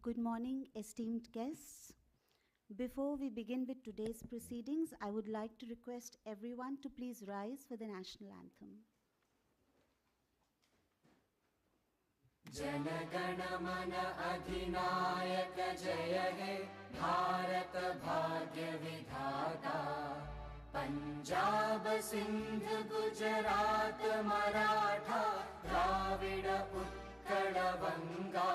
Good morning, esteemed guests. Before we begin with today's proceedings, I would like to request everyone to please rise for the national anthem. Jana Gana मन अधिनायक जय हे भारत भाग्य विधाता पंजाब सिंध गुजरात मराठा द्राविड उत्कल बंगा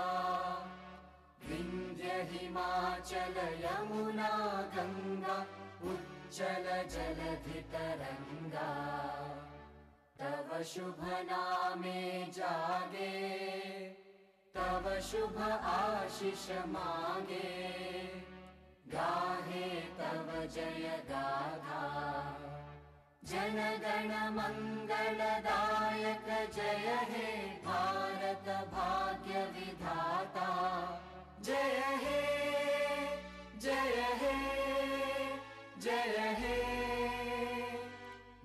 विंध्य हिमाचल यमुना गंगा उज्जल जलधि तरंगा तव शुभ नामे जागे तव शुभ आशीष मांगे गाहे तव जय गाथा जन गण मंगलदायक जय हे भारत भाग्य विधाता जय हे जय हे जय हे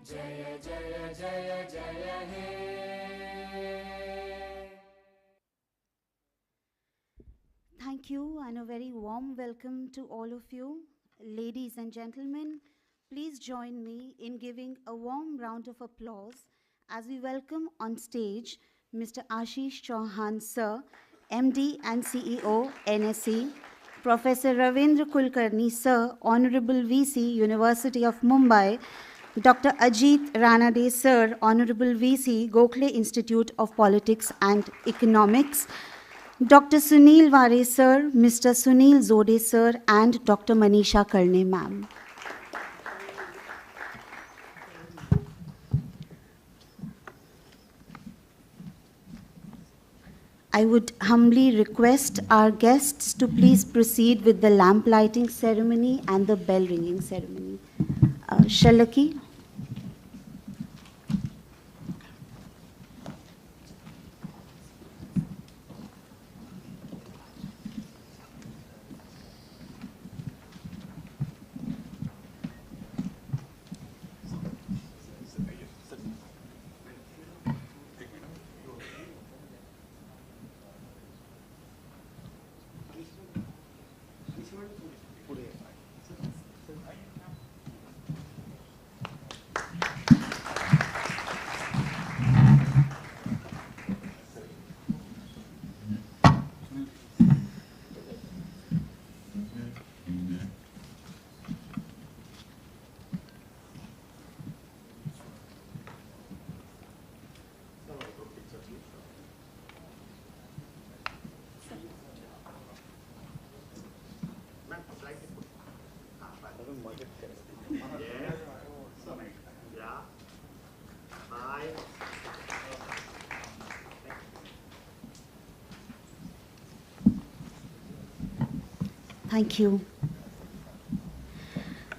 जय जय जय जय हे Thank you and a very warm welcome to all of you. Ladies and gentlemen, please join me in giving a warm round of applause as we welcome on stage Mr. Ashish Chauhan Sir, MD and CEO, NSE, Professor Ravindra Kulkarni Sir, Honorable VC, University of Mumbai, Dr. Ajit Ranade Sir, Honorable VC, Gokhale Institute of Politics and Economics, Dr. Sunil Vare Sir, Mr. Sunil Zode Sir, and Dr. Manisha Karne Ma'am. I would humbly request our guests to please proceed with the lamp lighting ceremony and the bell ringing ceremony. Shalaki. Thank you.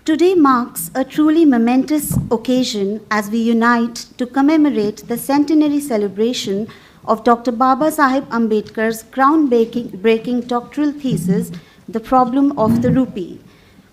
Today marks a truly momentous occasion as we unite to commemorate the centenary celebration of Dr. Babasaheb Ambedkar's groundbreaking doctoral thesis, The Problem of the Rupee.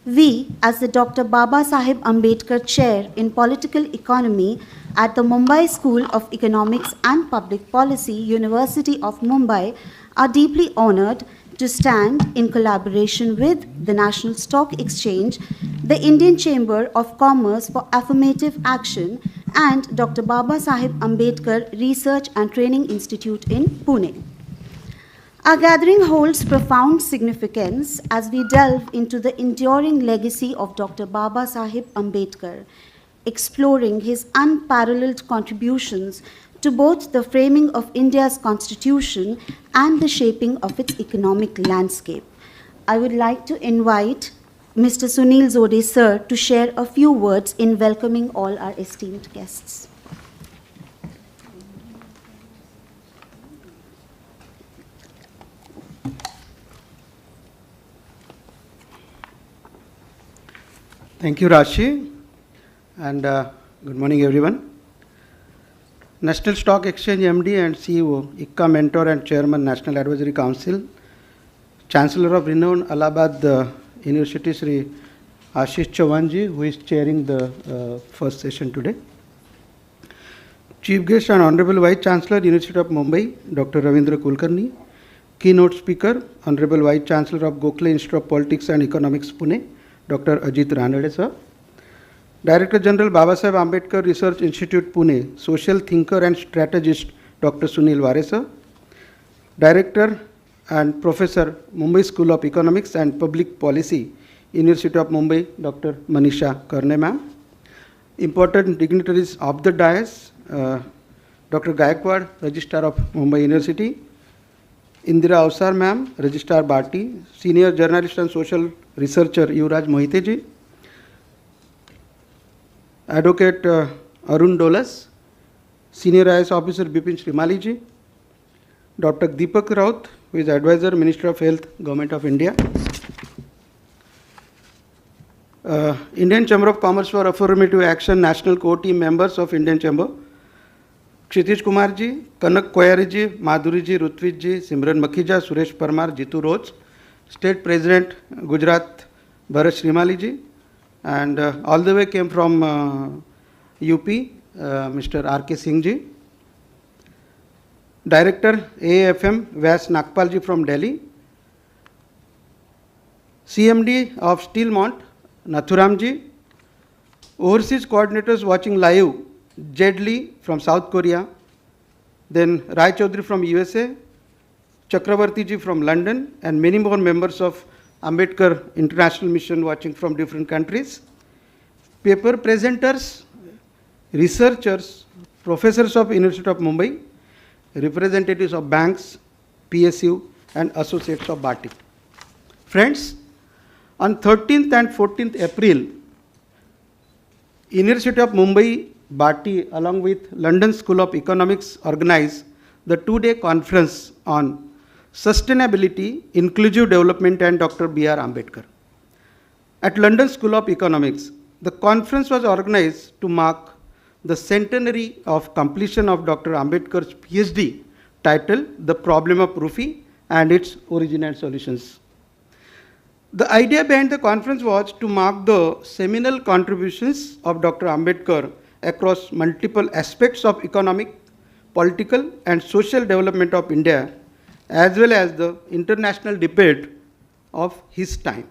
We, as the Dr. Babasaheb Ambedkar Chair in Political Economy at the Mumbai School of Economics and Public Policy, University of Mumbai, are deeply honored to stand in collaboration with the National Stock Exchange, the Indian Chamber of Commerce for Affirmative Action, and Dr. Babasaheb Ambedkar Research and Training Institute in Pune. Our gathering holds profound significance as we delve into the enduring legacy of Dr. Babasaheb Ambedkar, exploring his unparalleled contributions to both the framing of India's constitution and the shaping of its economic landscape. I would like to invite Mr. Sunil Zode Sir to share a few words in welcoming all our esteemed guests. Thank you, Rashi, and good morning, everyone. National Stock Exchange MD and CEO, ICCAA Mentor and Chairman, National Advisory Council, Chancellor of renowned Allahabad University, Sri Ashish Chauhan ji, who is chairing the first session today. Chief Guest and Honorable Vice Chancellor, University of Mumbai, Dr. Ravindra Kulkarni, Keynote speaker, Honorable Vice Chancellor of Gokhale Institute of Politics and Economics, Pune, Dr. Ajit Ranade, sir. Director General Babasaheb Ambedkar Research Institute, Pune, social thinker and strategist, Dr. Sunil Ware, sir. Director and Professor, Mumbai School of Economics and Public Policy, University of Mumbai, Dr. Manisha Karne, ma'am. Important dignitaries of the dais, Dr. Gaikwad, Registrar of Mumbai University, Indira Avsar, ma'am, Registrar Bharti, Senior Journalist and Social Researcher Yuvraj Mohite ji, Advocate Arun Dolas, Senior IAS Officer Bipin Srimali ji, Dr. Deepak Raut, who is Advisor, Minister of Health, Government of India, Indian Chamber of Commerce for Affirmative Action, National Core Team members of Indian Chamber, Kshitij Kumar ji, Kanak Koyari ji, Madhuri ji, Rutvij ji, Simran Makhija, Suresh Parmar, Jitu Roach, State President, Gujarat, Bharat Srimali ji, and all the way came from UP, Mr. R.K. Singh ji, Director AAFM, Vyas Nagpal ji from Delhi, CMD of Steelmont, Nathuram ji, overseas coordinators watching live, Jed Lee from South Korea, then Rai Chaudhary from USA, Chakravarti ji from London, and many more members of Ambedkar International Mission watching from different countries, paper presenters, researchers, professors of University of Mumbai, representatives of banks, PSU, and associates of Bharti. Friends, on 13th and 14th April, University of Mumbai, Bharti, along with London School of Economics, organized the two-day conference on Sustainability, Inclusive Development and Dr. B.R. Ambedkar. At London School of Economics, the conference was organized to mark the centenary of completion of Dr. Ambedkar's PhD titled The Problem of Roofie and Its Origin and Solutions. The idea behind the conference was to mark the seminal contributions of Dr. Ambedkar across multiple aspects of economic, political, and social development of India, as well as the international debate of his time.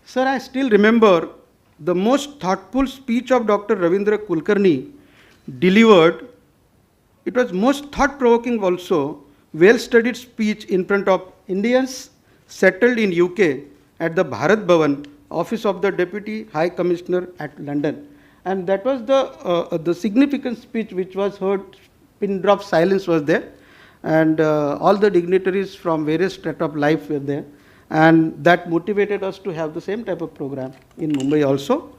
Sir, I still remember the most thoughtful speech of Dr. Ravindra Kulkarni delivered. It was most thought-provoking also, well-studied speech in front of Indians settled in UK at the Bharat Bhavan, office of the Deputy High Commissioner at London. And that was the significant speech which was heard, pin drop silence was there. And all the dignitaries from various strata of life were there. And that motivated us to have the same type of program in Mumbai also.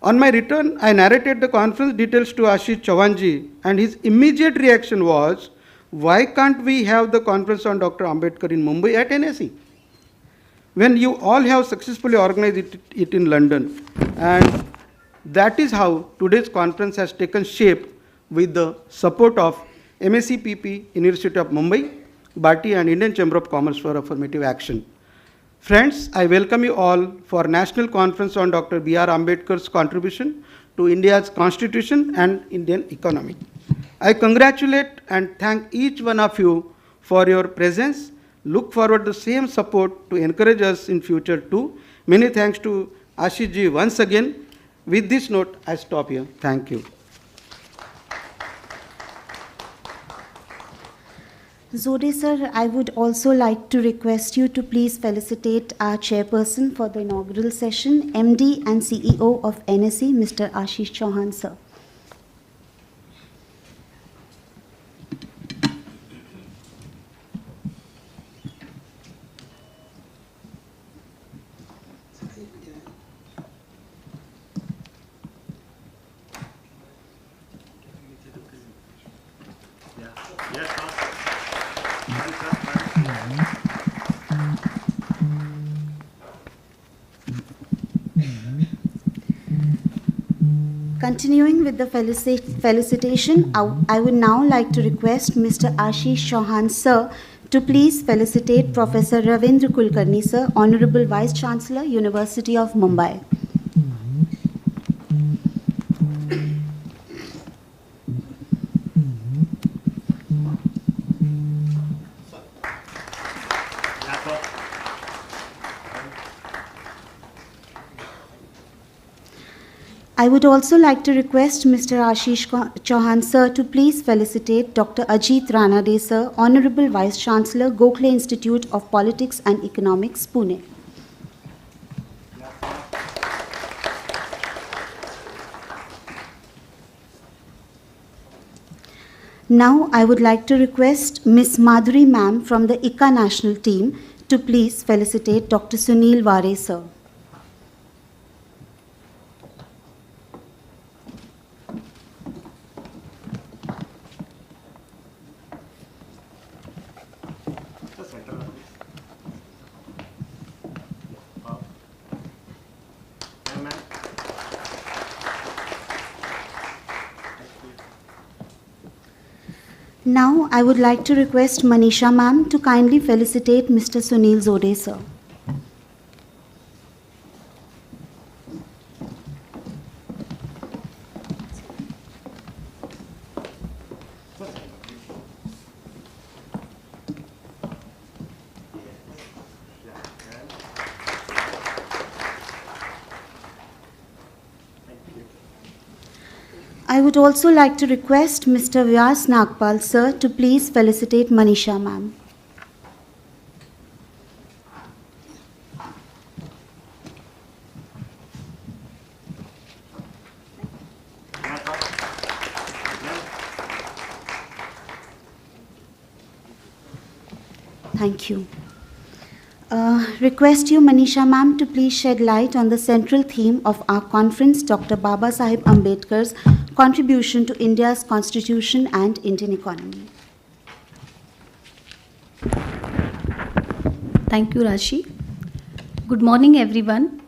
On my return, I narrated the conference details to Ashish Chauhanji, and his immediate reaction was, why can't we have the conference on Dr. Ambedkar in Mumbai at NSE? When you all have successfully organized it in London. And that is how today's conference has taken shape with the support of MSCPP, University of Mumbai, Bharti, and Indian Chamber of Commerce for Affirmative Action. Friends, I welcome you all for National Conference on Dr. B.R. Ambedkar's contribution to India's Constitution and Indian economy. I congratulate and thank each one of you for your presence. Look forward to the same support to encourage us in future too. Many thanks to Ashish ji once again. With this note, I stop here. Thank you. Zode sir, I would also like to request you to please felicitate our chairperson for the inaugural session, MD and CEO of NSE, Mr. Ashish Chauhan sir. Continuing with the felicitation, I would now like to request Mr. Ashish Chauhan sir to please felicitate Professor Ravindra Kulkarni sir, Honorable Vice Chancellor, University of Mumbai. I would also like to request Mr. Ashish Chauhan sir to please felicitate Dr. Ajit Ranade sir, Honorable Vice Chancellor, Gokhale Institute of Politics and Economics, Pune. Now I would like to request Ms. Madhuri ma'am from the ICCAA national team to please felicitate Dr. Sunil Vare sir. Now, I would like to request Manisha ma'am to kindly felicitate Mr. Sunil Zode sir. I would also like to request Mr. Vyas Nagpal sir to please felicitate Manisha ma'am. Thank you. Request you, Manisha ma'am, to please shed light on the central theme of our conference, Dr. Babasaheb Ambedkar's contribution to India's constitution and Indian economy. Thank you, Rashi. Good morning, everyone.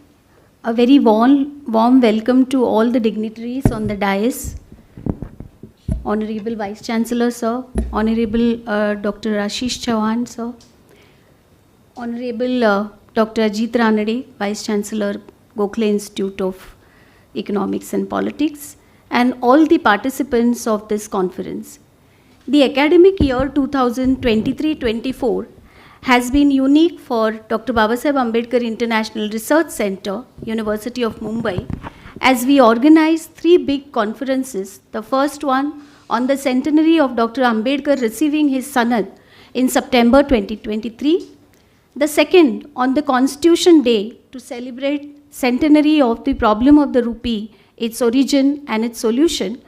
A very warm welcome to all the dignitaries on the dais. Honorable Vice Chancellor, sir. Honorable Dr. Ashish Chauhan, sir. Honorable Dr. Ajit Ranade, Vice Chancellor, Gokhale Institute of Economics and Politics, and all the participants of this conference. The academic year 2023-24 has been unique for Dr. Babasaheb Ambedkar International Research Center, University of Mumbai, as we organized 3 big conferences. The first one on the centenary of Dr. Ambedkar receiving his sanad in September 2023. The second on the Constitution Day to celebrate centenary of the problem of the rupee, its origin and its solution.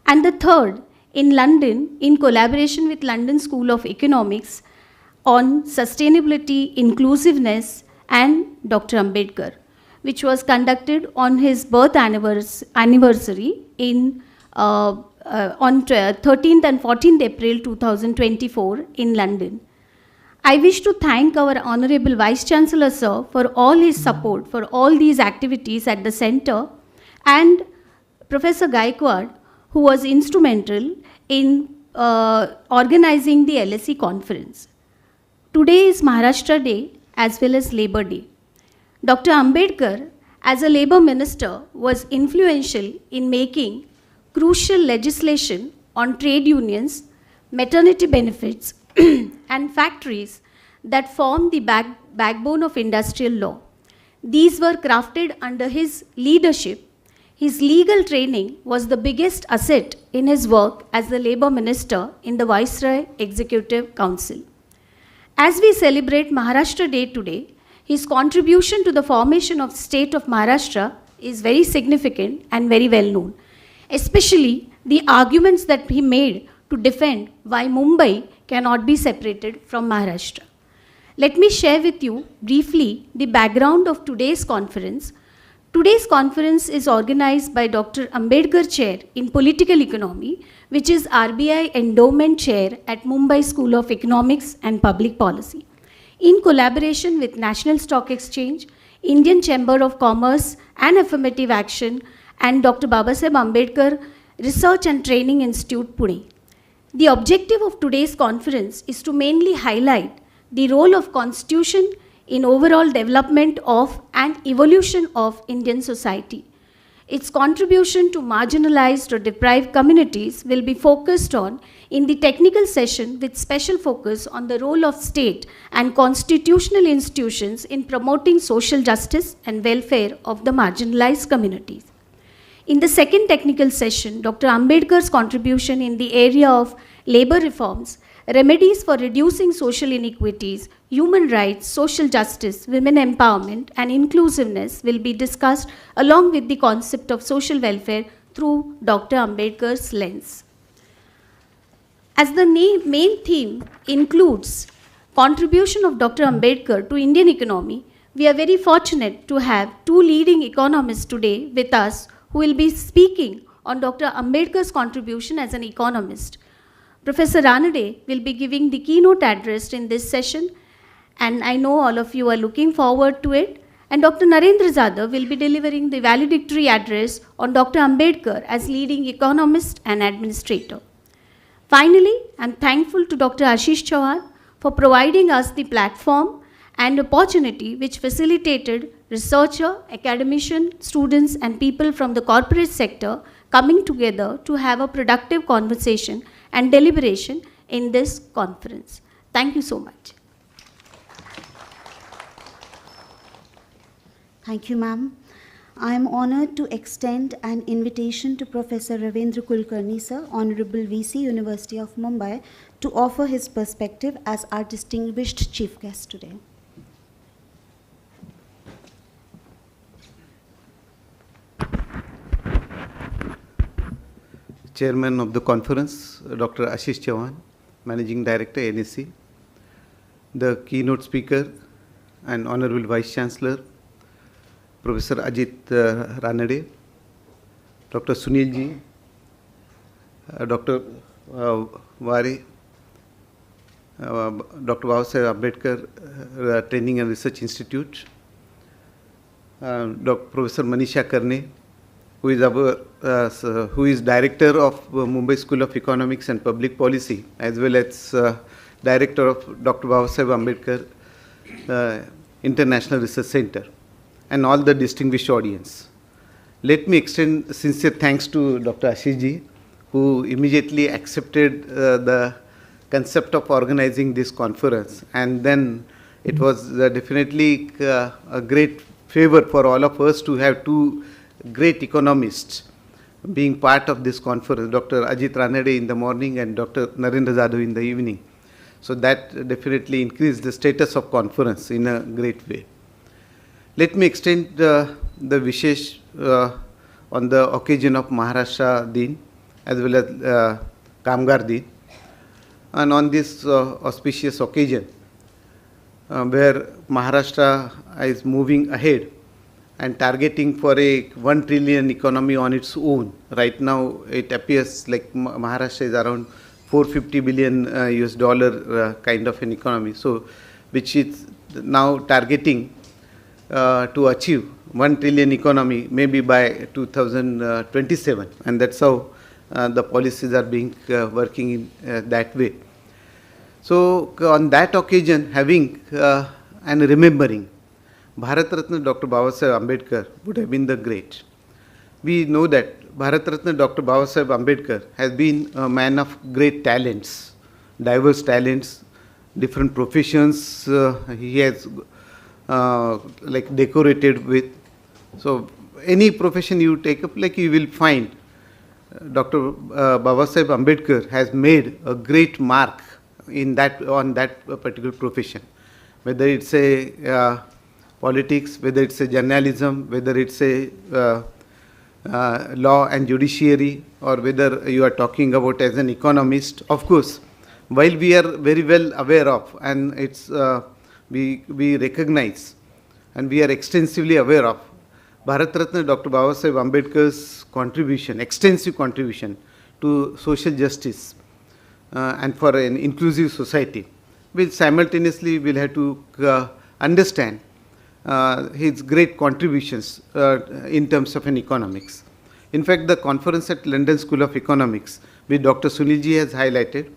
And the third in London in collaboration with London School of Economics on sustainability, inclusiveness and Dr. Ambedkar, which was conducted on his birth anniversary in on 13th and 14th April 2024 in London. I wish to thank our Honorable Vice Chancellor, sir, for all his support for all these activities at the center, and Professor Gaikwad, who was instrumental in organizing the LSE conference. Today is Maharashtra Day as well as Labour Day. Dr. Ambedkar, as a Labour Minister, was influential in making crucial legislation on trade unions, maternity benefits, and factories that form the backbone of industrial law. These were crafted under his leadership. His legal training was the biggest asset in his work as the Labour Minister in the Viceroy Executive Council. As we celebrate Maharashtra Day today, his contribution to the formation of the state of Maharashtra is very significant and very well known, especially the arguments that he made to defend why Mumbai cannot be separated from Maharashtra. Let me share with you briefly the background of today's conference. Today's conference is organized by Dr. Ambedkar Chair in Political Economy, which is RBI Endowment Chair at Mumbai School of Economics and Public Policy, in collaboration with National Stock Exchange, Indian Chamber of Commerce and Affirmative Action, and Dr. Babasaheb Ambedkar Research and Training Institute, Pune. The objective of today's conference is to mainly highlight the role of Constitution in overall development of and evolution of Indian society. Its contribution to marginalized or deprived communities will be focused on in the technical session, with special focus on the role of state and constitutional institutions in promoting social justice and welfare of the marginalized communities. In the second technical session, Dr. Ambedkar's contribution in the area of labor reforms, remedies for reducing social inequities, human rights, social justice, women empowerment, and inclusiveness will be discussed along with the concept of social welfare through Dr. Ambedkar's lens. As the main theme includes contribution of Dr. Ambedkar to Indian economy, we are very fortunate to have two leading economists today with us who will be speaking on Dr. Ambedkar's contribution as an economist. Professor Ranade will be giving the keynote address in this session, and I know all of you are looking forward to it. And Dr. Narendra Zadav will be delivering the valedictory address on Dr. Ambedkar as leading economist and administrator. Finally, I'm thankful to Dr. Ashish Chauhan for providing us the platform and opportunity which facilitated researcher, academician, students, and people from the corporate sector coming together to have a productive conversation and deliberation in this conference. Thank you so much. Thank you, ma'am. I am honored to extend an invitation to Professor Ravindra Kulkarni, sir, Honorable VC, University of Mumbai, to offer his perspective as our distinguished chief guest today. Chairman of the conference, Dr. Ashish Chauhan, Managing Director, NSC, the keynote speaker and Honorable Vice Chancellor, Professor Ajit Ranade, Dr. Sunil Ji, Dr. Wari, Dr. Babasaheb Ambedkar Training and Research Institute, Dr. Professor Manisha Karne, who is Director of Mumbai School of Economics and Public Policy, as well as Director of Dr. Babasaheb Ambedkar International Research Center, and all the distinguished audience. Let me extend sincere thanks to Dr. Ashish Ji, who immediately accepted the concept of organizing this conference, and then it was definitely a great favor for all of us to have two great economists being part of this conference, Dr. Ajit Ranade in the morning and Dr. Narendra Zadav in the evening. So that definitely increased the status of conference in a great way. Let me extend the wishes on the occasion of Maharashtra Din as well as Kamgar Din, and on this auspicious occasion where Maharashtra is moving ahead and targeting for a 1 trillion economy on its own. Right now, it appears like Maharashtra is around 450 billion US dollar kind of an economy. So, which is now targeting to achieve 1 trillion economy maybe by 2027, and that's how the policies are being working in that way. So, on that occasion, having and remembering Bharat Ratna Dr. Babasaheb Ambedkar would have been the great. We know that Bharat Ratna Dr. Babasaheb Ambedkar has been a man of great talents, diverse talents, different professions he has like decorated with. So any profession you take up, like you will find Dr. Babasaheb Ambedkar has made a great mark in that on that particular profession, whether it's a politics, whether it's a journalism, whether it's a law and judiciary, or whether you are talking about as an economist. Of course, while we are very well aware of, and it's we recognize and we are extensively aware of Bharat Ratna Dr. Babasaheb Ambedkar's contribution, extensive contribution to social justice and for an inclusive society, we simultaneously will have to understand his great contributions in terms of an economics. In fact, the conference at London School of Economics, which Dr. Sunilji has highlighted,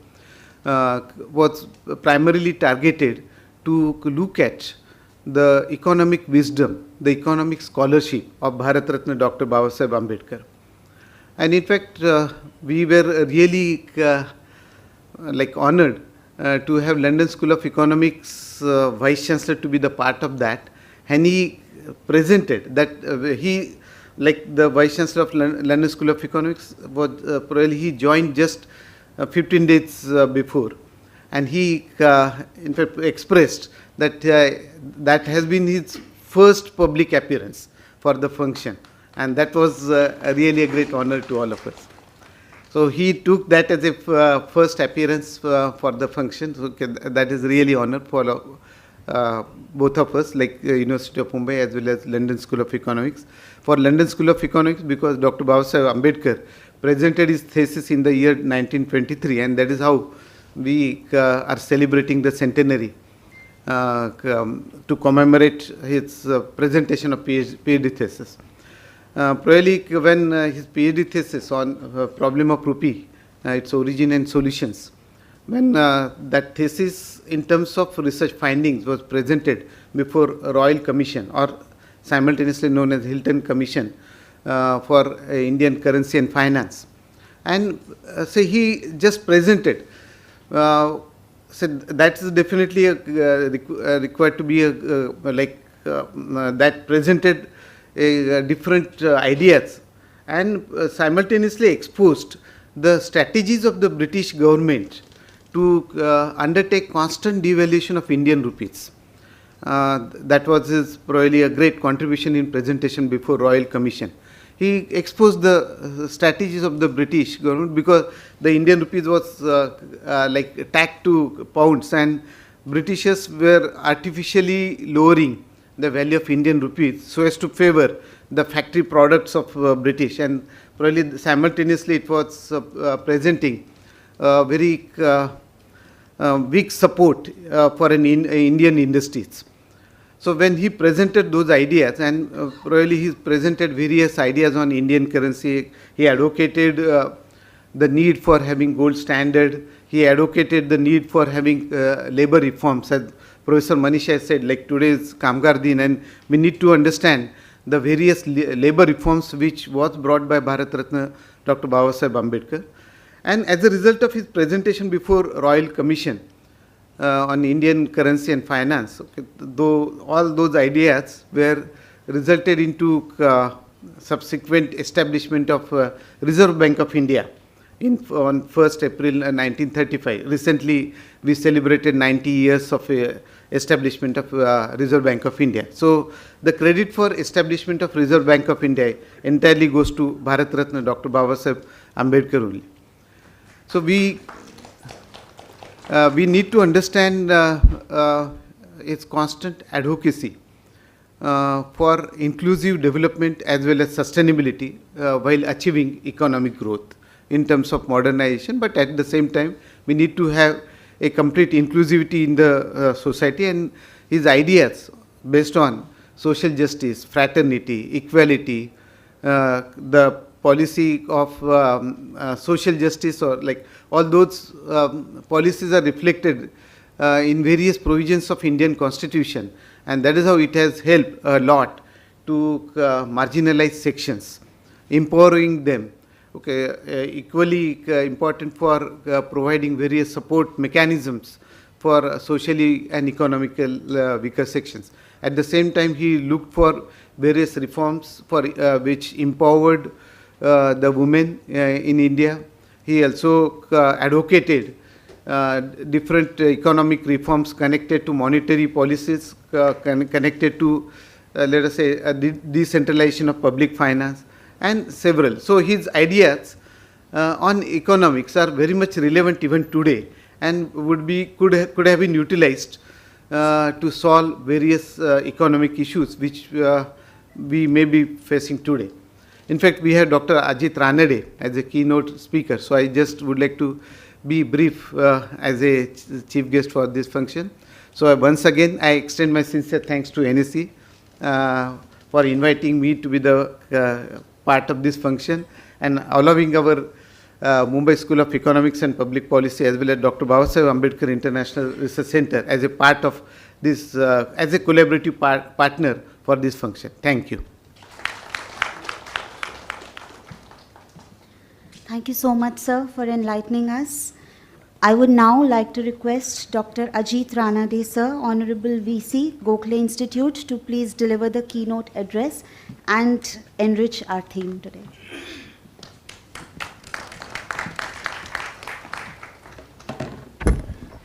was primarily targeted to look at the economic wisdom, the economic scholarship of Bharat Ratna Dr. Babasaheb Ambedkar. And in fact, we were really like honored to have London School of Economics Vice Chancellor to be the part of that. And he presented that he like the Vice Chancellor of London School of Economics, was probably he joined just 15 days before. And he, in fact, expressed that that has been his first public appearance for the function. And that was really a great honor to all of us. So he took that as a first appearance for the function. So that is really honor for both of us, like University of Mumbai as well as London School of Economics. For London School of Economics, because Dr. Babasaheb Ambedkar presented his thesis in the year 1923, and that is how we are celebrating the centenary to commemorate his presentation of PhD thesis. Probably when his PhD thesis on problem of rupee, its origin and solutions, when that thesis in terms of research findings was presented before a Royal Commission, or simultaneously known as Hilton Commission for Indian currency and finance. And so he just presented, so that is definitely required to be that presented different ideas, and simultaneously exposed the strategies of the British government to undertake constant devaluation of Indian rupees. That was his probably a great contribution in presentation before Royal Commission. He exposed the strategies of the British government, because the Indian rupees was like tagged to pounds, and Britishers were artificially lowering the value of Indian rupees so as to favor the factory products of British, and probably simultaneously it was presenting very weak support for Indian industries. So when he presented those ideas, and probably he presented various ideas on Indian currency, he advocated the need for having gold standard, he advocated the need for having labor reforms, as Professor Manish has said, like today's Kamgar Din, and we need to understand the various labor reforms which was brought by Bharat Ratna Dr. Babasaheb Ambedkar. And as a result of his presentation before Royal Commission on Indian currency and finance, though all those ideas were resulted into subsequent establishment of Reserve Bank of India on 1st April 1935. Recently, we celebrated 90 years of establishment of Reserve Bank of India. So the credit for establishment of Reserve Bank of India entirely goes to Bharat Ratna Dr. Babasaheb Ambedkar only. So we need to understand its constant advocacy for inclusive development as well as sustainability while achieving economic growth in terms of modernization, but at the same time we need to have a complete inclusivity in the society, and his ideas based on social justice, fraternity, equality, the policy of social justice, or like all those policies are reflected in various provisions of Indian Constitution, and that is how it has helped a lot to marginalized sections, empowering them. Equally important for providing various support mechanisms for socially and economical weaker sections. At the same time, he looked for various reforms for which empowered the women in India. He also advocated different economic reforms connected to monetary policies, connected to, let us say, decentralization of public finance, and several. So his ideas on economics are very much relevant even today, and could have been utilized to solve various economic issues which we may be facing today. In fact, we have Dr. Ajit Ranade as a keynote speaker, so I just would like to be brief as a chief guest for this function. So once again, I extend my sincere thanks to NSE for inviting me to be the part of this function, and allowing our Mumbai School of Economics and Public Policy as well as Dr. Babasaheb Ambedkar International Research Center as a part of this, as a collaborative partner for this function. Thank you. Thank you so much, sir, for enlightening us. I would now like to request Dr. Ajit Ranade, sir, Honorable VC, Gokhale Institute, to please deliver the keynote address and enrich our theme today.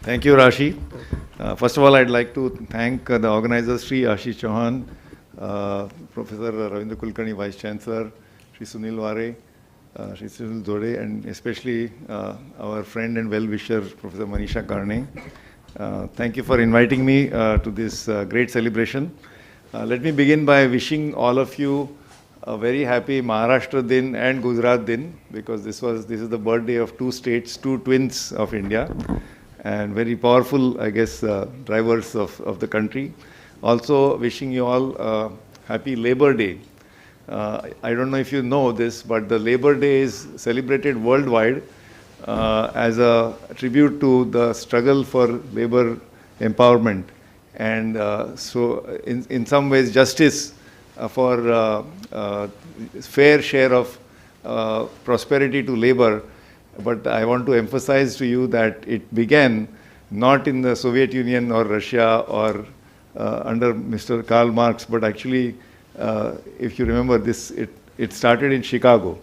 Thank you, Rashi. First of all, I'd like to thank the organizers, Sri Ashish Chauhan, Professor Ravindra Kulkarni, Vice Chancellor, Sri Sunil Ware, Sri Sunil Dode, and especially our friend and well-wisher, Professor Manisha Karne. Thank you for inviting me to this great celebration. Let me begin by wishing all of you a very happy Maharashtra Din and Gujarat Din, because this is the birthday of two states, two twins of India, and very powerful, I guess, drivers of the country. Also wishing you all a happy Labor Day. I don't know if you know this, but the Labor Day is celebrated worldwide as a tribute to the struggle for labor empowerment. And so in some ways justice for fair share of prosperity to labor. But I want to emphasize to you that it began not in the Soviet Union or Russia or under Mr. Karl Marx, but actually, if you remember this, it started in Chicago.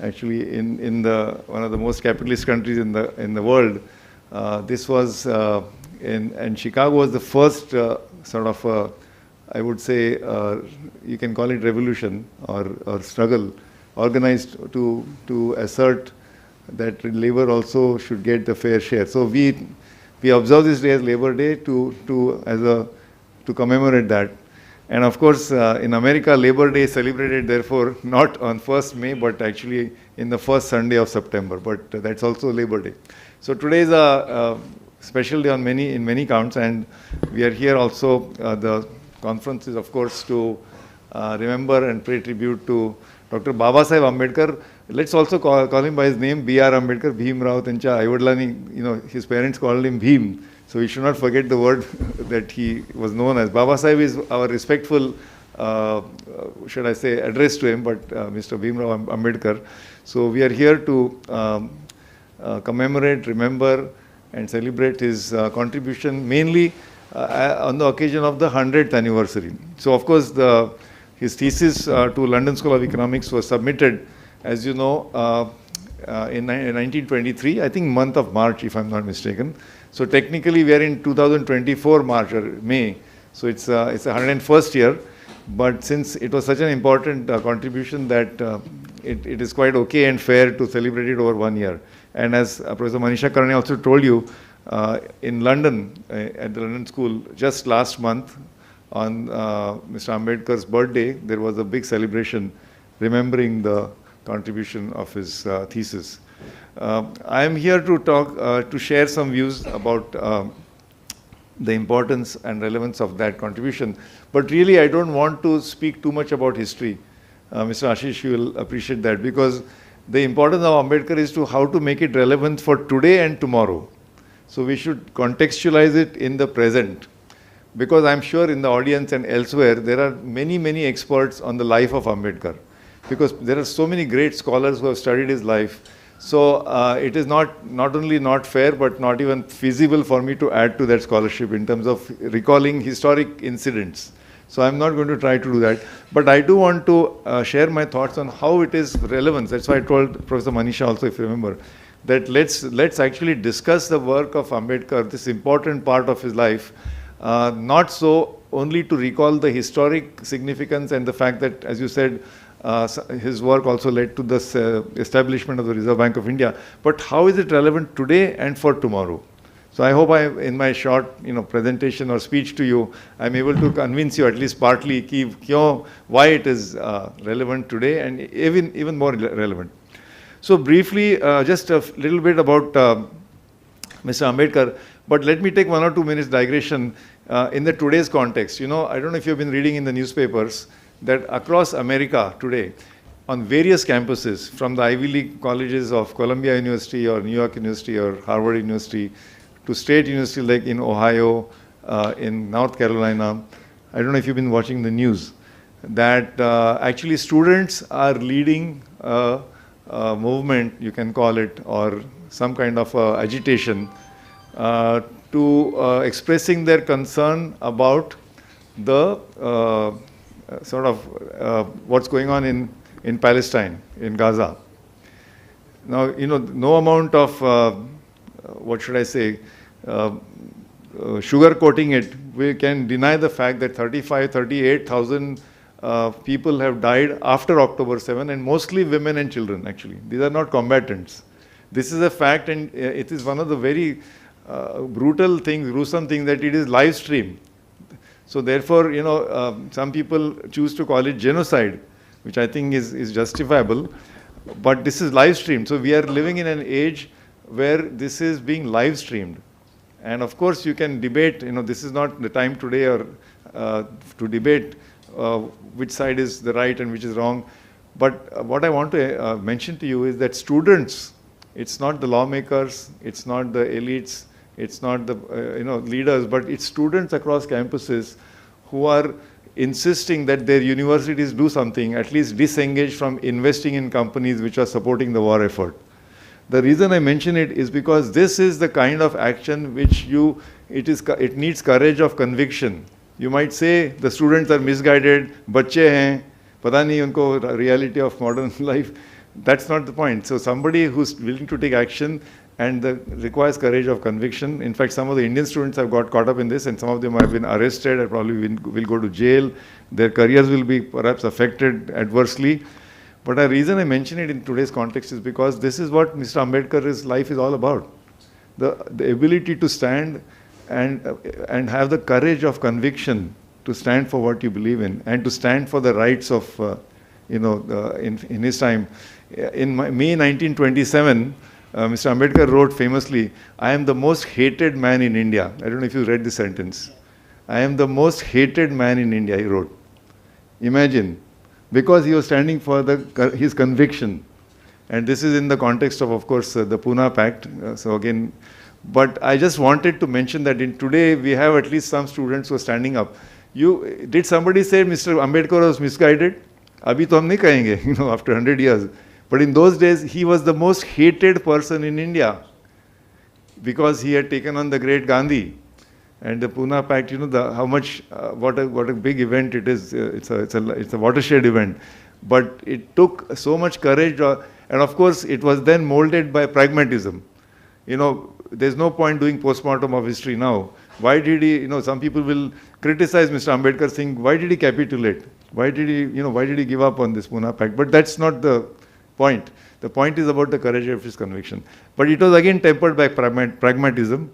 Actually, in one of the most capitalist countries in the world, this was and Chicago was the first sort of I would say you can call it revolution or struggle organized to assert that labor also should get the fair share. So we observe this day as Labor Day to commemorate that. And of course, in America, Labor Day is celebrated therefore not on 1st May, but actually in the first Sunday of September. But that's also Labor Day. So today is a special day in many counts, and we are here also. The conference is, of course, to remember and pay tribute to Dr. Babasaheb Ambedkar. Let's also call him by his name, B.R. Ambedkar, Bhim Rao Tencha Aiwadlani, his parents called him Bhim. So we should not forget the word that he was known as. Babasaheb is our respectful, should I say, address to him, but Mr. Bhim Rao Ambedkar. So we are here to commemorate, remember, and celebrate his contribution, mainly on the occasion of the 100th anniversary. So of course, his thesis to London School of Economics was submitted, as you know, in 1923, I think month of March, if I'm not mistaken. So technically, we are in 2024 March or May. So it's a 101st year. But since it was such an important contribution that it is quite okay and fair to celebrate it over 1 year. And as Professor Manisha Karne also told you, in London, at the London School, just last month, on Mr. Ambedkar's birthday, there was a big celebration remembering the contribution of his thesis. I am here to talk, to share some views about the importance and relevance of that contribution. But really, I don't want to speak too much about history. Mr. Ashish, you will appreciate that, because the importance of Ambedkar is to how to make it relevant for today and tomorrow. So we should contextualize it in the present, because I'm sure in the audience and elsewhere, there are many experts on the life of Ambedkar, because there are so many great scholars who have studied his life. So it is not only not fair, but not even feasible for me to add to that scholarship in terms of recalling historic incidents. So I'm not going to try to do that. But I do want to share my thoughts on how it is relevant. That's why I told Professor Manisha also, if you remember, that let's actually discuss the work of Ambedkar, this important part of his life, not so only to recall the historic significance and the fact that, as you said, his work also led to the establishment of the Reserve Bank of India, but how is it relevant today and for tomorrow? So I hope in my short presentation or speech to you, I'm able to convince you at least partly why it is relevant today and even more relevant. So briefly, just a little bit about Mr. Ambedkar, but let me take 1 or 2 minutes digression in the today's context. I don't know if you've been reading in the newspapers that across America today, on various campuses, from the Ivy League colleges of Columbia University or New York University or Harvard University to state university like in Ohio, in North Carolina, I don't know if you've been watching the news, that actually students are leading movement, you can call it, or some kind of agitation to expressing their concern about the sort of what's going on in Palestine, in Gaza. Now, no amount of, what should I say, sugarcoating it, we can deny the fact that 38,000 people have died after October 7, and mostly women and children, actually. These are not combatants. This is a fact, and it is one of the very brutal things, gruesome things, that it is live streamed. So therefore, some people choose to call it genocide, which I think is justifiable. But this is live streamed. So we are living in an age where this is being live streamed. And of course, you can debate, this is not the time today or to debate which side is the right and which is wrong. But what I want to mention to you is that students, it's not the lawmakers, it's not the elites, it's not the leaders, but it's students across campuses who are insisting that their universities do something, at least disengage from investing in companies which are supporting the war effort. The reason I mention it is because this is the kind of action which it needs courage of conviction. You might say the students are misguided, bacche hain, pata nahi unko reality of modern life. That's not the point. So somebody who's willing to take action and requires courage of conviction. In fact, some of the Indian students have got caught up in this, and some of them have been arrested and probably will go to jail. Their careers will be perhaps affected adversely. But the reason I mention it in today's context is because this is what Mr. Ambedkar's life is all about. The ability to stand and have the courage of conviction to stand for what you believe in and to stand for the rights of, in his time. In May 1927, Mr. Ambedkar wrote famously, "I am the most hated man in India." I don't know if you read this sentence. "I am the most hated man in India," he wrote. Imagine, because he was standing for his conviction. And this is in the context of course, the Pune Pact. So again, but I just wanted to mention that today we have at least some students who are standing up. Did somebody say Mr. Ambedkar was misguided? Abhi to hum nahi kahenge, after 100 years. But in those days, he was the most hated person in India because he had taken on the great Gandhi. And the Pune Pact, how much, what a big event it is. It's a watershed event. But it took so much courage, and of course, it was then molded by pragmatism. There's no point doing postmortem of history now. Why did he, some people will criticize Mr. Ambedkar saying, why did he capitulate? Why did he give up on this Pune Pact? But that's not the point. The point is about the courage of his conviction. But it was again tempered by pragmatism,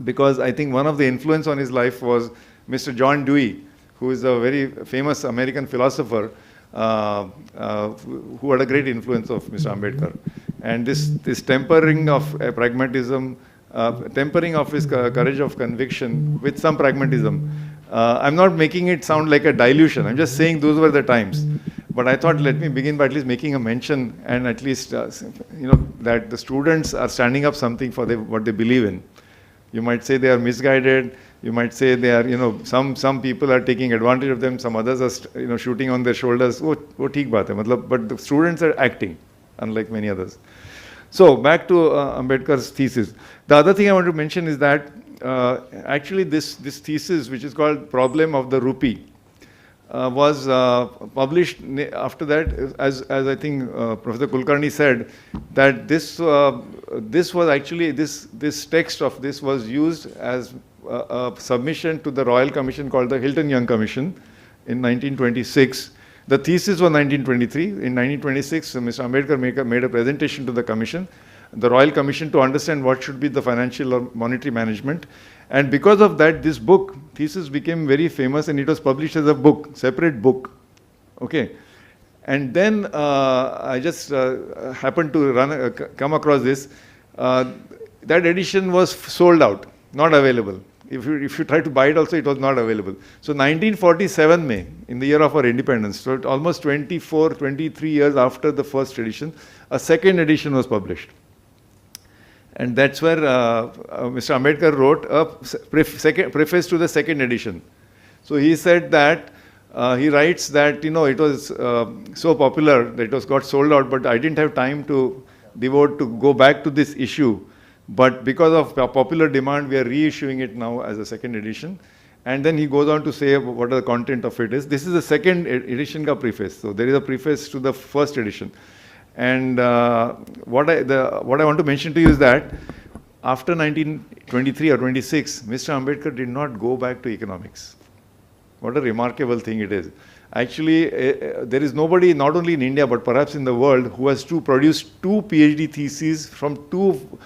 because I think one of the influence on his life was Mr. John Dewey, who is a very famous American philosopher who had a great influence of Mr. Ambedkar. And this tempering of pragmatism, tempering of his courage of conviction with some pragmatism. I'm not making it sound like a dilution. I'm just saying those were the times. But I thought, let me begin by at least making a mention, and at least, that the students are standing up something for what they believe in. You might say they are misguided. You might say they are, some people are taking advantage of them. Some others are, shooting on their shoulders. Oh, theek baat hai. But the students are acting, unlike many others. So back to Ambedkar's thesis. The other thing I want to mention is that actually this thesis, which is called Problem of the Rupee, was published after that, as I think Professor Kulkarni said, that this was actually, this text of this was used as a submission to the Royal Commission called the Hilton-Young Commission in 1926. The thesis was 1923. In 1926, Mr. Ambedkar made a presentation to the Commission, the Royal Commission, to understand what should be the financial or monetary management. And because of that, this book, thesis, became very famous, and it was published as a book, separate book. Okay. And then I just happened to come across this. That edition was sold out, not available. If you try to buy it also, it was not available. So 1947 May, in the year of our independence, so almost 23 years after the first edition, a second edition was published. And that's where Mr. Ambedkar wrote a preface to the second edition. So he said that he writes that, it was so popular that it was got sold out, but I didn't have time to devote to go back to this issue. But because of popular demand, we are reissuing it now as a second edition. And then he goes on to say what the content of it is. This is the second edition ka preface. So there is a preface to the first edition. And what I want to mention to you is that after 1923 or 26, Mr. Ambedkar did not go back to economics. What a remarkable thing it is. Actually, there is nobody, not only in India, but perhaps in the world, who has produced two PhD theses from two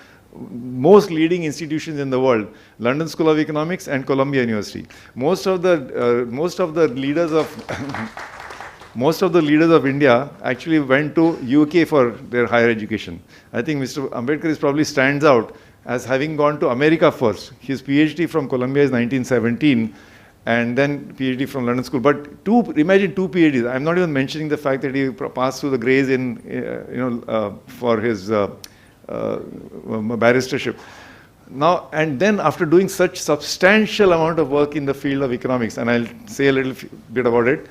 most leading institutions in the world, London School of Economics and Columbia University. Most of the leaders of most of the leaders of India actually went to UK for their higher education. I think Mr. Ambedkar probably stands out as having gone to America first. His PhD from Columbia is 1917, and then PhD from London School. But imagine two PhDs. I'm not even mentioning the fact that he passed through the Grays in, for his barristership. Now, and then after doing such substantial amount of work in the field of economics, and I'll say a little bit about it,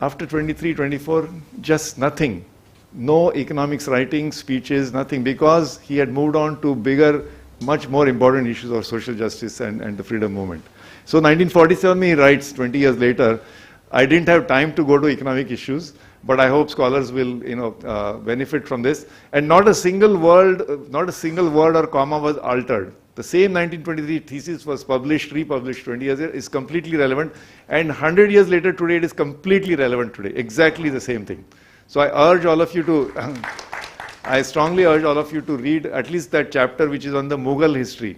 after 23, 24, just nothing. No economics writing, speeches, nothing, because he had moved on to bigger, much more important issues of social justice and the freedom movement. So 1947, he writes, 20 years later, I didn't have time to go to economic issues, but I hope scholars will, benefit from this. And not a single word or comma was altered. The same 1923 thesis was republished 20 years later, is completely relevant. And 100 years later today, it is completely relevant today. Exactly the same thing. So I urge all of you to, I strongly urge all of you to read at least that chapter which is on the Mughal history.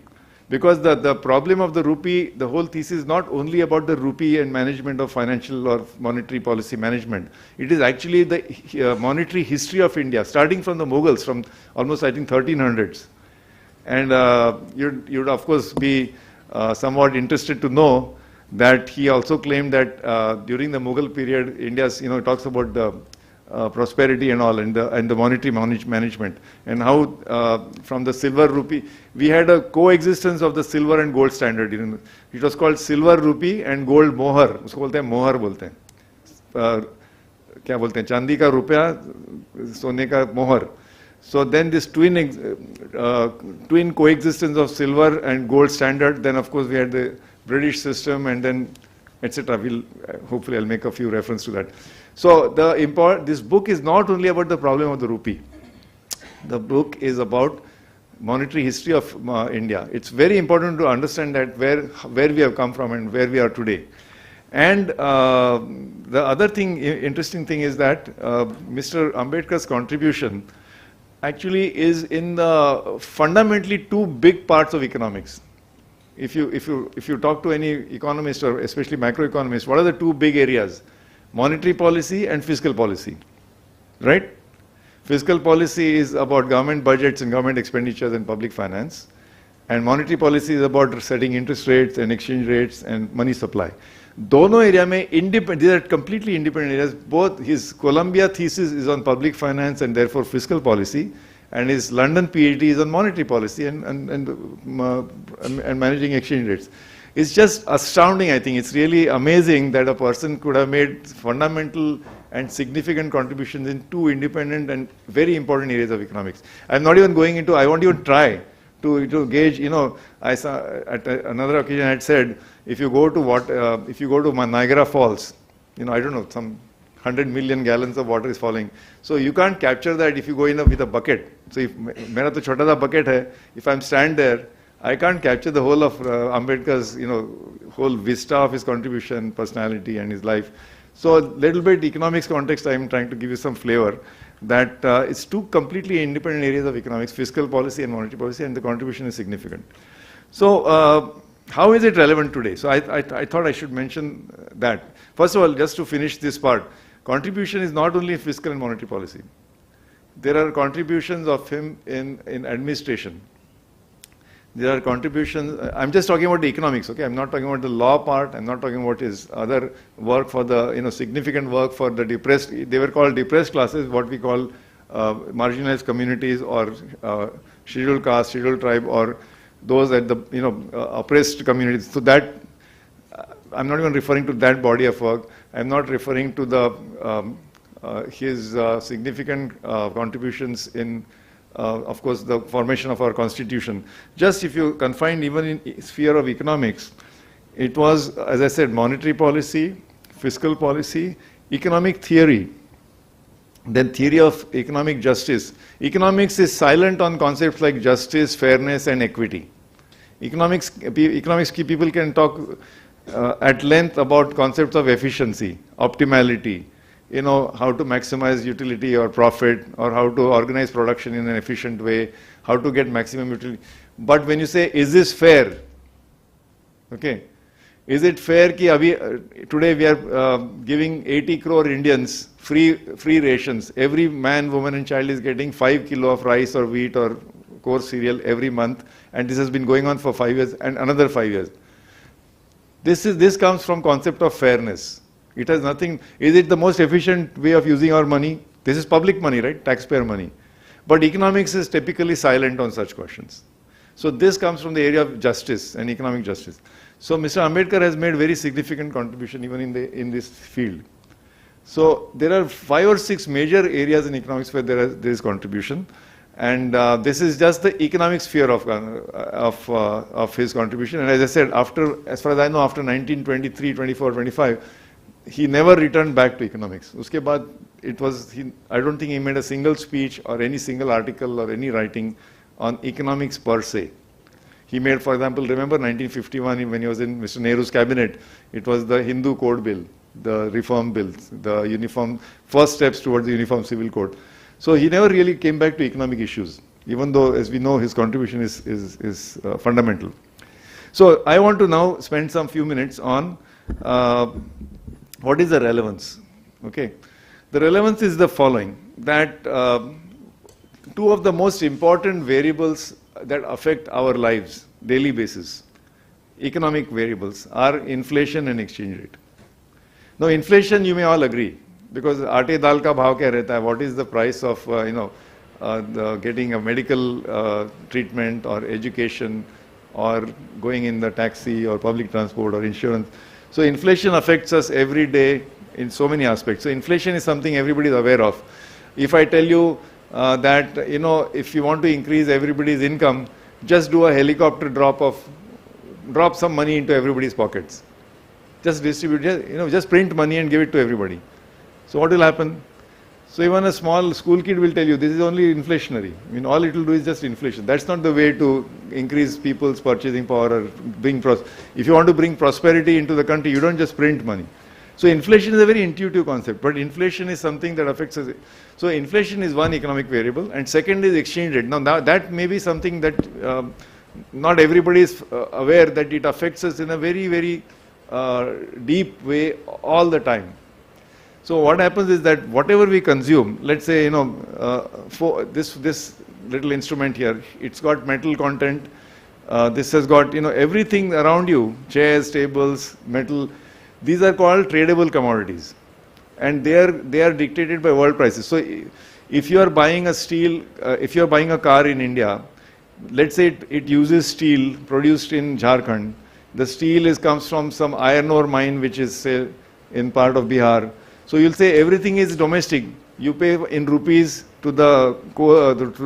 Because the problem of the rupee, the whole thesis is not only about the rupee and management of financial or monetary policy management. It is actually the monetary history of India, starting from the Mughals, from almost, I think, 1300s. And you'd of course be somewhat interested to know that he also claimed that during the Mughal period, India's, talks about the prosperity and all, and the monetary management, and how from the silver rupee, we had a coexistence of the silver and gold standard. It was called silver rupee and gold mohar. उसको बोलते हैं मोहर बोलते हैं. क्या बोलते हैं? चांदी का रुपया, सोने का मोहर. So then this twin coexistence of silver and gold standard. Then of course we had the British system, and then etc. Hopefully I'll make a few reference to that. So this book is not only about the problem of the rupee. The book is about monetary history of India. It's very important to understand that where we have come from and where we are today. And the other thing, interesting thing is that Mr. Ambedkar's contribution actually is in the fundamentally two big parts of economics. If you talk to any economist or especially macroeconomist, what are the two big areas? Monetary policy and fiscal policy, right? Fiscal policy is about government budgets and government expenditures and public finance. And monetary policy is about setting interest rates and exchange rates and money supply. Dono area mein independent, these are completely independent areas. Both his Columbia thesis is on public finance and therefore fiscal policy, and his London PhD is on monetary policy and managing exchange rates. It's just astounding, I think. It's really amazing that a person could have made fundamental and significant contributions in two independent and very important areas of economics. I'm not even going into, I won't even try to gauge, I saw at another occasion I had said, if you go to Niagara Falls, I don't know, some 100 million gallons of water is falling. So you can't capture that if you go in with a bucket. So if mera to chota sa bucket hai, if I'm stand there, I can't capture the whole of Ambedkar's, whole vista of his contribution, personality, and his life. So a little bit economics context, I'm trying to give you some flavor that it's two completely independent areas of economics, fiscal policy and monetary policy, and the contribution is significant. So how is it relevant today? So I thought I should mention that. First of all, just to finish this part, contribution is not only fiscal and monetary policy. There are contributions of him in administration. There are contributions, I'm just talking about the economics, okay? I'm not talking about the law part, I'm not talking about his other work for the, significant work for the depressed, they were called depressed classes, what we call marginalized communities or scheduled caste, scheduled tribe, or those at the, oppressed communities. So that, I'm not even referring to that body of work. I'm not referring to the his significant contributions in, of course, the formation of our constitution. Just if you confine even in sphere of economics, it was, as I said, monetary policy, fiscal policy, economic theory, then theory of economic justice. Economics is silent on concepts like justice, fairness, and equity. Economics people can talk at length about concepts of efficiency, optimality, you know, how to maximize utility or profit, or how to organize production in an efficient way, how to get maximum utility. But when you say, is this fair? Okay. Is it fair that today we are giving 80 crore Indians free rations? Every man, woman and child is getting 5 kilo of rice or wheat or coarse cereal every month, and this has been going on for 5 years and another 5 years. This comes from concept of fairness. It has nothing. Is it the most efficient way of using our money? This is public money, right? Taxpayer money. But economics is typically silent on such questions. So this comes from the area of justice and economic justice. So Mr. Ambedkar has made very significant contribution even in this field. So there are 5 or 6 major areas in economics where there is contribution, and this is just the economic sphere of his contribution. And as I said, as far as I know, after 1923, 24, 25, he never returned back to economics. Uske baad, I don't think he made a single speech or any single article or any writing on economics per se. He made, for example, remember 1951 when he was in Mr. Nehru's cabinet, it was the Hindu Code Bill, the reform bills, the uniform, first steps towards the uniform civil code. So he never really came back to economic issues, even though, as we know, his contribution is fundamental. So I want to now spend some few minutes on what is the relevance. Okay, the relevance is the following, that 2 of the most important variables that affect our lives, daily basis, economic variables, are inflation and exchange rate. Now inflation, you may all agree, because aate dal ka bhav kya rehta hai, what is the price of getting a medical treatment or education or going in the taxi or public transport or insurance. So inflation affects us every day in so many aspects. So inflation is something everybody is aware of. If I tell you that, if you want to increase everybody's income, just do a helicopter drop some money into everybody's pockets. Just distribute, just print money and give it to everybody. So what will happen? So even a small school kid will tell you, this is only inflationary. I mean, all it will do is just inflation. That's not the way to increase people's purchasing power or if you want to bring prosperity into the country, you don't just print money. So inflation is a very intuitive concept, but inflation is something that affects us. So inflation is one economic variable, and second is exchange rate. Now that may be something that not everybody is aware that it affects us in a very, very deep way all the time. So what happens is that whatever we consume, let's say, for this little instrument here, it's got metal content. This has got, everything around you, chairs, tables, metal. These are called tradable commodities, and they are dictated by world prices. So if you are buying if you are buying a car in India, let's say it uses steel produced in Jharkhand. The steel comes from some iron ore mine which is, say, in part of Bihar. So you'll say everything is domestic. You pay in rupees to the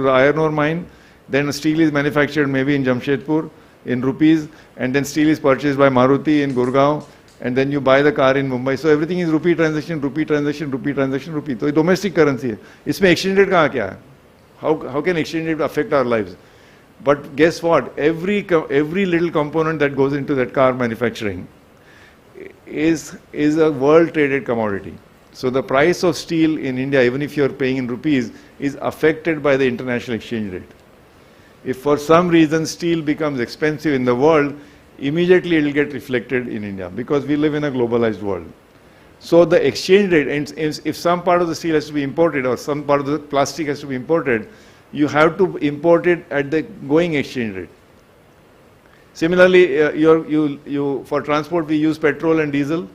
iron ore mine, then steel is manufactured maybe in Jamshedpur in rupees, and then steel is purchased by Maruti in Gurgaon, and then you buy the car in Mumbai. So everything is rupee transaction, rupee transaction, rupee transaction, rupee. So domestic currency है. इसमें exchange rate कहाँ क्या है? How can exchange rate affect our lives? But guess what? Every little component that goes into that car manufacturing is a world traded commodity. So the price of steel in India, even if you're paying in rupees, is affected by the international exchange rate. If for some reason steel becomes expensive in the world, immediately it will get reflected in India, because we live in a globalized world. So the exchange rate, and if some part of the steel has to be imported or some part of the plastic has to be imported, you have to import it at the going exchange rate. Similarly, for transport we use petrol and diesel.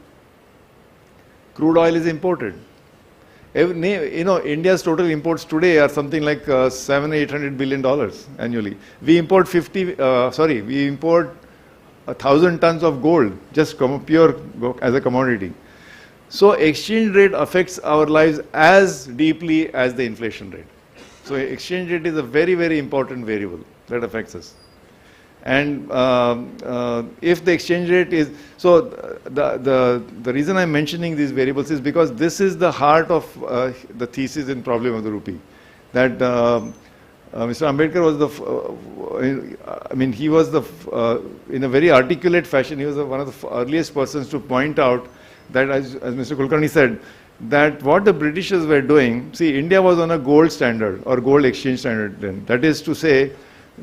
Crude oil is imported. India's total imports today are something like $700–800 billion annually. We import 1,000 tons of gold, just pure as a commodity. So exchange rate affects our lives as deeply as the inflation rate. So exchange rate is a very, very important variable that affects us. And if the exchange rate is, so the reason I'm mentioning these variables is because this is the heart of the thesis and problem of the rupee. That Mr. Ambedkar was he was in a very articulate fashion, he was one of the earliest persons to point out that, as Mr. Kulkarni said, that what the Britishers were doing, see, India was on a gold standard or gold exchange standard then. That is to say,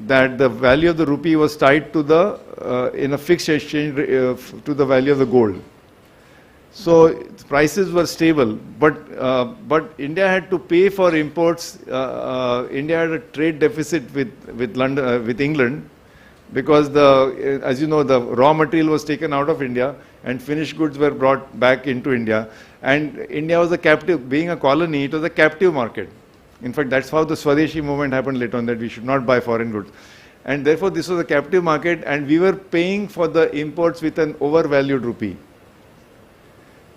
that the value of the rupee was tied to the, in a fixed exchange to the value of the gold. So prices were stable, but India had to pay for imports. India had a trade deficit with London, with England, because as you know, the raw material was taken out of India and finished goods were brought back into India. And India was a captive, being a colony, it was a captive market. In fact, that's how the Swadeshi movement happened later on, that we should not buy foreign goods. And therefore, this was a captive market, and we were paying for the imports with an overvalued rupee.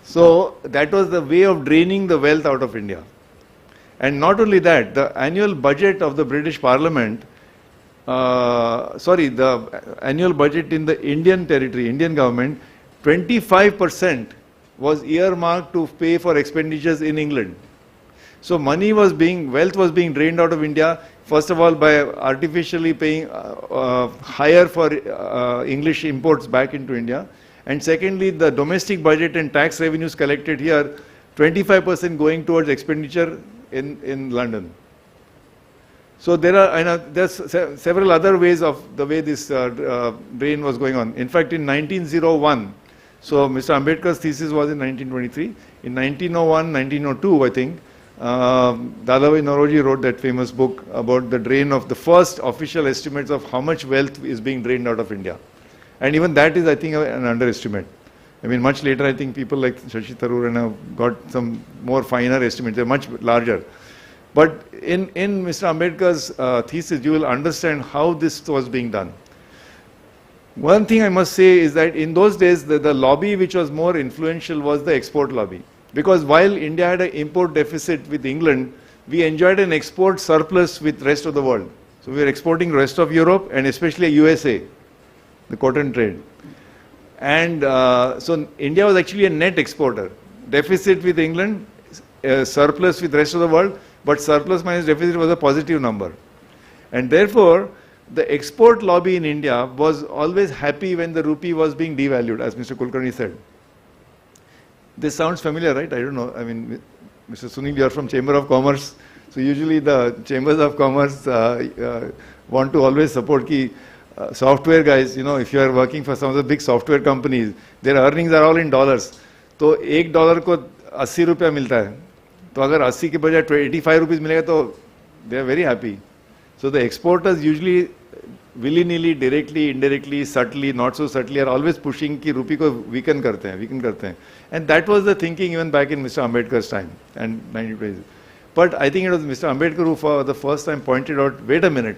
So that was the way of draining the wealth out of India. And not only that, the annual budget of the British Parliament, the annual budget in the Indian territory, Indian government, 25% was earmarked to pay for expenditures in England. So wealth was being drained out of India, first of all by artificially paying higher for English imports back into India. And secondly, the domestic budget and tax revenues collected here, 25% going towards expenditure in London. So there's several other ways of the way this drain was going on. In fact, in 1901, so Mr. Ambedkar's thesis was in 1923. In 1901, 1902, I think, Dadabhai Naoroji wrote that famous book about the drain of the first official estimates of how much wealth is being drained out of India. And even that is, I think, an underestimate. I mean, much later, I think people like Shashi Tharoor have got some more finer estimates. They're much larger. But in Mr. Ambedkar's thesis, you will understand how this was being done. One thing I must say is that in those days, the lobby which was more influential was the export lobby. Because while India had an import deficit with England, we enjoyed an export surplus with the rest of the world. So we were exporting the rest of Europe and especially USA, the cotton trade. And so India was actually a net exporter. Deficit with England, surplus with the rest of the world, but surplus minus deficit was a positive number. And therefore, the export lobby in India was always happy when the rupee was being devalued, as Mr. Kulkarni said. This sounds familiar, right? I don't know. I mean, Mr. Sunil, you are from Chamber of Commerce. So usually the Chambers of Commerce want to always support software guys, you know, if you are working for some of the big software companies, their earnings are all in dollars. So $1 को 80 रुपया मिलता है. तो अगर 80 के बजाय 85 rupees मिलेगा तो they are very happy. So the exporters usually willy-nilly, directly, indirectly, subtly, not so subtly, are always pushing कि rupee को weaken करते हैं. And that was the thinking even back in Mr. Ambedkar's time and 1920s. But I think it was Mr. Ambedkar who for the first time pointed out, wait a minute,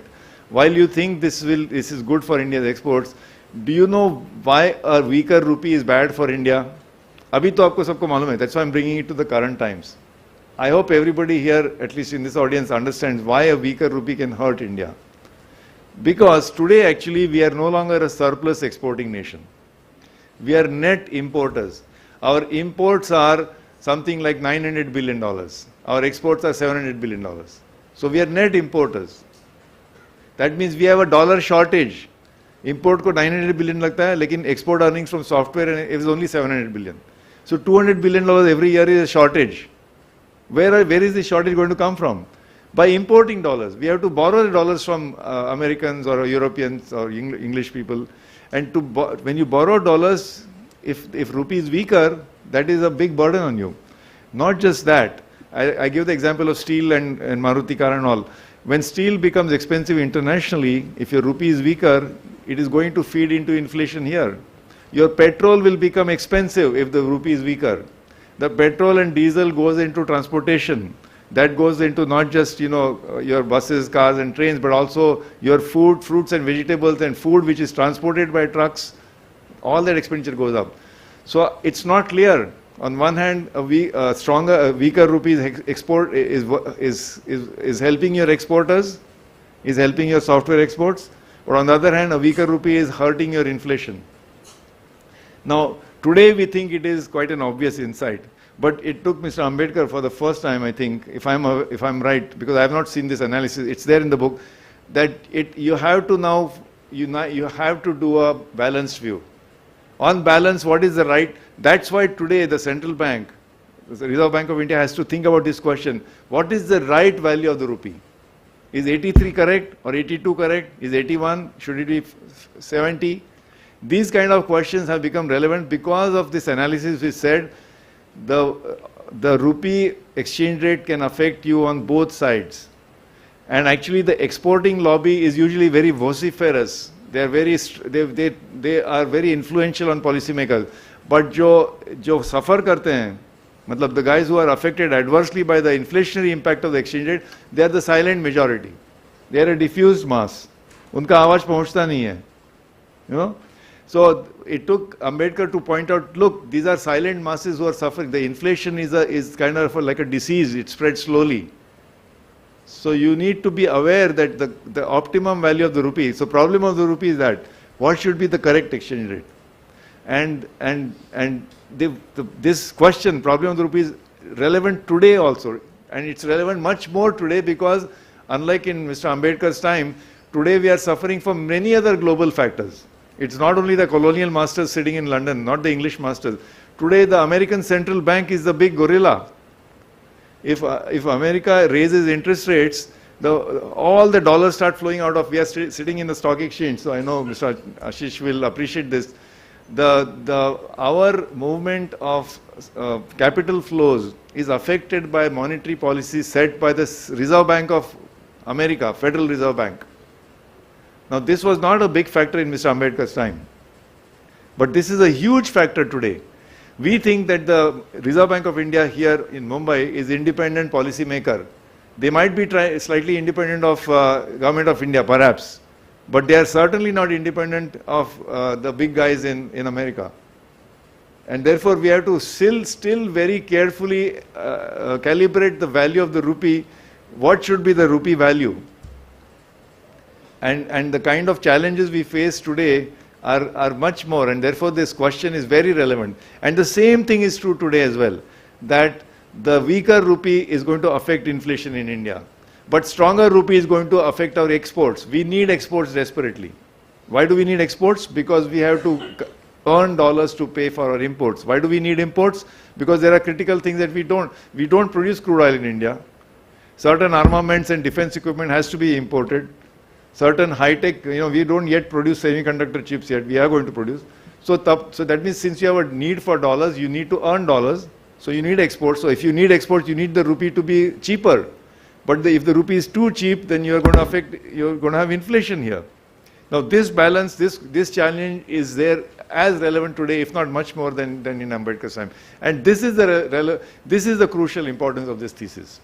while you think this is good for India's exports, do you know why a weaker rupee is bad for India? Abhi to aapko sabko malum hai. That's why I'm bringing it to the current times. I hope everybody here, at least in this audience, understands why a weaker rupee can hurt India. Because today actually we are no longer a surplus exporting nation. We are net importers. Our imports are something like $900 billion. Our exports are $700 billion. So we are net importers. That means we have a dollar shortage. Import ko 900 billion लगता है, लेकिन export earnings from software is only 700 billion. So $200 billion every year is a shortage. Where is this shortage going to come from? By importing dollars. We have to borrow the dollars from Americans or Europeans or English people. And when you borrow dollars, if rupee is weaker, that is a big burden on you. Not just that. I give the example of steel and Maruti car and all. When steel becomes expensive internationally, if your rupee is weaker, it is going to feed into inflation here. Your petrol will become expensive if the rupee is weaker. The petrol and diesel goes into transportation. That goes into not just, you know, your buses, cars and trains, but also your food, fruits and vegetables and food which is transported by trucks all that expenditure goes up. So it's not clear. On one hand, a weaker rupee is helping your exporters, is helping your software exports, but on the other hand, a weaker rupee is hurting your inflation. Now, today we think it is quite an obvious insight, but it took Mr. Ambedkar for the first time, I think, if I'm right, because I have not seen this analysis, it's there in the book, that you have to now, you have to do a balanced view. On balance, what is the right? That's why today the central bank, the Reserve Bank of India, has to think about this question. What is the right value of the rupee? Is 83 correct or 82 correct? Is 81? Should it be 70? These kind of questions have become relevant because of this analysis which said the rupee exchange rate can affect you on both sides. And actually the exporting lobby is usually very vociferous. They are very influential on policymakers. But जो suffer करते हैं, मतलब the guys who are affected adversely by the inflationary impact of the exchange rate, they are the silent majority. They are a diffused mass. उनका आवाज पहुंचता नहीं है. You know? So it took Ambedkar to point out, look, these are silent masses who are suffering. The inflation is kind of like a disease. It spreads slowly. So you need to be aware that the optimum value of the rupee. So problem of the rupee is that what should be the correct exchange rate? And this question, problem of the rupee, is relevant today also, and it's relevant much more today because unlike in Mr. Ambedkar's time, today we are suffering from many other global factors. It's not only the colonial masters sitting in London, not the English masters. Today the American central bank is the big gorilla. If America raises interest rates, all the dollars start flowing out of, we are sitting in the stock exchange, so I know Mr. Ashish will appreciate this. Our movement of capital flows is affected by monetary policy set by the Reserve Bank of America, Federal Reserve Bank. Now this was not a big factor in Mr. Ambedkar's time, but this is a huge factor today. We think that the Reserve Bank of India here in Mumbai is independent policy maker. They might be slightly independent of Government of India perhaps, but they are certainly not independent of the big guys in America. And therefore we have to still very carefully calibrate the value of the rupee. What should be the rupee value? And the kind of challenges we face today are much more, and therefore this question is very relevant. And the same thing is true today as well, that the weaker rupee is going to affect inflation in India. But stronger rupee is going to affect our exports. We need exports desperately. Why do we need exports? Because we have to earn dollars to pay for our imports. Why do we need imports? Because there are critical things that we don't. We don't produce crude oil in India. Certain armaments and defense equipment has to be imported. Certain high-tech, we don't yet produce semiconductor chips yet. We are going to produce. So that means since you have a need for dollars, you need to earn dollars. So you need exports. So if you need exports, you need the rupee to be cheaper. But if the rupee is too cheap, then you're going to have inflation here. Now this balance, this challenge is there as relevant today, if not much more than in Ambedkar's time. And this is the crucial importance of this thesis.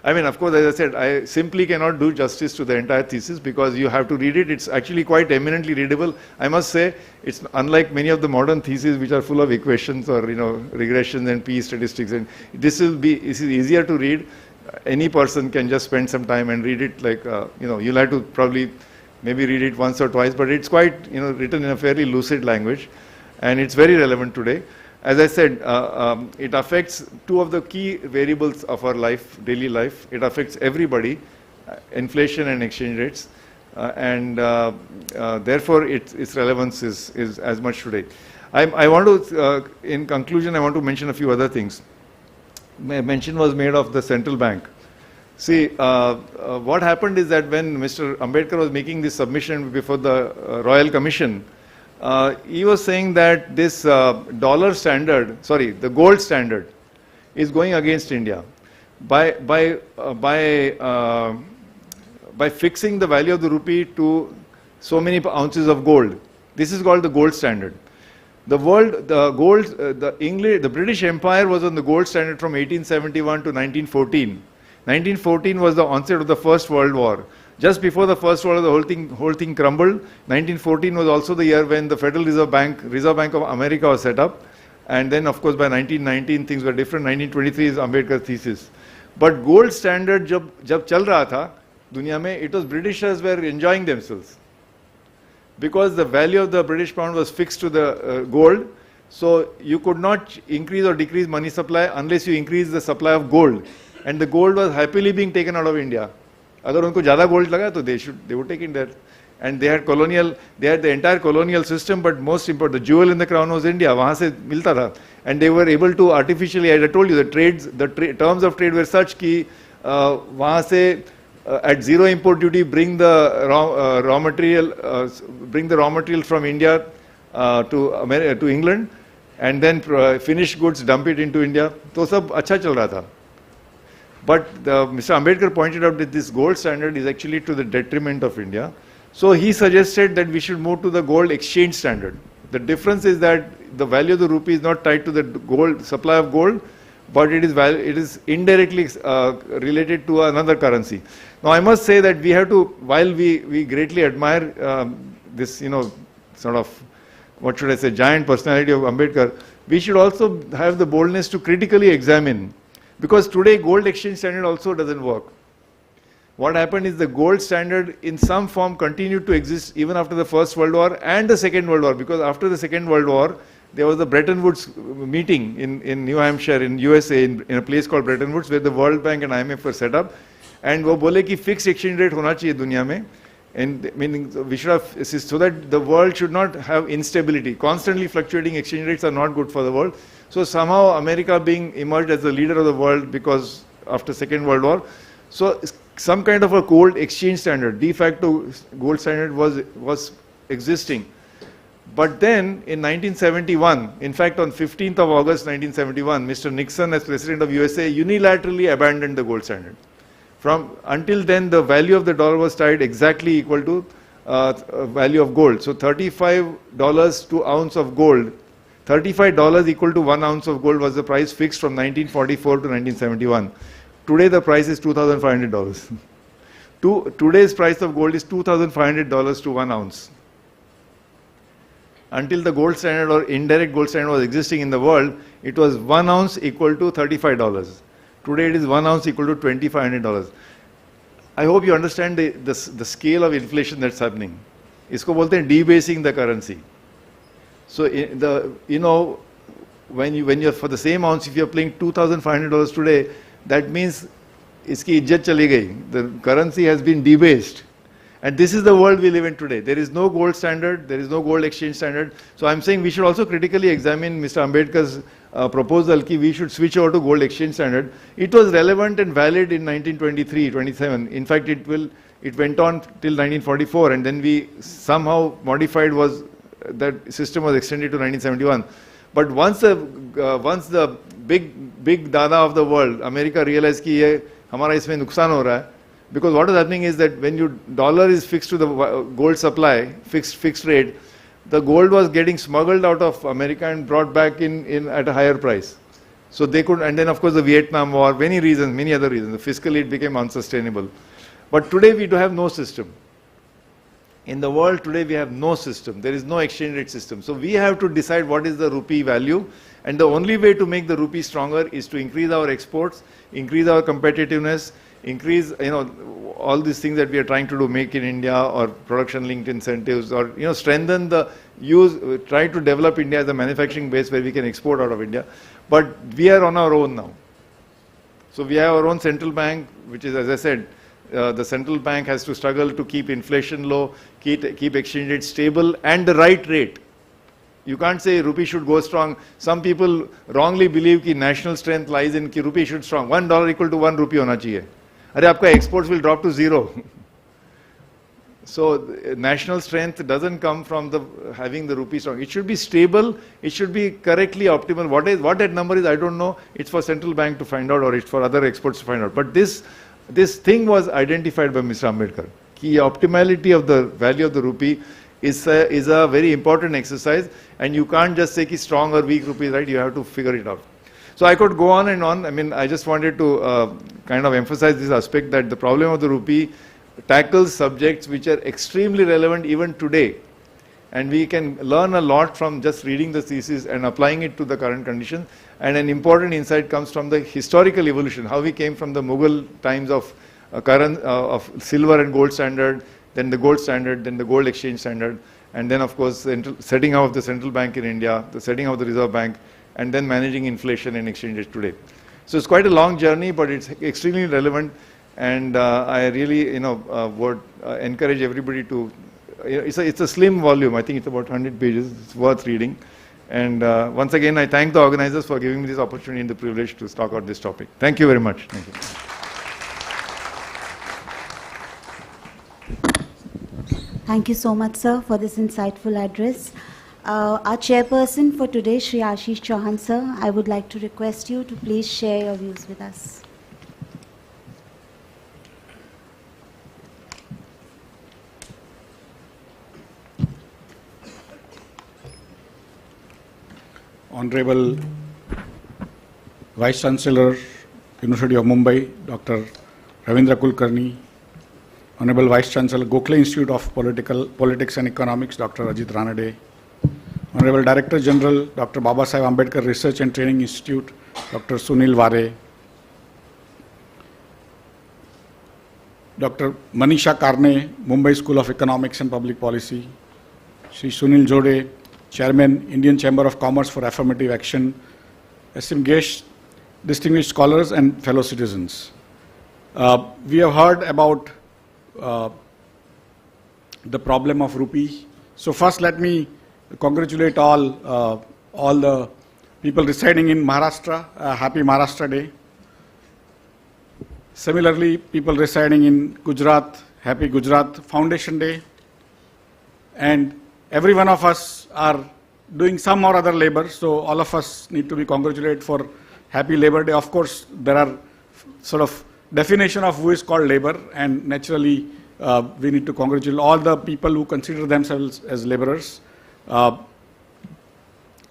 I mean, of course, as I said, I simply cannot do justice to the entire thesis because you have to read it. It's actually quite eminently readable. I must say, it's unlike many of the modern theses which are full of equations or regressions and P statistics. And this is easier to read. Any person can just spend some time and read it. Like you'll have to probably maybe read it once or twice, but it's quite written in a fairly lucid language, and it's very relevant today. As I said, it affects two of the key variables of our life, daily life. It affects everybody, inflation and exchange rates, and therefore its relevance is as much today. I want to, in conclusion, I want to mention a few other things. Mention was made of the central bank. See, what happened is that when Mr. Ambedkar was making this submission before the Royal Commission, he was saying that this the gold standard is going against India. By fixing the value of the rupee to so many ounces of gold. This is called the gold standard. The British Empire was on the gold standard from 1871 to 1914. 1914 was the onset of the First World War. Just before the First World War, the whole thing crumbled. 1914 was also the year when the Federal Reserve Bank of America was set up. And then, of course, by 1919, things were different. 1923 is Ambedkar's thesis. But gold standard, jab chal raha tha, dunya mein, it was Britishers were enjoying themselves. Because the value of the British pound was fixed to the gold, so you could not increase or decrease money supply unless you increase the supply of gold. And the gold was happily being taken out of India. Agar unko zyada gold laga, to they would take it there. And they had the entire colonial system, but most important, the jewel in the crown was India. Wahan se milta tha. And they were able to artificially, as I told you, the terms of trade were such ki wahan se at zero import duty bring the raw material from India to England, and then finished goods dump it into India. To sab acha chal raha tha. But Mr. Ambedkar pointed out that this gold standard is actually to the detriment of India. So he suggested that we should move to the gold exchange standard. The difference is that the value of the rupee is not tied to the gold supply of gold, but it is indirectly related to another currency. Now I must say that we have to, while we greatly admire this, sort of, what should I say, giant personality of Ambedkar, we should also have the boldness to critically examine, because today gold exchange standard also doesn't work. What happened is the gold standard in some form continued to exist even after the First World War and the Second World War, because after the Second World War, there was the Bretton Woods meeting in New Hampshire in USA in a place called Bretton Woods, where the World Bank and IMF were set up. And वो बोले कि fixed exchange rate होना चाहिए दुनिया में, and meaning we should have, so that the world should not have instability. Constantly fluctuating exchange rates are not good for the world. So somehow America being emerged as the leader of the world because after Second World War, so some kind of a gold exchange standard, de facto gold standard was existing. But then in 1971, in fact on 15th of August 1971, Mr. Nixon as President of USA unilaterally abandoned the gold standard. Until then, the value of the dollar was tied exactly equal to value of gold. So $35 to ounce of gold, $35 equal to 1 ounce of gold was the price fixed from 1944 to 1971. Today the price is $2,500. Today's price of gold is $2,500 to 1 ounce. Until the gold standard or indirect gold standard was existing in the world, it was 1 ounce equal to $35. Today it is 1 ounce equal to $2,500. I hope you understand the scale of inflation that's happening. Isko bolte hain debasing the currency. So when you're for the same ounce, if you're paying $2,500 today, that means iski ijjat chali gayi. The currency has been debased. And this is the world we live in today. There is no gold standard, there is no gold exchange standard. So I'm saying we should also critically examine Mr. Ambedkar's proposal that we should switch over to gold exchange standard. It was relevant and valid in 1923-27. In fact, it went on till 1944, and then we somehow modified that system was extended to 1971. But once the big dada of the world, America, realized कि ये हमारा इसमें नुकसान हो रहा है, because what is happening is that when your dollar is fixed to the gold supply, fixed rate, the gold was getting smuggled out of America and brought back in at a higher price. So they could, and then of course the Vietnam War, many other reasons. Fiscally it became unsustainable. But today we do have no system. In the world today we have no system. There is no exchange rate system. So we have to decide what is the rupee value, and the only way to make the rupee stronger is to increase our exports, increase our competitiveness, increase all these things that we are trying to do, make in India or production linked incentives, or strengthen try to develop India as a manufacturing base where we can export out of India. But we are on our own now. So we have our own central bank, which is, as I said, the central bank has to struggle to keep inflation low, keep exchange rate stable and the right rate. You can't say rupee should go strong. Some people wrongly believe that national strength lies in that rupee should strong. $1 equal to 1 rupee hona chahiye. Arey aapka exports will drop to 0. So national strength doesn't come from having the rupee strong. It should be stable. It should be correctly optimal. What that number is, I don't know. It's for central bank to find out, or it's for other experts to find out. But this thing was identified by Mr. Ambedkar. The optimality of the value of the rupee is a very important exercise, and you can't just say ki strong or weak rupee, right? You have to figure it out. So I could go on and on. I mean, I just wanted to kind of emphasize this aspect that the problem of the rupee tackles subjects which are extremely relevant even today. And we can learn a lot from just reading the thesis and applying it to the current condition. And an important insight comes from the historical evolution, how we came from the Mughal times of of silver and gold standard, then the gold standard, then the gold exchange standard, and then of course setting up of the central bank in India, the setting up of the Reserve Bank, and then managing inflation and exchange rate today. So it's quite a long journey, but it's extremely relevant, and I really would encourage everybody to. It's a slim volume. I think it's about 100 pages. It's worth reading. And once again, I thank the organizers for giving me this opportunity and the privilege to talk about this topic. Thank you very much. Thank you. Thank you so much, sir, for this insightful address. Our chairperson for today, Shri Ashish Chauhan, sir, I would like to request you to please share your views with us. Honorable Vice Chancellor, University of Mumbai, Dr. Ravindra Kulkarni, Honorable Vice Chancellor, Gokhale Institute of Politics and Economics, Dr. Ajit Ranade, Honorable Director General, Dr. Babasaheb Ambedkar Research and Training Institute, Dr. Sunil Ware, Dr. Manisha Karne, Mumbai School of Economics and Public Policy, Shri Sunil Jode, Chairman, Indian Chamber of Commerce for Affirmative Action, esteemed guests, distinguished scholars and fellow citizens. We have heard about the problem of rupee. So first let me congratulate all the people residing in Maharashtra. Happy Maharashtra Day. Similarly, people residing in Gujarat, happy Gujarat Foundation Day. And every one of us are doing some or other labor, so all of us need to be congratulated for happy Labor Day. Of course, there are sort of definition of who is called labor, and naturally we need to congratulate all the people who consider themselves as laborers. A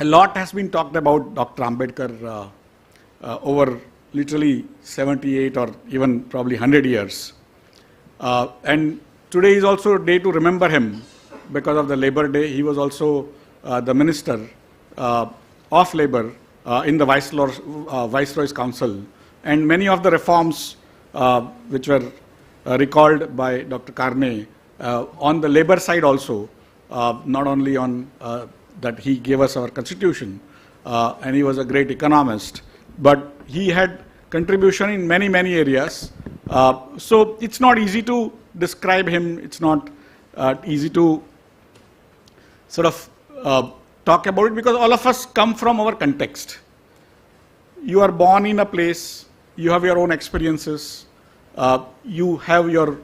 lot has been talked about Dr. Ambedkar over literally 78 or even probably 100 years. And today is also a day to remember him because of the Labor Day. He was also the Minister of Labor in the Viceroy's Council. And many of the reforms which were recalled by Dr. Karne on the labor side also, not only on that he gave us our constitution, and he was a great economist, but he had contribution in many, many areas. So it's not easy to describe him. It's not easy to sort of talk about it because all of us come from our context. You are born in a place, you have your own experiences, you have your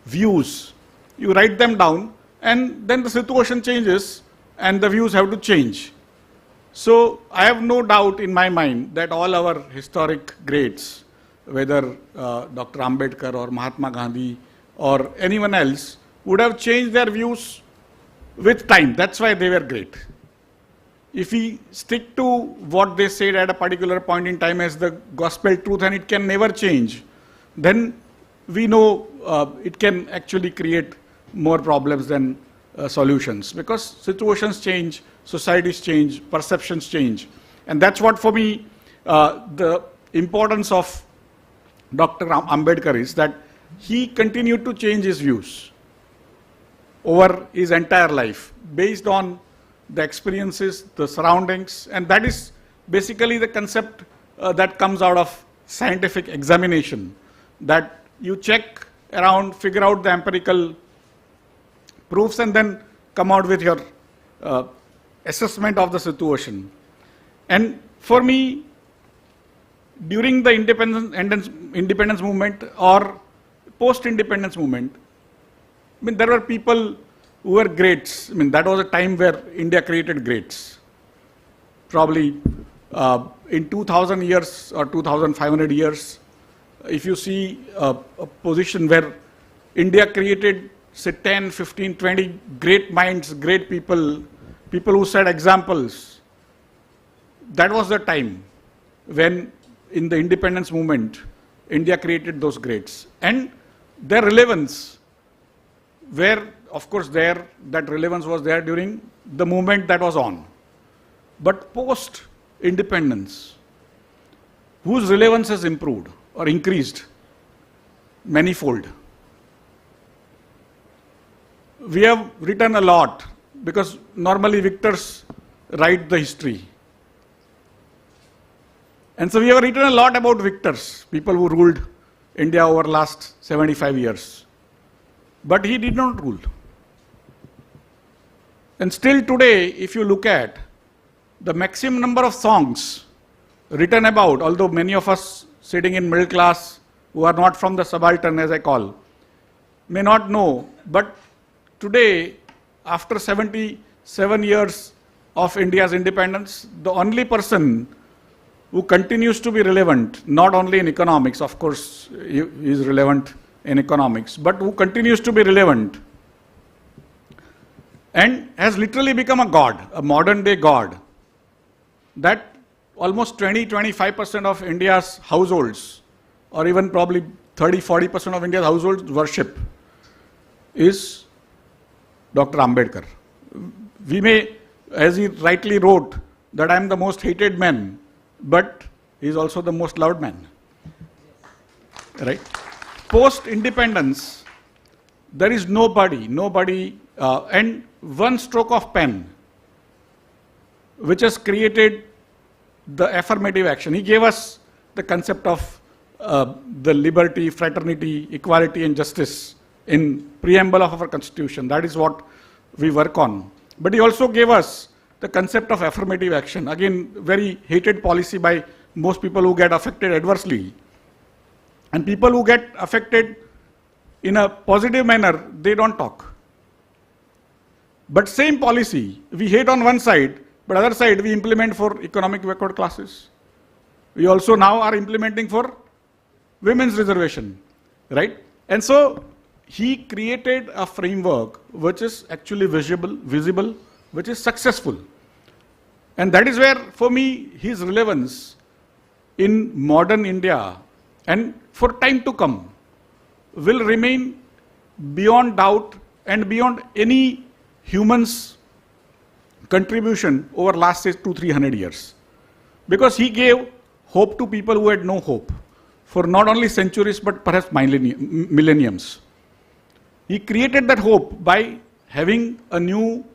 views, you write them down, and then the situation changes and the views have to change. So I have no doubt in my mind that all our historic greats, whether Dr. Ambedkar or Mahatma Gandhi or anyone else, would have changed their views with time. That's why they were great. If we stick to what they said at a particular point in time as the gospel truth and it can never change, then we know it can actually create more problems than solutions, because situations change, societies change, perceptions change. And that's what for me the importance of Dr. Ambedkar is, that he continued to change his views over his entire life based on the experiences, the surroundings, and that is basically the concept that comes out of scientific examination, that you check around, figure out the empirical proofs, and then come out with your assessment of the situation. And for me, during the independence movement or post-independence movement, I mean, there were people who were greats. I mean, that was a time where India created greats. Probably in 2000 years or 2500 years, if you see a position where India created, say, 10, 15, 20 great minds, great people, people who set examples, that was the time when in the independence movement, India created those greats. And their relevance, where of course that relevance was there during the movement that was on. But post-independence, whose relevance has improved or increased manifold. We have written a lot because normally victors write the history. And so we have written a lot about victors, people who ruled India over last 75 years. But he did not rule. And still today, if you look at the maximum number of songs written about, although many of us sitting in middle class who are not from the subaltern, as I call, may not know, but today, after 77 years of India's independence, the only person who continues to be relevant, not only in economics, of course, he is relevant in economics, but who continues to be relevant and has literally become a god, a modern day god, that almost 20-25% of India's households, or even probably 30-40% of India's households worship, is Dr. Ambedkar. We may, as he rightly wrote, that I am the most hated man, but he is also the most loved man. Right? Post-independence, there is nobody, and one stroke of pen, which has created the affirmative action. He gave us the concept of the liberty, fraternity, equality, and justice in preamble of our constitution. That is what we work on. But he also gave us the concept of affirmative action. Again, very hated policy by most people who get affected adversely. And people who get affected in a positive manner, they don't talk. But same policy, we hate on one side, but other side we implement for economic backward classes. We also now are implementing for women's reservation, right? And so he created a framework which is actually visible, which is successful. And that is where, for me, his relevance in modern India and for time to come will remain beyond doubt and beyond any human's contribution over last, say, 200-300 years. Because he gave hope to people who had no hope for not only centuries but perhaps millenniums. He created that hope by having a new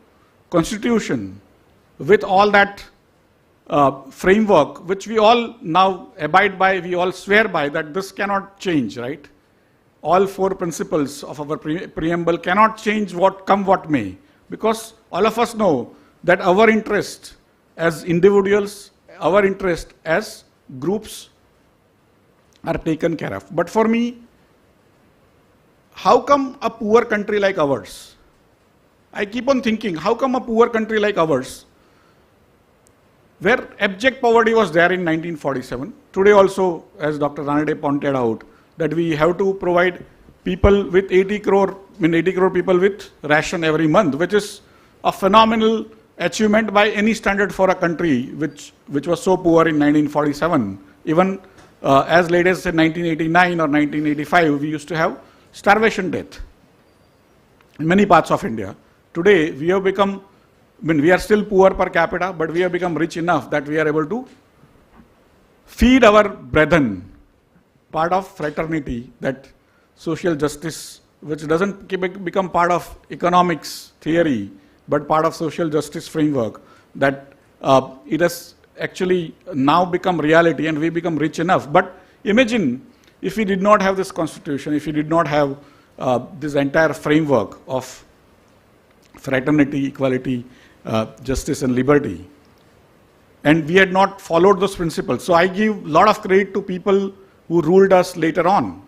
constitution with all that framework, which we all now abide by, we all swear by, that this cannot change, right? All four principles of our preamble cannot change what may, because all of us know that our interest as individuals, our interest as groups are taken care of. But for me, how come a poor country like ours? I keep on thinking, how come a poor country like ours, where abject poverty was there in 1947, today also, as Dr. Ranade pointed out, that we have to provide people with 80 crore people with ration every month, which is a phenomenal achievement by any standard for a country which was so poor in 1947. Even as late as say 1989 or 1985, we used to have starvation death in many parts of India. Today, we have become, we are still poor per capita, but we have become rich enough that we are able to feed our brethren, part of fraternity, that social justice, which doesn't become part of economics theory, but part of social justice framework, that it has actually now become reality and we become rich enough. But imagine if we did not have this constitution, if we did not have this entire framework of fraternity, equality, justice and liberty, and we had not followed those principles. So I give a lot of credit to people who ruled us later on,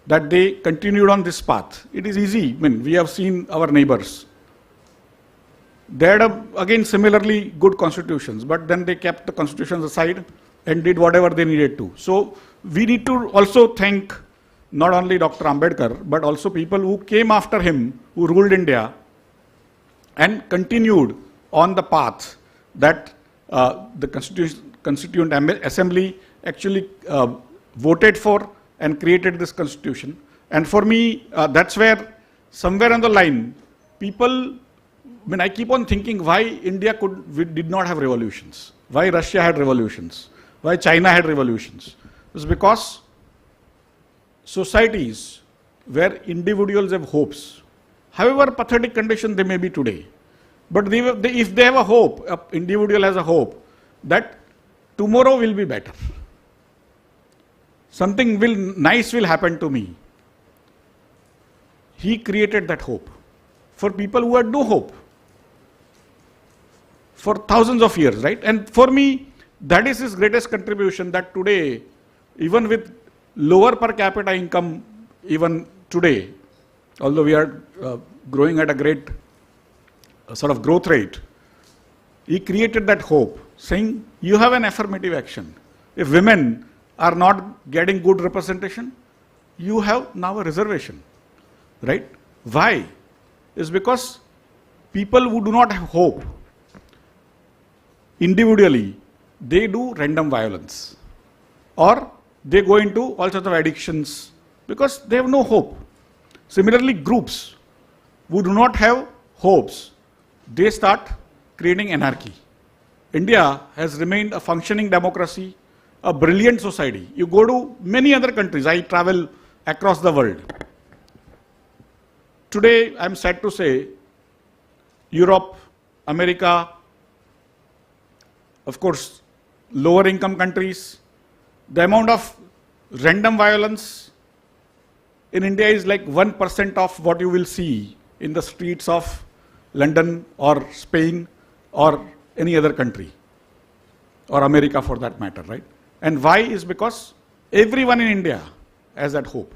that they continued on this path. It is easy. We have seen our neighbors. They had, again, similarly good constitutions, but then they kept the constitutions aside and did whatever they needed to. So we need to also thank not only Dr. Ambedkar, but also people who came after him, who ruled India and continued on the path that the Constituent Assembly actually voted for and created this constitution. And for me, that's where somewhere on the line, people, I keep on thinking why India did not have revolutions, why Russia had revolutions, why China had revolutions. It was because societies where individuals have hopes, however pathetic condition they may be today, but if they have a hope, an individual has a hope that tomorrow will be better, something nice will happen to me. He created that hope for people who had no hope for thousands of years, right? And for me, that is his greatest contribution, that today, even with lower per capita income, even today, although we are growing at a great sort of growth rate, he created that hope, saying you have an affirmative action. If women are not getting good representation, you have now a reservation, right? Why? Is because people who do not have hope, individually, they do random violence, or they go into all sorts of addictions because they have no hope. Similarly, groups who do not have hopes, they start creating anarchy. India has remained a functioning democracy, a brilliant society. You go to many other countries, I travel across the world. Today, I'm sad to say, Europe, America, of course, lower income countries, the amount of random violence in India is like 1% of what you will see in the streets of London or Spain or any other country, or America for that matter, right? And why is because everyone in India has that hope.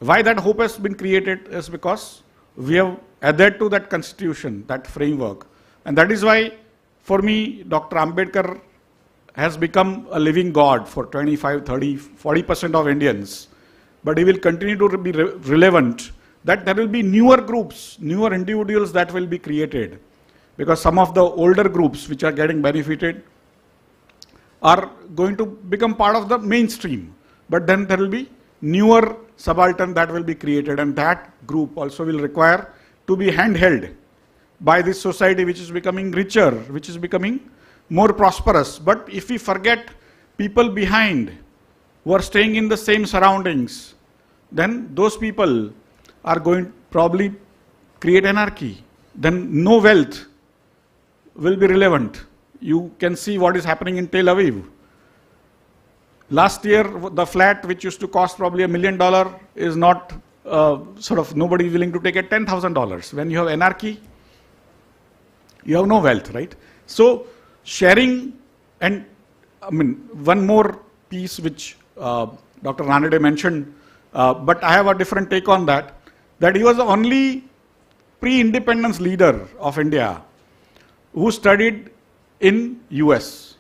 Why that hope has been created is because we have adhered to that constitution, that framework. And that is why, for me, Dr. Ambedkar has become a living god for 25, 30, 40% of Indians. But he will continue to be relevant, that there will be newer groups, newer individuals that will be created. Because some of the older groups which are getting benefited are going to become part of the mainstream. But then there will be newer subaltern that will be created, and that group also will require to be handheld by this society which is becoming richer, which is becoming more prosperous. But if we forget people behind who are staying in the same surroundings, then those people are going to probably create anarchy. Then no wealth will be relevant. You can see what is happening in Tel Aviv. Last year, the flat which used to cost probably $1 million is not nobody is willing to take at $10,000. When you have anarchy, you have no wealth, right? So sharing, and one more piece which Dr. Ranade mentioned, but I have a different take on that, that he was the only pre-independence leader of India who studied in US.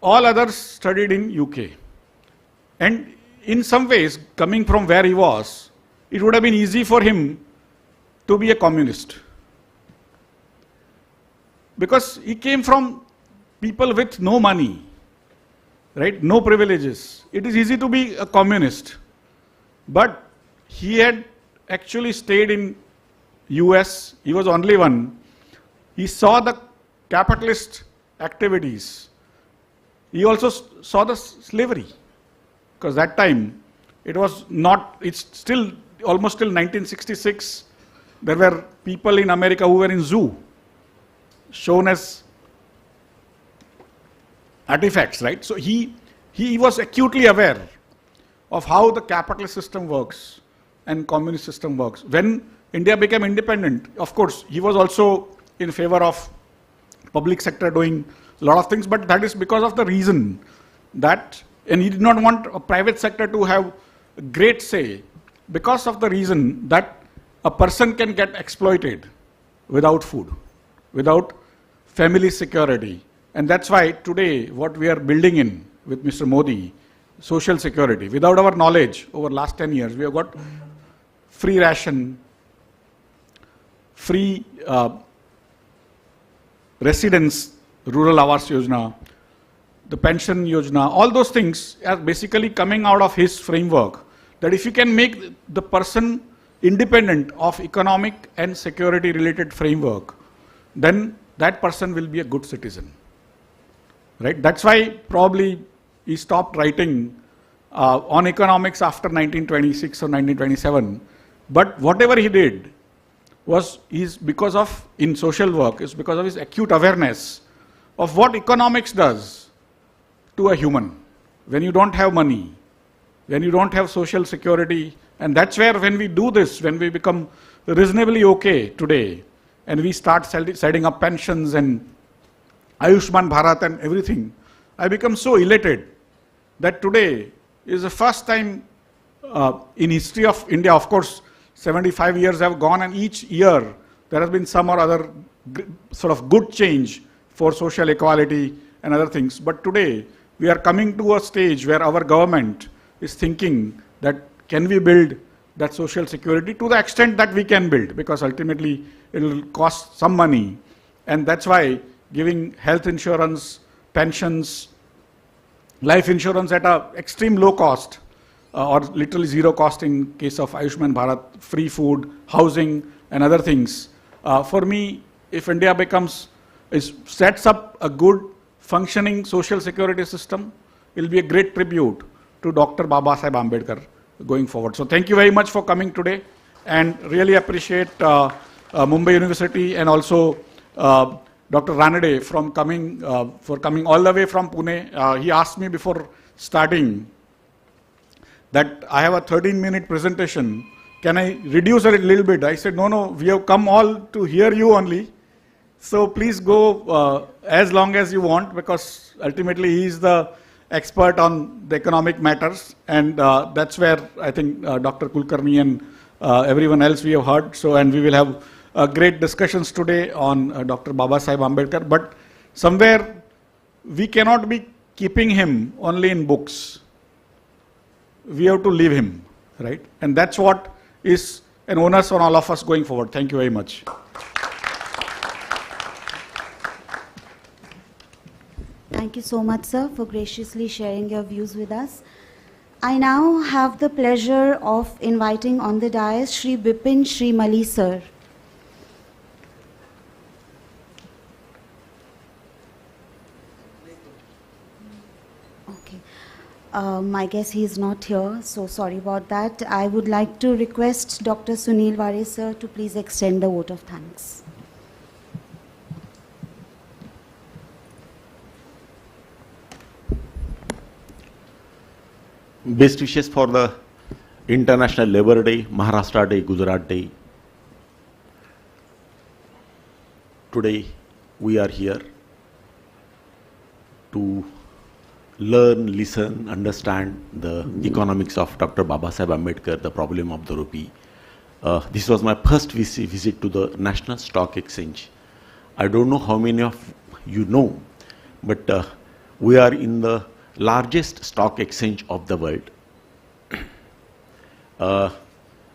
All others studied in UK. And in some ways, coming from where he was, it would have been easy for him to be a communist. Because he came from people with no money, right? No privileges. It is easy to be a communist. But he had actually stayed in US. He was only one. He saw the capitalist activities. He also saw the slavery. Because that time, it was not, it's still, almost till 1966, there were people in America who were in zoo, shown as artifacts, right? So he was acutely aware of how the capitalist system works and communist system works. When India became independent, of course, he was also in favor of public sector doing a lot of things, but that is because of the reason that, and he did not want a private sector to have a great say, because of the reason that a person can get exploited without food, without family security. And that's why today what we are building in with Mr. Modi, social security, without our knowledge over last 10 years, we have got free ration, free residence, rural Awas Yojana, the pension yojana, all those things are basically coming out of his framework. That if you can make the person independent of economic and security related framework, then that person will be a good citizen. Right? That's why probably he stopped writing on economics after 1926 or 1927. But whatever he did is because of, in social work, is because of his acute awareness of what economics does to a human. When you don't have money, when you don't have social security, and that's where when we do this, when we become reasonably okay today, and we start setting up pensions and Ayushman Bharat and everything, I become so elated that today is the first time in history of India. Of course, 75 years have gone, and each year there has been some or other sort of good change for social equality and other things. But today we are coming to a stage where our government is thinking that can we build that social security to the extent that we can build, because ultimately it will cost some money. And that's why giving health insurance, pensions, life insurance at an extreme low cost, or literally zero cost in case of Ayushman Bharat, free food, housing and other things. For me, if India sets up a good functioning social security system, it will be a great tribute to Dr. Babasaheb Ambedkar going forward. So thank you very much for coming today, and really appreciate Mumbai University and also Dr. Ranade for coming all the way from Pune. He asked me before starting that I have a 13-minute presentation. Can I reduce it a little bit? I said, no, we have come all to hear you only. So please go as long as you want, because ultimately he is the expert on the economic matters, and that's where I think Dr. Kulkarni and everyone else we have heard. So, and we will have great discussions today on Dr. Babasaheb Ambedkar, but somewhere we cannot be keeping him only in books. We have to live him, right? And that's what is an onus on all of us going forward. Thank you very much. Thank you so much, sir, for graciously sharing your views with us. I now have the pleasure of inviting on the dais Shri Bipin Shri Mali, sir. Okay. I guess he is not here, so sorry about that. I would like to request Dr. Sunil Ware, sir, to please extend the vote of thanks. Best wishes for the International Labour Day, Maharashtra Day, Gujarat Day. Today we are here to learn, listen, understand the economics of Dr. Babasaheb Ambedkar, the problem of the rupee. This was my first visit to the National Stock Exchange. I don't know how many of you know, but we are in the largest stock exchange of the world,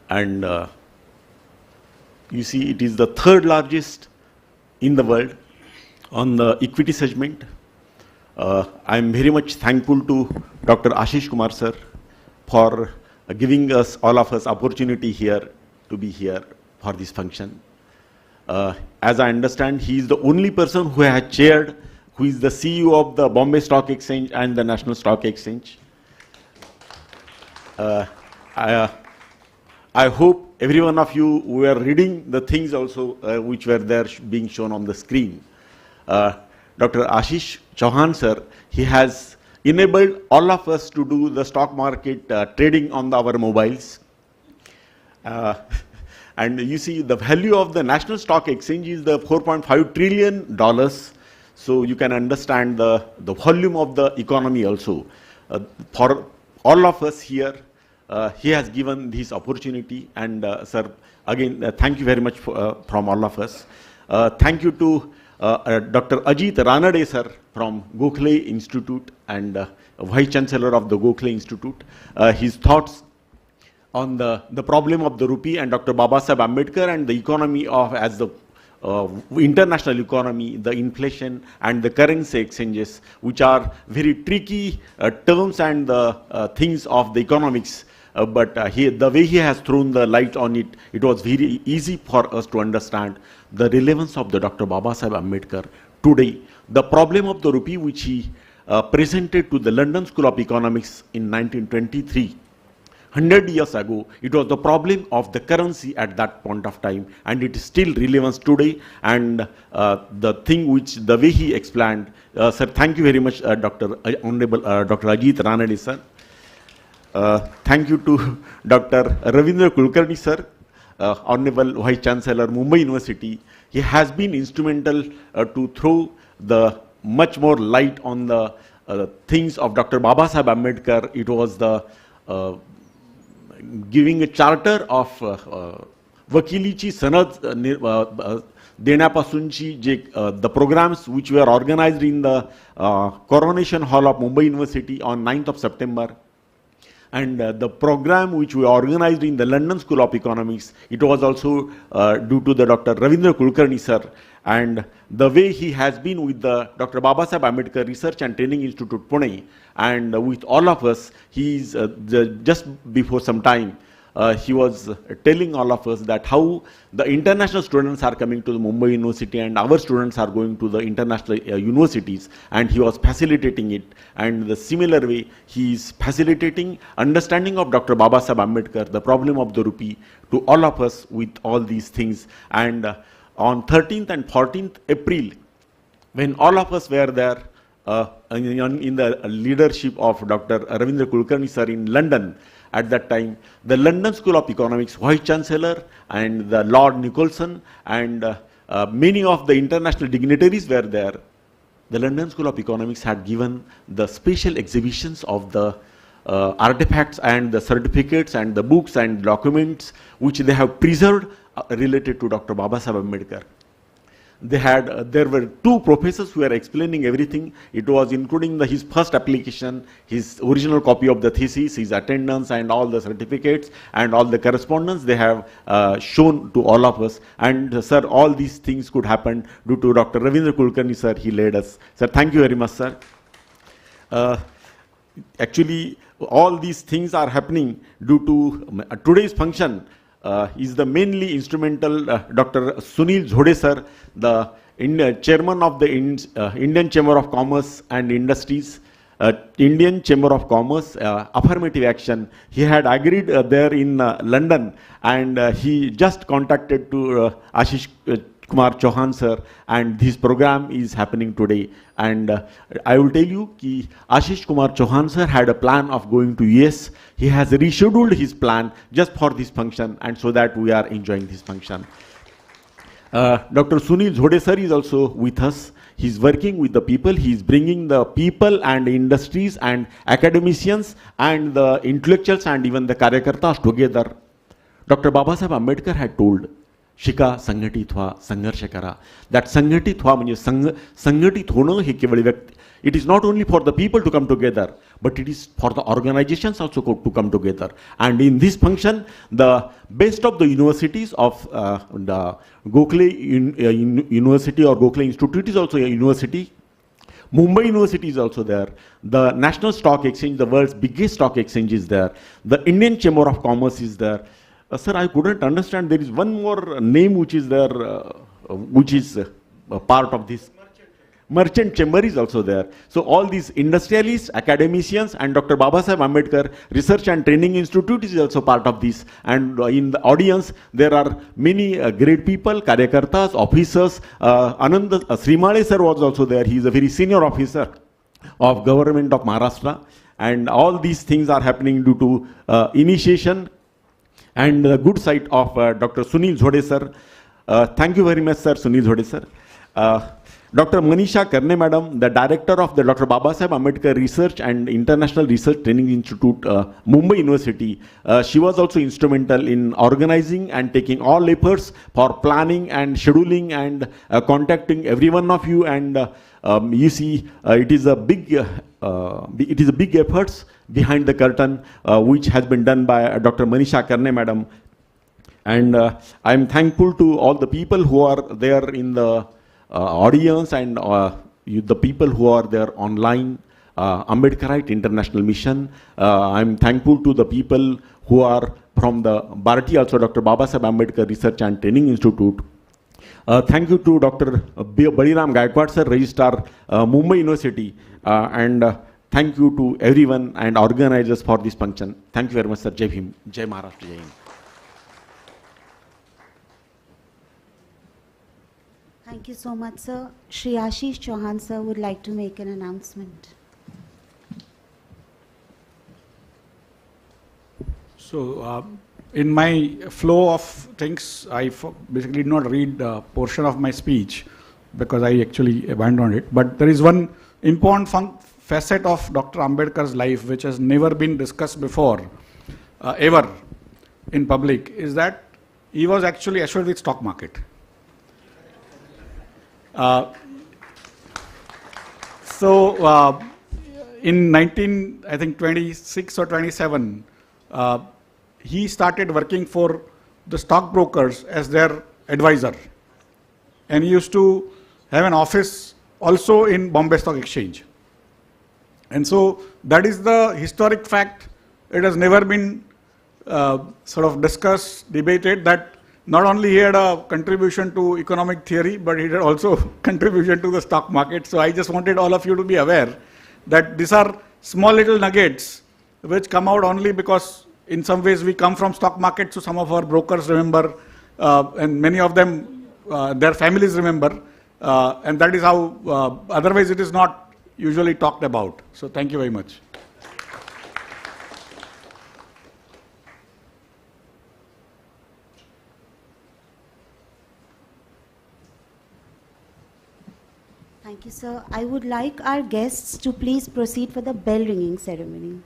and you see it is the third largest in the world on the equity segment. I am very much thankful to Dr. Ashish Kumar sir for giving us, all of us, opportunity here to be here for this function. As I understand, he is the only person who has chaired, who is the CEO of the Bombay Stock Exchange and the National Stock Exchange. I hope every one of you were reading the things also which were there being shown on the screen. Dr. Ashish Chauhan sir, he has enabled all of us to do the stock market trading on our mobiles. And you see the value of the National Stock Exchange is the $4.5 trillion. So you can understand the volume of the economy also. For all of us here, he has given this opportunity, and sir, again, thank you very much from all of us. Thank you to Dr. Ajit Ranade sir from Gokhale Institute and Vice Chancellor of the Gokhale Institute. His thoughts on the problem of the rupee and Dr. Babasaheb Ambedkar and the economy of as the international economy, the inflation and the currency exchanges, which are very tricky terms and the things of the economics. But the way he has thrown the light on it, it was very easy for us to understand the relevance of the Dr. Babasaheb Ambedkar today. The problem of the rupee, which he presented to the London School of Economics in 1923, 100 years ago, it was the problem of the currency at that point of time, and it is still relevant today. And the thing which, the way he explained, sir, thank you very much, Honorable Dr. Ajit Ranade, sir. Thank you to Dr. Ravindra Kulkarni, sir, Honorable Vice Chancellor, Mumbai University. He has been instrumental to throw the much more light on the things of Dr. Babasaheb Ambedkar. It was the giving a charter of वकिलीची सनद देण्यापासूनची जे the programs which were organized in the Coronation Hall of Mumbai University on 9th of September, and the program which we organized in the London School of Economics, it was also due to the Dr. Ravindra Kulkarni, sir. And the way he has been with the Dr. Babasaheb Ambedkar Research and Training Institute, Pune, and with all of us, he's just before some time, he was telling all of us that how the international students are coming to the Mumbai University and our students are going to the international universities, and he was facilitating it. And the similar way, he is facilitating understanding of Dr. Babasaheb Ambedkar, the problem of the rupee, to all of us with all these things. And on 13th and 14th April, when all of us were there in the leadership of Dr. Ravindra Kulkarni, sir, in London, at that time, the London School of Economics Vice Chancellor and the Lord Nicholson and many of the international dignitaries were there. The London School of Economics had given the special exhibitions of the artifacts and the certificates and the books and documents which they have preserved related to Dr. Babasaheb Ambedkar. They had, there were two professors who were explaining everything. It was including his first application, his original copy of the thesis, his attendance and all the certificates and all the correspondence they have shown to all of us. And sir, all these things could happen due to Dr. Ravindra Kulkarni, sir. He led us. Sir, thank you very much, sir. Actually, all these things are happening due to today's function. Is the mainly instrumental Dr. Sunil Jhode, sir, the chairman of the Indian Chamber of Commerce and Industries, Indian Chamber of Commerce, affirmative action. He had agreed there in London, and he just contacted to Ashish Kumar Chauhan, sir, and this program is happening today. And I will tell you that Ashish Kumar Chauhan, sir, had a plan of going to US. He has rescheduled his plan just for this function, and so that we are enjoying this function. Dr. Sunil Jhode, sir, is also with us. He's working with the people. He's bringing the people and industries and academicians and the intellectuals and even the karyakartas together. Dr. Babasaheb Ambedkar had told, शिका संघटित व्हा संघर्ष करा. That संघटित व्हा म्हणजे संघटित होणं हे केवळ व्यक्ती, it is not only for the people to come together, but it is for the organizations also to come together. And in this function, the best of the universities of the Gokhale University or Gokhale Institute is also a university. Mumbai University is also there. The National Stock Exchange, the world's biggest stock exchange, is there. The Indian Chamber of Commerce is there. Sir, I couldn't understand. There is one more name which is there, which is part of this. Merchant Chamber is also there. So all these industrialists, academicians, and Dr. Babasaheb Ambedkar Research and Training Institute is also part of this. And in the audience, there are many great people, karyakartas, officers. Anand Srimale sir was also there. He is a very senior officer of Government of Maharashtra. And all these things are happening due to initiation and the good side of Dr. Sunil Jhode, sir. Thank you very much, sir, Sunil Jhode, sir. Dr. Manisha Karne, madam, the director of the Dr. Babasaheb Ambedkar Research and International Research Training Institute, Mumbai University. She was also instrumental in organizing and taking all efforts for planning and scheduling and contacting every one of you. And you see, it is a big efforts behind the curtain, which has been done by Dr. Manisha Karne, madam. And I'm thankful to all the people who are there in the audience and the people who are there online. Ambedkarite International Mission. I'm thankful to the people who are from the Bharati, also Dr. Babasaheb Ambedkar Research and Training Institute. Thank you to Dr. Baliram Gaikwad sir, Registrar, Mumbai University, and thank you to everyone and organizers for this function. Thank you very much, sir. Jai Bhim, Jai Maharashtra, Jai Hind. Thank you so much, sir. Shri Ashish Chauhan, sir, would like to make an announcement. So, in my flow of things, I basically did not read a portion of my speech because I actually abandoned it. But there is one important facet of Dr. Ambedkar's life which has never been discussed before, ever in public, is that he was actually assured with stock market. In 1926 or 27, he started working for the stockbrokers as their advisor. And he used to have an office also in Bombay Stock Exchange. And so that is the historic fact. It has never been sort of discussed, debated, that not only he had a contribution to economic theory, but he had also contribution to the stock market. So I just wanted all of you to be aware that these are small little nuggets which come out only because in some ways we come from stock market, so some of our brokers remember, and many of them, their families remember, and that is how, otherwise it is not usually talked about. So thank you very much. Thank you, sir. I would like our guests to please proceed for the bell ringing ceremony.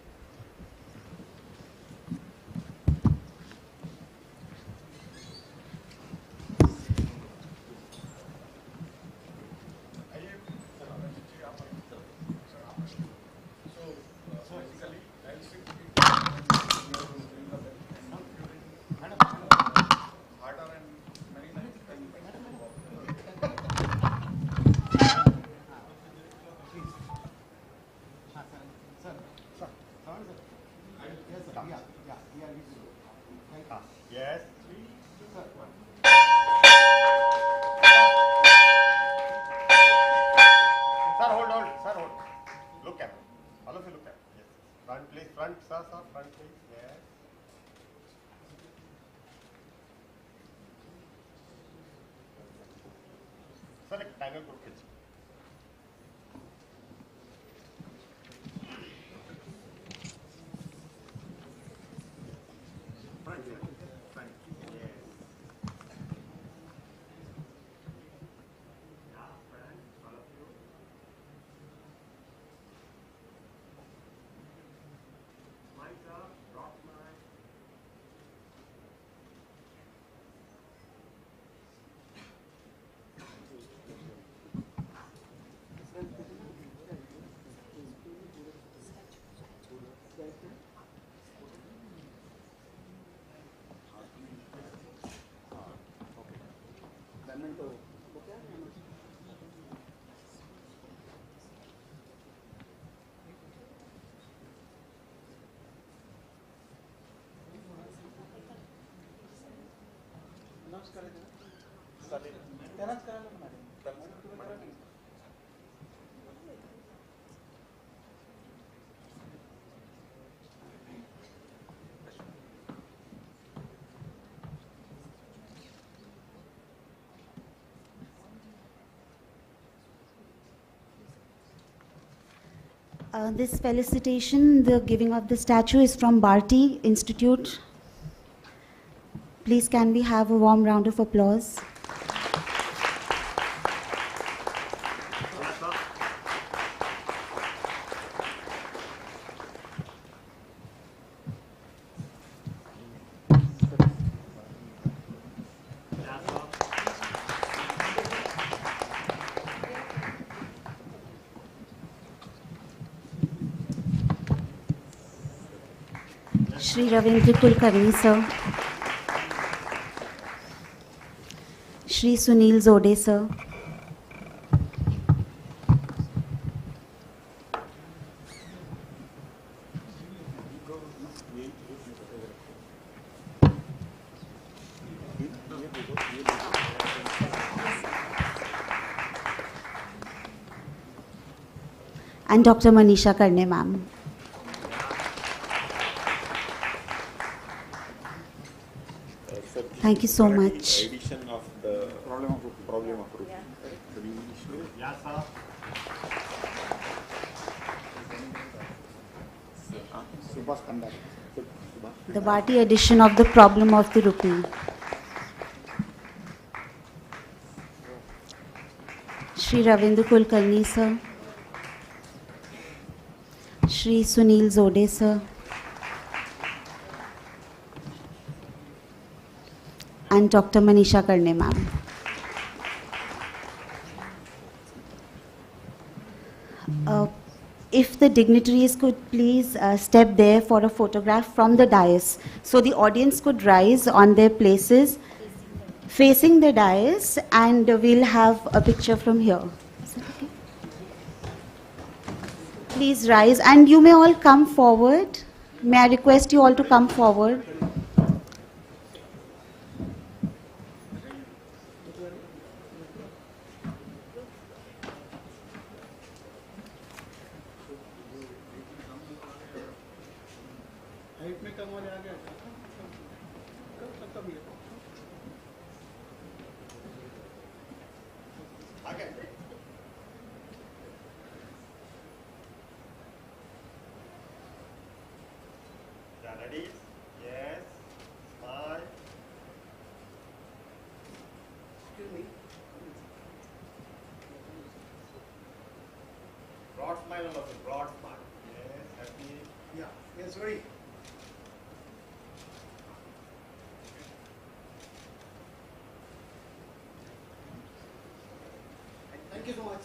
This felicitation, the giving of the statue, is from Bharati Institute. Please can we have a warm round of applause? Shri Ravindra Kulkarni, sir. Shri Sunil Zode, sir. And Dr. Manisha Karne, ma'am. Thank you so much. Edition of the problem of rupee. Yeah, sir. The Bharti edition of the problem of the rupee. Shri Ravindra Kulkarni, sir. Shri Sunil Zode, sir. And Dr. Manisha Karne, ma'am. If the dignitaries could please step there for a photograph from the dais, so the audience could rise on their places, facing the dais, and we'll have a picture from here. Is that okay? Please rise, and you may all come forward. May I request you all to come forward? Ready? Yes. Smile. Excuse me. Broad smile also. Broad smile. Yes. Happy. Yeah. Yes. Ready. Thank you so much.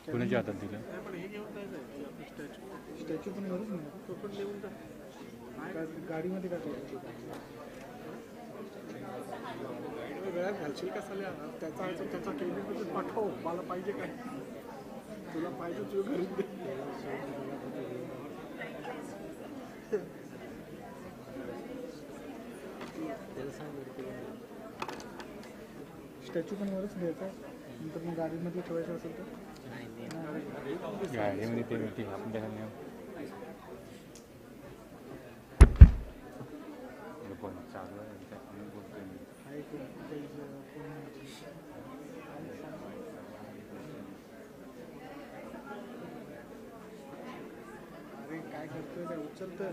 कोणाच्या हातात दिलं? Statue पण घरूच नाही, तो पण लिहून गाडीमध्ये काय वेळात घालशील का साल्या? त्याचा त्याचा केबिन पाठव, मला पाहिजे काय, तुला पाहिजे तुझ्या घरी दे. स्टॅच्यू पण वरच द्यायचा, नंतर मग गाडीमध्ये ठेवायचं असेल तर गाडीमध्ये ते भेटी आपण त्याला नेऊ. पण चालू आहे त्याच्यामुळे बोलतोय मी. अरे काय करतोय काय उचलतं,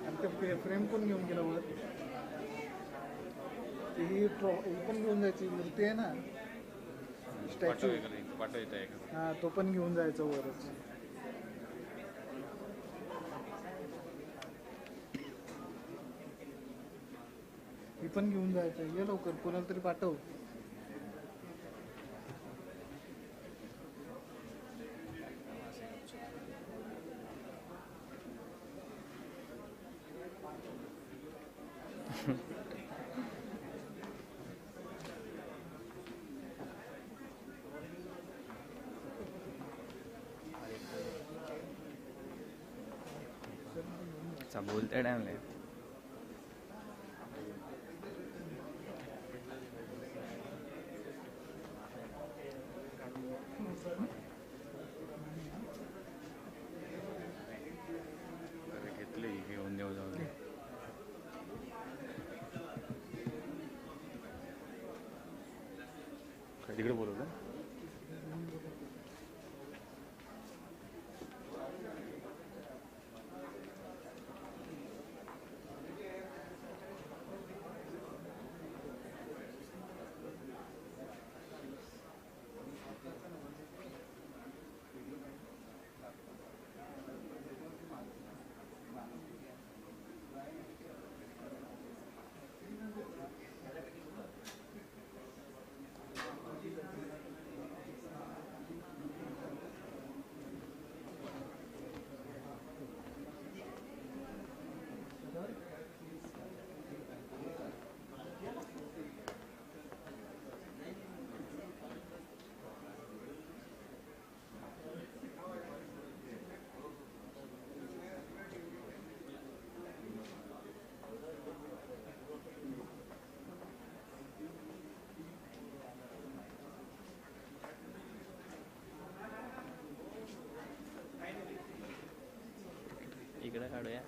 आणि ते फ्रेम कोण घेऊन गेला वर? ही पण घेऊन जायची मूर्ती आहे ना, स्टॅच्यू, हा तो पण घेऊन जायचा वरच. ही पण घेऊन जायचं, ये लवकर, कोणाला तरी पाठव. बोलते टाइम घेतले घेऊन देऊ जाऊ तिकडे बोलवलं. इकडे काढूया.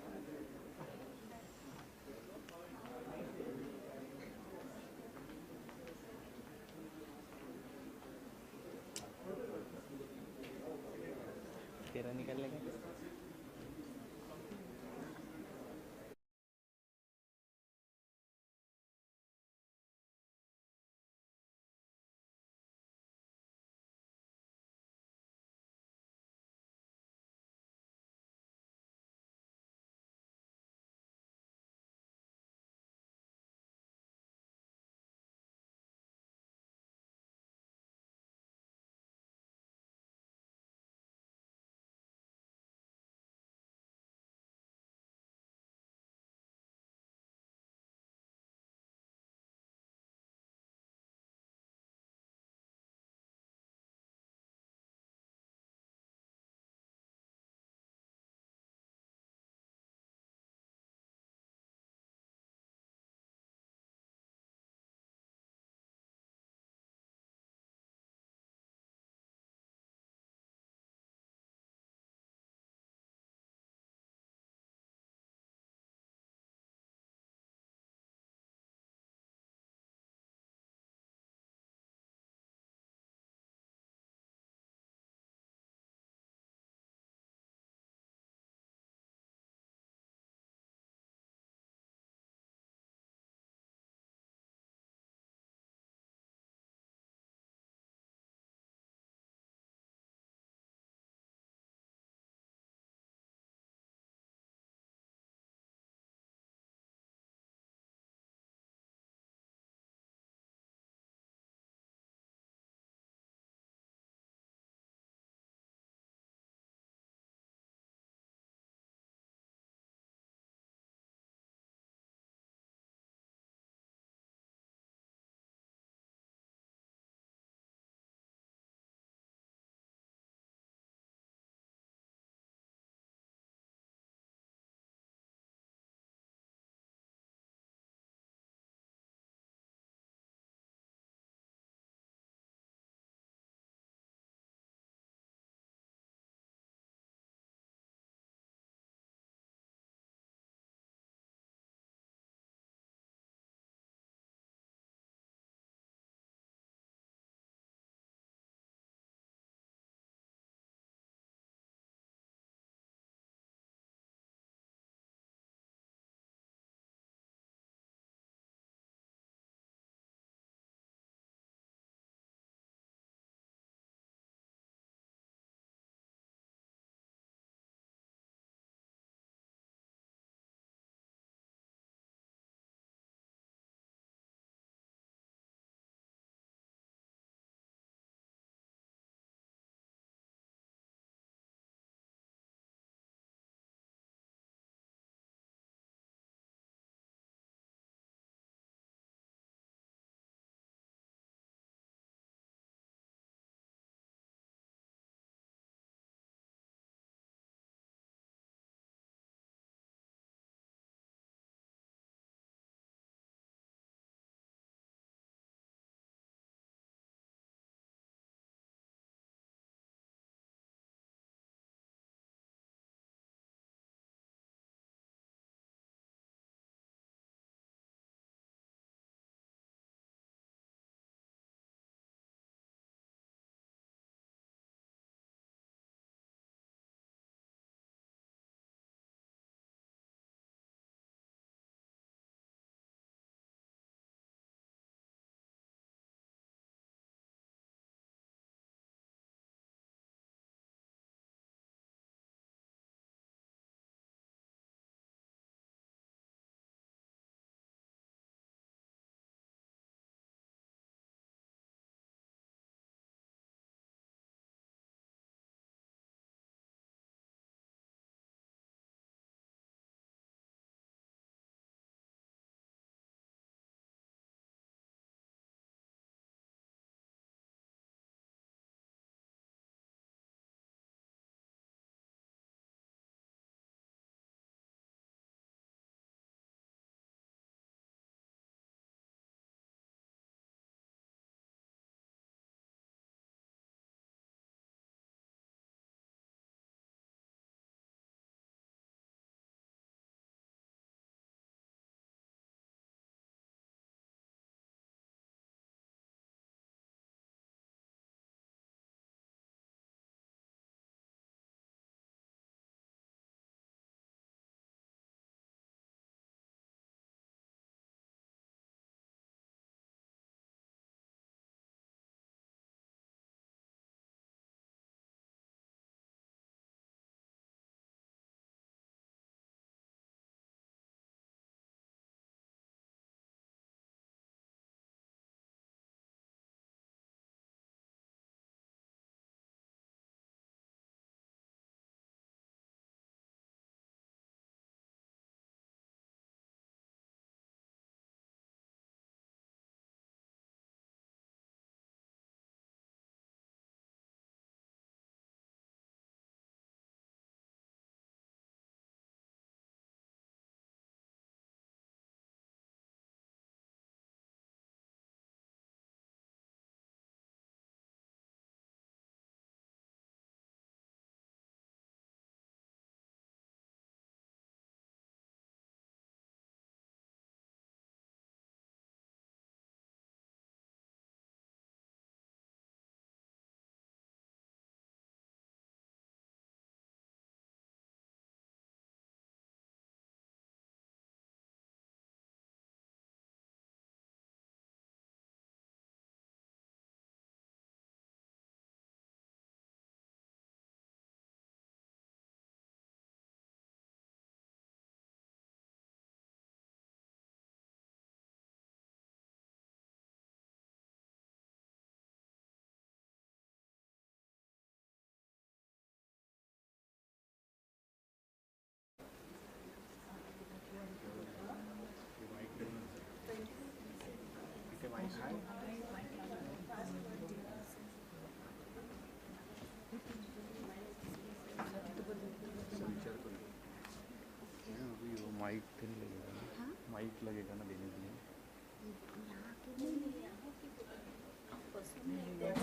माइक तो नहीं लगेगा ना, माइक लगेगा ना देने के लिए।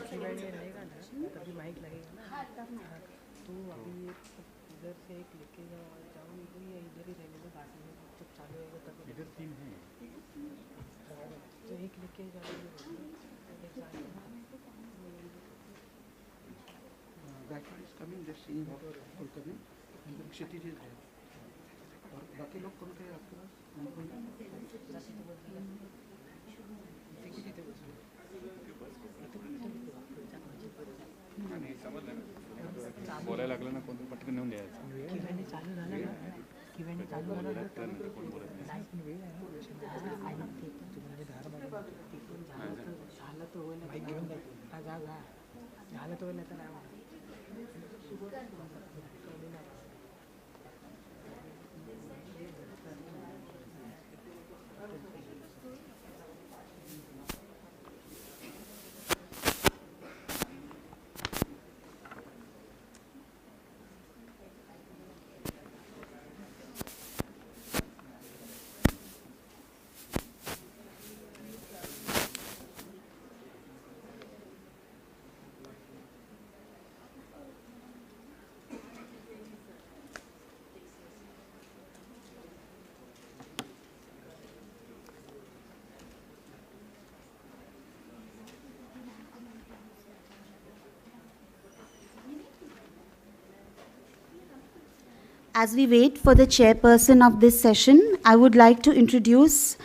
कीबोर्ड में रहेगा ना तभी माइक लगेगा ना। हाँ, तो अभी इधर से एक लेके जाओ इधर या इधर ही रहने दो, बाद में जब चालू होगा तब इधर 3 है। तो एक लेके जाओ Gaikwad is coming, this is Kulkarni, and then Kshitij is there. और बाकी लोग कौन थे आपके पास? बोलायला लागलं ना कोण पटकन नेऊन द्यायचं. किव्याने चालू झालं ना, किव्याने चालू झालं ना तर कोण बोलत नाही. नाही पण वेळ आहे ना, आणि ते पण तू म्हणजे धारमध्ये ते पण झालं तर होईल, बाईक घेऊन जा झालं तर होईल, तर नाही होणार. As we wait for the chairperson of this session, I would like to introduce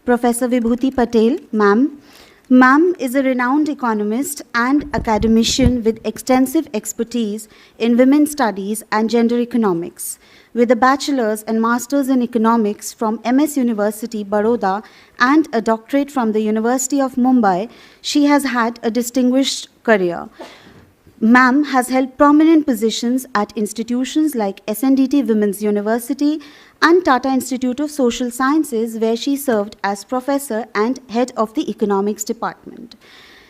Professor Vibhuti Patel, ma'am. Ma'am is a renowned economist and academician with extensive expertise in women's studies and gender economics. With a bachelor's and master's in economics from MS University, Baroda, and a doctorate from the University of Mumbai, she has had a distinguished career. Ma'am has held prominent positions at institutions like SNDT Women's University and Tata Institute of Social Sciences, where she served as professor and head of the economics department.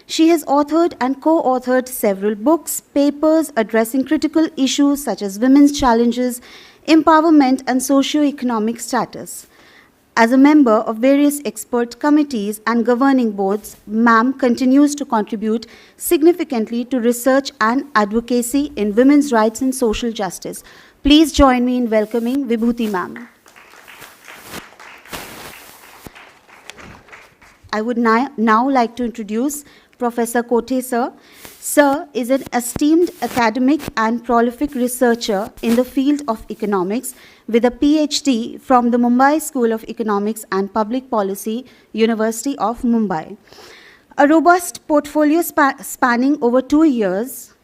She has authored and co-authored several books, papers addressing critical issues such as women's challenges, empowerment, and socio-economic status. As a member of various expert committees and governing boards, ma'am continues to contribute significantly to research and advocacy in women's rights and social justice. Please join me in welcoming Vibhuti ma'am. I would now like to introduce Professor Kote sir. Sir is an esteemed academic and prolific researcher in the field of economics with a PhD from the Mumbai School of Economics and Public Policy, University of Mumbai. A robust portfolio spanning over 2 years,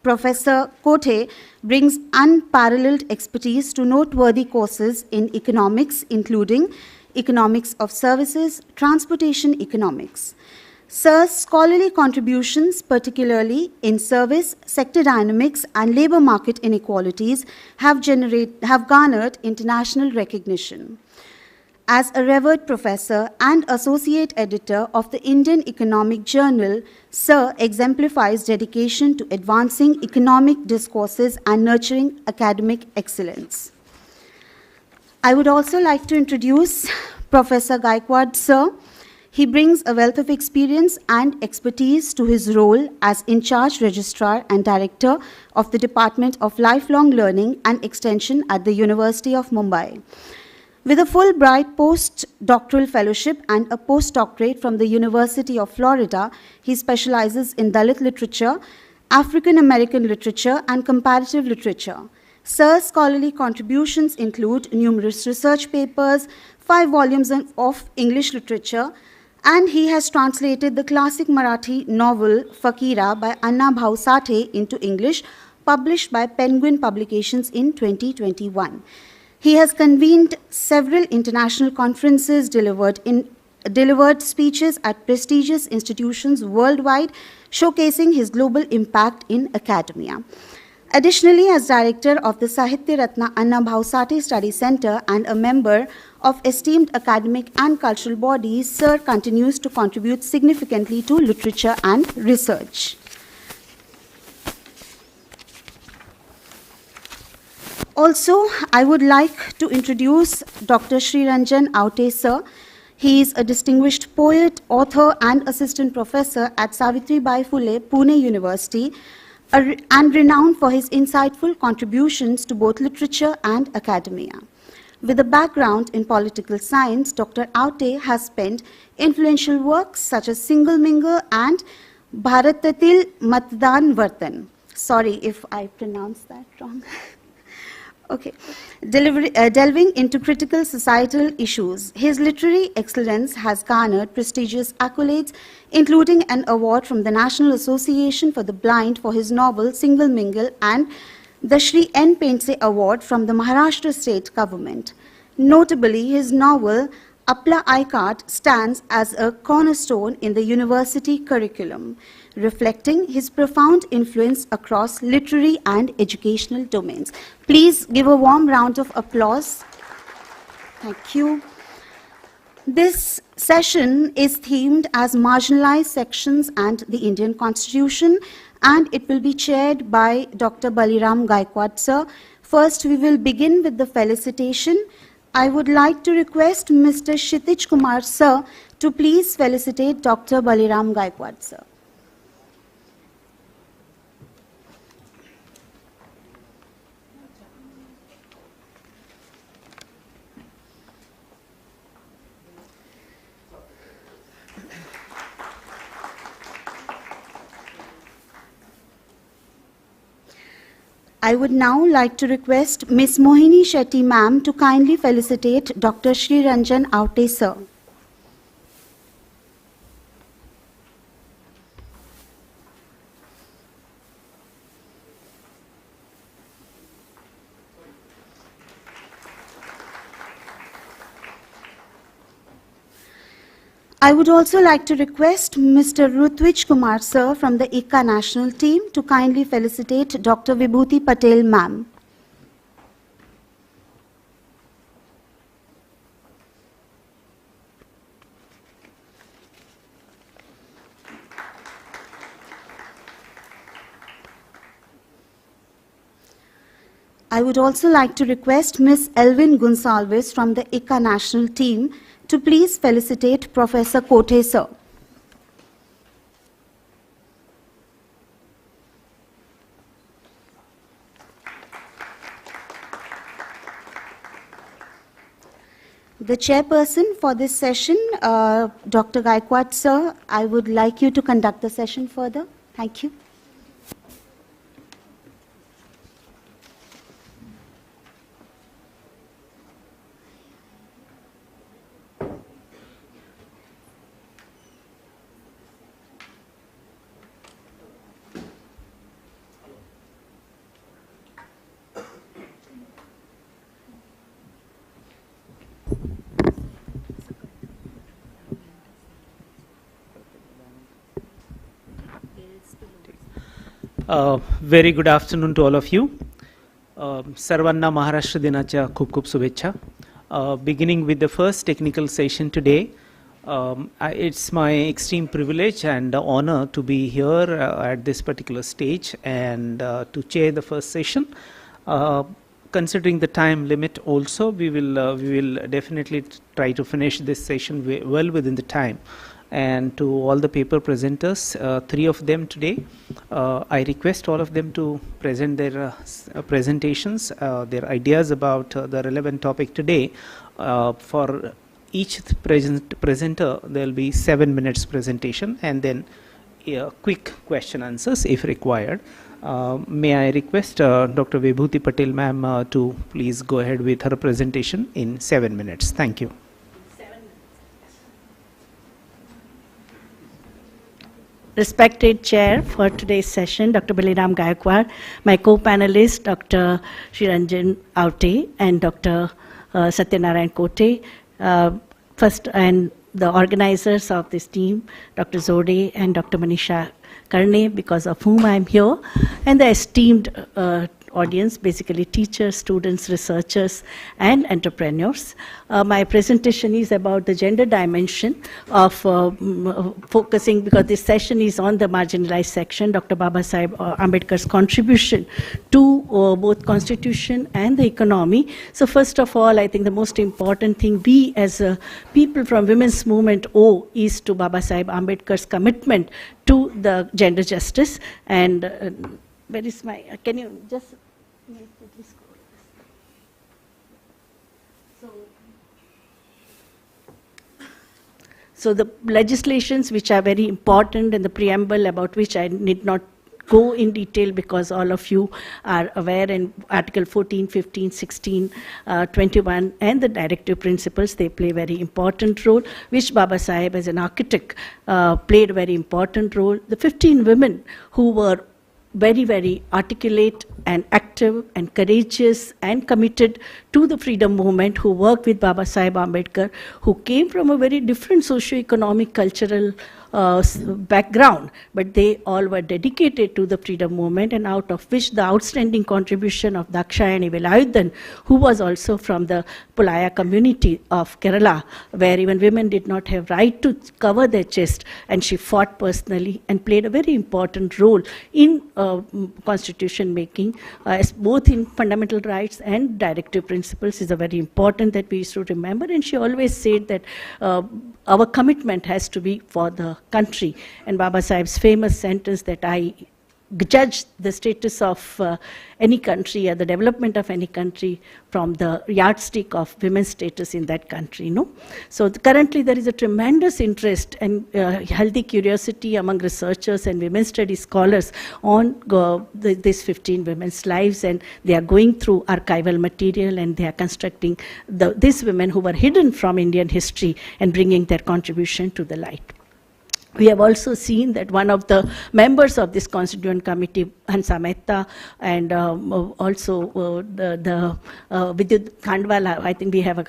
Professor Kote brings unparalleled expertise to noteworthy courses in economics, including economics of services, transportation economics. Sir's scholarly contributions, particularly in service, sector dynamics, and labor market inequalities, have garnered international recognition. As a revered professor and associate editor of the Indian Economic Journal, Sir exemplifies dedication to advancing economic discourses and nurturing academic excellence. I would also like to introduce Professor Gaikwad, sir. He brings a wealth of experience and expertise to his role as in-charge registrar and director of the Department of Lifelong Learning and Extension at the University of Mumbai. With a Fulbright postdoctoral fellowship and a postdoctorate from the University of Florida, he specializes in Dalit literature, African American literature, and comparative literature. Sir's scholarly contributions include numerous research papers, 5 volumes of English literature, and he has translated the classic Marathi novel Fakira by Anna Bhau Sathe into English, published by Penguin Publications in 2021. He has convened several international conferences, delivered speeches at prestigious institutions worldwide, showcasing his global impact in academia. Additionally, as director of the Sahitya Ratna Anna Bhau Sathe Study Center and a member of esteemed academic and cultural bodies, Sir continues to contribute significantly to literature and research. Also, I would like to introduce Dr. Sri Ranjan Aute sir. He is a distinguished poet, author, and assistant professor at Savitribai Phule, Pune University, and renowned for his insightful contributions to both literature and academia. With a background in political science, Dr. Aute has penned influential works such as Single Mingle and Bharatatil Matdan Vartan. Sorry if I pronounced that wrong. Okay. Delving into critical societal issues, his literary excellence has garnered prestigious accolades, including an award from the National Association for the Blind for his novel Single Mingle and the Shri N. Painse Award from the Maharashtra State Government. Notably, his novel Apla iCard stands as a cornerstone in the university curriculum, reflecting his profound influence across literary and educational domains. Please give a warm round of applause. Thank you. This session is themed as Marginalized Sections and the Indian Constitution, and it will be chaired by Dr. Baliram Gaikwad sir. First, we will begin with the felicitation. I would like to request Mr. Kshitij Kumar sir to please felicitate Dr. Baliram Gaikwad sir. I would now like to request Ms. Mohini Shetty ma'am to kindly felicitate Dr. Sri Ranjan Aute sir. I would also like to request Mr. Rutvij Kumar sir from the ICCAA national team to kindly felicitate Dr. Vibhuti Patel ma'am. I would also like to request Ms. Elvin Gonsalves from the ICCAA national team to please felicitate Professor Kote sir. The chairperson for this session, Dr. Gaikwad sir, I would like you to conduct the session further. Thank you. Very good afternoon to all of you. Sarvanna Maharashtra Dinaच्या खूप खूप शुभेच्छा. Beginning with the first technical session today, it's my extreme privilege and honor to be here at this particular stage and to chair the first session. Considering the time limit also, we will definitely try to finish this session well within the time. And to all the paper presenters, 3 of them today, I request all of them to present their presentations, their ideas about the relevant topic today. For each presenter, there will be 7 minutes presentation and then quick question answers if required. May I request Dr. Vibhuti Patel ma'am to please go ahead with her presentation in 7 minutes. Thank you. Respected chair for today's session, Dr. Baliram Gaikwad, my co-panelists, Dr. Sri Ranjan Aute and Dr. Satyanarayan Kote, first, and the organizers of this team, Dr. Zode and Dr. Manisha Karne, because of whom I'm here, and the esteemed audience, basically teachers, students, researchers, and entrepreneurs. My presentation is about the gender dimension of focusing, because this session is on the marginalized section, Dr. Babasaheb Ambedkar's contribution to both constitution and the economy. So first of all, I think the most important thing we as people from women's movement owe is to Babasaheb Ambedkar's commitment to the gender justice. And where is my, can you just quickly scroll this? So the legislations which are very important, and the preamble about which I need not go in detail because all of you are aware, in Article 14, 15, 16, 21 and the directive principles, they play a very important role, which Babasaheb as an architect played a very important role. The 15 women who were very, very articulate and active and courageous and committed to the freedom movement, who worked with Babasaheb Ambedkar, who came from a very different socio-economic, cultural background, but they all were dedicated to the freedom movement, and out of which the outstanding contribution of Dakshayani Velayudan, who was also from the Pulaya community of Kerala, where even women did not have right to cover their chest, and she fought personally and played a very important role in constitution making, both in fundamental rights and directive principles is a very important that we should remember. And she always said that our commitment has to be for the country. And Babasaheb's famous sentence that I judge the status of any country or the development of any country from the yardstick of women's status in that country. No? So currently there is a tremendous interest and healthy curiosity among researchers and women's studies scholars on these 15 women's lives, and they are going through archival material and they are constructing these women who were hidden from Indian history and bringing their contribution to the light. We have also seen that one of the members of this constituent committee, Hansa Mehta, and also the Vidyut Khandwala, I think we have a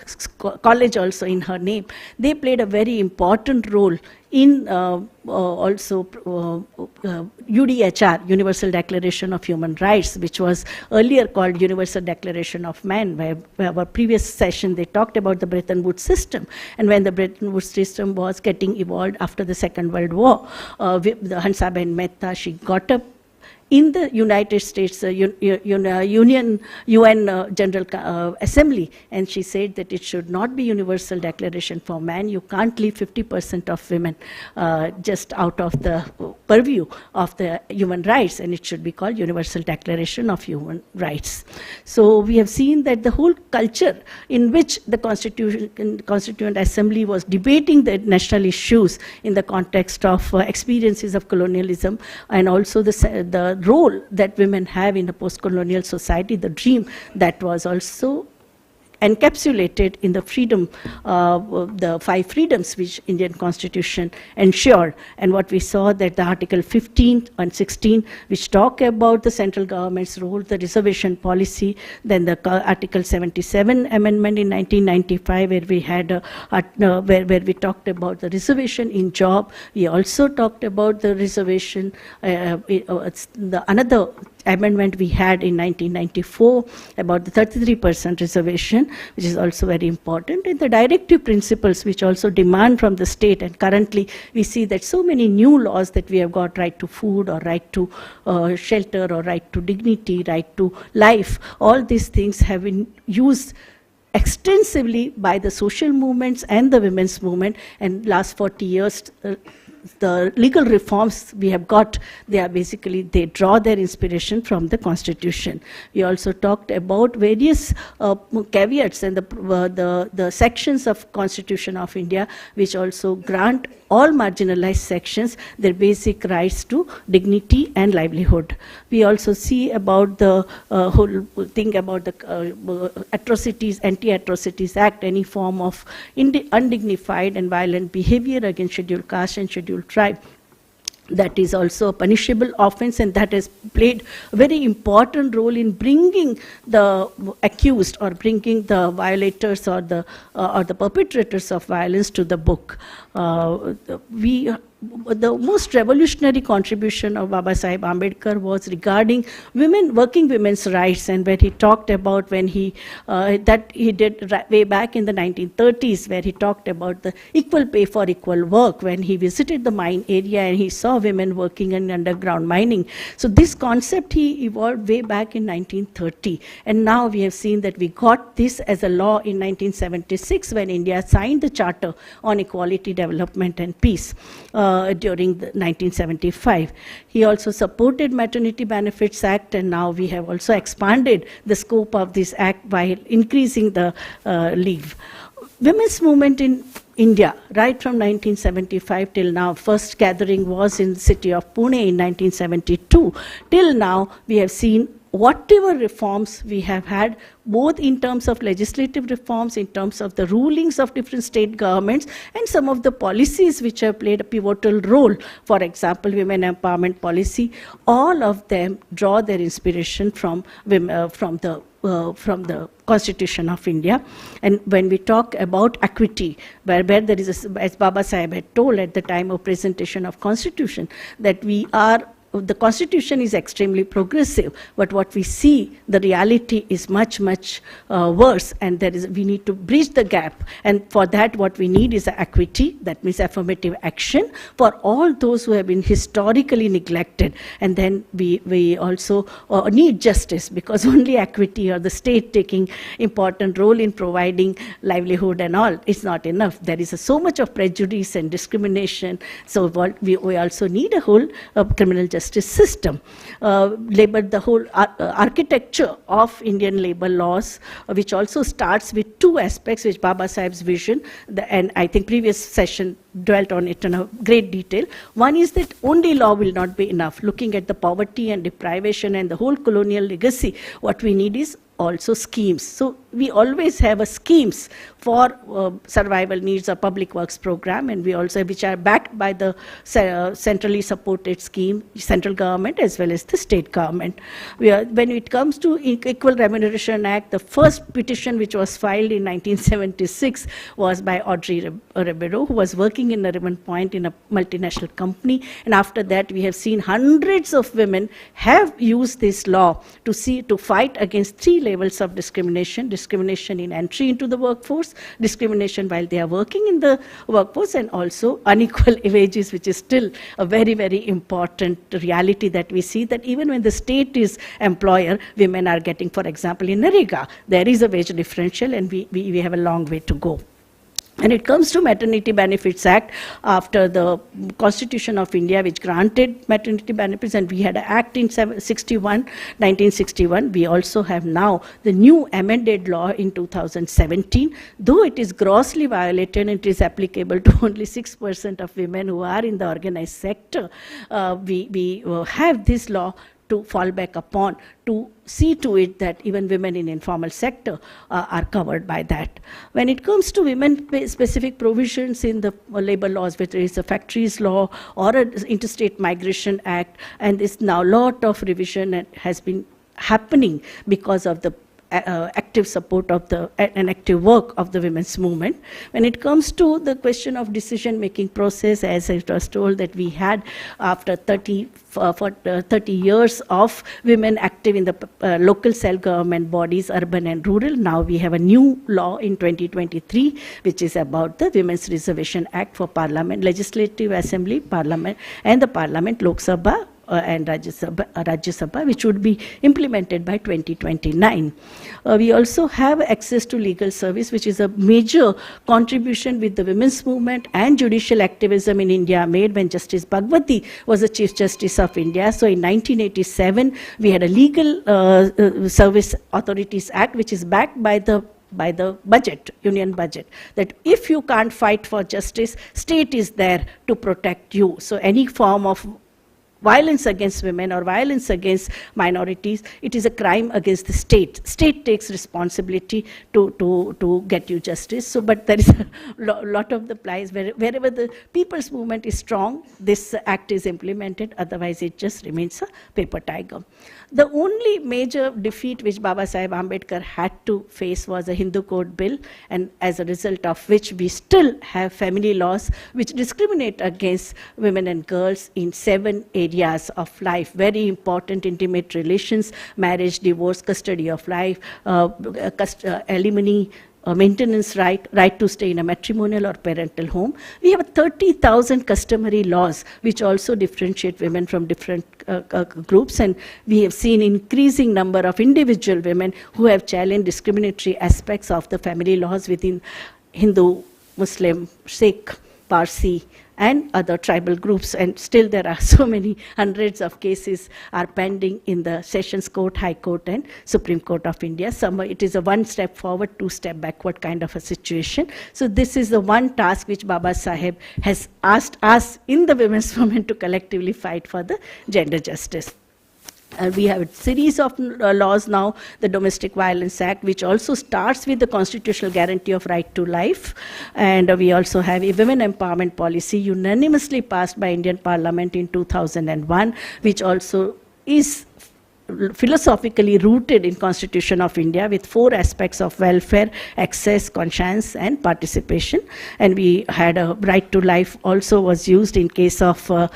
college also in her name, they played a very important role in also UDHR, Universal Declaration of Human Rights, which was earlier called Universal Declaration of Man, where our previous session they talked about the Bretton Woods system. And when the Bretton Woods system was getting evolved after the Second World War, the Hansaben Mehta, she got up in the United States UN General Assembly, and she said that it should not be Universal Declaration for Man. You can't leave 50% of women just out of the purview of the human rights, and it should be called Universal Declaration of Human Rights. So we have seen that the whole culture in which the Constituent Assembly was debating the national issues in the context of experiences of colonialism, and also the role that women have in a post-colonial society, the dream that was also encapsulated in the freedom, the 5 freedoms which Indian Constitution ensured. And what we saw that the Article 15 and 16, which talk about the central government's role, the reservation policy, then the Article 77 amendment in 1995, where we had where we talked about the reservation in job. We also talked about the reservation, another amendment we had in 1994 about the 33% reservation, which is also very important, and the directive principles which also demand from the state. And currently we see that so many new laws that we have got, right to food or right to shelter or right to dignity, right to life, all these things have been used extensively by the social movements and the women's movement. And last 40 years the legal reforms we have got, they are basically, they draw their inspiration from the Constitution. We also talked about various caveats and the sections of Constitution of India which also grant all marginalized sections their basic rights to dignity and livelihood. We also see about the whole thing about the atrocities, Anti-Atrocities Act, any form of undignified and violent behavior against scheduled caste and scheduled tribe. That is also a punishable offense, and that has played a very important role in bringing the accused or bringing the violators or the perpetrators of violence to the book. We the most revolutionary contribution of Babasaheb Ambedkar was regarding working women's rights, and when he talked about that he did way back in the 1930s, where he talked about the equal pay for equal work, when he visited the mine area and he saw women working in underground mining. So this concept he evolved way back in 1930, and now we have seen that we got this as a law in 1976 when India signed the Charter on Equality, Development and Peace during the 1975. He also supported Maternity Benefits Act, and now we have also expanded the scope of this act by increasing the leave. Women's movement in India, right from 1975 till now, first gathering was in the city of Pune in 1972. Till now, we have seen whatever reforms we have had, both in terms of legislative reforms, in terms of the rulings of different state governments, and some of the policies which have played a pivotal role. For example, women empowerment policy, all of them draw their inspiration from the Constitution of India. And when we talk about equity, where there is, as Babasaheb had told at the time of presentation of Constitution, that the Constitution is extremely progressive, but what we see, the reality is much, much worse, and we need to bridge the gap. And for that, what we need is equity, that means affirmative action for all those who have been historically neglected. And then we also need justice, because only equity or the state taking important role in providing livelihood and all is not enough. There is so much of prejudice and discrimination. So we also need a whole criminal justice system. The whole architecture of Indian labor laws, which also starts with two aspects, which Babasaheb's vision, and I think previous session dwelt on it in a great detail. One is that only law will not be enough. Looking at the poverty and deprivation and the whole colonial legacy, what we need is also schemes. So we always have a schemes for survival needs or public works program, and we also, which are backed by the centrally supported scheme, central government as well as the state government. When it comes to Equal Remuneration Act, the first petition which was filed in 1976 was by Audrey Ribeiro, who was working in Nariman Point in a multinational company. And after that, we have seen hundreds of women have used this law to fight against three levels of discrimination: discrimination in entry into the workforce, discrimination while they are working in the workforce, and also unequal wages, which is still a very, very important reality that we see, that even when the state is employer, women are getting, for example, in Narega, there is a wage differential, and we have a long way to go. When it comes to Maternity Benefits Act, after the Constitution of India, which granted maternity benefits, and we had an act in 1961, we also have now the new amended law in 2017. Though it is grossly violated and it is applicable to only 6% of women who are in the organized sector, we have this law to fall back upon, to see to it that even women in informal sector are covered by that. When it comes to women-specific provisions in the labor laws, whether it's a factories law or an Interstate Migration Act, and there's now a lot of revision has been happening because of the active support of and active work of the women's movement. When it comes to the question of decision-making process, as I was told that we had after 30 years of women active in the local self-government bodies, urban and rural, now we have a new law in 2023, which is about the Women's Reservation Act for Parliament, Legislative Assembly, Parliament, and the Parliament, Lok Sabha, and Rajya Sabha, which would be implemented by 2029. We also have access to legal service, which is a major contribution with the women's movement and judicial activism in India made when Justice Bhagwati was the Chief Justice of India. So in 1987, we had a Legal Service Authorities Act, which is backed by the budget, union budget, that if you can't fight for justice, state is there to protect you. So any form of violence against women or violence against minorities, it is a crime against the state. State takes responsibility to get you justice. So, but there is a lot of the place wherever the people's movement is strong, this act is implemented. Otherwise, it just remains a paper tiger. The only major defeat which Babasaheb Ambedkar had to face was a Hindu Code Bill, and as a result of which we still have family laws which discriminate against women and girls in 7 areas of life. Very important: intimate relations, marriage, divorce, custody of life, alimony, maintenance right to stay in a matrimonial or parental home. We have 30,000 customary laws which also differentiate women from different groups, and we have seen increasing number of individual women who have challenged discriminatory aspects of the family laws within Hindu, Muslim, Sikh, Parsi, and other tribal groups, and still there are so many hundreds of cases are pending in the Sessions Court, High Court, and Supreme Court of India. It is a 1 step forward, 2 step backward kind of a situation. So this is the one task which Babasaheb has asked us in the women's movement to collectively fight for the gender justice. We have a series of laws now, the Domestic Violence Act, which also starts with the constitutional guarantee of right to life. And we also have a women empowerment policy unanimously passed by Indian Parliament in 2001, which also is philosophically rooted in Constitution of India with 4 aspects of welfare, access, conscience, and participation. And we had a right to life also was used in case of our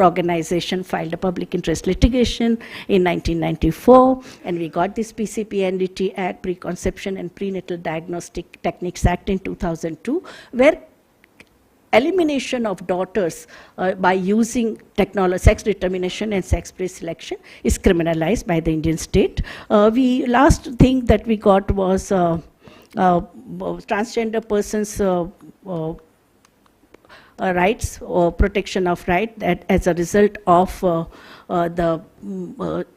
organization filed a public interest litigation in 1994, and we got this PCPNDT Act, Preconception and Prenatal Diagnostic Techniques Act in 2002, where elimination of daughters by using sex determination and sex-based selection is criminalized by the Indian state. Last thing that we got was transgender persons' rights or protection of right, that as a result of the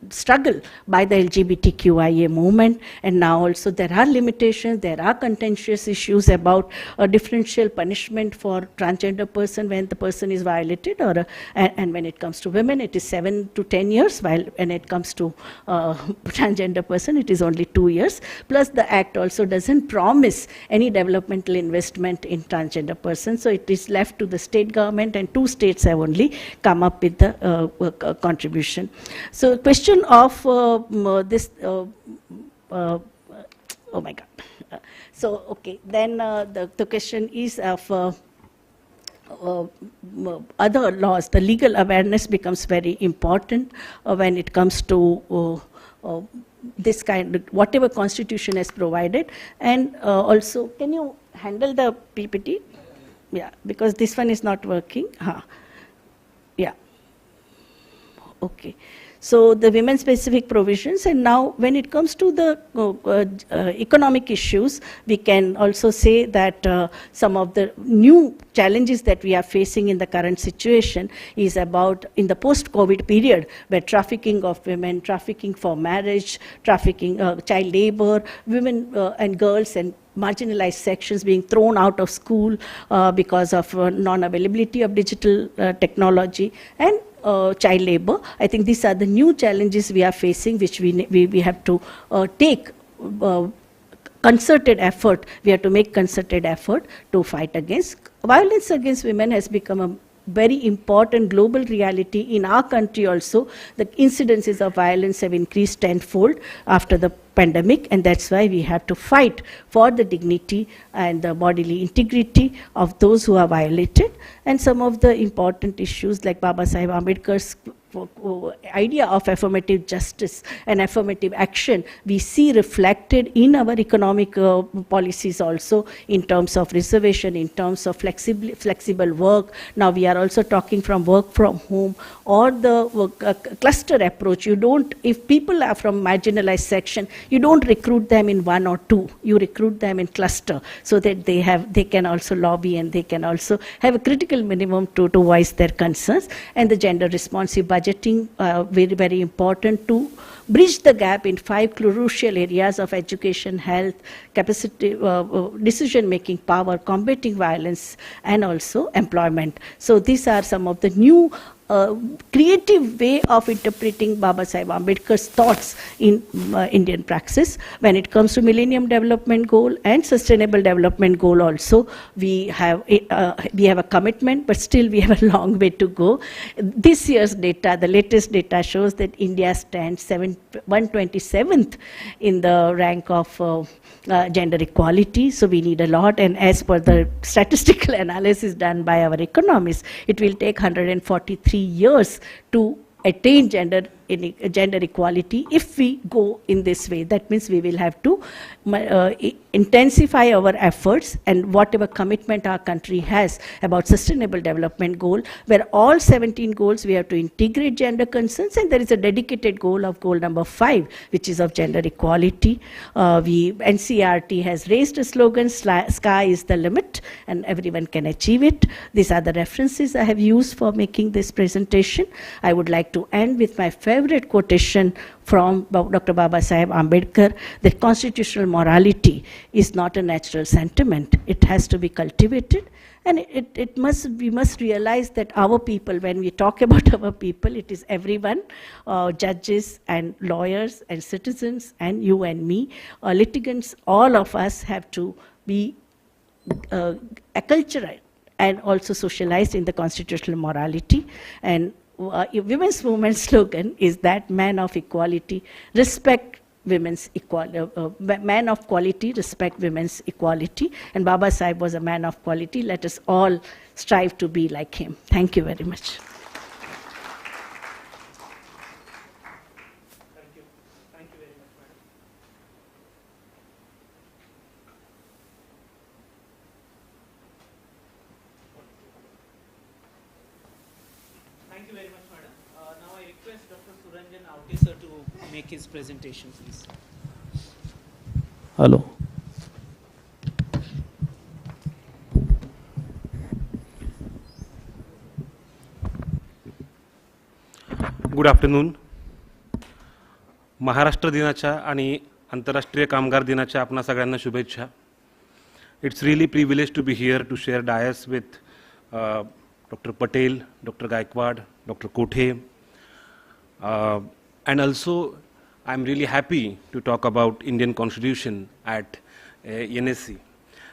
struggle by the LGBTQIA movement. And now also there are limitations, there are contentious issues about a differential punishment for transgender person when the person is violated, or and when it comes to women it is 7 to 10 years, while when it comes to transgender person it is only 2 years. Plus the act also doesn't promise any developmental investment in transgender persons, so it is left to the state government, and 2 states have only come up with the contribution. So question of this, oh my God. So, okay, then the question is of other laws. The legal awareness becomes very important when it comes to this kind of, whatever constitution has provided. And also, can you handle the PPT? Yeah, because this one is not working. Yeah. Okay. So the women-specific provisions, and now when it comes to the economic issues, we can also say that some of the new challenges that we are facing in the current situation is about in the post-COVID period, where trafficking of women, trafficking for marriage, trafficking, child labor, women and girls and marginalized sections being thrown out of school because of non-availability of digital technology, and child labor. I think these are the new challenges we are facing, which we have to take concerted effort. We have to make concerted effort to fight against. Violence against women has become a very important global reality in our country also. The incidences of violence have increased tenfold after the pandemic, and that's why we have to fight for the dignity and the bodily integrity of those who are violated. And some of the important issues like Babasaheb Ambedkar's idea of affirmative justice and affirmative action, we see reflected in our economic policies also, in terms of reservation, in terms of flexible work. Now we are also talking from work from home or the cluster approach. You don't, if people are from marginalized section, you don't recruit them in 1 or 2, you recruit them in cluster, so that they can also lobby and they can also have a critical minimum to voice their concerns. And the gender responsive budgeting, very, very important to bridge the gap in 5 crucial areas of education, health, capacity, decision-making power, combating violence, and also employment. So these are some of the new creative way of interpreting Babasaheb Ambedkar's thoughts in Indian praxis. When it comes to Millennium Development Goal and Sustainable Development Goal also, we have a commitment, but still we have a long way to go. This year's data, the latest data shows that India stands 127th in the rank of gender equality, so we need a lot, and as per the statistical analysis done by our economists, it will take 143 years to attain gender equality if we go in this way. That means we will have to intensify our efforts, and whatever commitment our country has about sustainable development goal, where all 17 goals we have to integrate gender concerns, and there is a dedicated goal of goal number 5, which is of gender equality. NCRT has raised a slogan, sky is the limit, and everyone can achieve it. These are the references I have used for making this presentation. I would like to end with my favorite quotation from Dr. Babasaheb Ambedkar, that constitutional morality is not a natural sentiment. It has to be cultivated, and we must realize that our people, when we talk about our people, it is everyone, judges and lawyers and citizens and you and me, litigants, all of us have to be acculturated and also socialized in the constitutional morality. And women's movement slogan is that man of equality, respect women's equality, man of quality, respect women's equality. And Babasaheb was a man of quality. Let us all strive to be like him. Thank you very much. Thank you. Thank you very much, madam. Thank you very much, madam. Now I request Dr. Suranjan Aute sir to make his presentation, please. Hello. Good afternoon. Maharashtra दिनाच्या आणि आंतरराष्ट्रीय कामगार दिनाच्या आपणा सगळ्यांना शुभेच्छा. It's really privilege to be here to share dais with Dr. Patel, Dr. Gaikwad, Dr. Kothe, and also I'm really happy to talk about Indian Constitution at NSC.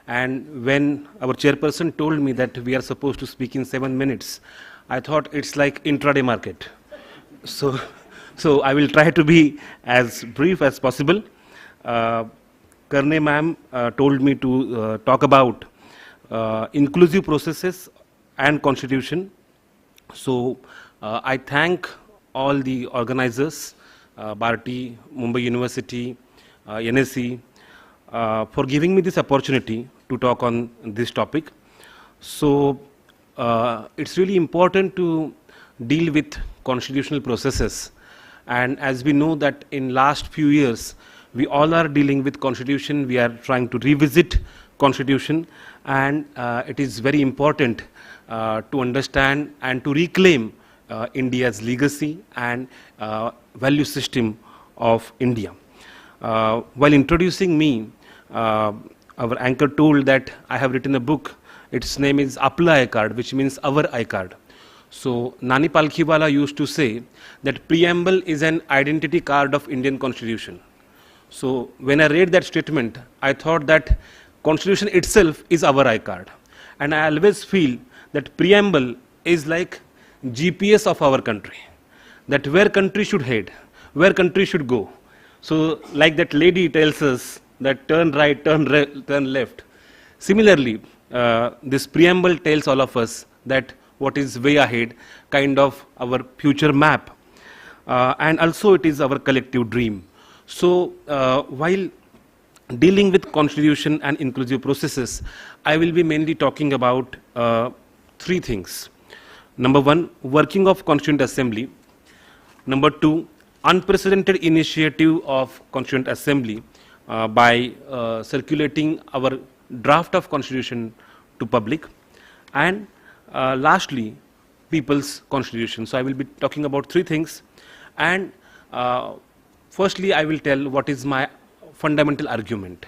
And when our chairperson told me that we are supposed to speak in 7 minutes, I thought it's like intraday market. So I will try to be as brief as possible. Karne ma'am told me to talk about inclusive processes and constitution. So I thank all the organizers, Bharati, Mumbai University, NSC, for giving me this opportunity to talk on this topic. So it's really important to deal with constitutional processes, and as we know that in last few years we all are dealing with constitution, we are trying to revisit constitution, and it is very important to understand and to reclaim India's legacy and value system of India. While introducing me, our anchor told that I have written a book. Its name is Apla I-Card, which means our I-Card. So Nani Palkhiwala used to say that preamble is an identity card of Indian Constitution. So when I read that statement, I thought that Constitution itself is our I-Card, and I always feel that preamble is like GPS of our country, that where country should head, where country should go. So like that lady tells us that turn right, turn left. Similarly, this preamble tells all of us that what is way ahead, kind of our future map, and also it is our collective dream. So while dealing with constitution and inclusive processes, I will be mainly talking about 3 things. Number 1, working of Constituent Assembly. Number 2, unprecedented initiative of Constituent Assembly by circulating our draft of Constitution to public. And lastly, People's Constitution. So I will be talking about 3 things. And firstly, I will tell what is my fundamental argument.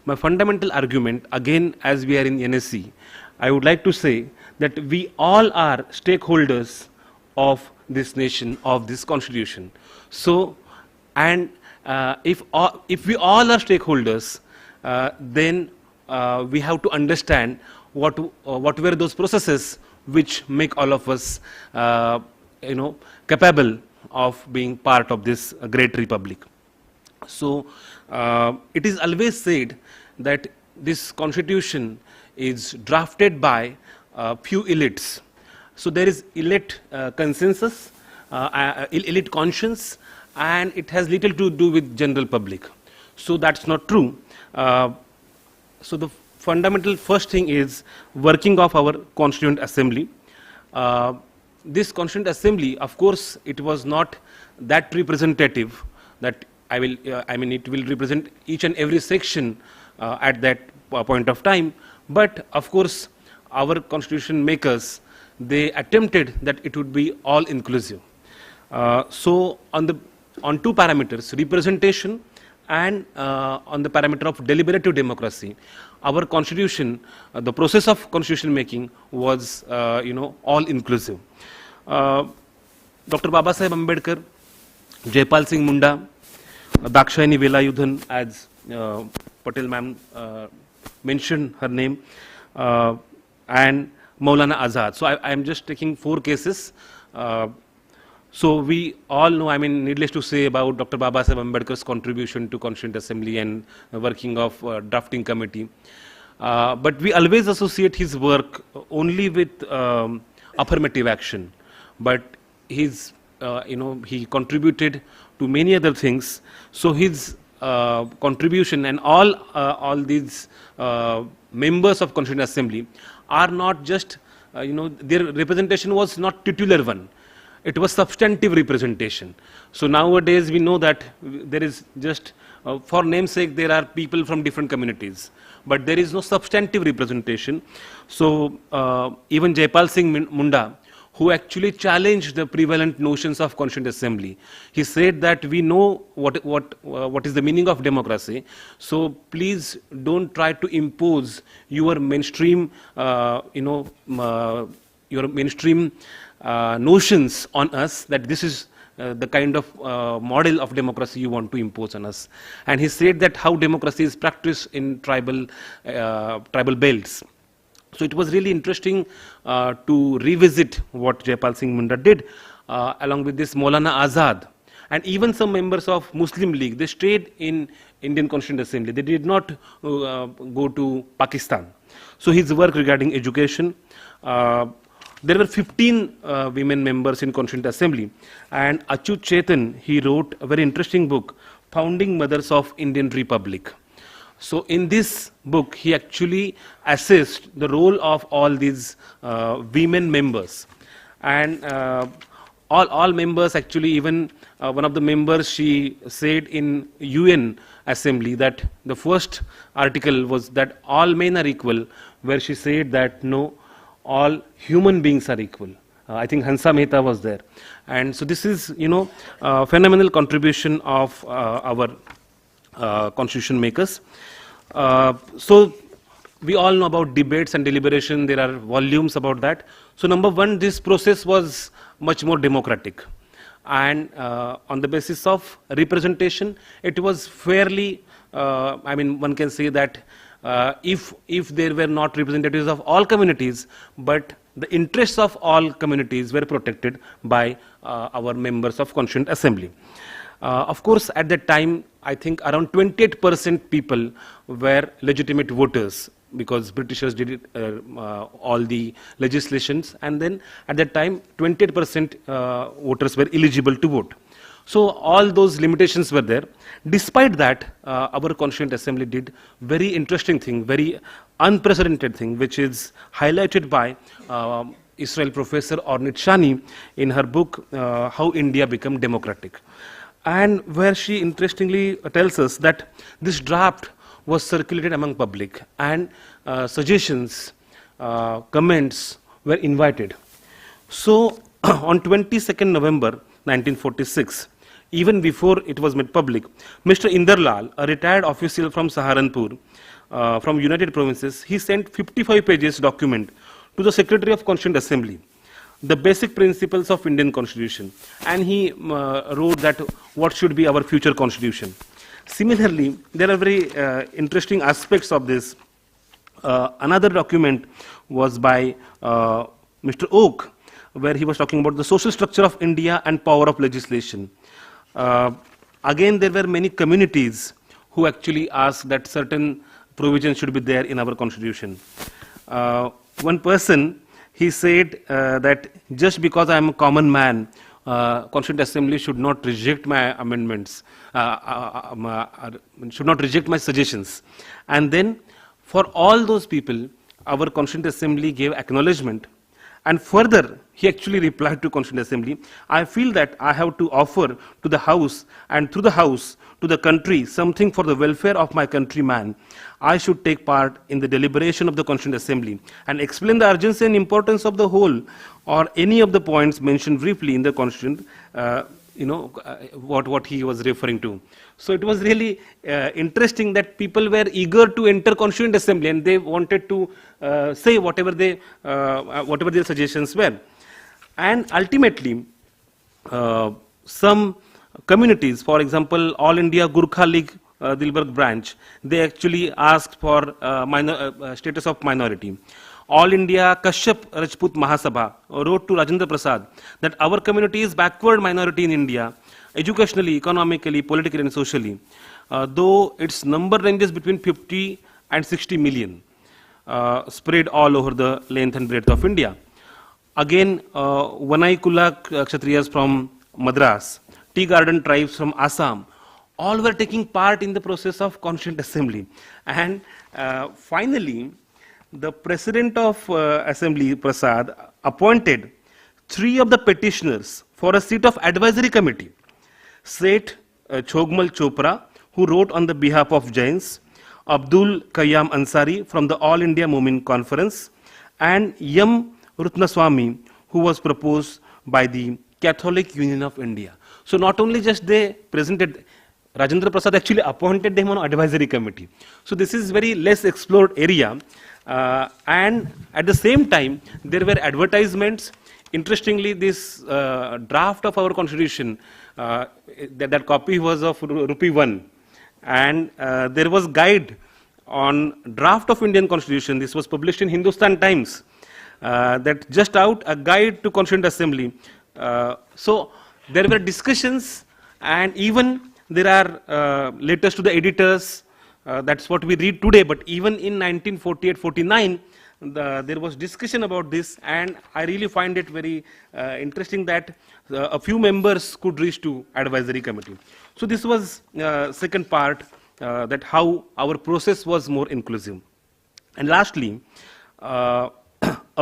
My fundamental argument, again, as we are in NSC, I would like to say that we all are stakeholders of this nation, of this constitution. So, and if we all are stakeholders, then we have to understand what were those processes which make all of us, capable of being part of this great republic. So, it is always said that this constitution is drafted by few elites. So there is elite consensus, elite conscience, and it has little to do with general public. So that's not true. So the fundamental first thing is working of our Constituent Assembly. This Constituent Assembly, of course, it was not that representative that it will represent each and every section at that point of time. But of course, our constitution makers, they attempted that it would be all inclusive. So on two parameters, representation and on the parameter of deliberative democracy, our constitution, the process of constitution making was, all inclusive. Dr. Babasaheb Ambedkar, Jaipal Singh Munda, Dakshayani Velayudhan, as Patel ma'am mentioned her name, and Maulana Azad. So I am just taking 4 cases. So we all know, needless to say, about Dr. Babasaheb Ambedkar's contribution to Constituent Assembly and working of drafting committee. But we always associate his work only with affirmative action. But his, he contributed to many other things. So his contribution and all these members of Constituent Assembly are not just, their representation was not titular one. It was substantive representation. So nowadays we know that there is just, for namesake, there are people from different communities, but there is no substantive representation. So even Jaipal Singh Munda, who actually challenged the prevalent notions of Constituent Assembly, he said that we know what is the meaning of democracy. So please don't try to impose your mainstream, your mainstream notions on us, that this is the kind of model of democracy you want to impose on us. And he said that how democracy is practiced in tribal belts. So it was really interesting to revisit what Jaipal Singh Munda did, along with this Maulana Azad. And even some members of Muslim League, they stayed in Indian Constituent Assembly. They did not go to Pakistan. So his work regarding education, there were 15 women members in Constituent Assembly. And Achyut Chetan, he wrote a very interesting book, Founding Mothers of Indian Republic. So in this book, he actually assessed the role of all these women members. And all members actually, even one of the members, she said in UN Assembly that the first article was that all men are equal, where she said that no, all human beings are equal. I think Hansa Mehta was there. And so this is, phenomenal contribution of our constitution makers. So we all know about debates and deliberation. There are volumes about that. So number one, this process was much more democratic. And on the basis of representation, it was fairly, one can say that if there were not representatives of all communities, but the interests of all communities were protected by our members of Constituent Assembly. Of course, at that time, I think around 28% people were legitimate voters, because Britishers did all the legislations, and then at that time 28% voters were eligible to vote. So all those limitations were there. Despite that, our Constituent Assembly did very interesting thing, very unprecedented thing, which is highlighted by Israel professor Ornit Shani in her book, How India Became Democratic. And where she interestingly tells us that this draft was circulated among public, and suggestions, comments were invited. So on 22nd November 1946, even before it was made public, Mr. Inder Lal, a retired official from Saharanpur, from United Provinces, he sent 55 pages document to the Secretary of Constituent Assembly, the basic principles of Indian Constitution, and he wrote that what should be our future Constitution. Similarly, there are very interesting aspects of this. Another document was by Mr. Oak, where he was talking about the social structure of India and power of legislation. Again, there were many communities who actually asked that certain provisions should be there in our constitution. One person, he said that just because I am a common man, Constituent Assembly should not reject my amendments, should not reject my suggestions. And then for all those people, our Constituent Assembly gave acknowledgement. And further, he actually replied to Constituent Assembly, I feel that I have to offer to the House and through the House to the country something for the welfare of my countryman. I should take part in the deliberation of the Constituent Assembly and explain the urgency and importance of the whole or any of the points mentioned briefly in the Constitution, what he was referring to. So it was really interesting that people were eager to enter Constituent Assembly and they wanted to say whatever their suggestions were. And ultimately, some communities, for example, All India Gurkha League Dilberg branch, they actually asked for status of minority. All India Kashyap Rajput Mahasabha wrote to Rajendra Prasad that our community is backward minority in India, educationally, economically, politically and socially, though its number ranges between 50 and 60 million, spread all over the length and breadth of India. Again, Vanaikula Kshatriyas from Madras, Tea Garden tribes from Assam, all were taking part in the process of Constituent Assembly. And finally, the President of Assembly, Prasad, appointed 3 of the petitioners for a seat of advisory committee. Seth Chogmal Chopra, who wrote on the behalf of Jains, Abdul Khayyam Ansari from the All India Movement Conference, and Yam Rutnaswamy, who was proposed by the Catholic Union of India. So not only just they presented, Rajendra Prasad actually appointed them on advisory committee. So this is very less explored area. And at the same time, there were advertisements. Interestingly, this draft of our constitution, that copy was of rupee 1. And there was guide on draft of Indian constitution. This was published in Hindustan Times. That just out, a guide to Constituent Assembly. So there were discussions, and even there are letters to the editors. That's what we read today, but even in 1948-49, there was discussion about this, and I really find it very interesting that a few members could reach to advisory committee. So this was second part, that how our process was more inclusive. And lastly, a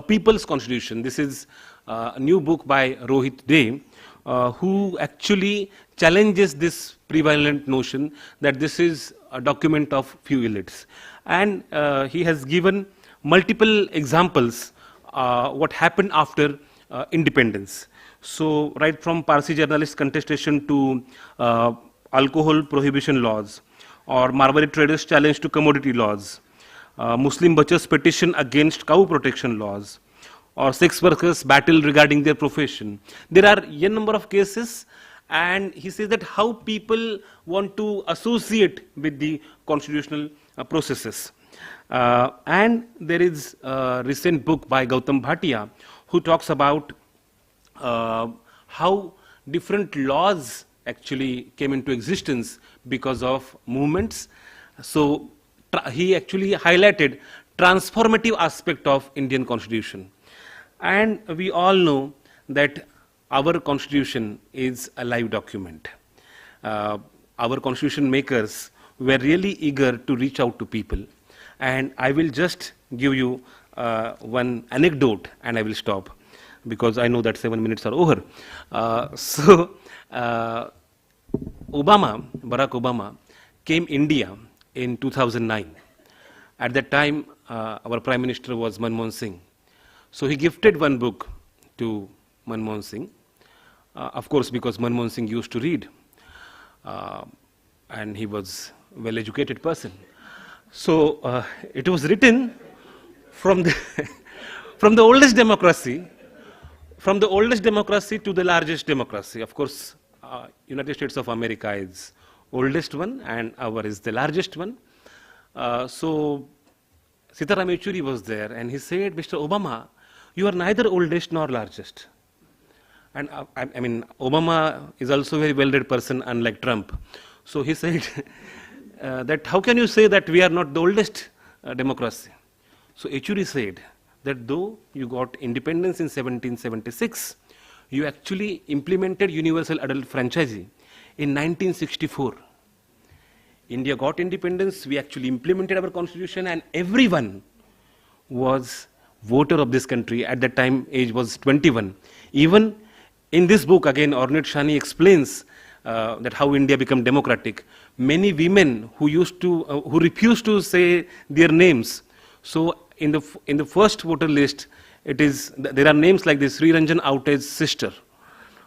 people's constitution. This is a new book by Rohit Dey, who actually challenges this prevalent notion that this is a document of few elites. And he has given multiple examples what happened after independence. So right from Parsi journalist contestation to alcohol prohibition laws, or Marwari traders challenge to commodity laws, Muslim butchers petition against cow protection laws, or sex workers battle regarding their profession. There are a number of cases, and he says that how people want to associate with the constitutional processes. And there is a recent book by Gautam Bhatia, who talks about how different laws actually came into existence because of movements. So he actually highlighted transformative aspect of Indian constitution. And we all know that our constitution is a live document. Our constitution makers were really eager to reach out to people. And I will just give you one anecdote, and I will stop, because I know that 7 minutes are over. Barack Obama came India in 2009. At that time, our Prime Minister was Manmohan Singh. So he gifted one book to Manmohan Singh, of course, because Manmohan Singh used to read, and he was a well-educated person. So it was written from the, from the oldest democracy, from the oldest democracy to the largest democracy. Of course, United States of America is oldest one and our is the largest one. So Sitaram Yechuri was there and he said, Mr. Obama, you are neither oldest nor largest. And I mean, Obama is also a very well-read person, unlike Trump. So he said that how can you say that we are not the oldest democracy? So Yechuri said that though you got independence in 1776, you actually implemented universal adult franchise in 1964. India got independence, we actually implemented our constitution, and everyone was voter of this country. At that time, age was 21. Even in this book, again, Ornette Shani explains that how India became democratic. Many women who refused to say their names. So in the first voter list, there are names like this: Sri Ranjan Aute's sister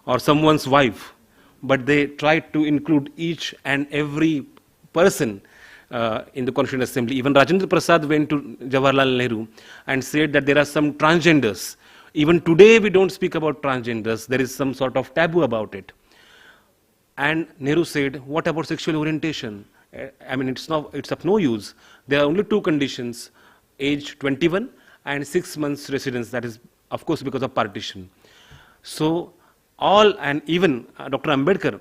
or someone's wife, but they tried to include each and every person in the Constituent Assembly. Even Rajendra Prasad went to Jawaharlal Nehru and said that there are some transgenders. Even today we don't speak about transgenders. There is some sort of taboo about it. And Nehru said, what about sexual orientation? I mean, it's of no use. There are only two conditions: age 21 and 6 months residence. That is, of course, because of partition. So and even Dr. Ambedkar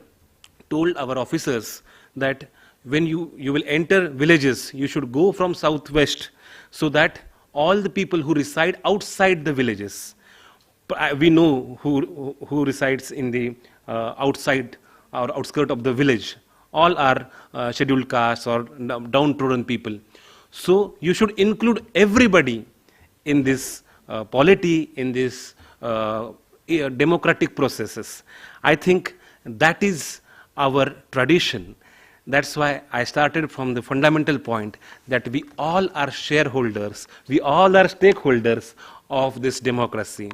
told our officers that when you will enter villages, you should go from southwest, so that all the people who reside outside the villages, we know who resides in the outside or outskirt of the village, all are scheduled castes or downtrodden people. So you should include everybody in this polity, in this democratic processes. I think that is our tradition. That's why I started from the fundamental point that we all are shareholders, we all are stakeholders of this democracy.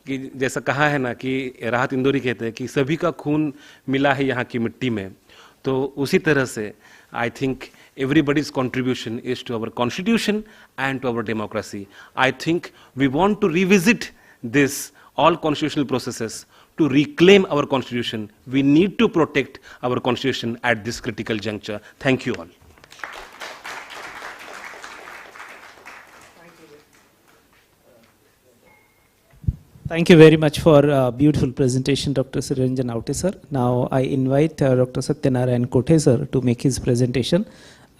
कि जैसा कहा है ना कि राहत इंदौरी कहते हैं कि सभी का खून मिला है यहाँ की मिट्टी में, तो उसी तरह से I think everybody's contribution is to our constitution and to our democracy. I think we want to revisit this all constitutional processes to reclaim our constitution. We need to protect our constitution at this critical juncture. Thank you all. Thank you very much for a beautiful presentation, Dr. Sri Ranjan Aute sir. Now I invite Dr. Satyanarayan Kothe sir to make his presentation.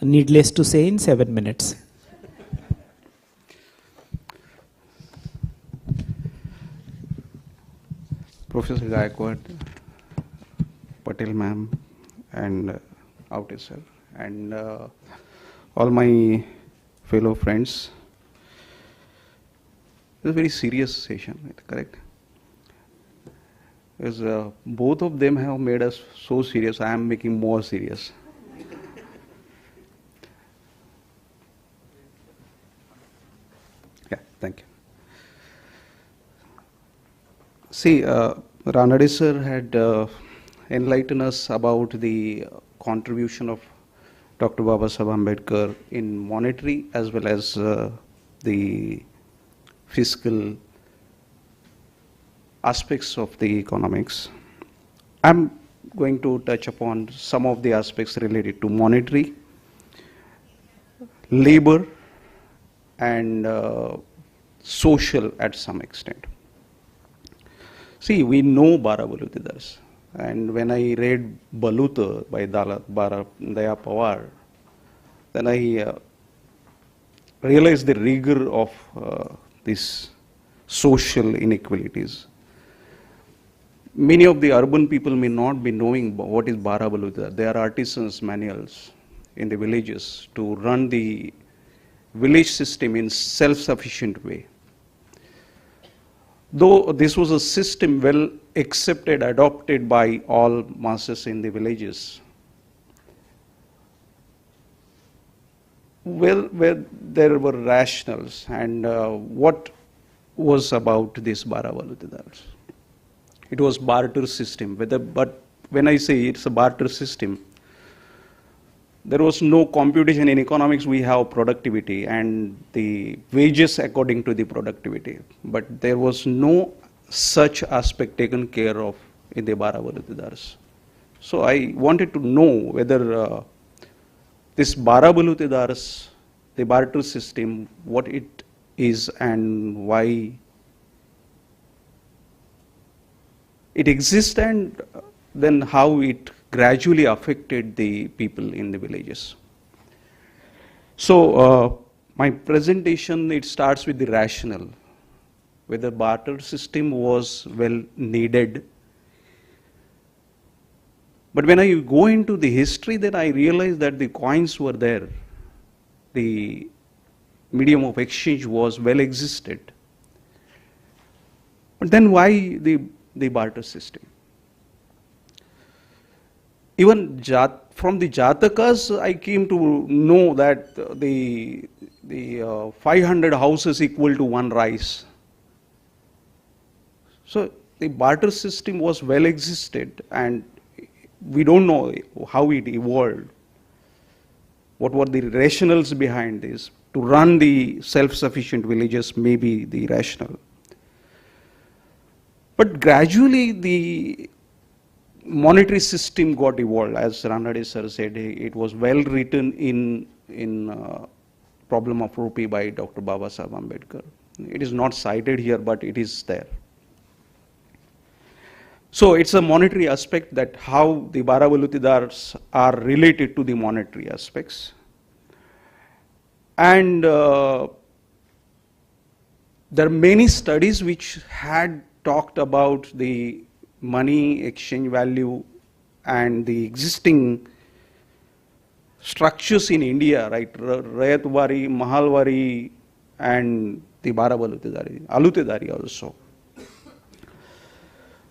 Needless to say, in 7 minutes. Professor Gaikwad, Patel ma'am, and Aute sir, and all my fellow friends. It's a very serious session, correct? Because both of them have made us so serious, I am making more serious. Yeah, thank you. See, Ranade sir had enlightened us about the contribution of Dr. Babasaheb Ambedkar in monetary as well as the fiscal aspects of the economics. I'm going to touch upon some of the aspects related to monetary, labor, and social at some extent. See, we know Bara Balutidas, and when I read Baluta by Daya Pawar, then I realized the rigor of these social inequalities. Many of the urban people may not be knowing what is Bara Baluta. There are artisans' manuals in the villages to run the village system in self-sufficient way. Though this was a system well accepted, adopted by all masses in the villages, well, where there were rationals, and what was about this Bara Balutidars? It was barter system. But when I say it's a barter system, there was no computation in economics. We have productivity and the wages according to the productivity, but there was no such aspect taken care of in the 12 balutedars. So I wanted to know whether this 12 balutedars, the barter system, what it is and why it exists, and then how it gradually affected the people in the villages. So my presentation, it starts with the rationale, whether barter system was well needed. But when I go into the history, then I realize that the coins were there. The medium of exchange was well existed. But then why the barter system? Even from the Jatakas, I came to know that the 500 houses equal to 1 rice. So the barter system was well existed, and we don't know how it evolved. What were the rationales behind this? To run the self-sufficient villages may be the rationale. But gradually the monetary system got evolved. As Ranade sir said, it was well written in Problem of Rupee by Dr. Babasaheb Ambedkar. It is not cited here, but it is there. So it's a monetary aspect, that how the 12 balutedars are related to the monetary aspects. And there are many studies which had talked about the money exchange value and the existing structures in India, right? Rayatwari, Mahalwari, and the 12 balutedari, Alutedari also.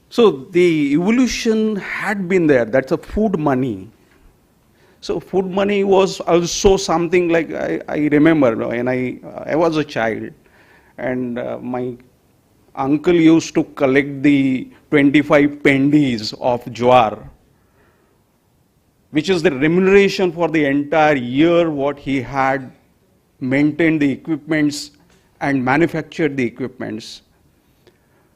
So the evolution had been there. That's a food money. So food money was also something like, I remember when I was a child, and my uncle used to collect the 25 pendis of jowar, which is the remuneration for the entire year what he had maintained the equipments and manufactured the equipments.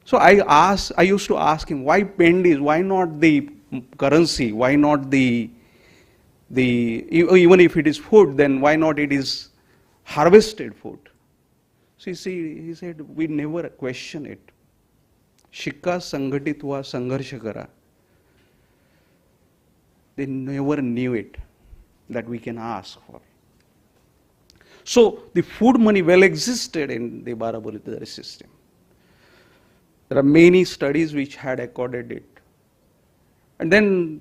So I used to ask him, why pendis, why not the currency, why not even if it is food, then why not it is harvested food? So you see, he said, we never question it. Shikka sanghatitva sangharsha kara. They never knew it, that we can ask for. So the food money well existed in the 12 balutedari system. There are many studies which had accorded it. And then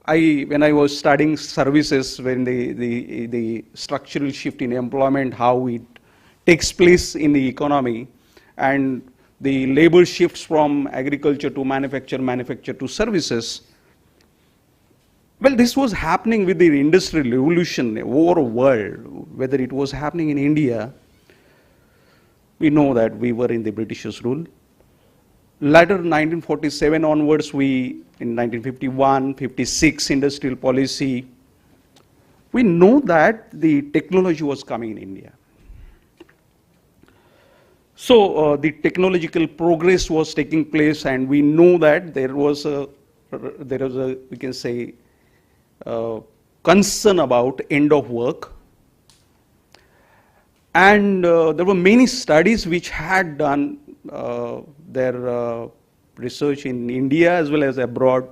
when I was studying services, when the structural shift in employment, how it takes place in the economy, and the labor shifts from agriculture to manufacture, manufacture to services. Well, this was happening with the industrial revolution over the world. Whether it was happening in India, we know that we were in the Britishers' rule. Later, 1947 onwards, in 1951, 56 industrial policy, we know that the technology was coming in India. So the technological progress was taking place, and we know that there was a we can say concern about end of work, and there were many studies which had done their research in India as well as abroad.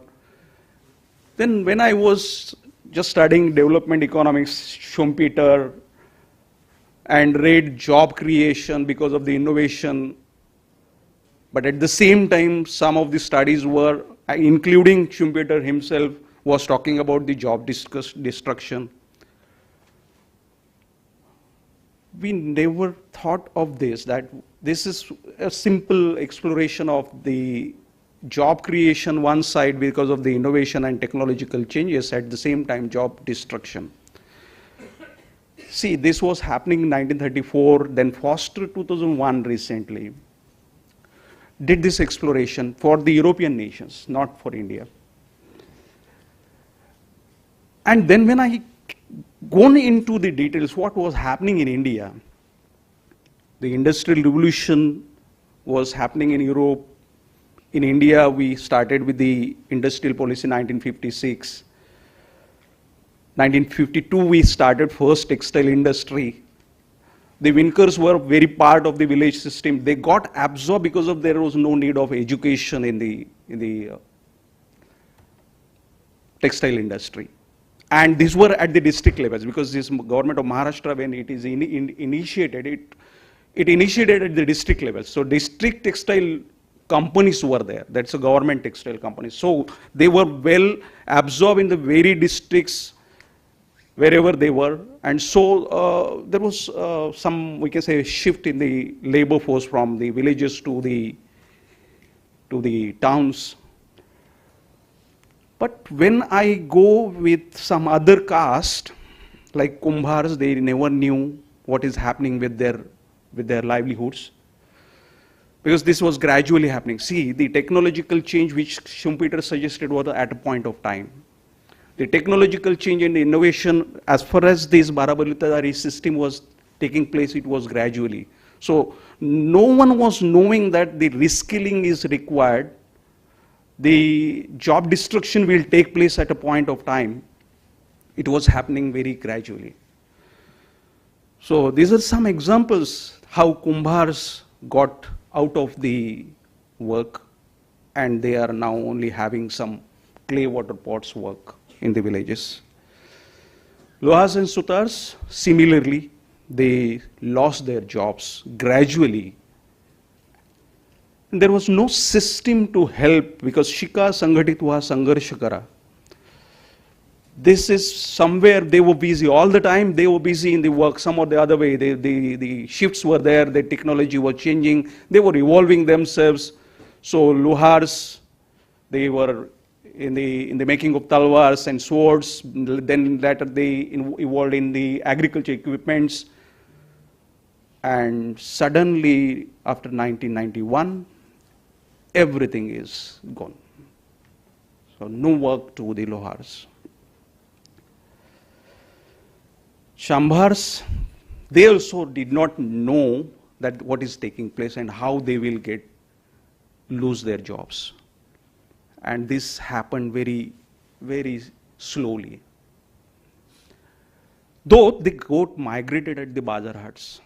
Then when I was just studying development economics, Schumpeter, and read job creation because of the innovation, but at the same time some of the studies were, including Schumpeter himself, was talking about the job destruction. We never thought of this, that this is a simple exploration of the job creation one side because of the innovation and technological changes, at the same time job destruction. See, this was happening in 1934, then Foster 2001 recently did this exploration for the European nations, not for India. And then when I gone into the details, what was happening in India, the industrial revolution was happening in Europe, In India, we started with the industrial policy in 1956. 1952, we started first textile industry. The winkers were very part of the village system. They got absorbed because of there was no need of education in the textile industry. And these were at the district levels, because this government of Maharashtra, when it is initiated, it initiated at the district level. So district textile companies were there. That's a government textile company. So they were well absorbed in the very districts wherever they were. And so there was some, we can say, shift in the labor force from the villages to the towns. But when I go with some other caste, like Kumbhars, they never knew what is happening with their livelihoods, because this was gradually happening. See, the technological change which Schumpeter suggested was at a point of time. The technological change and the innovation, as far as this Validatory system was taking place, it was gradually. So no one was knowing that the reskilling is required. The job destruction will take place at a point of time. It was happening very gradually. So these are some examples how Kumbhars got out of the work, and they are now only having some clay water pots work in the villages. Lohas and Sutars, similarly, they lost their jobs gradually. And there was no system to help, because Shika Sangatitva Sangarsha Kara. This is somewhere they were busy all the time. They were busy in the work some or the other way. The shifts were there. The technology was changing. They were evolving themselves. So Lohars, they were in the making of talwars and swords. Then later they evolved in the agriculture equipments. And suddenly, after 1991, everything is gone. So no work to the Lohars. Shambhars, they also did not know that what is taking place and how they will lose their jobs. And this happened very, very slowly. Though they got migrated at the bazar huts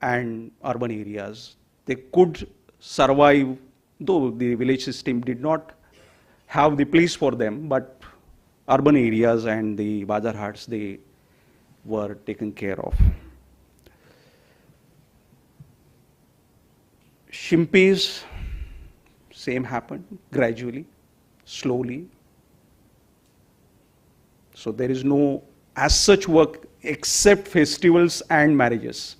and urban areas, they could survive, though the village system did not have the place for them, but urban areas and the bazar huts, they were taken care of. Shimpis, same happened, gradually, slowly. So there is no as such work except festivals and marriages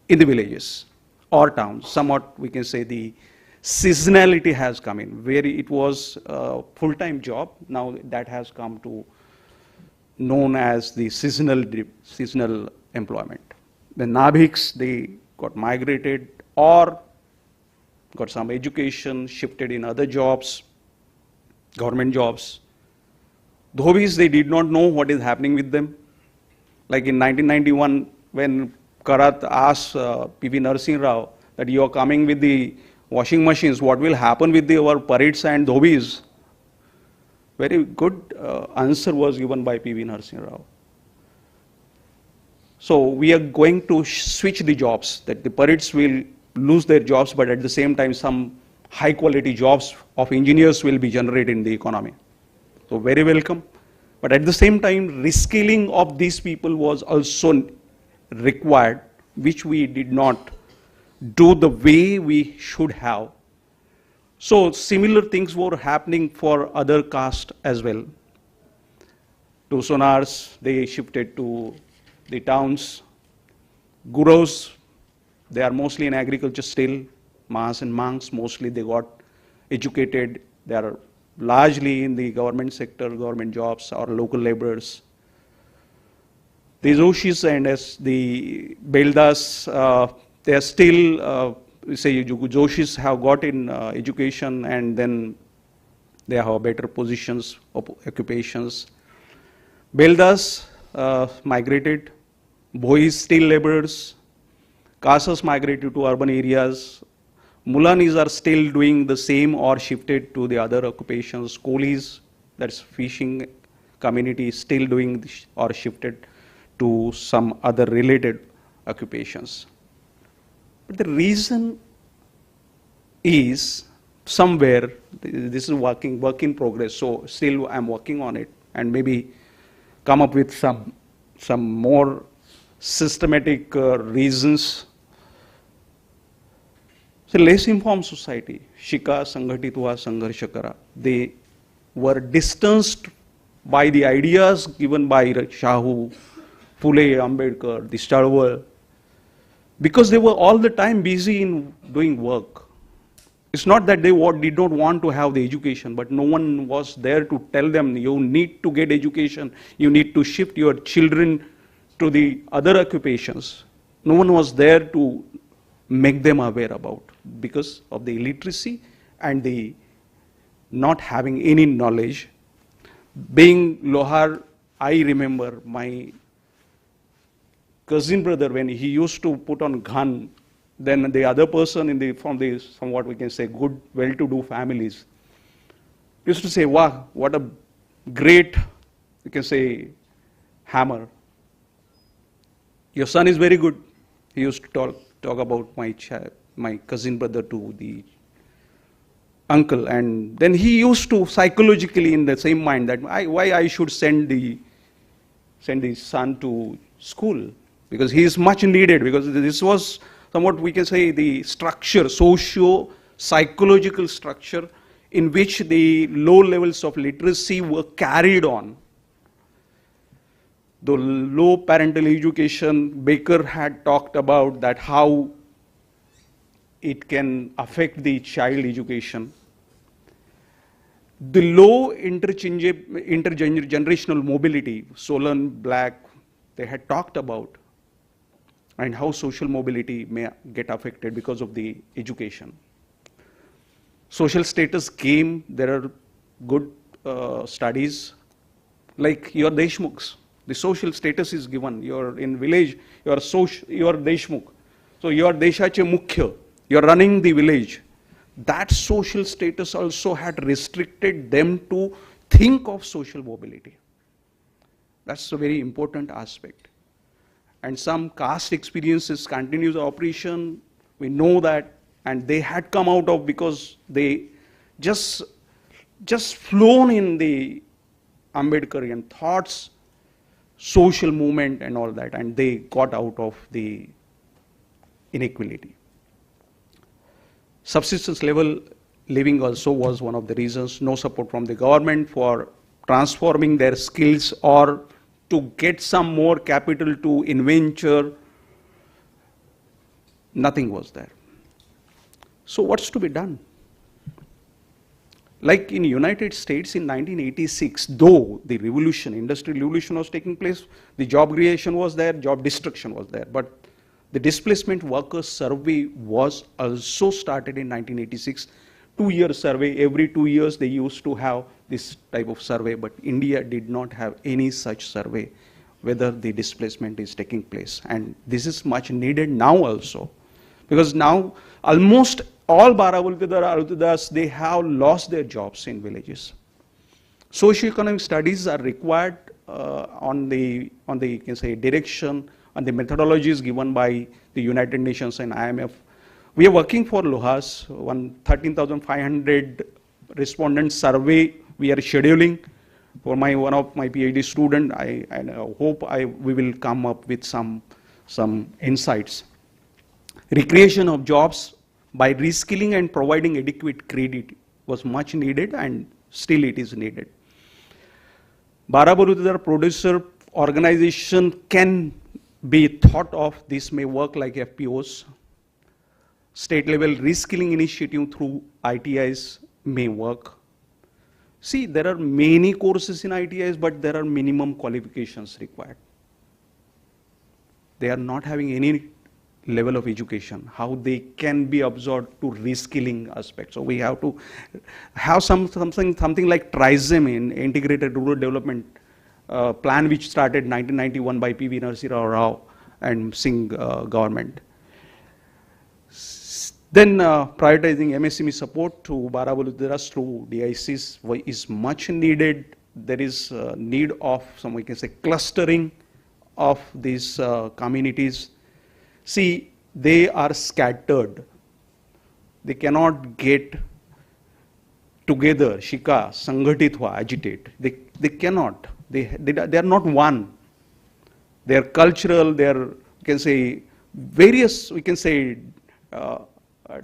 in the villages or towns. Somewhat we can say the seasonality has come in, where it was a full-time job. Now that has come to known as the seasonal employment. The Nabhiks, they got migrated or got some education, shifted in other jobs, government jobs. Dhobis, they did not know what is happening with them. Like in 1991, when Karat asked P.V. Narsingh Rao that you are coming with the washing machines, what will happen with our parades and dhobis? Very good answer was given by P.V. Narsingh Rao. So we are going to switch the jobs, that the parades will lose their jobs, but at the same time some high quality jobs of engineers will be generated in the economy. So very welcome. But at the same time, reskilling of these people was also required, which we did not do the way we should have. So similar things were happening for other castes as well. To Sonars, they shifted to the towns. Gurus, they are mostly in agriculture still. Mahas and monks, mostly they got educated. They are largely in the government sector, government jobs or local laborers. The Joshis and as the Beldas, they are still, say Joshis have got in education and then they have better positions, occupations. Beldas migrated, Bhois still laborers, Kasas migrated to urban areas, Mulanis are still doing the same or shifted to the other occupations. Coolies, that's fishing community, is still doing or shifted to some other related occupations. But the reason is somewhere, this is work in progress, so still I'm working on it and maybe come up with some more systematic reasons. So less informed society, Shika Sanghatit Hua Sangharsha Kara, they were distanced by the ideas given by Shahu, Phule, Ambedkar, the Stalwart, because they were all the time busy in doing work. It's not that they did not want to have the education, but no one was there to tell them, you need to get education, you need to shift your children to the other occupations. No one was there to make them aware about, because of the illiteracy and the not having any knowledge. Being Lohar, I remember my cousin brother, when he used to put on gun, then the other person from the somewhat we can say good, well-to-do families used to say, wow, what a great, you can say, hammer. Your son is very good. He used to talk about my cousin brother to the uncle, and then he used to psychologically in the same mind that why I should send the son to school, because he is much needed, because this was somewhat we can say the structure, socio-psychological structure in which the low levels of literacy were carried on. The low parental education, Baker had talked about that how it can affect the child education. The low intergenerational mobility, Solon, Black, they had talked about, and how social mobility may get affected because of the education. Social status game, there are good studies, like your Deshmukhs. The social status is given. You're in village, you're Deshmukh. So you're Deshache Mukhya, you're running the village. That social status also had restricted them to think of social mobility. That's a very important aspect. And some caste experiences continues operation, we know that, and they had come out of because they just flown in the Ambedkarian thoughts, social movement and all that, and they got out of the inequality. Subsistence level living also was one of the reasons. No support from the government for transforming their skills or to get some more capital to inventure. Nothing was there. So what's to be done? Like in United States in 1986, though the revolution, industrial revolution was taking place, the job creation was there, job destruction was there, but the displacement workers survey was also started in 1986. 2-year survey, every 2 years they used to have this type of survey, but India did not have any such survey whether the displacement is taking place. And this is much needed now also, because now almost all Barabaltidas, they have lost their jobs in villages. Socio-economic studies are required on the you can say direction, on the methodologies given by the United Nations and IMF. We are working for Lohas, 13,500 respondent survey we are scheduling for one of my PhD student. I hope we will come up with some insights. Recreation of jobs by reskilling and providing adequate credit was much needed, and still it is needed. Barabaludar producer organization can be thought of. This may work like FPOs. State level reskilling initiative through ITIs may work. See, there are many courses in ITIs, but there are minimum qualifications required. They are not having any level of education, how they can be absorbed to reskilling aspects. So we have to have something like TRISM, in Integrated Rural Development Plan, which started 1991 by P.V. Narasimha Rao and Singh government. Then prioritizing MSME support to Barabaludaras through DICs is much needed. There is need of some, we can say, clustering of these communities. See, they are scattered. They cannot get together, shika, sangatitwa, agitate. They cannot. They are not one. They are cultural, they are, we can say, various, we can say,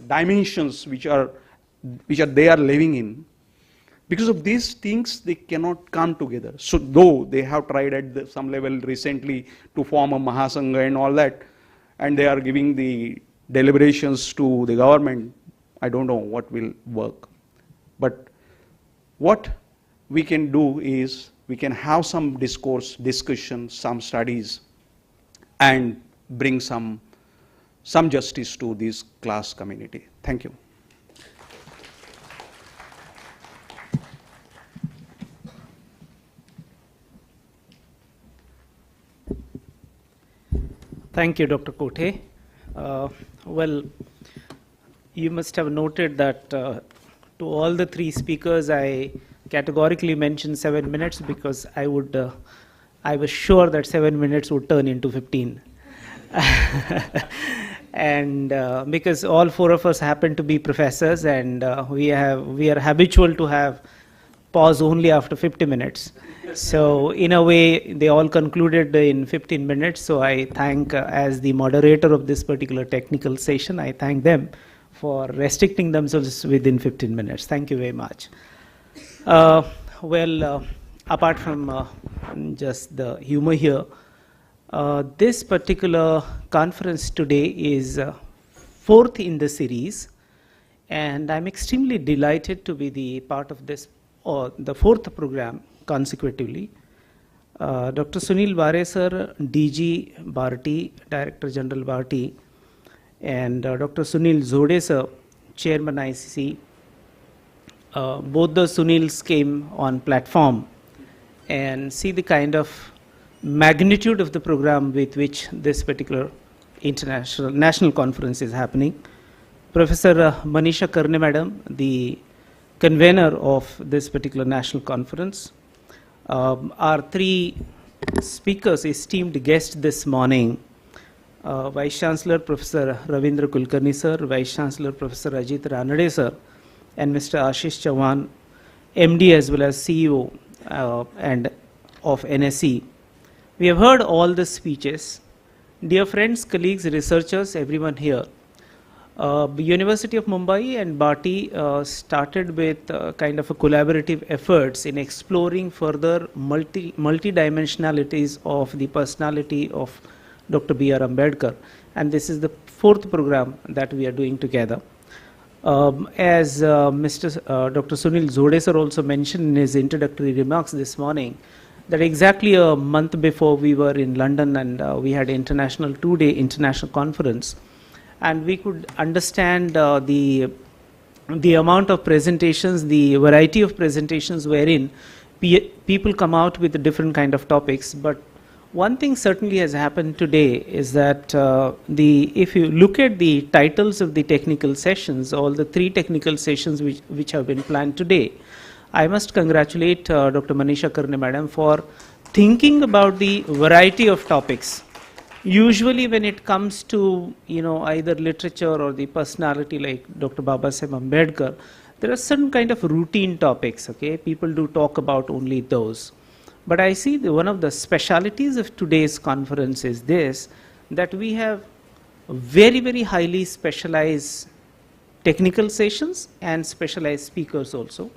dimensions which they are living in. Because of these things, they cannot come together. So though they have tried at some level recently to form a Mahasangha and all that, and they are giving the deliberations to the government, I don't know what will work. But what we can do is, we can have some discourse, discussion, some studies, and bring some justice to this class community. Thank you. Thank you, Dr. Kote. Well, you must have noted that to all the three speakers, I categorically mentioned 7 minutes because I was sure that 7 minutes would turn into 15. And because all four of us happen to be professors, and we are habitual to have pause only after 50 minutes. So in a way, they all concluded in 15 minutes. So I thank, as the moderator of this particular technical session, I thank them for restricting themselves within 15 minutes. Thank you very much. Apart from just the humor here, this particular conference today is fourth in the series, and I'm extremely delighted to be the part of this, or the fourth program consecutively. Dr. Sunil Ware sir, DG Bharati, Director General Bharati, and Dr. Sunil Zode sir, Chairman ICC. Both the Sunils came on platform and see the kind of magnitude of the program with which this particular national conference is happening. Professor Manisha Karne Madam, the convener of this particular national conference. Our three speakers, esteemed guests this morning, Vice Chancellor Professor Ravindra Kulkarni sir, Vice Chancellor Professor Ajit Ranade sir, and Mr. Ashish Chauhan, MD as well as CEO and of NSE. We have heard all the speeches. Dear friends, colleagues, researchers, everyone here. University of Mumbai and Bharti started with kind of a collaborative efforts in exploring further multi-dimensionalities of the personality of Dr. B.R. Ambedkar, and this is the fourth program that we are doing together. As Dr. Sunil Zode sir also mentioned in his introductory remarks this morning, that exactly a month before we were in London and we had international two-day international conference, and we could understand the amount of presentations, the variety of presentations wherein people come out with different kind of topics. But one thing certainly has happened today is that if you look at the titles of the technical sessions, all the three technical sessions which have been planned today, I must congratulate Dr. Manisha Karne Madam for thinking about the variety of topics. Usually when it comes to, either literature or the personality like Dr. Babasaheb Ambedkar, there are certain kind of routine topics, okay? People do talk about only those. But I see one of the specialities of today's conference is this, that we have very, very highly specialized technical sessions and specialized speakers also.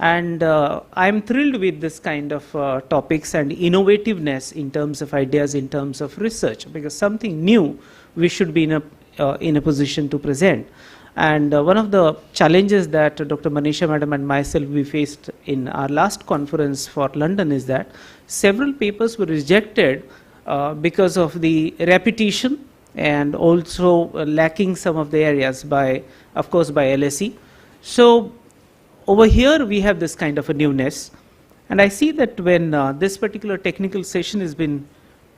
And I'm thrilled with this kind of topics and innovativeness in terms of ideas, in terms of research, because something new we should be in a position to present. And one of the challenges that Dr. Manisha Madam and myself we faced in our last conference for London is that several papers were rejected because of the repetition and also lacking some of the areas by, of course, by LSE. So over here we have this kind of a newness, and I see that when this particular technical session has been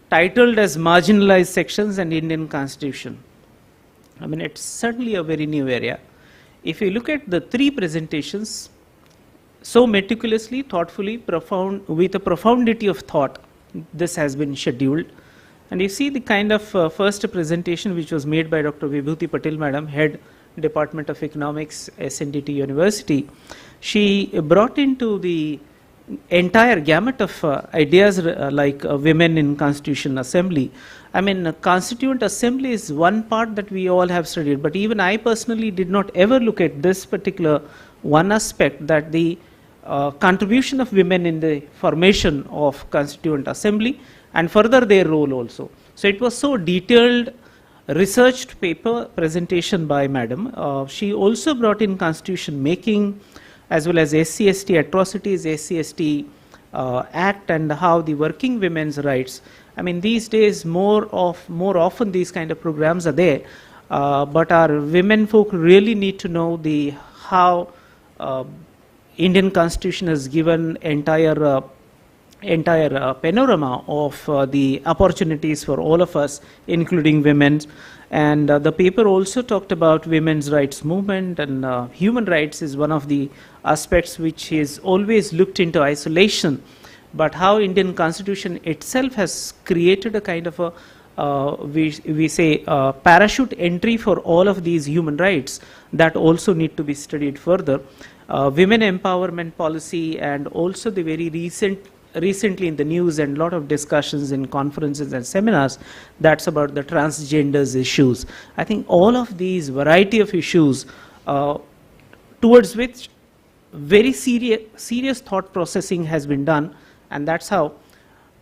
titled as Marginalized Sections and Indian Constitution, I mean, it's certainly a very new area. If you look at the three presentations, so meticulously, thoughtfully, with a profundity of thought, this has been scheduled. And you see the kind of first presentation which was made by Dr. Vibhuti Patel Madam, Head Department of Economics, SNDT University. She brought into the entire gamut of ideas like women in Constitutional Assembly. I mean, Constituent Assembly is one part that we all have studied, but even I personally did not ever look at this particular one aspect, that the contribution of women in the formation of Constituent Assembly and further their role also. So it was so detailed, researched paper presentation by Madam. She also brought in constitution making as well as SC/ST atrocities, SC/ST Act, and how the working women's rights. I mean, these days more often these kind of programs are there, but our women folk really need to know how Indian Constitution has given entire panorama of the opportunities for all of us, including women. And the paper also talked about women's rights movement, and human rights is one of the aspects which is always looked into isolation, but how Indian Constitution itself has created a kind of a we say parachute entry for all of these human rights that also need to be studied further. Women empowerment policy, and also the very recently in the news and a lot of discussions in conferences and seminars, that's about the transgenders issues. I think all of these variety of issues towards which very serious thought processing has been done, and that's how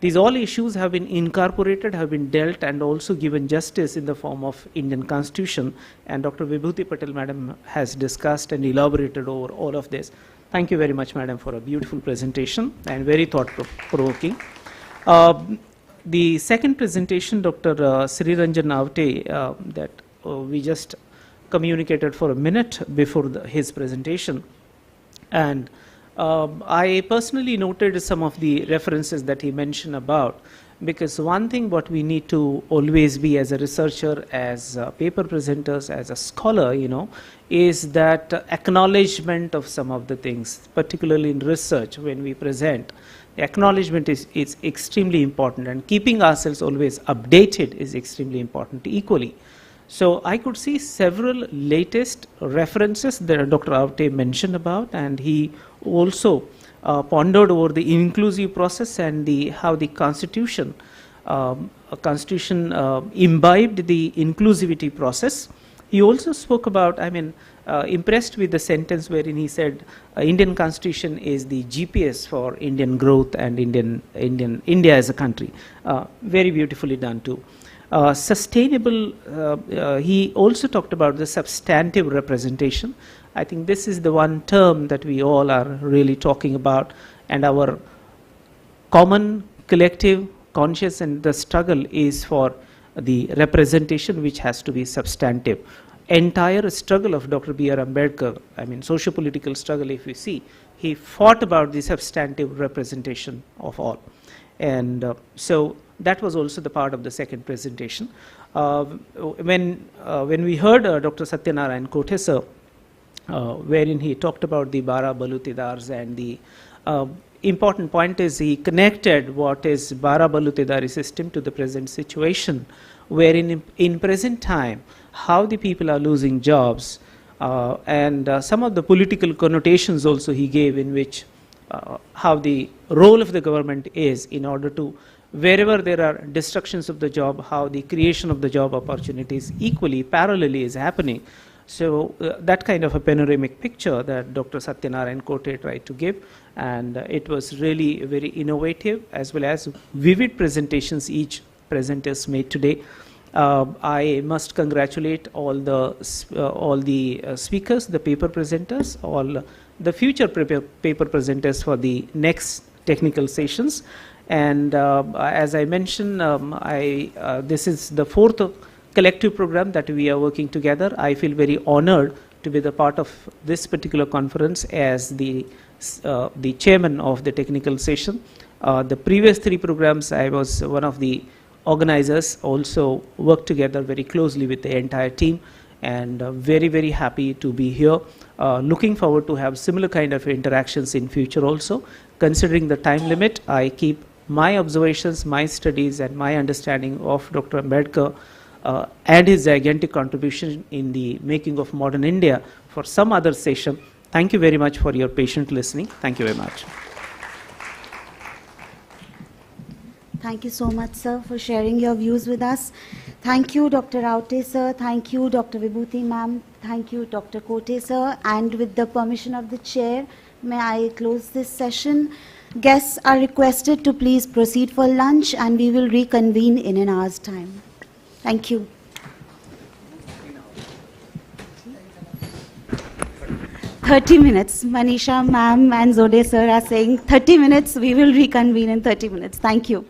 these all issues have been incorporated, have been dealt, and also given justice in the form of Indian Constitution. And Dr. Vibhuti Patel Madam has discussed and elaborated over all of this. Thank you very much, Madam, for a beautiful presentation and very thought-provoking. The second presentation, Dr. Sri Ranjan Avte, that we just communicated for a minute before his presentation. And I personally noted some of the references that he mentioned about, because one thing what we need to always be as a researcher, as paper presenters, as a scholar, is that acknowledgement of some of the things, particularly in research when we present. The acknowledgement is extremely important, and keeping ourselves always updated is extremely important equally. So I could see several latest references that Dr. Avte mentioned about, and he also pondered over the inclusive process and how the Constitution imbibed the inclusivity process. He also spoke about, impressed with the sentence wherein he said Indian Constitution is the GPS for Indian growth and India as a country. Very beautifully done too. Sustainable, he also talked about the substantive representation. I think this is the one term that we all are really talking about, and our common, collective, conscious, and the struggle is for the representation which has to be substantive. Entire struggle of Dr. B.R. Ambedkar, socio-political struggle, if we see, he fought about the substantive representation of all. And so that was also the part of the second presentation. When we heard Dr. Satyanarayan Kote sir, wherein he talked about the Bara Balutidars, and the important point is he connected what is Bara Balutidari system to the present situation, wherein in present time, how the people are losing jobs, and some of the political connotations also he gave, in which how the role of the government is in order to, wherever there are destructions of the job, how the creation of the job opportunities equally, parallelly is happening. So that kind of a panoramic picture that Dr. Satyanarayan Kote tried to give, and it was really very innovative as well as vivid presentations each presenters made today. I must congratulate all the speakers, the paper presenters, all the future paper presenters for the next technical sessions. And as I mentioned, this is the fourth collective program that we are working together. I feel very honored to be the part of this particular conference as the chairman of the technical session. The previous three programs, I was one of the organizers, also worked together very closely with the entire team. and very, very happy to be here. Looking forward to have similar kind of interactions in future also. Considering the time limit, I keep my observations, my studies, and my understanding of Dr. Ambedkar and his gigantic contribution in the making of modern India for some other session. Thank you very much for your patient listening. Thank you very much. Thank you so much, sir, for sharing your views with us. Thank you, Dr. Aute, sir. Thank you, Dr. Vibhuti, ma'am. Thank you, Dr. Kote, sir. And with the permission of the chair, may I close this session. Guests are requested to please proceed for lunch, and we will reconvene in an hour's time. Thank you. "30 minutes. Manisha, ma'am, and Zode, sir are saying 30 minutes. We will reconvene in 30 minutes. Thank you.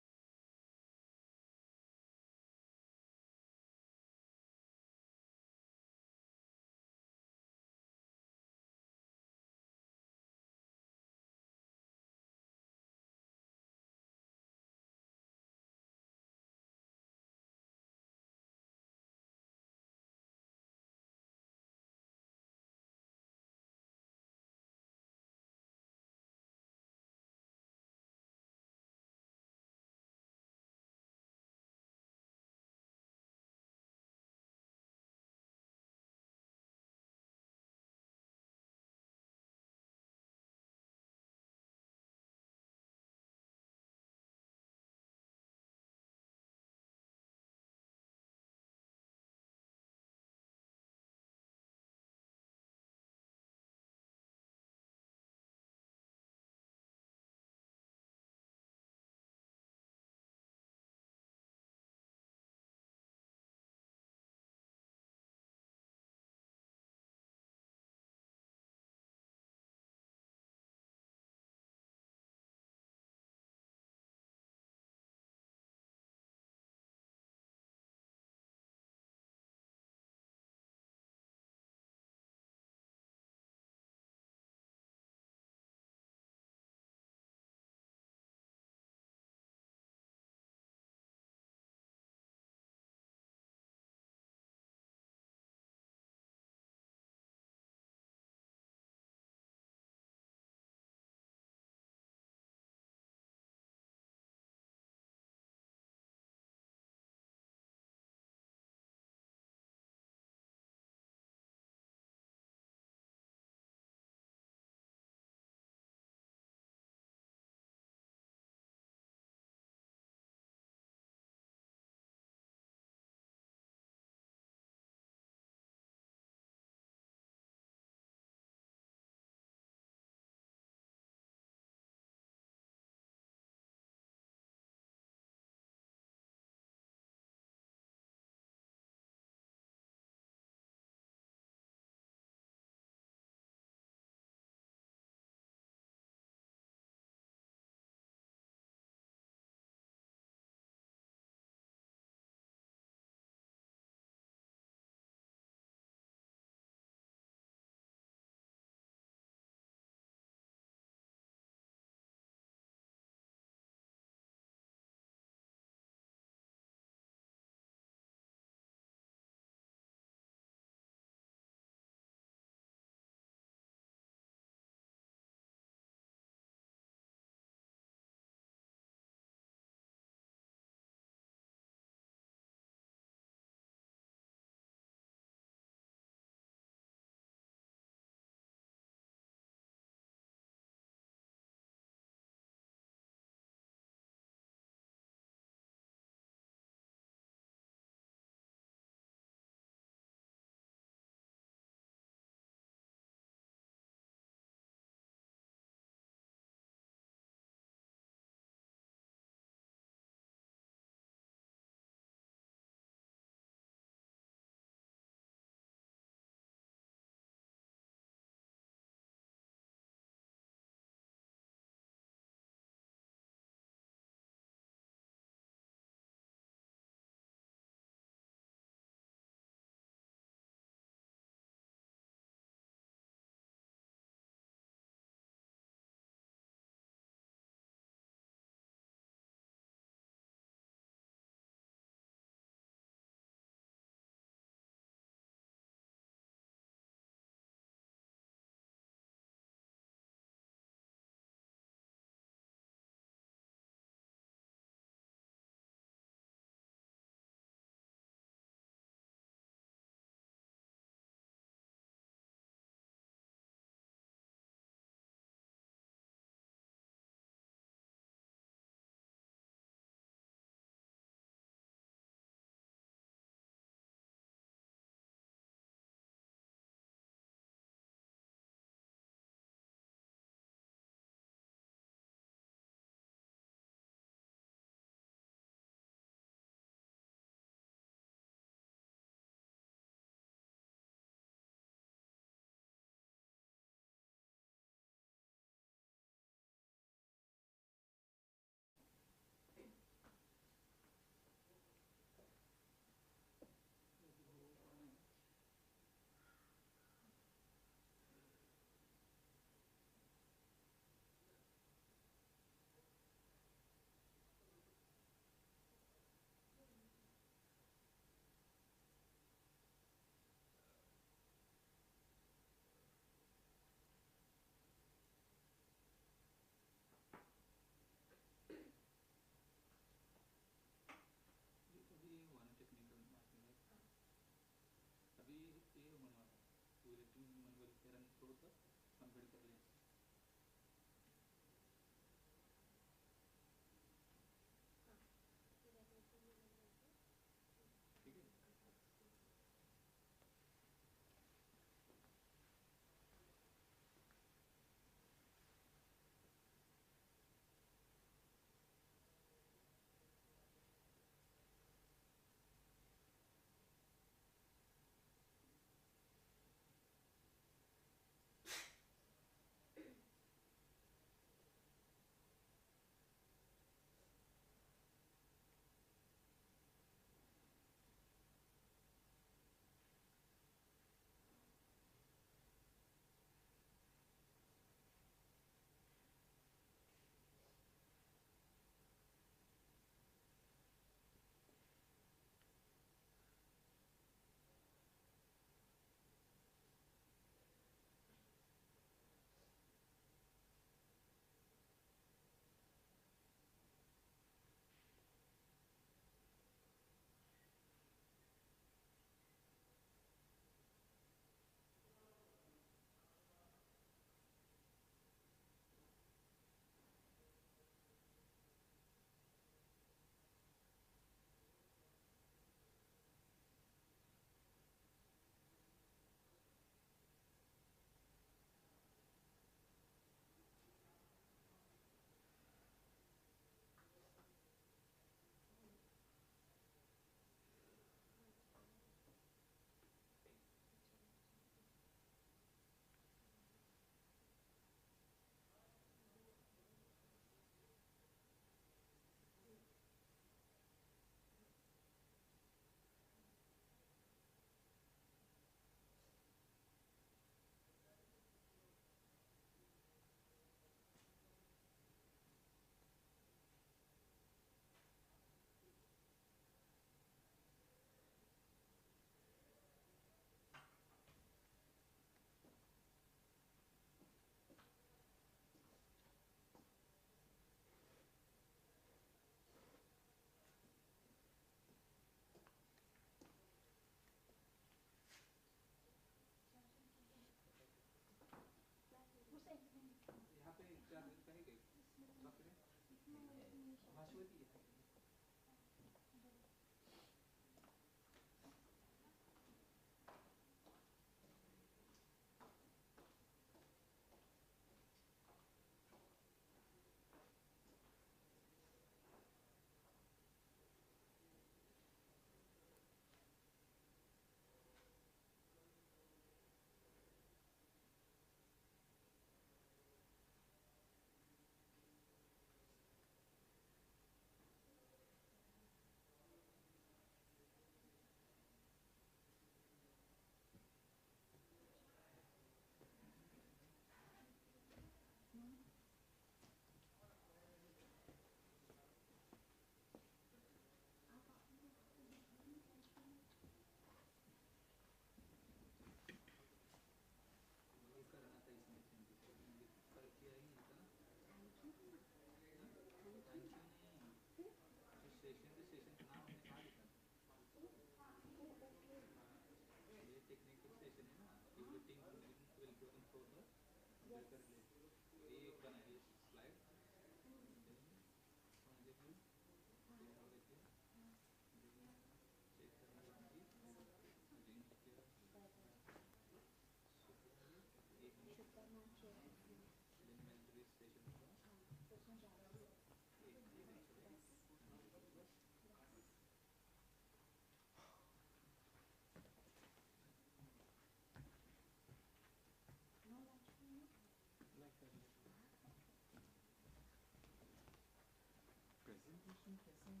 Presentation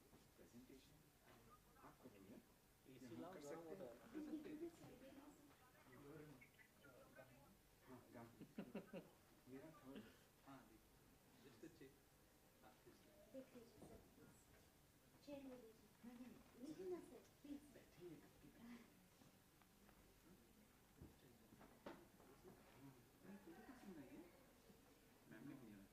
कैसे presentation आप करेंगे AC लाओ गर्म होता है हाँ गांधी मेरा third हाँ जस्ट चेक देख लीजिए सर चेयर ले लीजिए लीजिए ना सर प्लीज बैठिए मैम ने दिया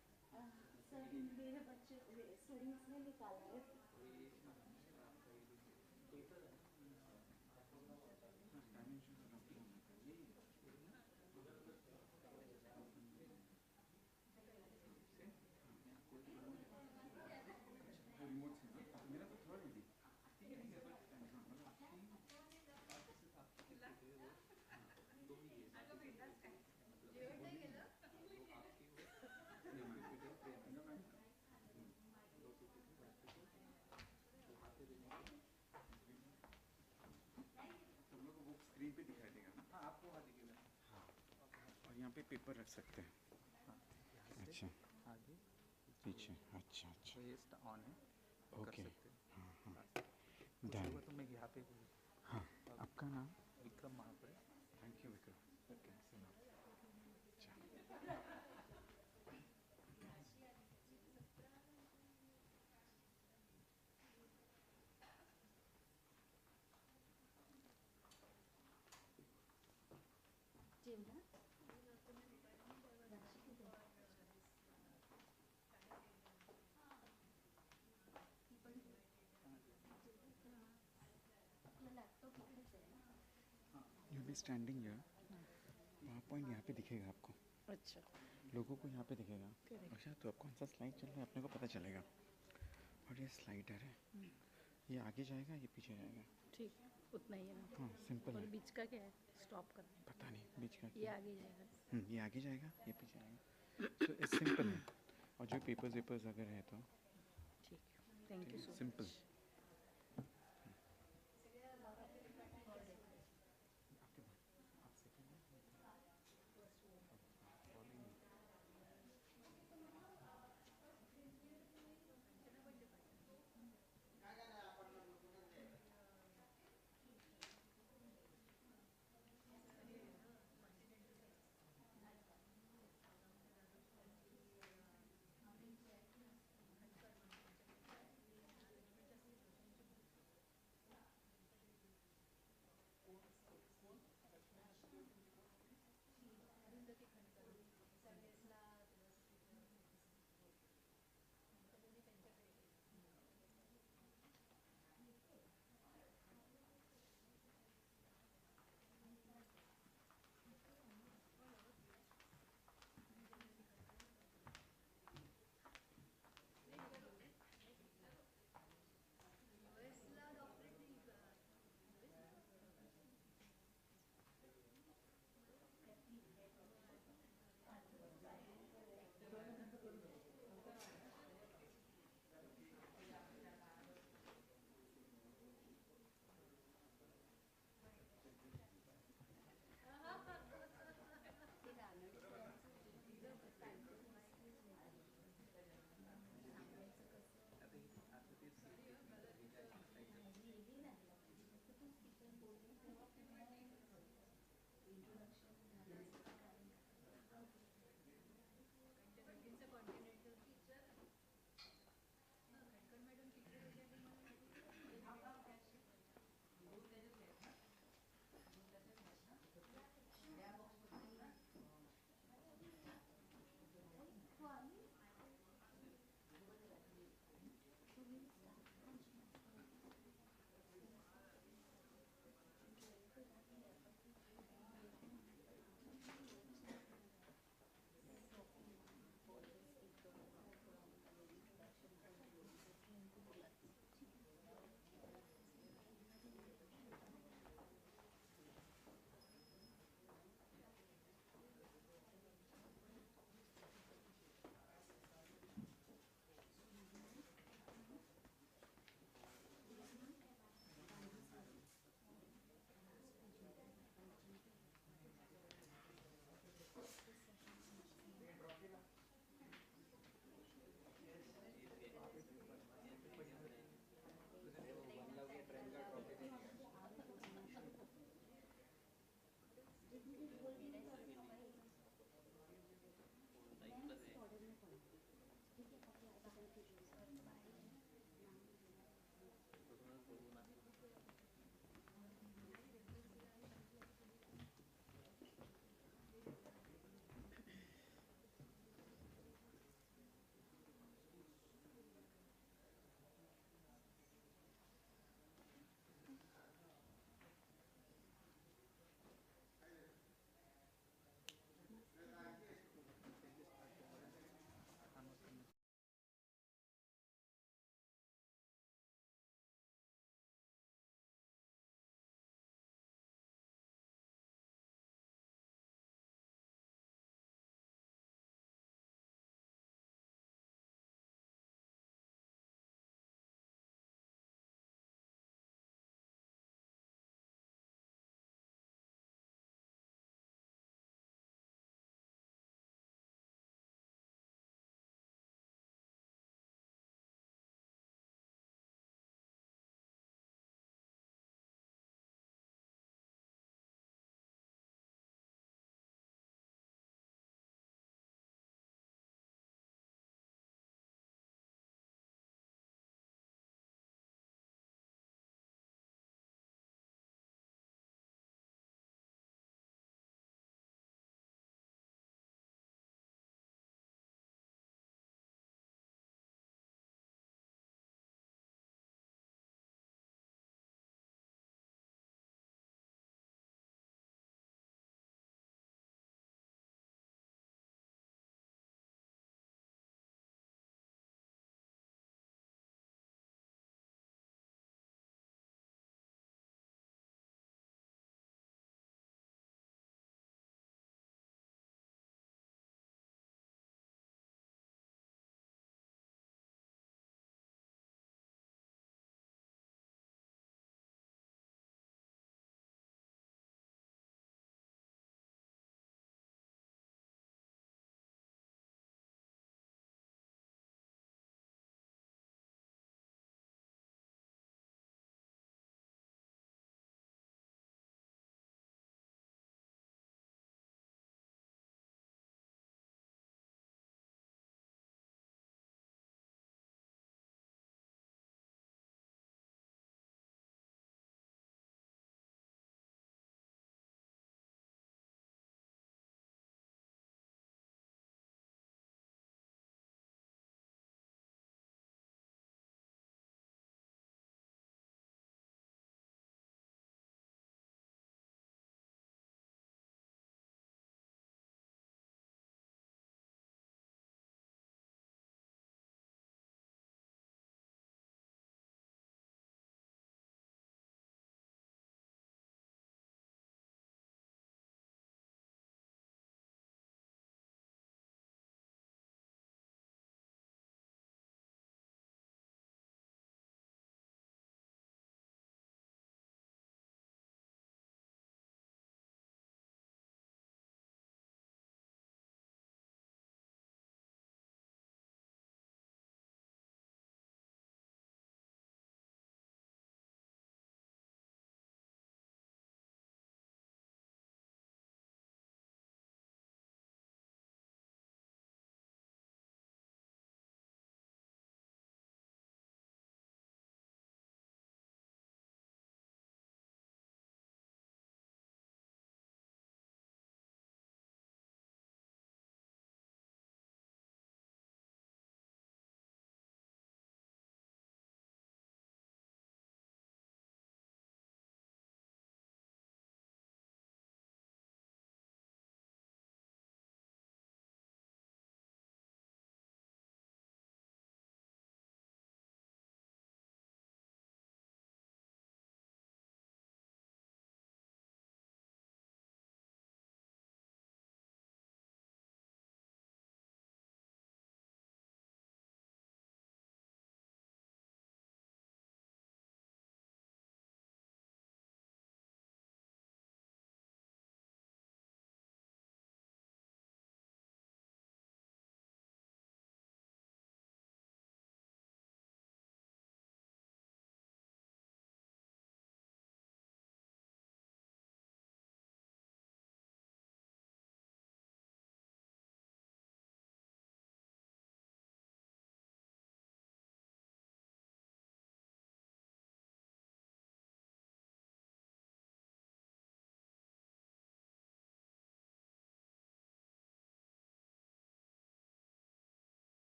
सर मेरे बच्चे स्टूडेंट्स ने निकाला है रिमोट से मेरा तो थर्ड में थी तुम लोग को वो स्क्रीन पे दिखाई देगा ना हाँ आपको वहाँ दिखेगा हाँ और यहाँ पे पेपर रख सकते हैं अच्छा आगे पीछे अच्छा अच्छा तो ये ऑन है ओके हाँ हाँ डन तो मैं यहाँ पे हाँ आपका नाम Vikram Mahapur thank you Vikram okay सुना अच्छा Chimna you be standing here वहाँ पॉइंट यहाँ पे दिखेगा आपको अच्छा लोगों को यहाँ पे दिखेगा अच्छा तो अब कौन सा स्लाइड चल रहा है अपने को पता चलेगा और ये स्लाइडर है ये आगे जाएगा ये पीछे जाएगा ठीक है उतना ही है ना हाँ सिंपल और है बीच का क्या है स्टॉप करना है पता नहीं बीच का ये आगे जाएगा ये आगे जाएगा ये पीछे आएगा सो इट्स सिंपल है और जो पेपर्स वेपर्स अगर है तो ठीक है thank you so simple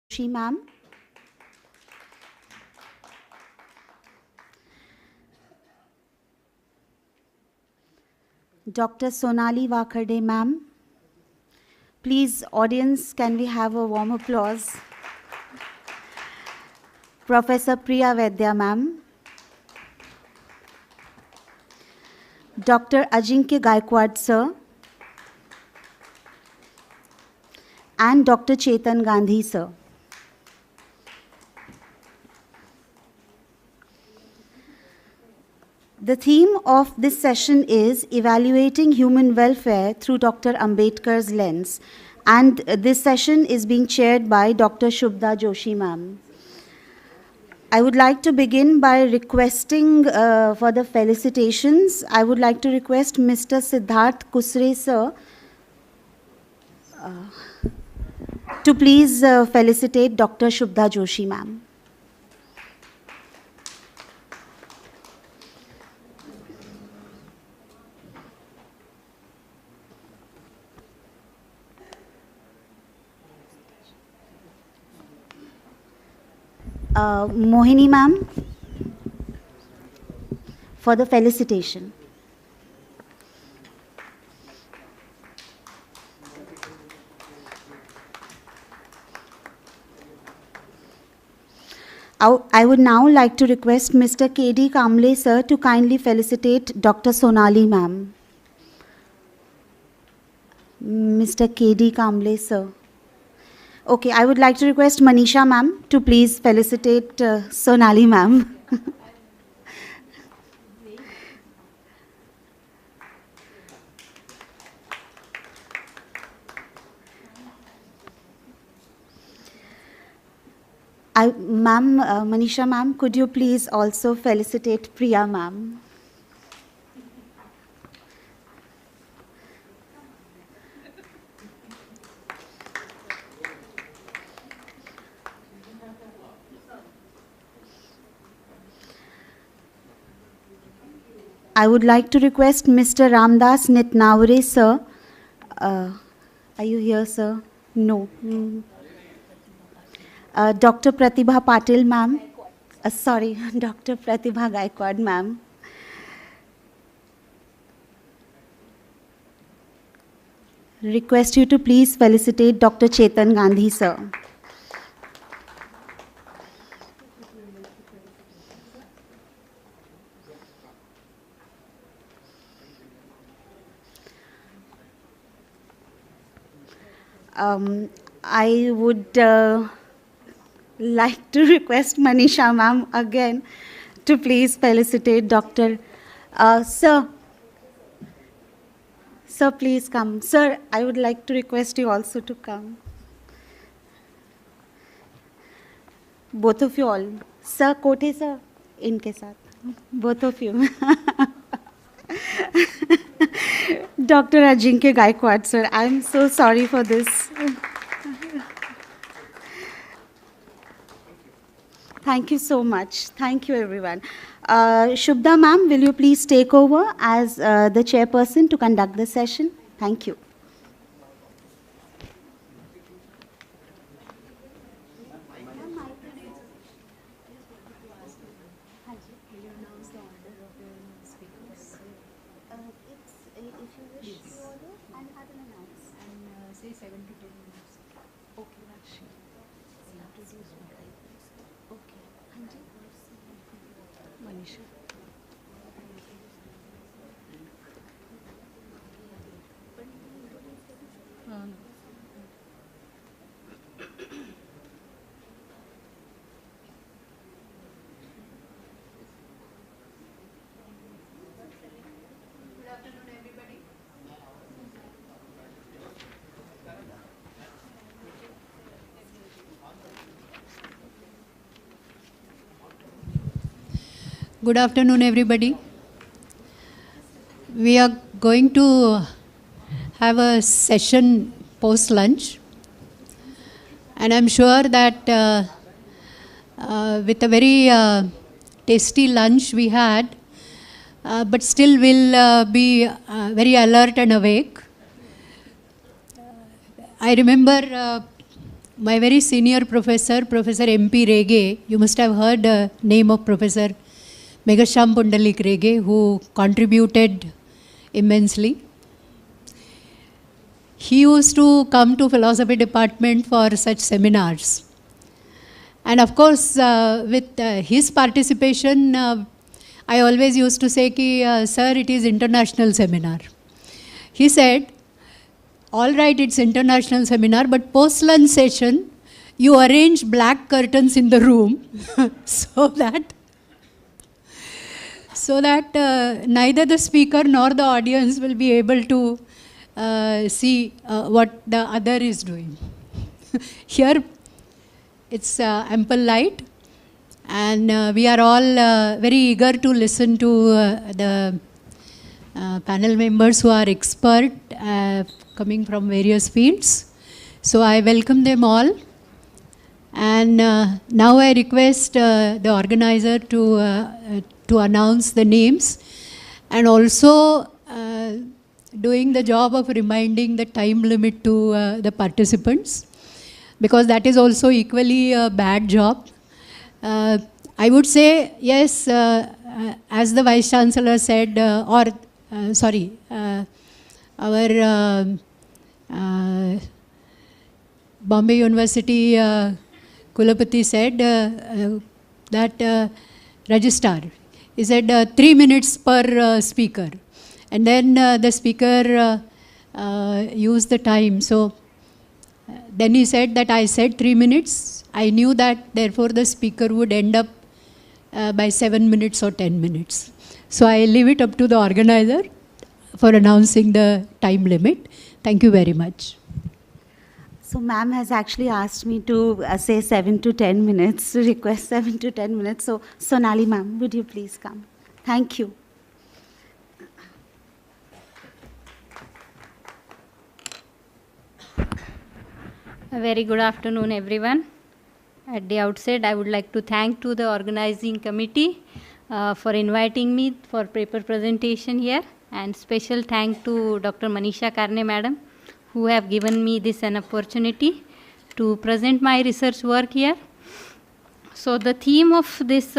Joshi ma'am. Dr. Sonali Vakharde ma'am. Please, audience, can we have a warm applause? Professor Priya Vaidya ma'am. Dr. Ajinkya Gaikwad sir. And Dr. Chetan Gandhi sir. The theme of this session is Evaluating Human Welfare through Dr. Ambedkar's Lens. And this session is being chaired by Dr. Shubhda Joshi ma'am. I would like to begin by requesting for the felicitations. I would like to request Mr. Siddharth Kusre sir to please felicitate Dr. Shubhda Joshi ma'am. Mohini ma'am for the felicitation. I would now like to request Mr. K.D. Kamble sir to kindly felicitate Dr. Sonali ma'am. Mr. K.D. Kamble sir. Okay, I would like to request Manisha ma'am to please felicitate Sonali ma'am. Ma'am, Manisha ma'am, could you please also felicitate Priya ma'am? I would like to request Mr. Ramdas Nitnavare sir. Are you here, sir? No. Dr. Pratibha Patil ma'am. Sorry, Dr. Pratibha Gaikwad ma'am. Request you to please felicitate Dr. Chetan Gandhi sir. I would like to request Manisha ma'am again to please felicitate Dr. Sir, please come. Sir, I would like to request you also to come. Both of you all. Sir, Kote sir, inke saath. Both of you. Dr. Ajinkya Gaikwad, sir, I'm so sorry for this. Thank you so much. Thank you, everyone. Shubhda ma'am, will you please take over as the chairperson to conduct the session? Thank you. Good afternoon, everybody. We are going to have a session post-lunch, and I'm sure that with a very tasty lunch we had, but still will be very alert and awake. I remember my very senior professor, Professor M.P. Rege, you must have heard the name of Professor Meghasham Pundalik Rege, who contributed immensely. He used to come to philosophy department for such seminars. And of course, with his participation, I always used to say, ki, sir, it is international seminar. He said, all right, it's international seminar, but post-lunch session, you arrange black curtains in the room so that neither the speaker nor the audience will be able to see what the other is doing. Here, it's ample light, and we are all very eager to listen to the panel members who are expert coming from various fields. So I welcome them all. And now I request the organizer to announce the names, and also doing the job of reminding the time limit to the participants, because that is also equally a bad job. I would say, yes, as the Vice Chancellor said, our Bombay University Kulapati said that registrar, he said 3 minutes per speaker. And then the speaker used the time. So then he said that I said 3 minutes. I knew that therefore the speaker would end up by 7 minutes or 10 minutes. So I leave it up to the organizer for announcing the time limit. Thank you very much. So ma'am has actually asked me to say 7 to 10 minutes, to request 7 to 10 minutes. So Sonali ma'am, would you please come? Thank you. A very good afternoon, everyone. At the outset, I would like to thank to the organizing committee for inviting me for paper presentation here, and special thank to Dr. Manisha Karne madam, who have given me this an opportunity to present my research work here. So the theme of this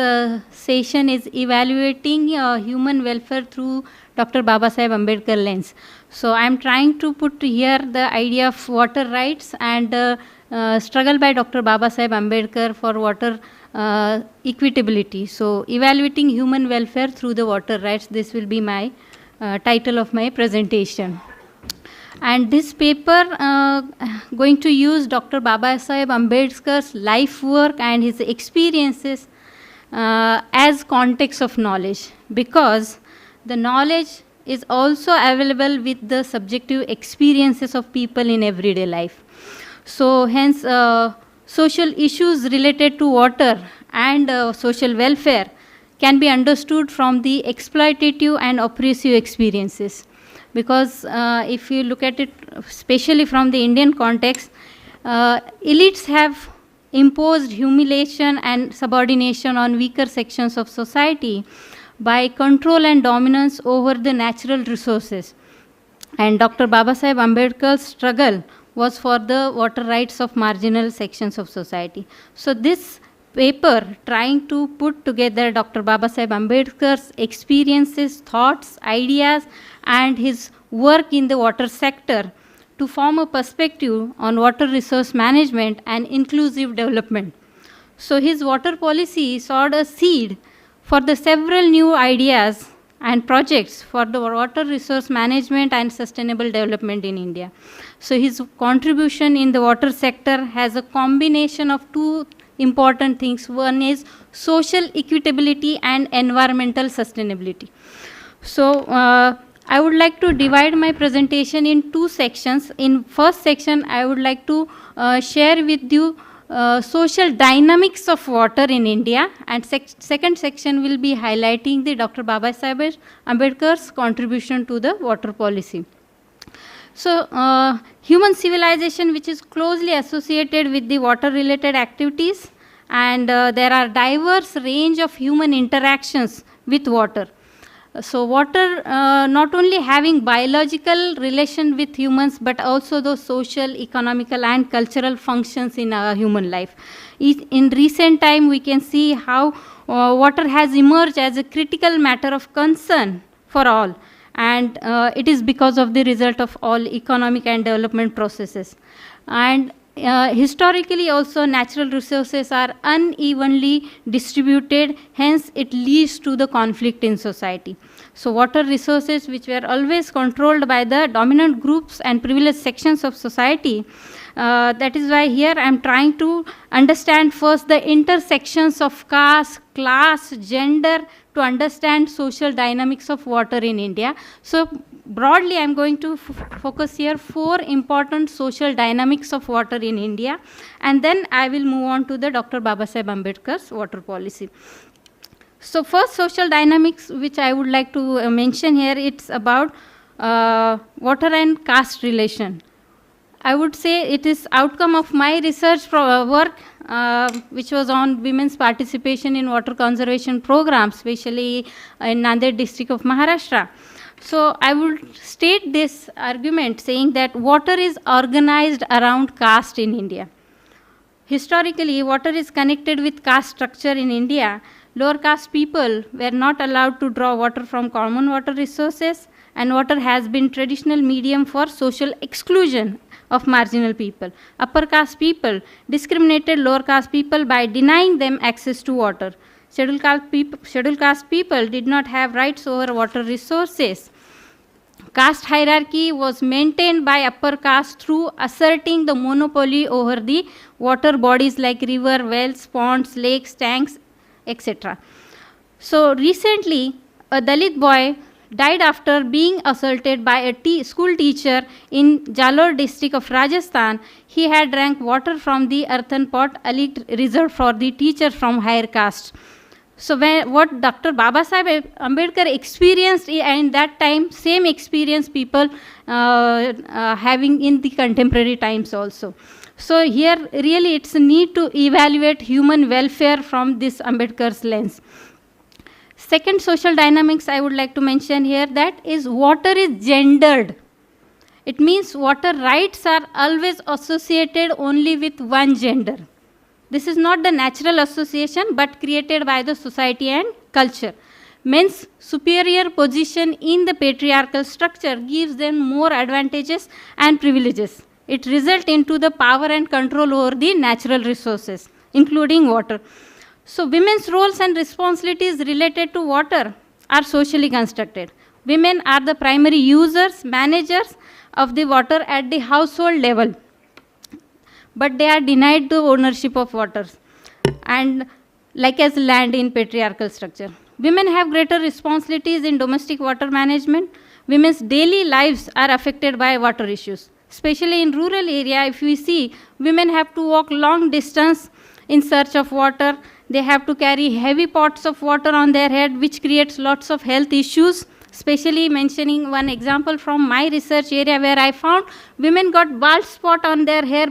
session is evaluating human welfare through Dr. Babasaheb Ambedkar lens. So I am trying to put here the idea of water rights and struggle by Dr. Babasaheb Ambedkar for water equitability. So evaluating human welfare through the water rights, this will be my title of my presentation. And this paper going to use Dr. Babasaheb Ambedkar's life work and his experiences as context of knowledge, because the knowledge is also available with the subjective experiences of people in everyday life. So hence social issues related to water and social welfare can be understood from the exploitative and oppressive experiences. Because if you look at it, especially from the Indian context, elites have imposed humiliation and subordination on weaker sections of society by control and dominance over the natural resources. And Dr. Babasaheb Ambedkar's struggle was for the water rights of marginal sections of society. So this paper trying to put together Dr. Babasaheb Ambedkar's experiences, thoughts, ideas, and his work in the water sector to form a perspective on water resource management and inclusive development. So his water policy sowed a seed for the several new ideas and projects for the water resource management and sustainable development in India. So his contribution in the water sector has a combination of two important things. One is social equitability and environmental sustainability. So I would like to divide my presentation in two sections. In first section, I would like to share with you social dynamics of water in India, and second section will be highlighting the Dr. Babasaheb Ambedkar's contribution to the water policy. So human civilization, which is closely associated with the water related activities, and there are diverse range of human interactions with water. So water not only having biological relation with humans, but also the social, economical and cultural functions in our human life. In recent time, we can see how water has emerged as a critical matter of concern for all. And it is because of the result of all economic and development processes. And historically also natural resources are unevenly distributed, hence it leads to the conflict in society. So water resources which were always controlled by the dominant groups and privileged sections of society, that is why here I am trying to understand first the intersections of caste, class, gender to understand social dynamics of water in India. So broadly, I am going to focus here 4 important social dynamics of water in India, and then I will move on to the Dr. Babasaheb Ambedkar's water policy. So first social dynamics which I would like to mention here, it's about water and caste relation. I would say it is outcome of my research work which was on women's participation in water conservation programs, especially in Nanded district of Maharashtra. So I would state this argument saying that water is organized around caste in India. Historically, water is connected with caste structure in India. Lower caste people were not allowed to draw water from common water resources, and water has been traditional medium for social exclusion of marginal people. Upper caste people discriminated lower caste people by denying them access to water. Scheduled caste people did not have rights over water resources. Caste hierarchy was maintained by upper caste through asserting the monopoly over the water bodies like river, wells, ponds, lakes, tanks, etc. So recently, a Dalit boy died after being assaulted by a school teacher in Jalore district of Rajasthan. He had drank water from the earthen pot alleged reserved for the teacher from higher caste. So what Dr. Babasaheb Ambedkar experienced in that time, same experience people having in the contemporary times also. So here really it's a need to evaluate human welfare from this Ambedkar's lens. Second social dynamics I would like to mention here, that is water is gendered. It means water rights are always associated only with one gender. This is not the natural association but created by the society and culture. Men's superior position in the patriarchal structure gives them more advantages and privileges. It results into the power and control over the natural resources, including water. So women's roles and responsibilities related to water are socially constructed. Women are the primary users, managers of the water at the household level, but they are denied the ownership of water, and like as land in patriarchal structure. Women have greater responsibilities in domestic water management. Women's daily lives are affected by water issues. Especially in rural area, if we see, women have to walk long distance in search of water. They have to carry heavy pots of water on their head, which creates lots of health issues. Especially mentioning one example from my research area where I found women got bald spot on their hair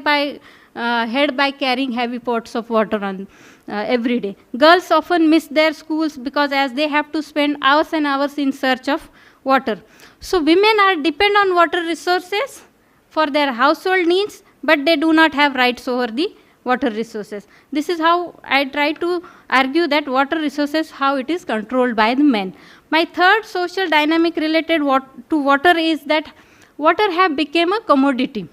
head by carrying heavy pots of water on every day. Girls often miss their schools because as they have to spend hours and hours in search of water. So women are dependent on water resources for their household needs, but they do not have rights over the water resources. This is how I try to argue that water resources, how it is controlled by the men. My third social dynamic related to water is that water have become a commodity.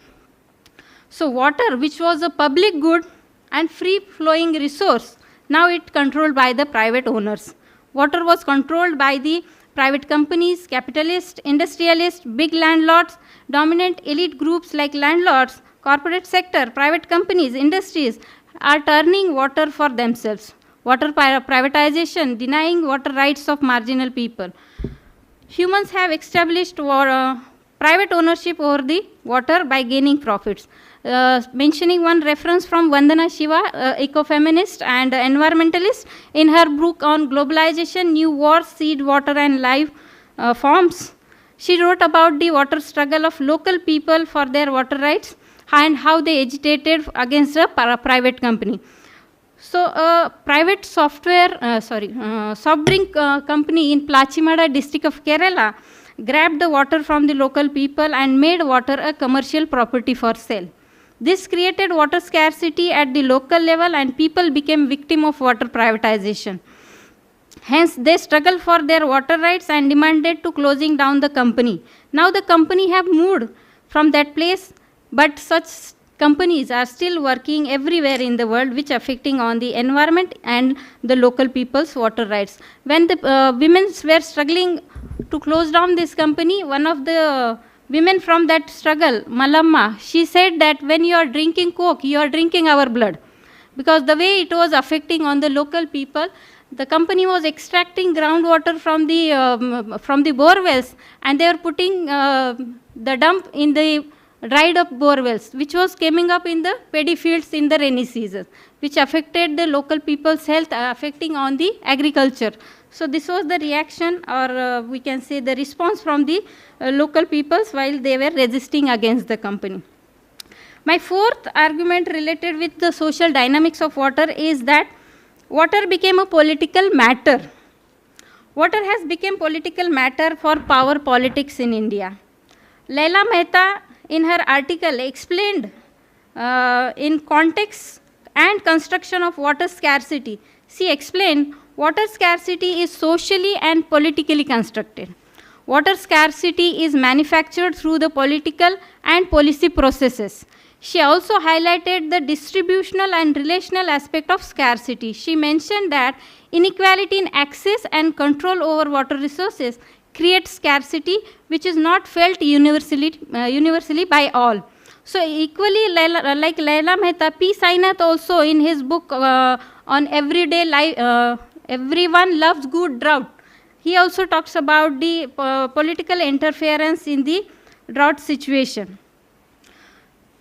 So water, which was a public good and free flowing resource, now it controlled by the private owners. Water was controlled by the private companies, capitalists, industrialists, big landlords, dominant elite groups like landlords, corporate sector, private companies, industries are turning water for themselves. Water privatization, denying water rights of marginal people. Humans have established private ownership over the water by gaining profits. Mentioning one reference from Vandana Shiva, ecofeminist and environmentalist, in her book on globalization, New Wars, Seed, Water and Life Forms. She wrote about the water struggle of local people for their water rights and how they agitated against a private company. So a private soft drink company in Plachimada district of Kerala grabbed the water from the local people and made water a commercial property for sale. This created water scarcity at the local level and people became victim of water privatization. Hence, they struggled for their water rights and demanded to closing down the company. Now the company have moved from that place, but such companies are still working everywhere in the world, which affecting on the environment and the local people's water rights. When the women were struggling to close down this company, one of the women from that struggle, Malamma, she said that when you are drinking Coke, you are drinking our blood. Because the way it was affecting on the local people, the company was extracting groundwater from the bore wells, and they were putting the dump in the dried up bore wells, which was coming up in the paddy fields in the rainy season, which affected the local people's health, affecting on the agriculture. So this was the reaction, or we can say the response from the local peoples while they were resisting against the company. My fourth argument related with the social dynamics of water is that water became a political matter. Water has become political matter for power politics in India. Laila Mehta in her article explained in context and construction of water scarcity. She explained water scarcity is socially and politically constructed. Water scarcity is manufactured through the political and policy processes. She also highlighted the distributional and relational aspect of scarcity. She mentioned that inequality in access and control over water resources creates scarcity which is not felt universally by all. So equally, like Laila Mehta, P. Sainath also in his book on everyday life, Everyone Loves Good Drought, he also talks about the political interference in the drought situation.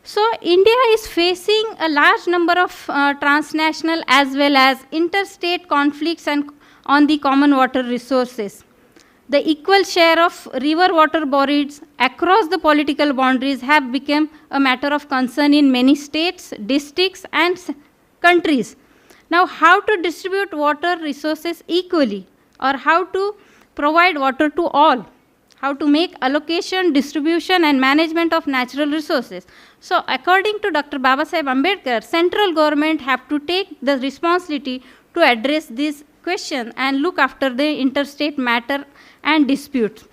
So India is facing a large number of transnational as well as interstate conflicts and on the common water resources. The equal share of river water bodies across the political boundaries have become a matter of concern in many states, districts and countries. Now, how to distribute water resources equally, or how to provide water to all, how to make allocation, distribution and management of natural resources. So according to Dr. Babasaheb Ambedkar, central government have to take the responsibility to address this question and look after the interstate matter and disputes.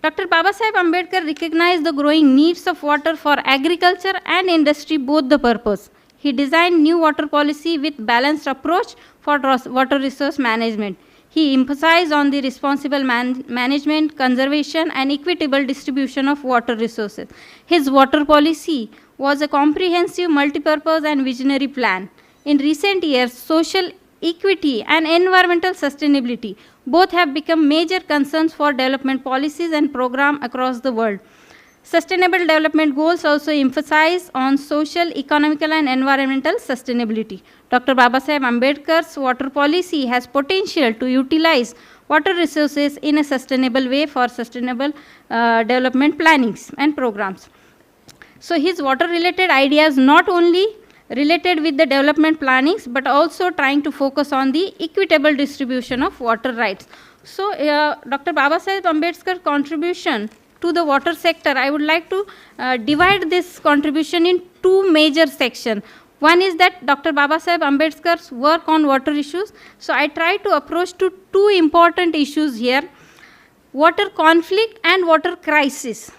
Dr. Babasaheb Ambedkar recognized the growing needs of water for agriculture and industry, both the purpose. He designed new water policy with balanced approach for water resource management. He emphasized on the responsible management, conservation and equitable distribution of water resources. His water policy was a comprehensive, multipurpose and visionary plan. In recent years, social equity and environmental sustainability both have become major concerns for development policies and programs across the world. Sustainable development goals also emphasize on social, economical and environmental sustainability. Dr. Babasaheb Ambedkar's water policy has potential to utilize water resources in a sustainable way for sustainable development plannings and programs. So his water related ideas not only related with the development plannings but also trying to focus on the equitable distribution of water rights. So Dr. Babasaheb Ambedkar's contribution to the water sector, I would like to divide this contribution in two major sections. One is that Dr. Babasaheb Ambedkar's work on water issues. So I try to approach to two important issues here: water conflict and water crisis.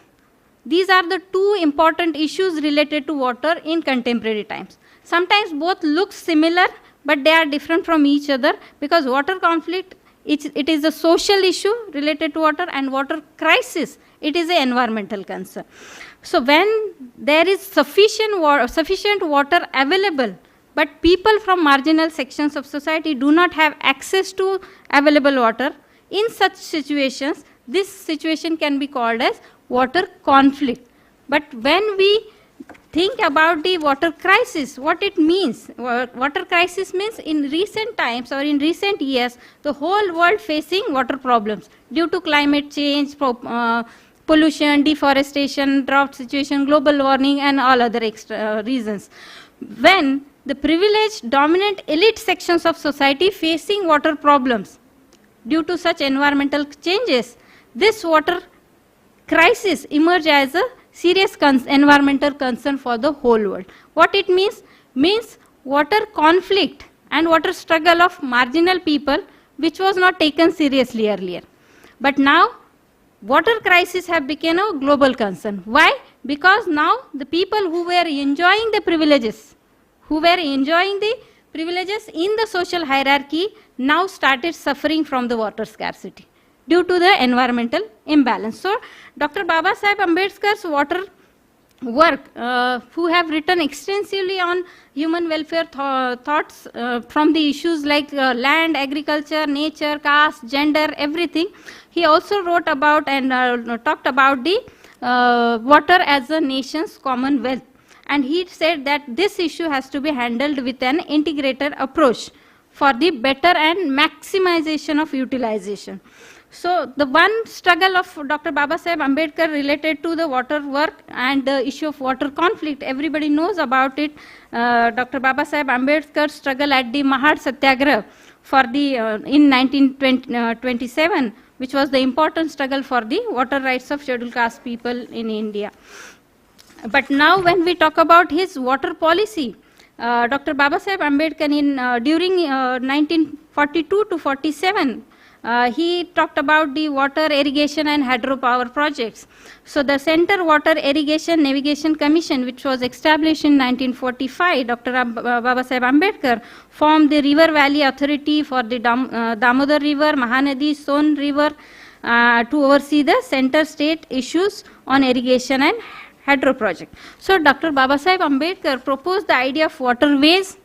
These are the two important issues related to water in contemporary times. Sometimes both look similar, but they are different from each other, because water conflict, it is a social issue related to water, and water crisis, it is an environmental concern. So when there is sufficient water available, but people from marginal sections of society do not have access to available water, in such situations, this situation can be called as water conflict. But when we think about the water crisis, what it means, water crisis means in recent times or in recent years, the whole world facing water problems due to climate change, pollution, deforestation, drought situation, global warming and all other extra reasons. When the privileged dominant elite sections of society facing water problems. Due to such environmental changes, this water crisis emerged as a serious environmental concern for the whole world. What it means? Means water conflict and water struggle of marginal people, which was not taken seriously earlier. But now, water crisis have become a global concern. Why? Because now the people who were enjoying the privileges, in the social hierarchy, now started suffering from the water scarcity due to the environmental imbalance. So, Dr. Babasaheb Ambedkar's water work, who have written extensively on human welfare thoughts from the issues like land, agriculture, nature, caste, gender, everything. He also wrote about and talked about the water as a nation's common wealth. And he said that this issue has to be handled with an integrated approach for the better and maximization of utilization. So the one struggle of Dr. Babasaheb Ambedkar related to the water work and the issue of water conflict, everybody knows about it. Dr. Babasaheb Ambedkar's struggle at the Mahad Satyagraha for the in 1927, which was the important struggle for the water rights of scheduled caste people in India. But now when we talk about his water policy, Dr. Babasaheb Ambedkar during 1942 to 47, he talked about the water irrigation and hydropower projects. So the Center Water Irrigation Navigation Commission, which was established in 1945, Dr. Babasaheb Ambedkar formed the River Valley Authority for the Damodar River, Mahanadi, Son River to oversee the center state issues on irrigation and hydro project. So Dr. Babasaheb Ambedkar proposed the idea of waterways,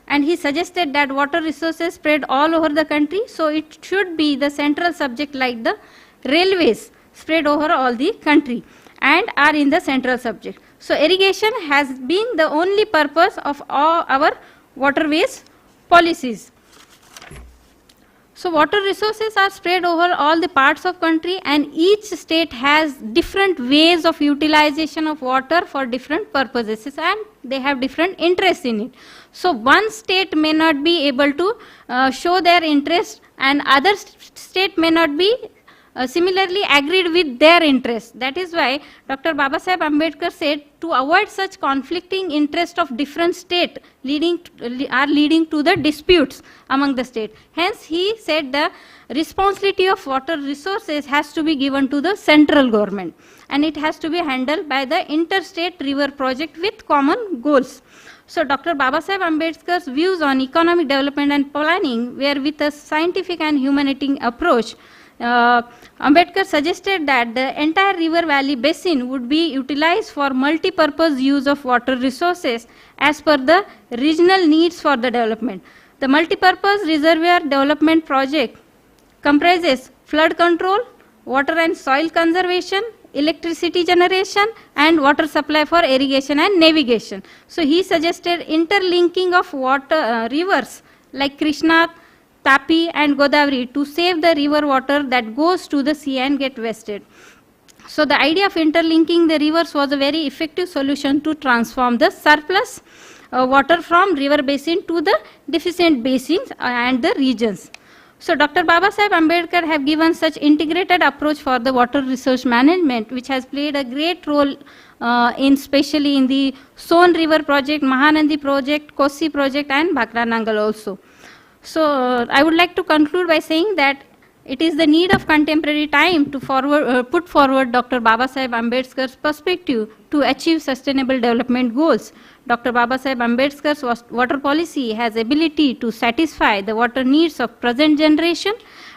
and he suggested that water resources spread all over the country, so it should be the central subject like the railways spread over all the country and are in the central subject. So irrigation has been the only purpose of all our waterways policies. So water resources are spread over all the parts of country, and each state has different ways of utilization of water for different purposes, and they have different interests in it. So one state may not be able to show their interest, and other state may not be similarly agreed with their interests. That is why Dr. Babasaheb Ambedkar said to avoid such conflicting interests of different states leading to the disputes among the states. Hence he said the responsibility of water resources has to be given to the central government, and it has to be handled by the interstate river project with common goals. So Dr. Babasaheb Ambedkar's views on economic development and planning were with a scientific and humanitarian approach. Ambedkar suggested that the entire river valley basin would be utilized for multi-purpose use of water resources as per the regional needs for the development. The multi-purpose reservoir development project comprises flood control, water and soil conservation, electricity generation, and water supply for irrigation and navigation. So he suggested interlinking of water rivers like Krishna, Tapi and Godavari to save the river water that goes to the sea and get wasted. So the idea of interlinking the rivers was a very effective solution to transform the surplus water from river basin to the deficient basins and the regions. So Dr. Babasaheb Ambedkar have given such integrated approach for the water resource management, which has played a great role especially in the Son River project, Mahanadi project, Kosi project and Bhakra Nangal also. So I would like to conclude by saying that it is the need of contemporary time to put forward Dr. Babasaheb Ambedkar's perspective to achieve sustainable development goals. Dr. Babasaheb Ambedkar's water policy has ability to satisfy the water needs of present generation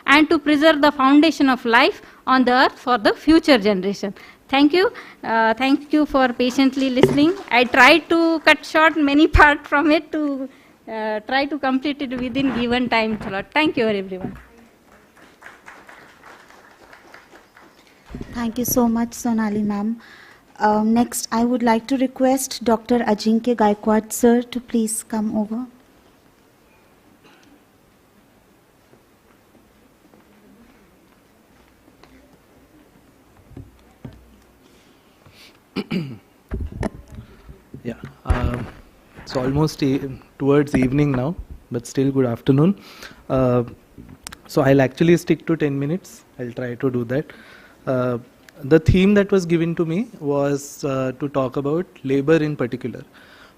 and to preserve the foundation of life on the earth for the future generation. Thank you. Thank you for patiently listening. I tried to cut short many parts from it to try to complete it within given time slot. Thank you everyone. Thank you so much, Sonali ma'am. Next, I would like to request Dr. Ajinkya Gaikwad sir to please come over. Yeah. It's almost towards evening now, but still good afternoon. So I'll actually stick to 10 minutes. I'll try to do that. The theme that was given to me was to talk about labor in particular.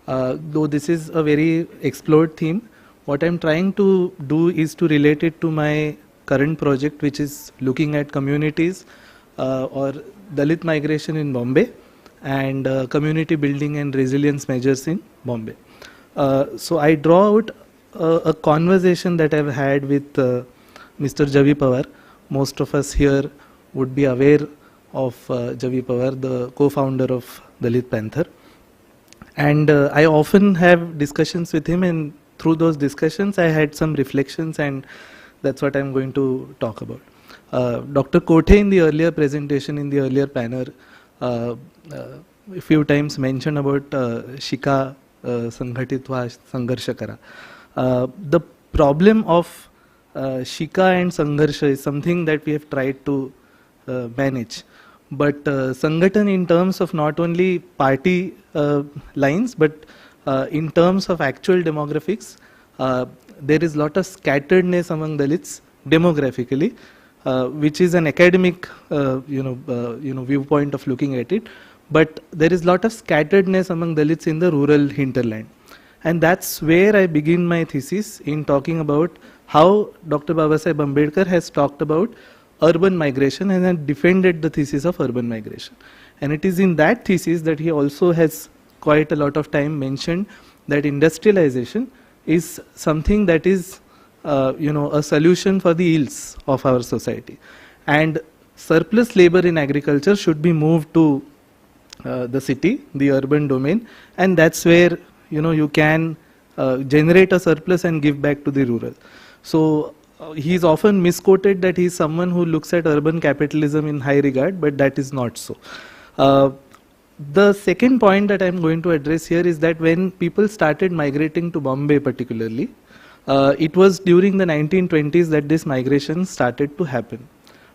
Though this is a very explored theme, what I'm trying to do is to relate it to my current project, which is looking at communities or Dalit migration in Bombay and community building and resilience measures in Bombay. So I draw out a conversation that I've had with Mr. Javi Pawar. Most of us here would be aware of Javi Pawar, the co-founder of Dalit Panther. And I often have discussions with him, and through those discussions I had some reflections, and that's what I'm going to talk about. Dr. Kote in the earlier presentation, in the earlier panel, a few times mentioned about Shika Sanghatitva Sangharsha Kara. The problem of Shika and Sangharsha is something that we have tried to manage. But Sanghatan in terms of not only party lines, but in terms of actual demographics, there is a lot of scatteredness among Dalits demographically, which is an academic viewpoint of looking at it. But there is a lot of scatteredness among Dalits in the rural hinterland. And that's where I begin my thesis in talking about how Dr. Babasaheb Ambedkar has talked about urban migration and then defended the thesis of urban migration. And it is in that thesis that he also has quite a lot of time mentioned that industrialization is something that is a solution for the ills of our society. And surplus labor in agriculture should be moved to the city, the urban domain, and that's where you can generate a surplus and give back to the rural. So he is often misquoted that he is someone who looks at urban capitalism in high regard, but that is not so. The second point that I am going to address here is that when people started migrating to Bombay particularly, it was during the 1920s that this migration started to happen.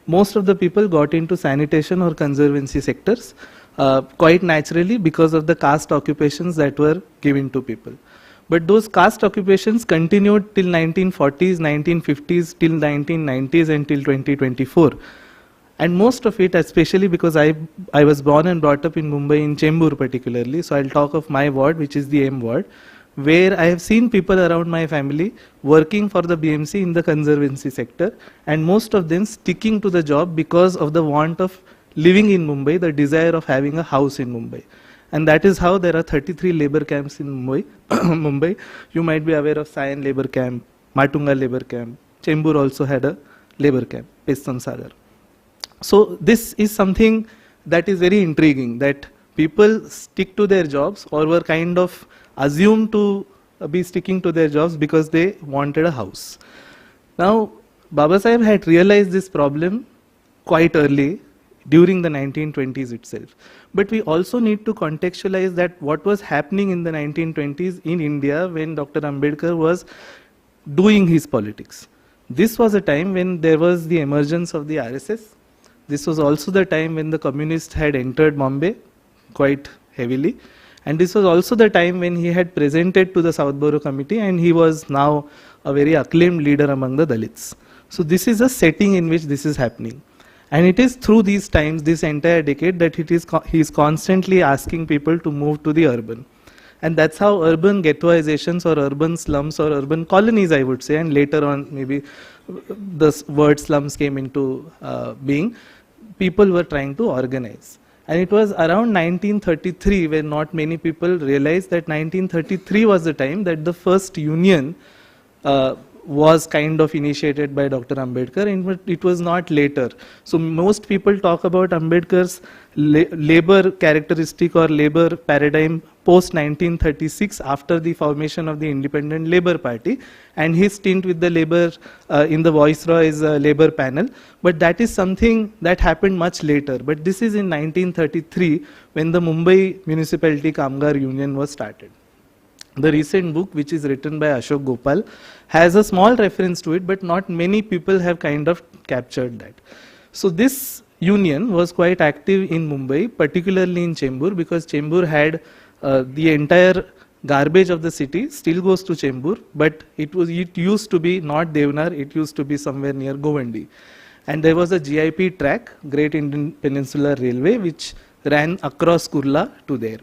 Most of the people got into sanitation or conservancy sectors quite naturally because of the caste occupations that were given to people. But those caste occupations continued till 1940s, 1950s, till 1990s and till 2024. And most of it, especially because I was born and brought up in Mumbai, in Chembur particularly, so I'll talk of my ward, which is the M ward, where I have seen people around my family working for the BMC in the conservancy sector, and most of them sticking to the job because of the want of living in Mumbai, the desire of having a house in Mumbai. And that is how there are 33 labor camps in Mumbai. You might be aware of Sion labor camp, Matunga labor camp. Chembur also had a labor camp, Pestan Sagar. So this is something that is very intriguing, that people stick to their jobs or were kind of assumed to be sticking to their jobs because they wanted a house. Now, Babasaheb had realized this problem quite early, during the 1920s itself. But we also need to contextualize that what was happening in the 1920s in India when Dr. Ambedkar was doing his politics. This was a time when there was the emergence of the RSS. This was also the time when the communists had entered Bombay quite heavily. And this was also the time when he had presented to the South Borough Committee, and he was now a very acclaimed leader among the Dalits. So this is a setting in which this is happening. And it is through these times, this entire decade, that he is constantly asking people to move to the urban. And that's how urban ghettoizations or urban slums or urban colonies, I would say, and later on maybe the word slums came into being, people were trying to organize. And it was around 1933 when not many people realized that 1933 was the time that the first union was kind of initiated by Dr. Ambedkar, and it was not later. So most people talk about Ambedkar's labor characteristic or labor paradigm post 1936 after the formation of the Independent Labour Party and his stint with the labor in the Viceroy's labor panel. But that is something that happened much later. But this is in 1933 when the Mumbai Municipality Kamgar Union was started. The recent book, which is written by Ashok Gopal, has a small reference to it, but not many people have kind of captured that. So this union was quite active in Mumbai, particularly in Chembur, because Chembur had the entire garbage of the city still goes to Chembur, but it used to be not Devnar, it used to be somewhere near Govandi. And there was a GIP track, Great Indian Peninsular Railway, which ran across Kurla to there.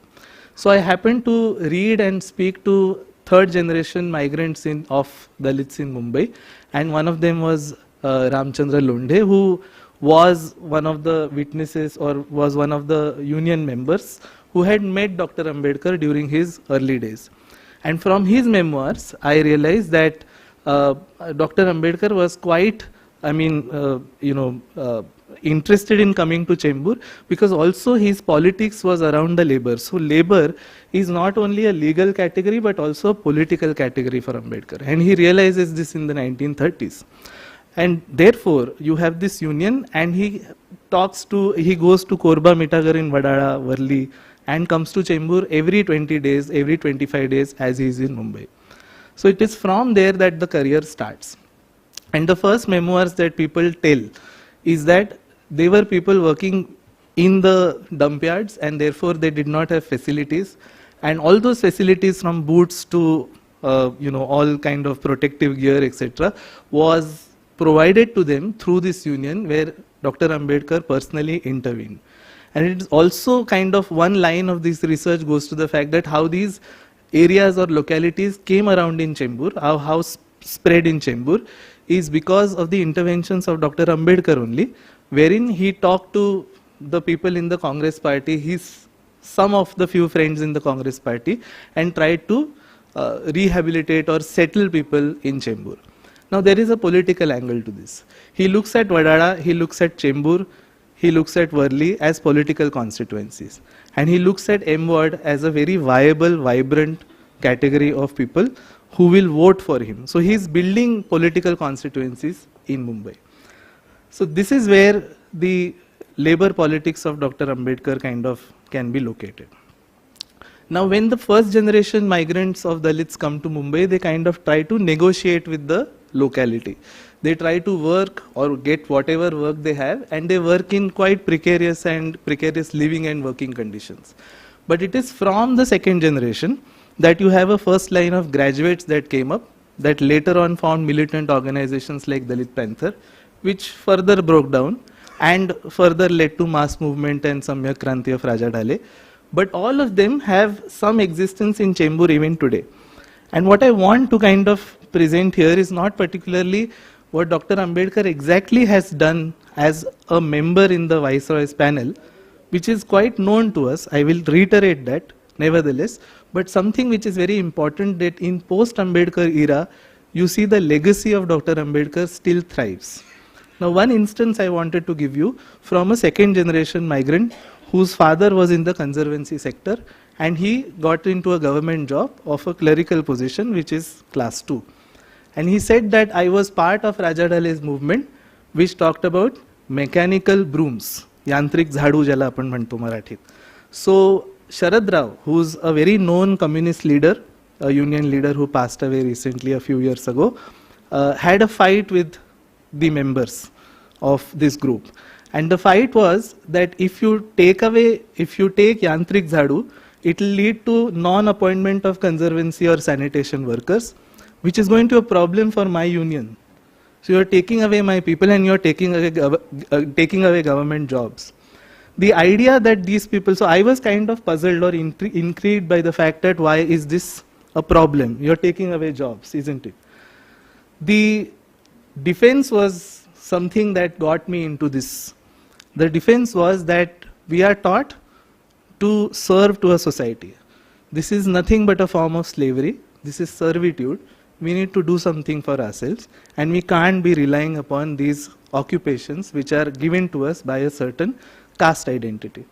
So I happened to read and speak to third generation migrants of Dalits in Mumbai, and one of them was Ramchandra Londe, who was one of the witnesses or was one of the union members who had met Dr. Ambedkar during his early days. And from his memoirs, I realized that Dr. Ambedkar was quite, interested in coming to Chembur, because also his politics was around the labor. So labor is not only a legal category but also a political category for Ambedkar, and he realizes this in the 1930s. And therefore you have this union, and he goes to Korba Mitagar in Vadala, Varli, and comes to Chembur every 20 days, every 25 days as he is in Mumbai. So it is from there that the career starts. And the first memoirs that people tell is that they were people working in the dump yards, and therefore they did not have facilities. And all those facilities, from boots to all kind of protective gear, etc., was provided to them through this union where Dr. Ambedkar personally intervened. And it is also kind of one line of this research goes to the fact that how these areas or localities came around in Chembur, how spread in Chembur, is because of the interventions of Dr. Ambedkar only, wherein he talked to the people in the Congress party, some of the few friends in the Congress party, and tried to rehabilitate or settle people in Chembur. Now there is a political angle to this. He looks at Vadala, he looks at Chembur, he looks at Varli as political constituencies, and he looks at M Ward as a very viable, vibrant category of people who will vote for him. So he is building political constituencies in Mumbai. So this is where the labor politics of Dr. Ambedkar kind of can be located. Now when the first generation migrants of Dalits come to Mumbai, they kind of try to negotiate with the locality. They try to work or get whatever work they have, and they work in quite precarious living and working conditions. But it is from the second generation that you have a first line of graduates that came up, that later on found militant organizations like Dalit Panther, which further broke down and further led to mass movement and Samyak Kranti of Raja Dhale. But all of them have some existence in Chembur even today. And what I want to kind of present here is not particularly what Dr. Ambedkar exactly has done as a member in the Viceroy's panel, which is quite known to us. I will reiterate that nevertheless, but something which is very important, that in post-Ambedkar era, you see the legacy of Dr. Ambedkar still thrives. Now one instance I wanted to give you from a second generation migrant whose father was in the conservancy sector, and he got into a government job of a clerical position which is class 2. And he said that I was part of Raja Dhale's movement which talked about mechanical brooms, yantrik झाडू ज्याला आपण म्हणतो मराठीत. So Sharad Rao, who's a very known communist leader, a union leader who passed away recently a few years ago, had a fight with the members of this group. And the fight was that if you take yantrik झाडू, it will lead to non-appointment of conservancy or sanitation workers, which is going to be a problem for my union. So you are taking away my people and you are taking away government jobs. The idea that these people, so I was kind of puzzled or intrigued by the fact that why is this a problem? You are taking away jobs, isn't it? The defense was something that got me into this. The defense was that we are taught to serve to a society. This is nothing but a form of slavery. This is servitude. We need to do something for ourselves, and we can't be relying upon these occupations which are given to us by a certain caste identity.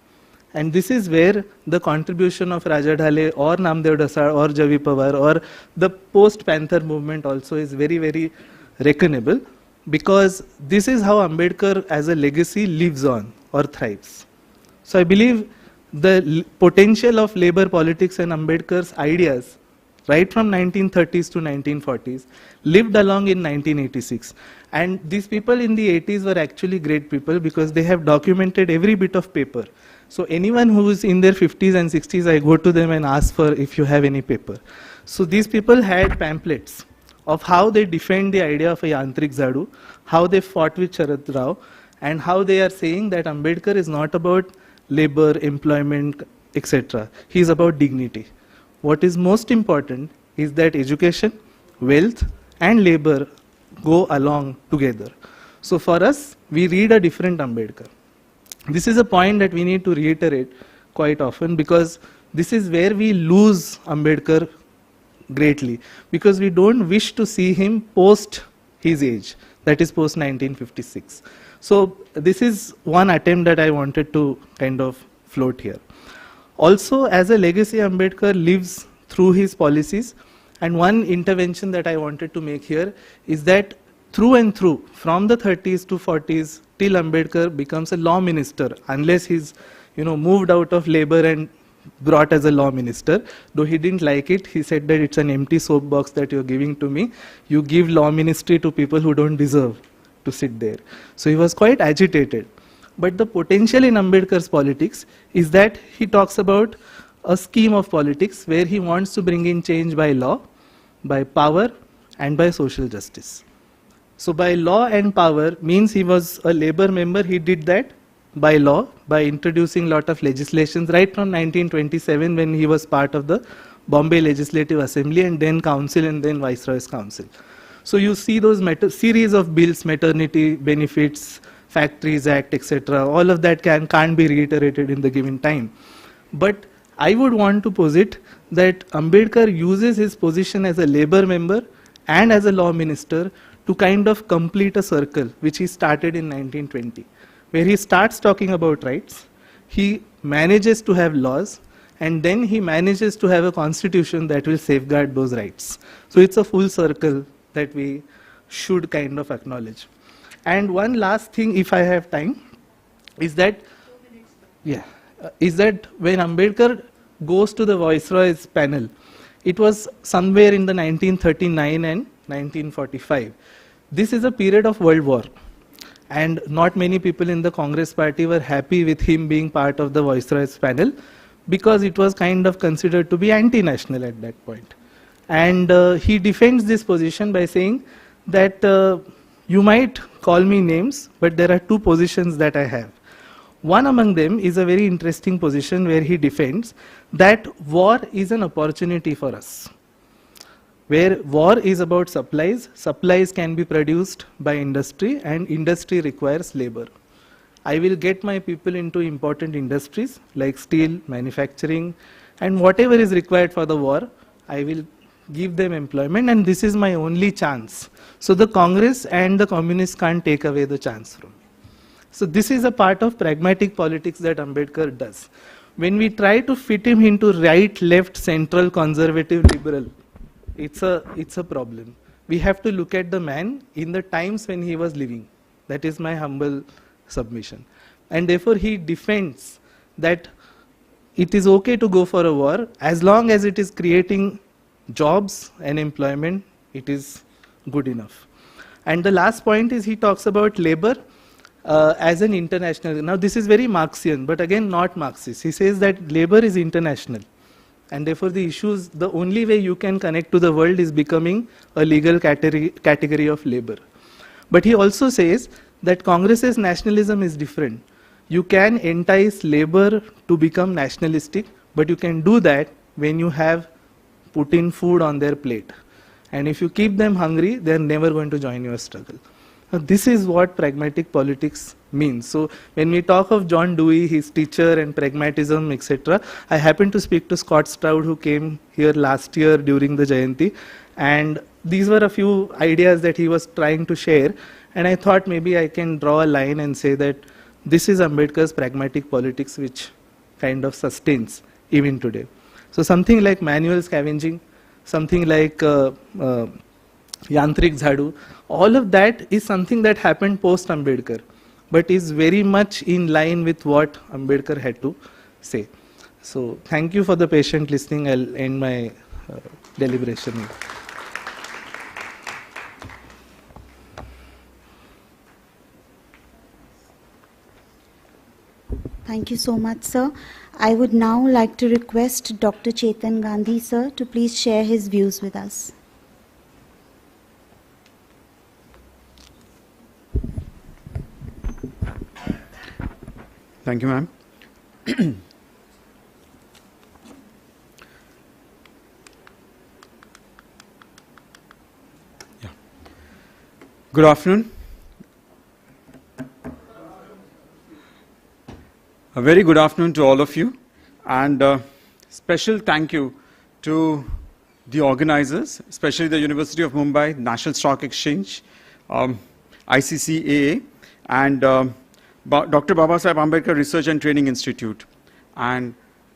And this is where the contribution of Raja Dhale or Namdev Dasar or Javi Pawar or the post-Panther movement also is very, very reckonable, because this is how Ambedkar as a legacy lives on or thrives. So I believe the potential of labor politics and Ambedkar's ideas right from 1930s to 1940s lived along in 1986. And these people in the 80s were actually great people because they have documented every bit of paper. So anyone who is in their 50s and 60s, I go to them and ask for if you have any paper. So these people had pamphlets of how they defend the idea of a Yantrik Zadu, how they fought with Sharad Rao, and how they are saying that Ambedkar is not about labor, employment, etc. He is about dignity. What is most important is that education, wealth, and labor go along together. So for us, we read a different Ambedkar. This is a point that we need to reiterate quite often, because this is where we lose Ambedkar greatly, because we don't wish to see him post his age, that is post 1956. So this is one attempt that I wanted to kind of float here. Also, as a legacy, Ambedkar lives through his policies, and one intervention that I wanted to make here is that through and through, from the 30s to 40s, till Ambedkar becomes a law minister, unless he's moved out of labor and brought as a law minister. Though he didn't like it, he said that it's an empty soapbox that you're giving to me. You give law ministry to people who don't deserve to sit there. So he was quite agitated. But the potential in Ambedkar's politics is that he talks about a scheme of politics where he wants to bring in change by law, by power, and by social justice. So by law and power means he was a labor member. He did that by law, by introducing a lot of legislations right from 1927, when he was part of the Bombay Legislative Assembly and then Council and then Viceroy's Council. So you see those series of bills, maternity benefits, Factories Act, etc. All of that can't be reiterated in the given time. But I would want to posit that Ambedkar uses his position as a labor member and as a law minister to kind of complete a circle which he started in 1920, where he starts talking about rights, he manages to have laws, and then he manages to have a constitution that will safeguard those rights. So it's a full circle that we should kind of acknowledge. And one last thing, if I have time, is that, is that when Ambedkar goes to the Viceroy's panel, it was somewhere in the 1939 and 1945. This is a period of World War, and not many people in the Congress party were happy with him being part of the Viceroy's panel, because it was kind of considered to be anti-national at that point. And he defends this position by saying that you might call me names, but there are two positions that I have. One among them is a very interesting position where he defends that war is an opportunity for us. Where war is about supplies, supplies can be produced by industry, and industry requires labor. I will get my people into important industries like steel, manufacturing, and whatever is required for the war, I will give them employment, and this is my only chance. So the Congress and the communists can't take away the chance from me. So this is a part of pragmatic politics that Ambedkar does. When we try to fit him into right, left, central, conservative, liberal, it's a problem. We have to look at the man in the times when he was living. That is my humble submission. And therefore he defends that it is okay to go for a war as long as it is creating jobs and employment, it is good enough. And the last point is he talks about labor as an international. Now this is very Marxian, but again not Marxist. He says that labor is international, and therefore the issues, the only way you can connect to the world is becoming a legal category of labor. But he also says that Congress's nationalism is different. You can entice labor to become nationalistic, but you can do that when you have put in food on their plate. And if you keep them hungry, they are never going to join your struggle. Now, this is what pragmatic politics means. So when we talk of John Dewey, his teacher, and pragmatism, etc., I happened to speak to Scott Stroud, who came here last year during the Jayanti, and these were a few ideas that he was trying to share, and I thought maybe I can draw a line and say that this is Ambedkar's pragmatic politics, which kind of sustains even today. So something like manual scavenging, something like Yantrik Zhadu, all of that is something that happened post-Ambedkar, but is very much in line with what Ambedkar had to say. So thank you for the patient listening. I'll end my deliberation here. Thank you so much, sir. I would now like to request Dr. Chetan Gandhi, sir, to please share his views with us. Thank you, ma'am. Good afternoon. A very good afternoon to all of you, and special thank you to the organizers, especially the University of Mumbai, National Stock Exchange, ICCAA, and Dr. Babasaheb Ambedkar Research and Training Institute. And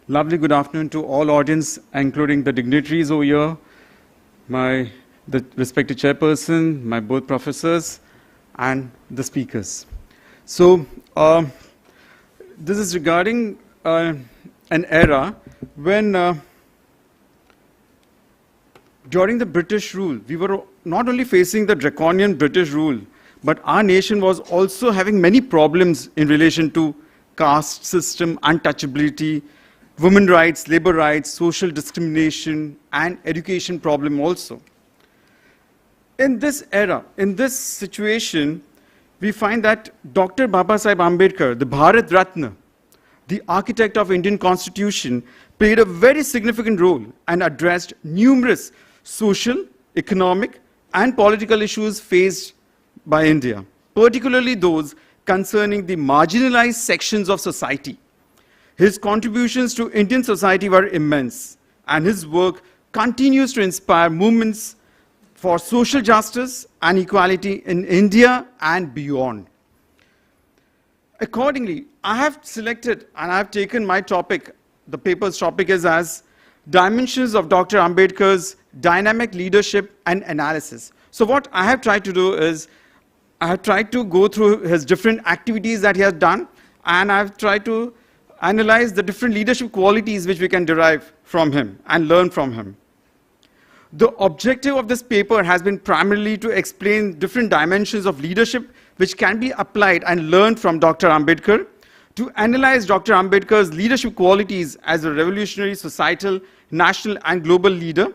lovely good afternoon to all audience, including the dignitaries over here, the respected chairperson, my both professors, and the speakers. So, this is regarding an era when during the British rule, we were not only facing the draconian British rule, but our nation was also having many problems in relation to caste system, untouchability, women rights, labor rights, social discrimination, and education problem also. In this era, in this situation, we find that Dr. Babasaheb Ambedkar, the Bharat Ratna, the architect of Indian Constitution, played a very significant role and addressed numerous social, economic, and political issues faced by India, particularly those concerning the marginalized sections of society. His contributions to Indian society were immense, and his work continues to inspire movements for social justice and equality in India and beyond. Accordingly, I have selected and I have taken my topic, the paper's topic is as Dimensions of Dr. Ambedkar's Dynamic Leadership and Analysis. So what I have tried to do is, I have tried to go through his different activities that he has done, and I have tried to analyze the different leadership qualities which we can derive from him and learn from him. The objective of this paper has been primarily to explain different dimensions of leadership which can be applied and learned from Dr. Ambedkar, to analyze Dr. Ambedkar's leadership qualities as a revolutionary societal, national, and global leader,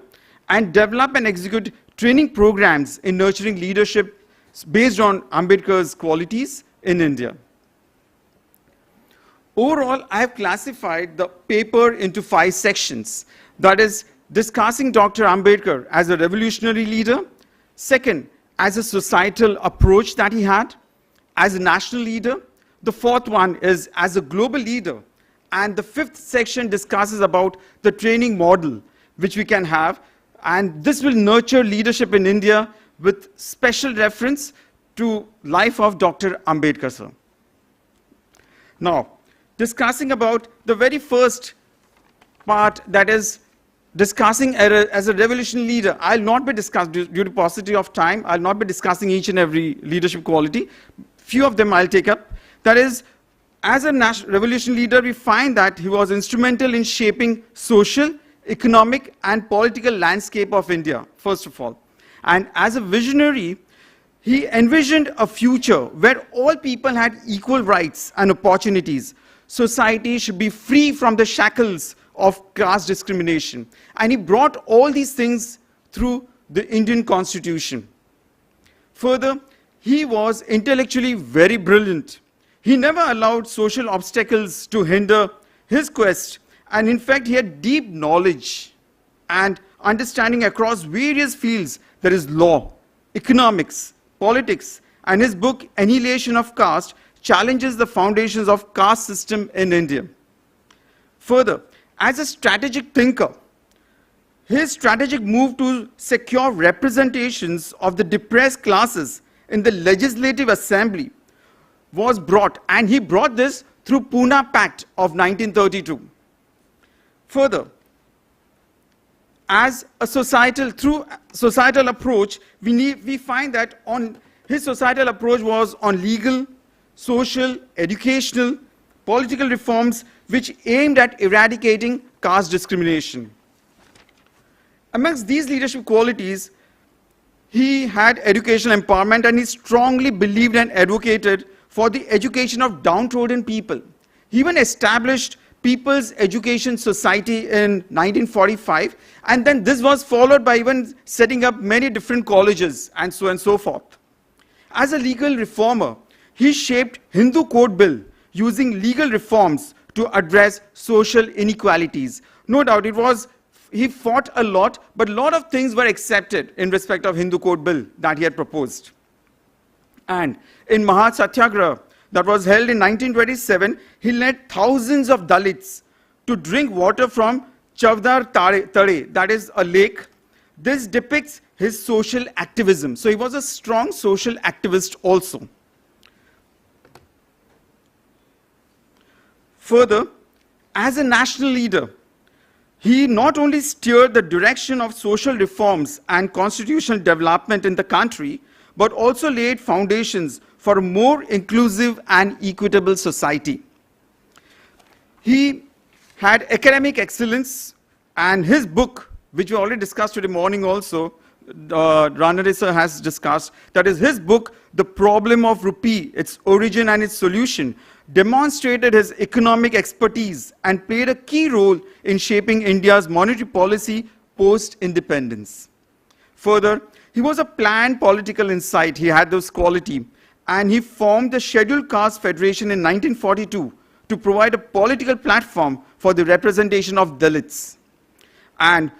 and develop and execute training programs in nurturing leadership based on Ambedkar's qualities in India. Overall, I have classified the paper into 5 sections. That is, discussing Dr. Ambedkar as a revolutionary leader, second, as a societal approach that he had, as a national leader, the fourth one is as a global leader, and the 5th section discusses about the training model which we can have, and this will nurture leadership in India with special reference to life of Dr. Ambedkar, sir. Now, discussing about the very first part, that is discussing as a revolutionary leader. I'll not be discussing, due to paucity of time, I'll not be discussing each and every leadership quality. Few of them I'll take up. That is, as a revolutionary leader, we find that he was instrumental in shaping social, economic, and political landscape of India, first of all. And as a visionary, he envisioned a future where all people had equal rights and opportunities. Society should be free from the shackles of caste discrimination. And he brought all these things through the Indian Constitution. Further, he was intellectually very brilliant. He never allowed social obstacles to hinder his quest, and in fact, he had deep knowledge and understanding across various fields, that is law, economics, politics, and his book, Annihilation of Caste, challenges the foundations of caste system in India. Further, as a strategic thinker, his strategic move to secure representations of the depressed classes in the Legislative Assembly was brought, and he brought this through Pune Pact of 1932. Further, as a through societal approach, we find that his societal approach was on legal, social, educational, political reforms which aimed at eradicating caste discrimination. Amongst these leadership qualities, he had educational empowerment, and he strongly believed and advocated for the education of downtrodden people. He even established People's Education Society in 1945, and then this was followed by even setting up many different colleges and so forth. As a legal reformer, he shaped Hindu Code Bill using legal reforms to address social inequalities. No doubt he fought a lot, but a lot of things were accepted in respect of Hindu Code Bill that he had proposed. And in Mahat Satyagraha, that was held in 1927, he led thousands of Dalits to drink water from Chavdar Tare, that is a lake. This depicts his social activism. So he was a strong social activist also. Further, as a national leader, he not only steered the direction of social reforms and constitutional development in the country, but also laid foundations for a more inclusive and equitable society. He had academic excellence, and his book, which we already discussed today morning also, Ranade sir has discussed, that is his book, The Problem of Rupee, Its Origin and Its Solution, demonstrated his economic expertise and played a key role in shaping India's monetary policy post-independence. Further, he was a planned political insight. He had those qualities, and he formed the Scheduled Caste Federation in 1942 to provide a political platform for the representation of Dalits. And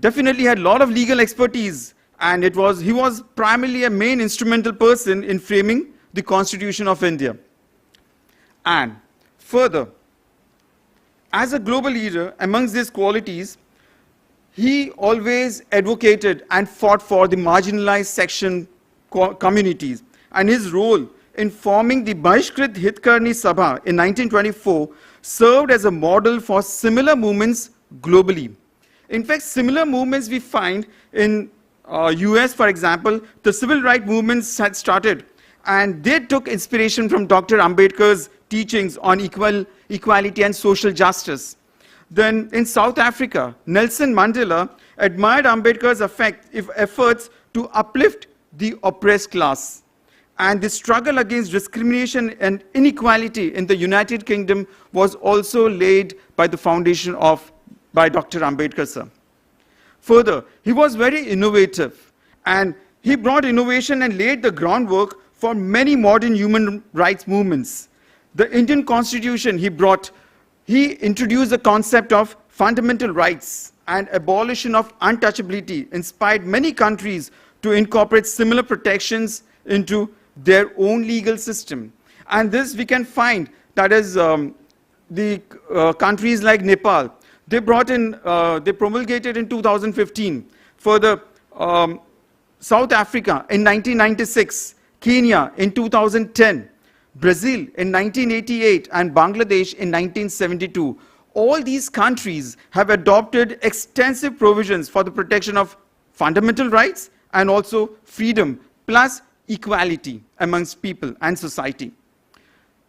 definitely had a lot of legal expertise, and he was primarily a main instrumental person in framing the Constitution of India. And further, as a global leader, amongst these qualities, he always advocated and fought for the marginalized section communities. And his role in forming the Bahishkrit Hitkarni Sabha in 1924 served as a model for similar movements globally. In fact, similar movements we find in US, for example. The civil rights movements had started, and they took inspiration from Dr. Ambedkar's teachings on equality and social justice. Then in South Africa, Nelson Mandela admired Ambedkar's efforts to uplift the oppressed class. And the struggle against discrimination and inequality in the United Kingdom was also laid by the foundation by Dr. Ambedkar sir. Further, he was very innovative, and he brought innovation and laid the groundwork for many modern human rights movements. The Indian Constitution he introduced the concept of fundamental rights and abolition of untouchability, inspired many countries to incorporate similar protections into their own legal system. And this we can find, that is the countries like Nepal, they promulgated in 2015. Further, South Africa in 1996, Kenya in 2010, Brazil in 1988, and Bangladesh in 1972. All these countries have adopted extensive provisions for the protection of fundamental rights and also freedom, plus equality amongst people and society.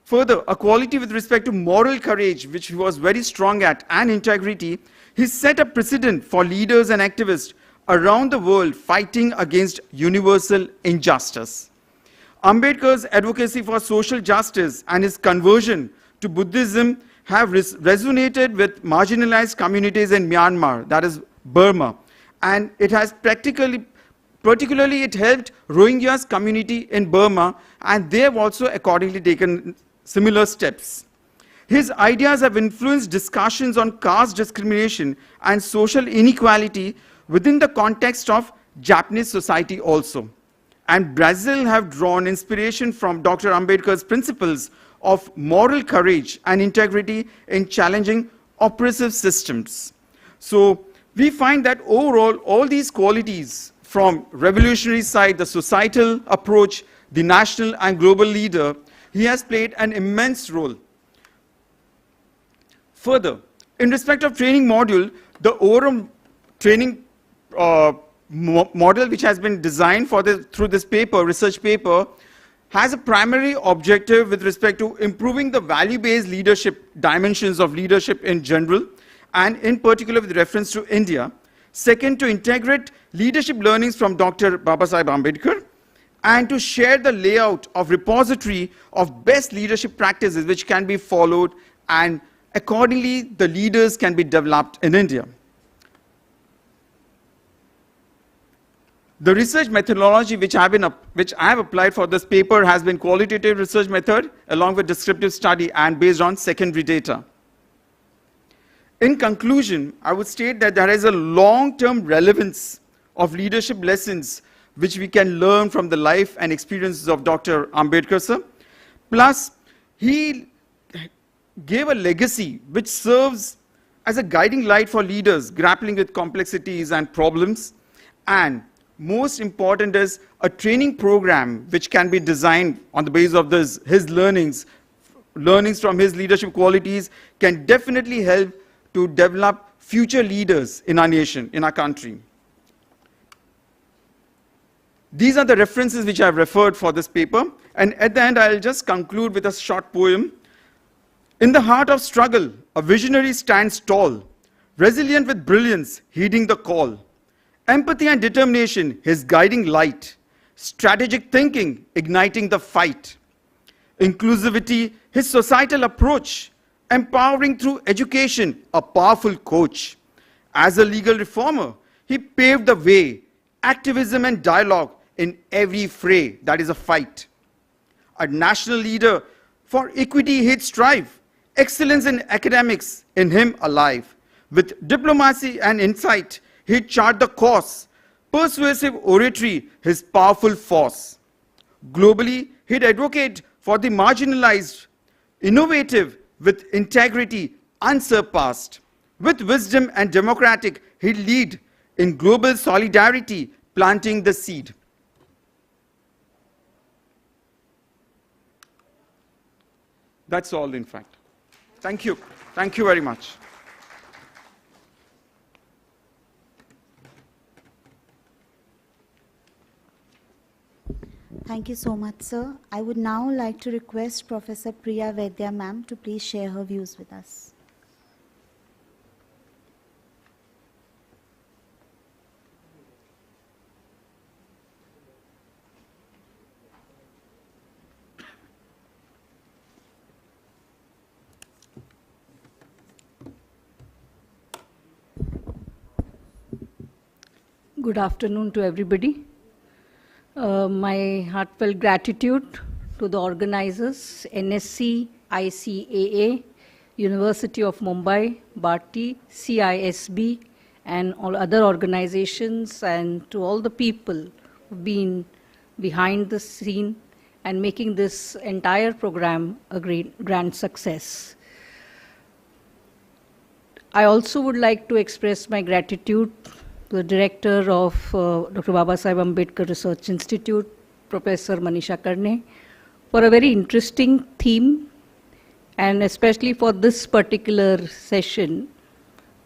Further, a quality with respect to moral courage, which he was very strong at, and integrity, he set a precedent for leaders and activists around the world fighting against universal injustice. Ambedkar's advocacy for social justice and his conversion to Buddhism have resonated with marginalized communities in Myanmar, that is Burma, and it has particularly it helped Rohingyas community in Burma, and they have also accordingly taken similar steps. His ideas have influenced discussions on caste discrimination and social inequality within the context of Japanese society also. And Brazil have drawn inspiration from Dr. Ambedkar's principles of moral courage and integrity in challenging oppressive systems. So we find that overall, all these qualities from revolutionary side, the societal approach, the national and global leader, he has played an immense role. Further, in respect of training module, the overall training model which has been designed through this research paper, has a primary objective with respect to improving the value-based leadership dimensions of leadership in general, and in particular with reference to India. Second, to integrate leadership learnings from Dr. Babasaheb Ambedkar, and to share the layout of repository of best leadership practices which can be followed and accordingly the leaders can be developed in India. The research methodology which I have applied for this paper has been qualitative research method along with descriptive study and based on secondary data. In conclusion, I would state that there is a long-term relevance of leadership lessons which we can learn from the life and experiences of Dr. Ambedkar sir. Plus, he gave a legacy which serves as a guiding light for leaders grappling with complexities and problems, and most important is a training program which can be designed on the basis of his learnings from his leadership qualities can definitely help to develop future leaders in our nation, in our country. These are the references which I have referred for this paper, and at the end I'll just conclude with a short poem. In the heart of struggle, a visionary stands tall, resilient with brilliance, heeding the call. Empathy and determination, his guiding light. Strategic thinking, igniting the fight. Inclusivity, his societal approach. Empowering through education, a powerful coach. As a legal reformer, he paved the way. Activism and dialogue in every fray, that is a fight. A national leader, for equity he'd strive. Excellence in academics, in him alive. With diplomacy and insight, he'd chart the course. Persuasive oratory, his powerful force. Globally, he'd advocate for the marginalized, innovative, with integrity unsurpassed. With wisdom and democratic, he'd lead in global solidarity, planting the seed. That's all, in fact. Thank you. Thank you very much. Thank you so much, sir. I would now like to request Professor Priya Vaidya ma'am to please share her views with us. Good afternoon to everybody. My heartfelt gratitude to the organizers, NSC, ICCAA, University of Mumbai, Bharti, CISB, and all other organizations, and to all the people who've been behind the scene and making this entire program a grand success. I also would like to express my gratitude to the director of Dr. Babasaheb Ambedkar Research Institute, Professor Manisha Karne, for a very interesting theme, and especially for this particular session,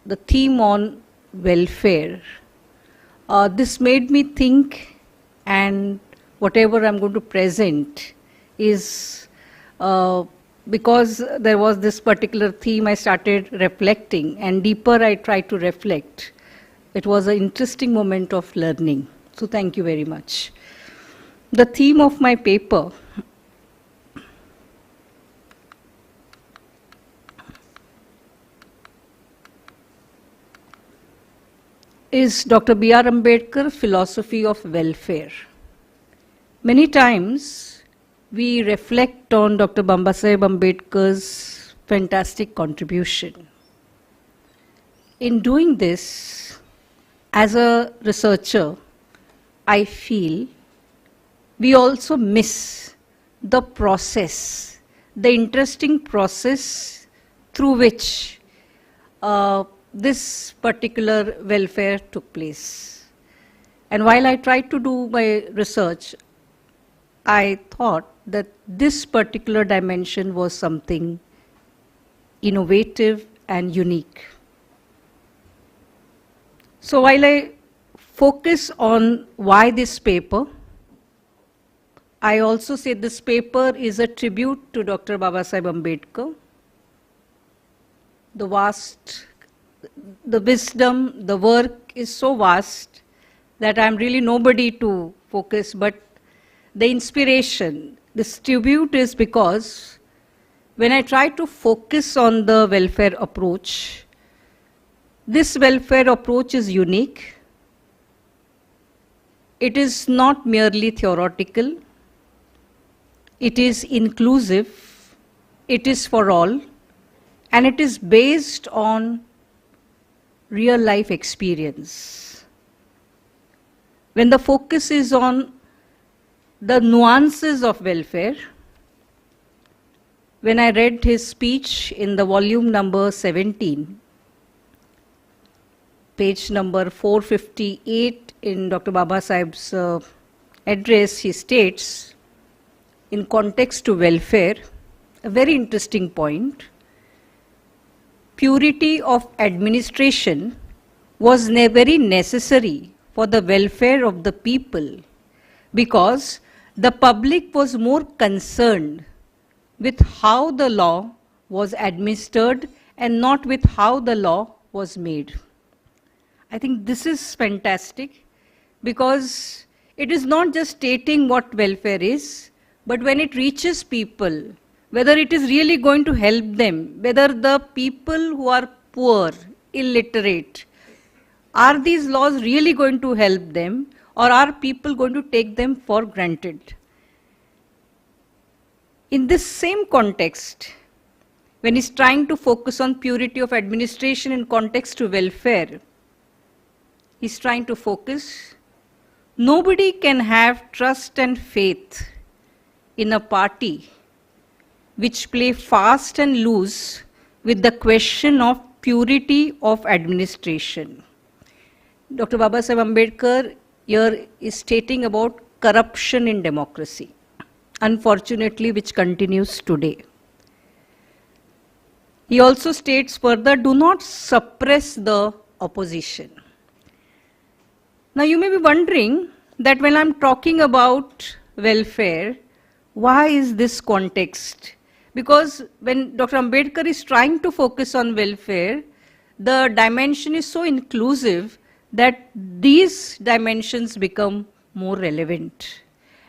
the theme on welfare. This made me think, and whatever I'm going to present is because there was this particular theme, I started reflecting, and deeper I tried to reflect. It was an interesting moment of learning. So thank you very much. The theme of my paper is Dr. B.R. Ambedkar, Philosophy of Welfare. Many times we reflect on Dr. Babasaheb Ambedkar's fantastic contribution. In doing this, as a researcher, I feel we also miss the process, the interesting process through which this particular welfare took place. And while I tried to do my research, I thought that this particular dimension was something innovative and unique. So while I focus on why this paper, I also say this paper is a tribute to Dr. Babasaheb Ambedkar. The wisdom, the work is so vast that I'm really nobody to focus, but the inspiration, this tribute is because when I try to focus on the welfare approach, this welfare approach is unique. It is not merely theoretical. It is inclusive. It is for all. And it is based on real life experience. When the focus is on the nuances of welfare, when I read his speech in the volume number 17, page number 458 in Dr. Babasaheb's address, he states, in context to welfare, a very interesting point: purity of administration was very necessary for the welfare of the people, because the public was more concerned with how the law was administered and not with how the law was made. I think this is fantastic, because it is not just stating what welfare is, but when it reaches people, whether it is really going to help them, whether the people who are poor, illiterate, are these laws really going to help them, or are people going to take them for granted? In this same context, when he's trying to focus on purity of administration in context to welfare, he's trying to focus, nobody can have trust and faith in a party which play fast and loose with the question of purity of administration. Dr. Babasaheb Ambedkar here is stating about corruption in democracy, unfortunately, which continues today. He also states further, do not suppress the opposition. Now you may be wondering that when I'm talking about welfare, why is this context? Because when Dr. Ambedkar is trying to focus on welfare, the dimension is so inclusive that these dimensions become more relevant.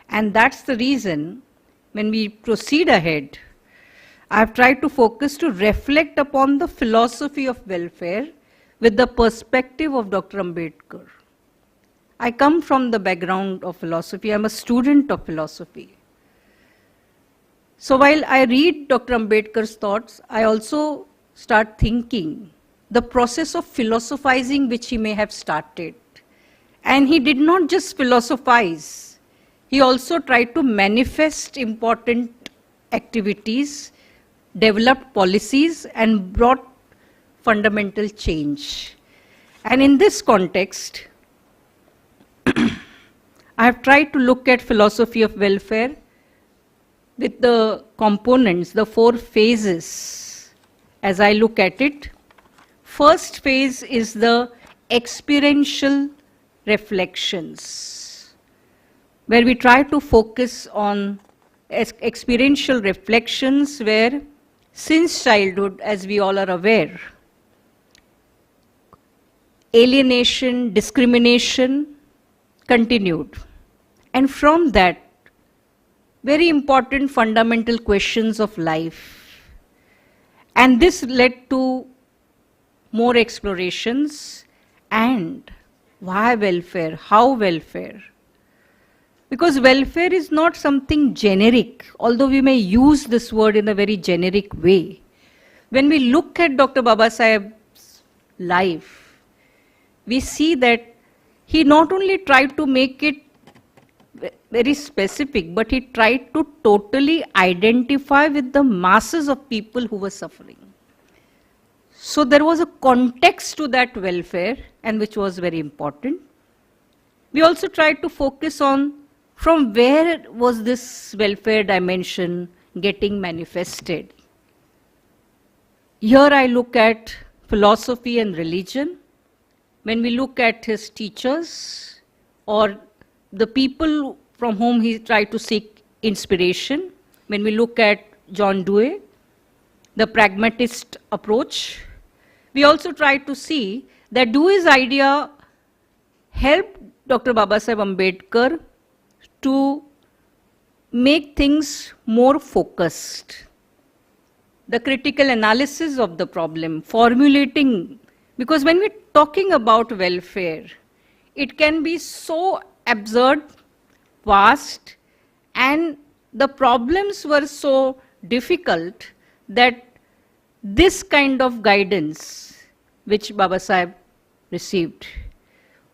And that's the reason, when we proceed ahead, I've tried to focus to reflect upon the philosophy of welfare with the perspective of Dr. Ambedkar. I come from the background of philosophy. I'm a student of philosophy. So while I read Dr. Ambedkar's thoughts, I also start thinking the process of philosophizing which he may have started. And he did not just philosophize, he also tried to manifest important activities, developed policies, and brought fundamental change. And in this context, I have tried to look at philosophy of welfare with the components, the 4 phases. As I look at it, first phase is the experiential reflections, where we try to focus on experiential reflections where, since childhood, as we all are aware, alienation, discrimination continued. And from that, very important fundamental questions of life. And this led to more explorations. And why welfare? How welfare? Because welfare is not something generic, although we may use this word in a very generic way. When we look at Dr. Babasaheb's life, we see that he not only tried to make it very specific, but he tried to totally identify with the masses of people who were suffering. So there was a context to that welfare, and which was very important. We also tried to focus on from where was this welfare dimension getting manifested. Here I look at philosophy and religion. When we look at his teachers or the people from whom he tried to seek inspiration, when we look at John Dewey, the pragmatist approach, we also try to see that Dewey's idea helped Dr. Babasaheb Ambedkar to make things more focused. the critical analysis of the problem, formulating, because when we're talking about welfare, it can be so absurd, vast, and the problems were so difficult that this kind of guidance which Babasaheb received.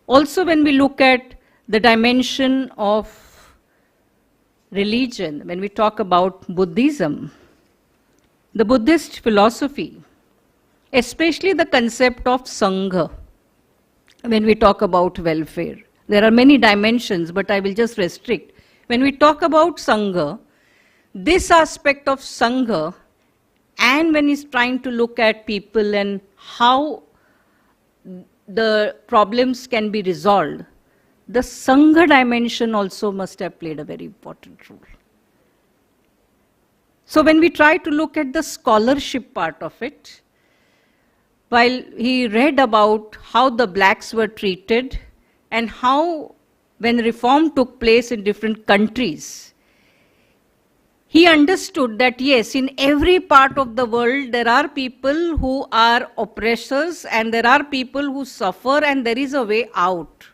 Also, when we look at the dimension of religion, when we talk about Buddhism, the Buddhist philosophy, especially the concept of Sangha, when we talk about welfare. There are many dimensions, but I will just restrict. When we talk about Sangha, this aspect of Sangha, and when he's trying to look at people and how the problems can be resolved, the Sangha dimension also must have played a very important role. So when we try to look at the scholarship part of it, while he read about how the blacks were treated and how when reform took place in different countries, he understood that yes, in every part of the world there are people who are oppressors and there are people who suffer and there is a way out.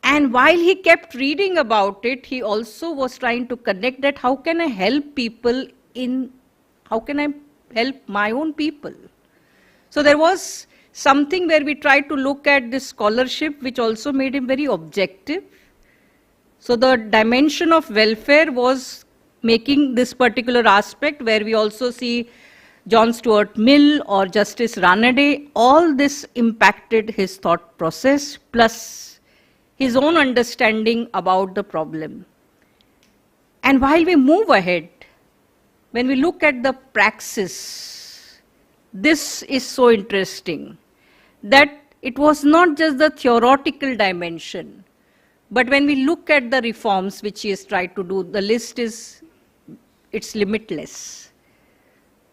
And while he kept reading about it, he also was trying to connect that how can I help people how can I help my own people? So there was something where we tried to look at this scholarship which also made him very objective. So the dimension of welfare was making this particular aspect where we also see John Stuart Mill or Justice Ranade, all this impacted his thought process plus his own understanding about the problem. And while we move ahead, when we look at the praxis, this is so interesting that it was not just the theoretical dimension, but when we look at the reforms which he has tried to do, the list is, it's limitless.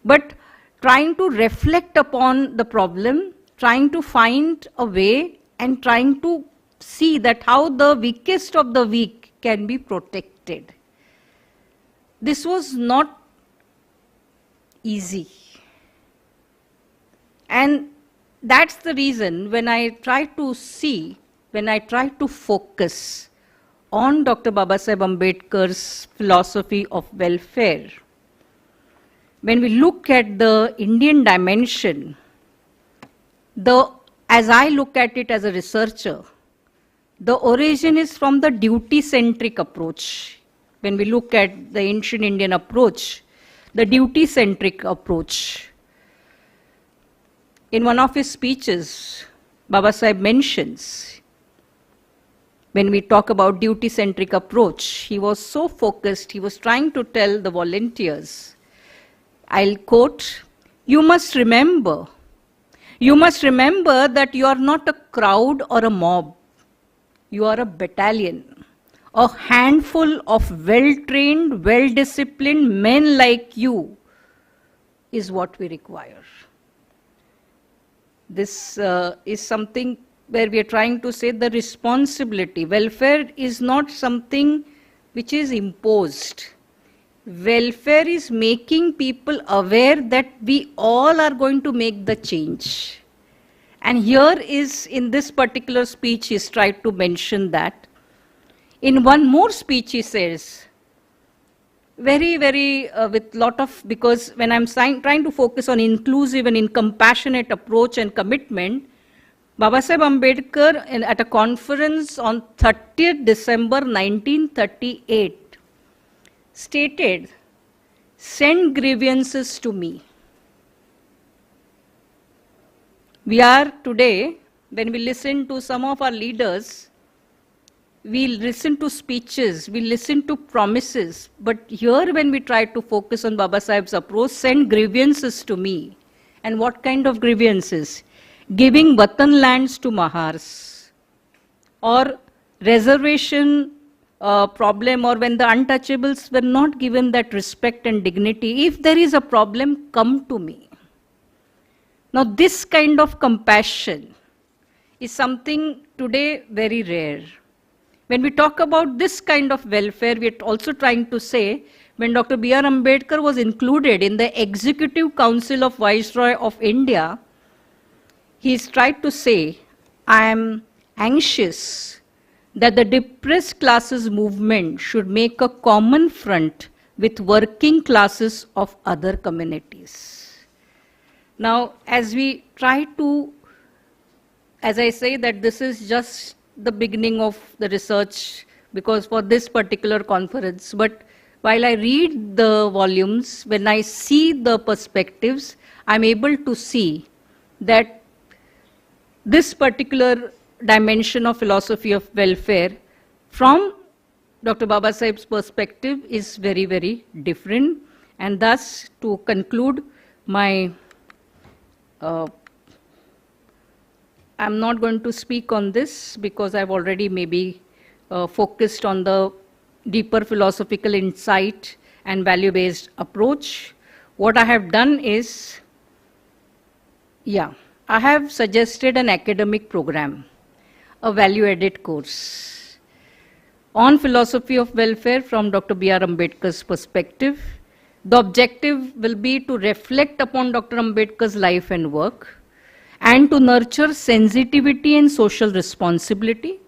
But trying to reflect upon the problem, trying to find a way and trying to see that how the weakest of the weak can be protected. This was not easy. And that's the reason when I try to focus on Dr. Babasaheb Ambedkar's philosophy of welfare, when we look at the Indian dimension, as I look at it as a researcher, the origin is from the duty-centric approach. When we look at the ancient Indian approach, the duty-centric approach. In one of his speeches, Babasaheb mentions, when we talk about duty-centric approach, he was so focused, he was trying to tell the volunteers, I'll quote, you must remember that you are not a crowd or a mob. You are a battalion. A handful of well-trained, well-disciplined men like you is what we require. This is something where we are trying to say the responsibility. Welfare is not something which is imposed. Welfare is making people aware that we all are going to make the change. And here is, in this particular speech, he's tried to mention that. In one more speech, he says, with lot of, because when I'm trying to focus on inclusive and in compassionate approach and commitment, Babasaheb Ambedkar at a conference on 30th December 1938 stated, send grievances to me. We are today, when we listen to some of our leaders, we listen to speeches, we listen to promises, but here when we try to focus on Babasaheb's approach, send grievances to me. And what kind of grievances? Giving Watan lands to Mahars, or reservation problem, or when the untouchables were not given that respect and dignity. If there is a problem, come to me. Now this kind of compassion is something today very rare. When we talk about this kind of welfare, we are also trying to say, when Dr. B.R. Ambedkar was included in the Executive Council of Viceroy of India, he's tried to say, I am anxious that the depressed classes movement should make a common front with working classes of other communities. Now, as we try to, as I say that this is just the beginning of the research because for this particular conference, but while I read the volumes, when I see the perspectives, I'm able to see that this particular dimension of philosophy of welfare from Dr. Babasaheb's perspective is very, very different. And thus, to conclude my, I'm not going to speak on this because I've already maybe focused on the deeper philosophical insight and value-based approach. What I have done is, I have suggested an academic program, a value-added course on philosophy of welfare from Dr. B.R. Ambedkar's perspective. The objective will be to reflect upon Dr. Ambedkar's life and work and to nurture sensitivity and social responsibility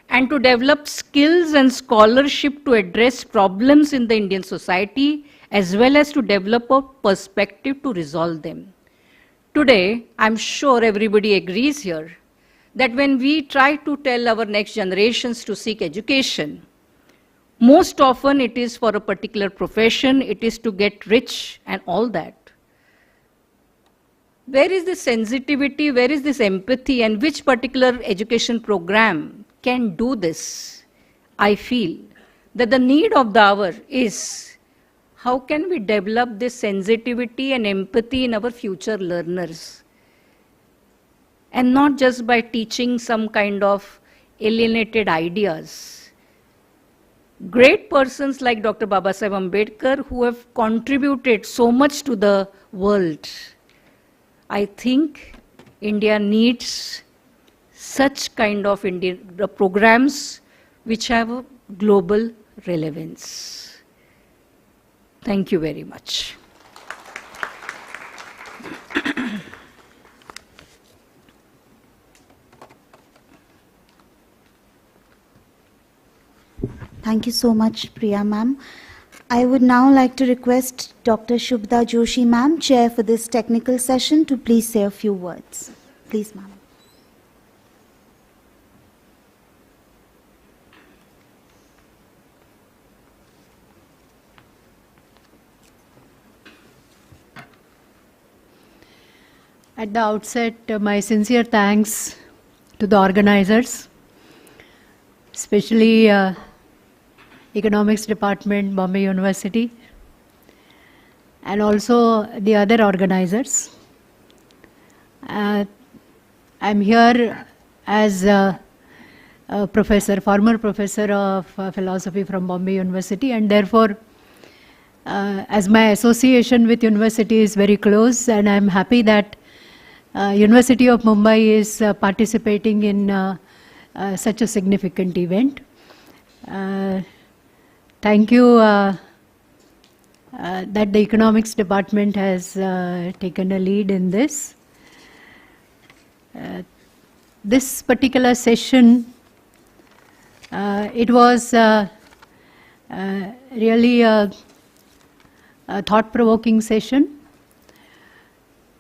and to develop skills and scholarship to address problems in the Indian society as well as to develop a perspective to resolve them. Today, I'm sure everybody agrees here that when we try to tell our next generations to seek education, most often it is for a particular profession, it is to get rich and all that. Where is this sensitivity, where is this empathy, and which particular education program can do this? I feel that the need of the hour is how can we develop this sensitivity and empathy in our future learners? And not just by teaching some kind of alienated ideas. Great persons like Dr. Babasaheb Ambedkar who have contributed so much to the world. I think India needs such kind of programs which have a global relevance. Thank you very much. Thank you so much, Priya ma'am. I would now like to request Dr. Shubhda Joshi ma'am, chair for this technical session, to please say a few words. Please, ma'am. At the outset, my sincere thanks to the organizers, especially Economics Department, Bombay University, and also the other organizers. I'm here as a professor, former professor of philosophy from Bombay University, and therefore, as my association with university is very close, and I'm happy that University of Mumbai is participating in such a significant event. Thank you that the economics department has taken a lead in this. This particular session, it was really a thought-provoking session.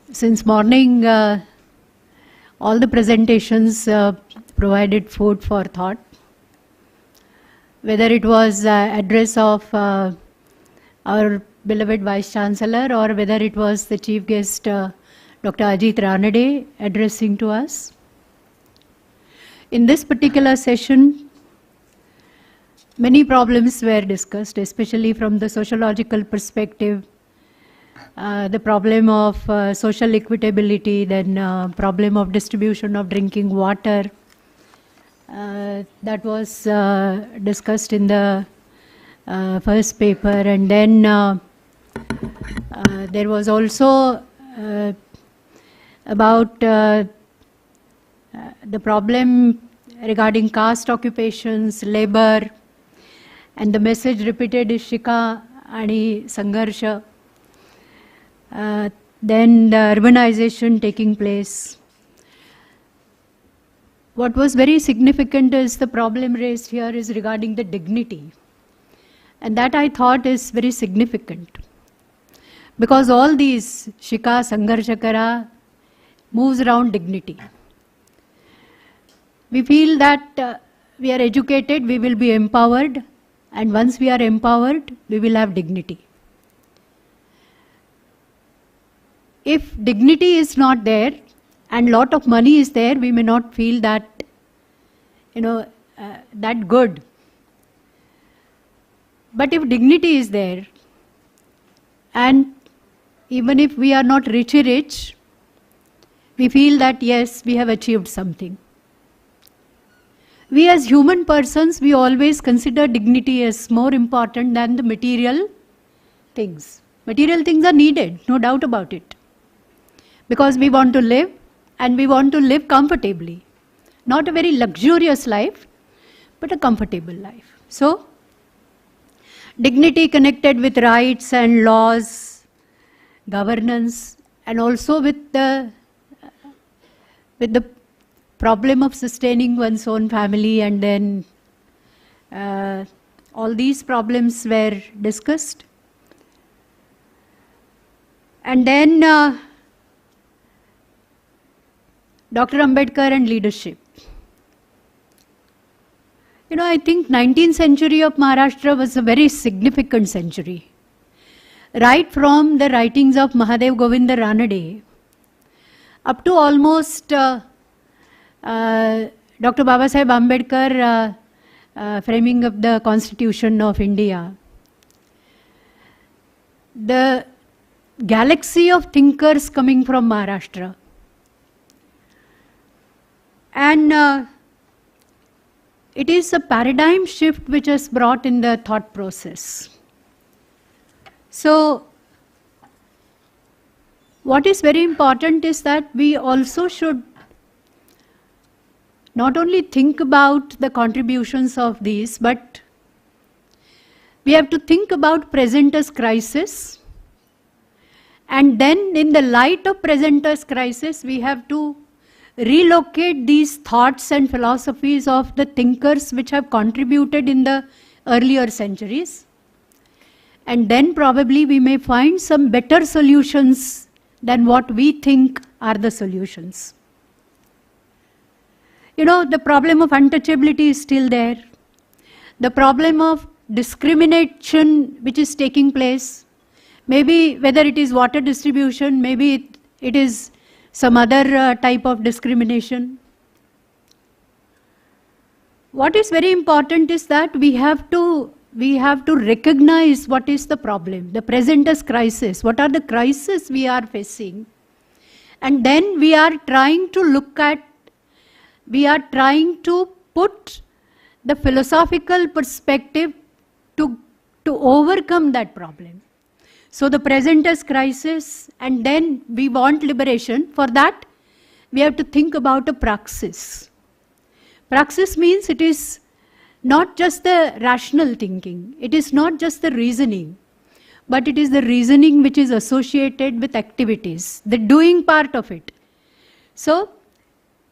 Since morning, all the presentations provided food for thought. Whether it was address of our beloved Vice Chancellor or whether it was the Chief Guest, Dr. Ajit Ranade, addressing to us. In this particular session, many problems were discussed, especially from the sociological perspective. The problem of social equitability, then problem of distribution of drinking water, that was discussed in the first paper, and then there was also about the problem regarding caste occupations, labor, and the message repeated is Shika आणि संघर्ष, then the urbanization taking place. What was very significant is the problem raised here is regarding the dignity. And that I thought is very significant. Because all these Shika, Sangharsha Kara moves around dignity. We feel that we are educated, we will be empowered, and once we are empowered, we will have dignity. If dignity is not there, and lot of money is there, we may not feel that, that good. But if dignity is there, and even if we are not rich, we feel that yes, we have achieved something. We as human persons, we always consider dignity as more important than the material things. Material things are needed, no doubt about it. Because we want to live, and we want to live comfortably. Not a very luxurious life, but a comfortable life. So, dignity connected with rights and laws, governance, and also with the problem of sustaining one's own family, and then all these problems were discussed. And then Dr. Ambedkar and leadership. I think 19th century of Maharashtra was a very significant century. Right from the writings of Mahadev Govinda Ranade up to almost Dr. Babasaheb Ambedkar framing of the Constitution of India. The galaxy of thinkers coming from Maharashtra. And it is a paradigm shift which is brought in the thought process. So, what is very important is that we also should not only think about the contributions of these, but we have to think about presenters' crisis. And then in the light of presenters' crisis, we have to relocate these thoughts and philosophies of the thinkers which have contributed in the earlier centuries. And then probably we may find some better solutions than what we think are the solutions. The problem of untouchability is still there. The problem of discrimination which is taking place, maybe whether it is water distribution, maybe it is some other type of discrimination. What is very important is that we have to recognize what is the problem, the presenters' crisis, what are the crises we are facing. And then we are trying to put the philosophical perspective to overcome that problem. So the presenters' crisis, and then we want liberation. For that, we have to think about a praxis. Praxis means it is not just the rational thinking, it is not just the reasoning, but it is the reasoning which is associated with activities, the doing part of it. So,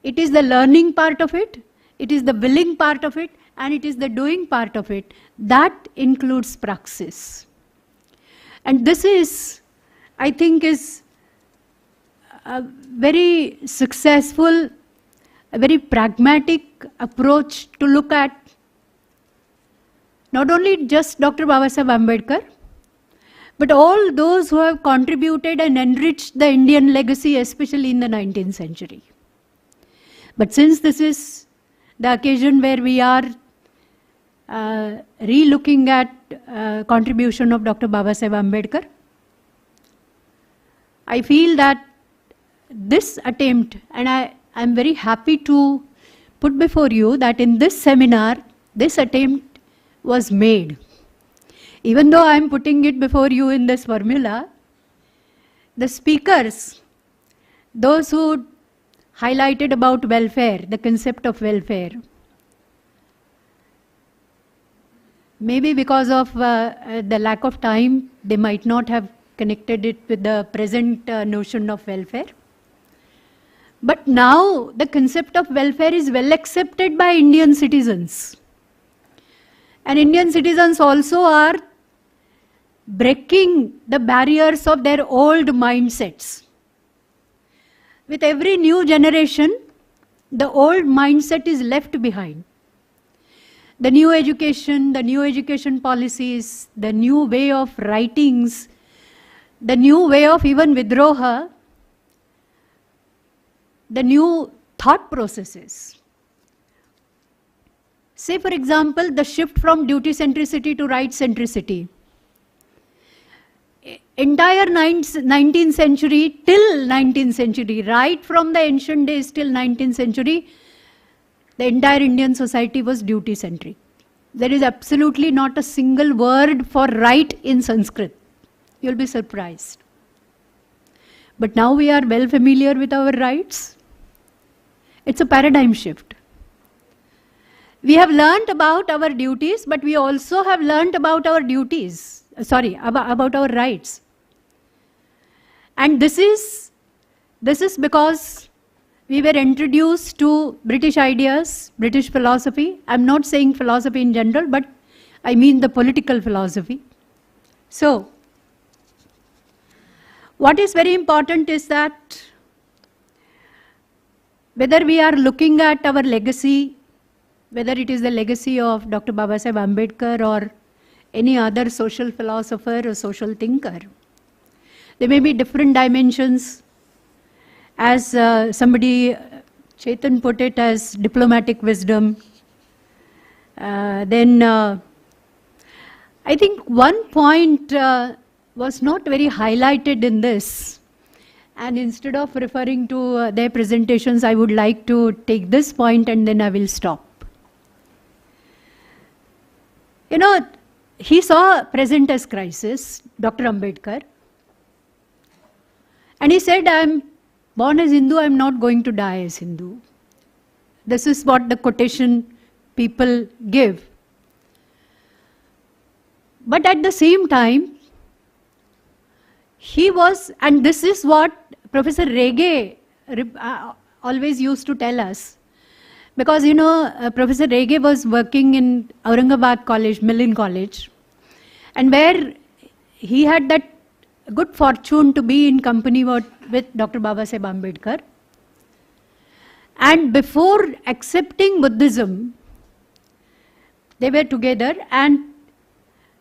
it is the learning part of it, it is the willing part of it, and it is the doing part of it. That includes praxis. And this is, I think, is a very successful, a very pragmatic approach to look at not only just Dr. Babasaheb Ambedkar, but all those who have contributed and enriched the Indian legacy, especially in the 19th century. But since this is the occasion where we are re-looking at contribution of Dr. Babasaheb Ambedkar, I feel that this attempt, and I am very happy to put before you that in this seminar, this attempt was made. Even though I am putting it before you in this formula, the speakers, those who highlighted about welfare, the concept of welfare, maybe because of the lack of time, they might not have connected it with the present notion of welfare. But now the concept of welfare is well accepted by Indian citizens. And Indian citizens also are breaking the barriers of their old mindsets. With every new generation, the old mindset is left behind. The new education policies, the new way of writings, the new way of even Vidroha, the new thought processes. Say, for example, the shift from duty centricity to right centricity. Entire 19th century till 19th century, right from the ancient days till 19th century, the entire Indian society was duty centric. There is absolutely not a single word for right in Sanskrit. You'll be surprised. But now we are well familiar with our rights. It's a paradigm shift. We have learnt about our duties, but we also have learnt about our about our rights. And this is because we were introduced to British ideas, British philosophy. I'm not saying philosophy in general, but I mean the political philosophy. So, what is very important is that whether we are looking at our legacy, whether it is the legacy of Dr. Babasaheb Ambedkar or any other social philosopher or social thinker, there may be different dimensions. As somebody, Chetan, put it as diplomatic wisdom. Then I think one point was not very highlighted in this. And instead of referring to their presentations, I would like to take this point and then I will stop. You know, he saw present as crisis, Dr. Ambedkar. And he said, I'm born as Hindu, I'm not going to die as Hindu. This is what the quotation people give. But at the same time, he was, and this is what Professor Rege always used to tell us. Because, you know, Professor Rege was working in Aurangabad College, Millen College, and where he had that good fortune to be in company with Dr. Babasaheb Ambedkar. And before accepting Buddhism, they were together, and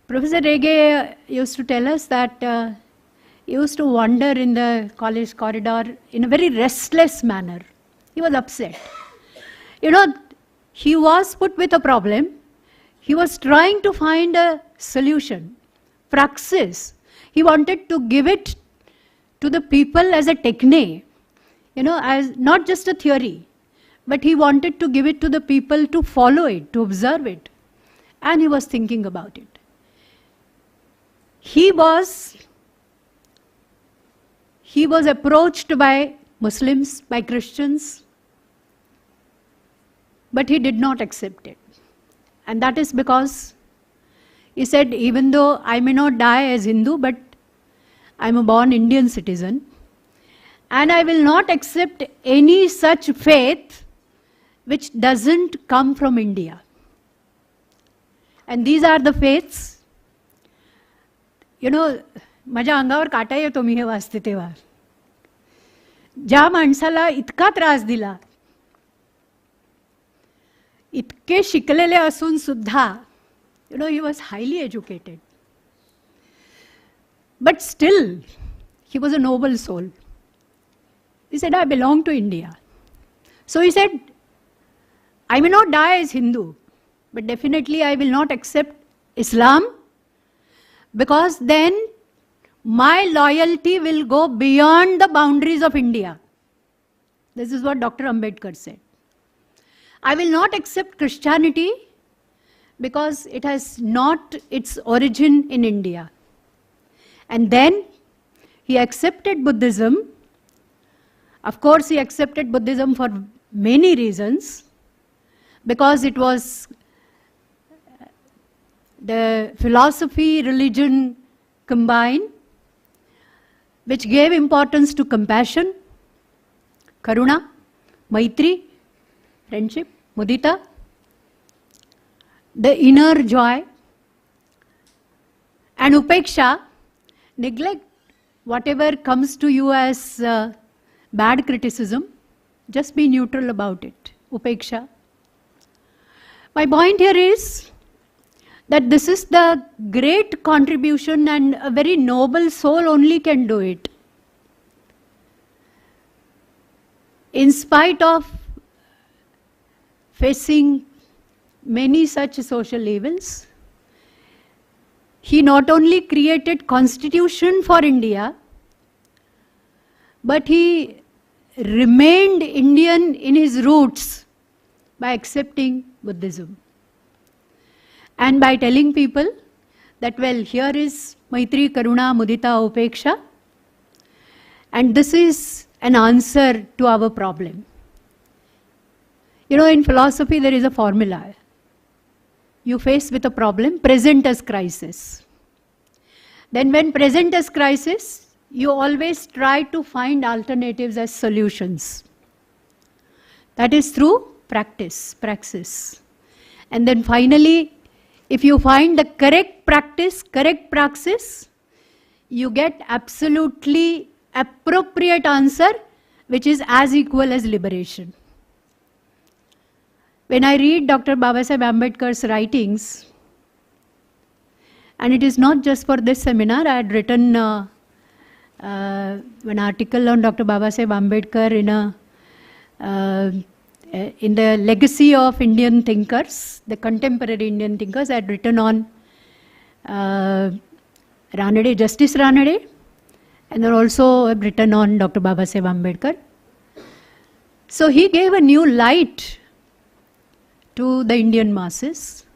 Professor Rege used to tell us that he used to wander in the college corridor in a very restless manner. He was upset. You know, he was put with a problem. He was trying to find a solution, praxis. He wanted to give it to the people as a techne, you know, as not just a theory, but he wanted to give it to the people to follow it, to observe it. And he was thinking about it. He was approached by Muslims, by Christians, but he did not accept it. And that is because he said, even though I may not die as Hindu, but I'm a born Indian citizen, and I will not accept any such faith which doesn't come from India. And these are the faiths. You know, माझ्या अंगावर काटा येतो मी हे वाचते तेव्हा. ज्या माणसाला इतका त्रास दिला, इतके शिकलेले असून सुद्धा, you know, he was highly educated. But still, he was a noble soul. He said, I belong to India. So he said, I may not die as Hindu, but definitely I will not accept Islam, because then my loyalty will go beyond the boundaries of India. This is what Dr. Ambedkar said. I will not accept Christianity because it has not its origin in India. And then he accepted Buddhism. Of course, he accepted Buddhism for many reasons, because it was the philosophy, religion combined, which gave importance to compassion, karuna, maitri, friendship, mudita, the inner joy, and upeksha, neglect whatever comes to you as bad criticism, just be neutral about it, upeksha. My point here is that this is the great contribution and a very noble soul only can do it. In spite of facing many such social evils, he not only created constitution for India, but he remained Indian in his roots by accepting Buddhism. And by telling people that, well, here is Maitri, Karuna, Mudita, Upeksha, and this is an answer to our problem. You know, in philosophy there is a formula. You face with a problem, present as crisis. Then when present as crisis, you always try to find alternatives as solutions. That is through praxis. And then finally, if you find the correct practice, correct praxis, you get absolutely appropriate answer, which is as equal as liberation. When I read Dr. Babasaheb Ambedkar's writings, and it is not just for this seminar, I had written an article on Dr. Babasaheb Ambedkar in the legacy of Indian thinkers, the contemporary Indian thinkers. I had written on Ranade, Justice Ranade, and then also I've written on Dr. Babasaheb Ambedkar. So he gave a new light to the Indian masses,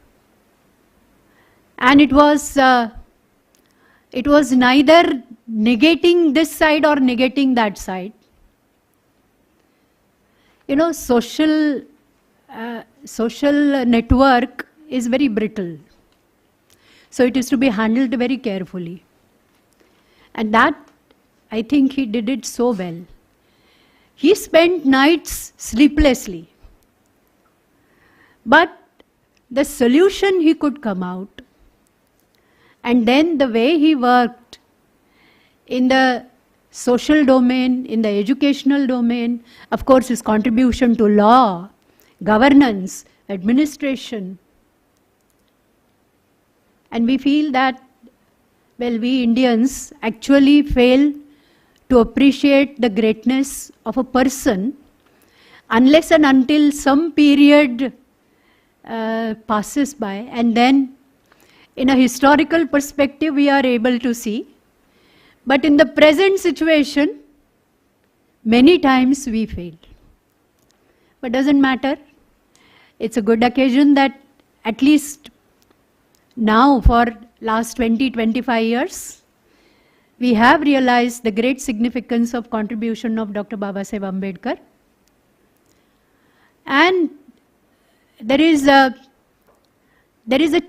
and it was neither negating this side or negating that side. You know, social network is very brittle, so it is to be handled very carefully, and that I think he did it so well. He spent nights sleeplessly, but the solution he could come out, and then the way he worked in the social domain, in the educational domain, of course his contribution to law, governance, administration. And we feel that, well, we Indians actually fail to appreciate the greatness of a person unless and until some period passes by, and then in a historical perspective we are able to see. But in the present situation, many times we fail. But doesn't matter. It's a good occasion that at least now for last 20-25 years, we have realized the great significance of contribution of Dr. Babasaheb Ambedkar. And there is a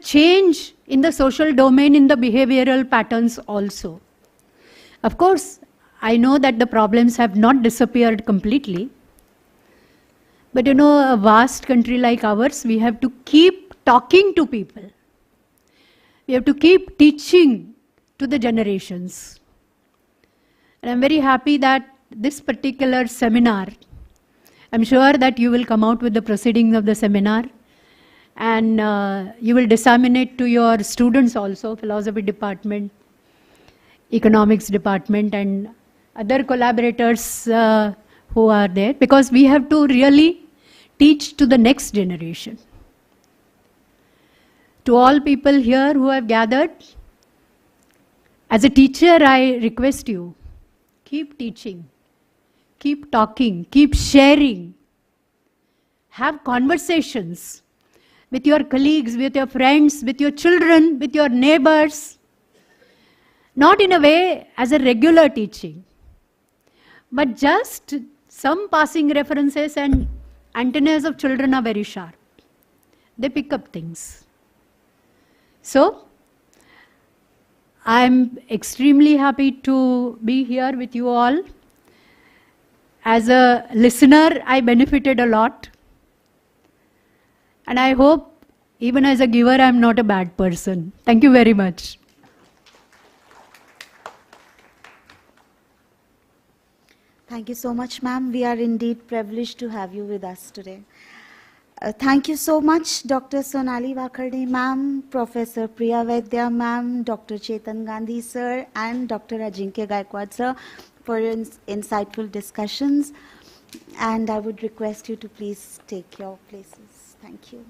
change in the social domain, in the behavioral patterns also. Of course, I know that the problems have not disappeared completely. But you know, a vast country like ours, we have to keep talking to people. We have to keep teaching to the generations. And I'm very happy that this particular seminar, I'm sure that you will come out with the proceedings of the seminar, and you will disseminate to your students also, philosophy department, economics department, and other collaborators who are there, because we have to really teach to the next generation. To all people here who have gathered, as a teacher, I request you, keep teaching, keep talking, keep sharing, have conversations with your colleagues, with your friends, with your children, with your neighbors, not in a way as a regular teaching, but just some passing references, and antennas of children are very sharp. They pick up things. So, I'm extremely happy to be here with you all. As a listener, I benefited a lot. And I hope, even as a giver, I'm not a bad person. Thank you very much. Thank you so much, ma'am. We are indeed privileged to have you with us today. Thank you so much, Dr. Sonali Vakharde, ma'am, Professor Priya Vaidya, ma'am, Dr. Chetan Gandhi, sir, and Dr. Ajinkya Gaikwad, sir, for insightful discussions. And I would request you to please take your places. Thank you.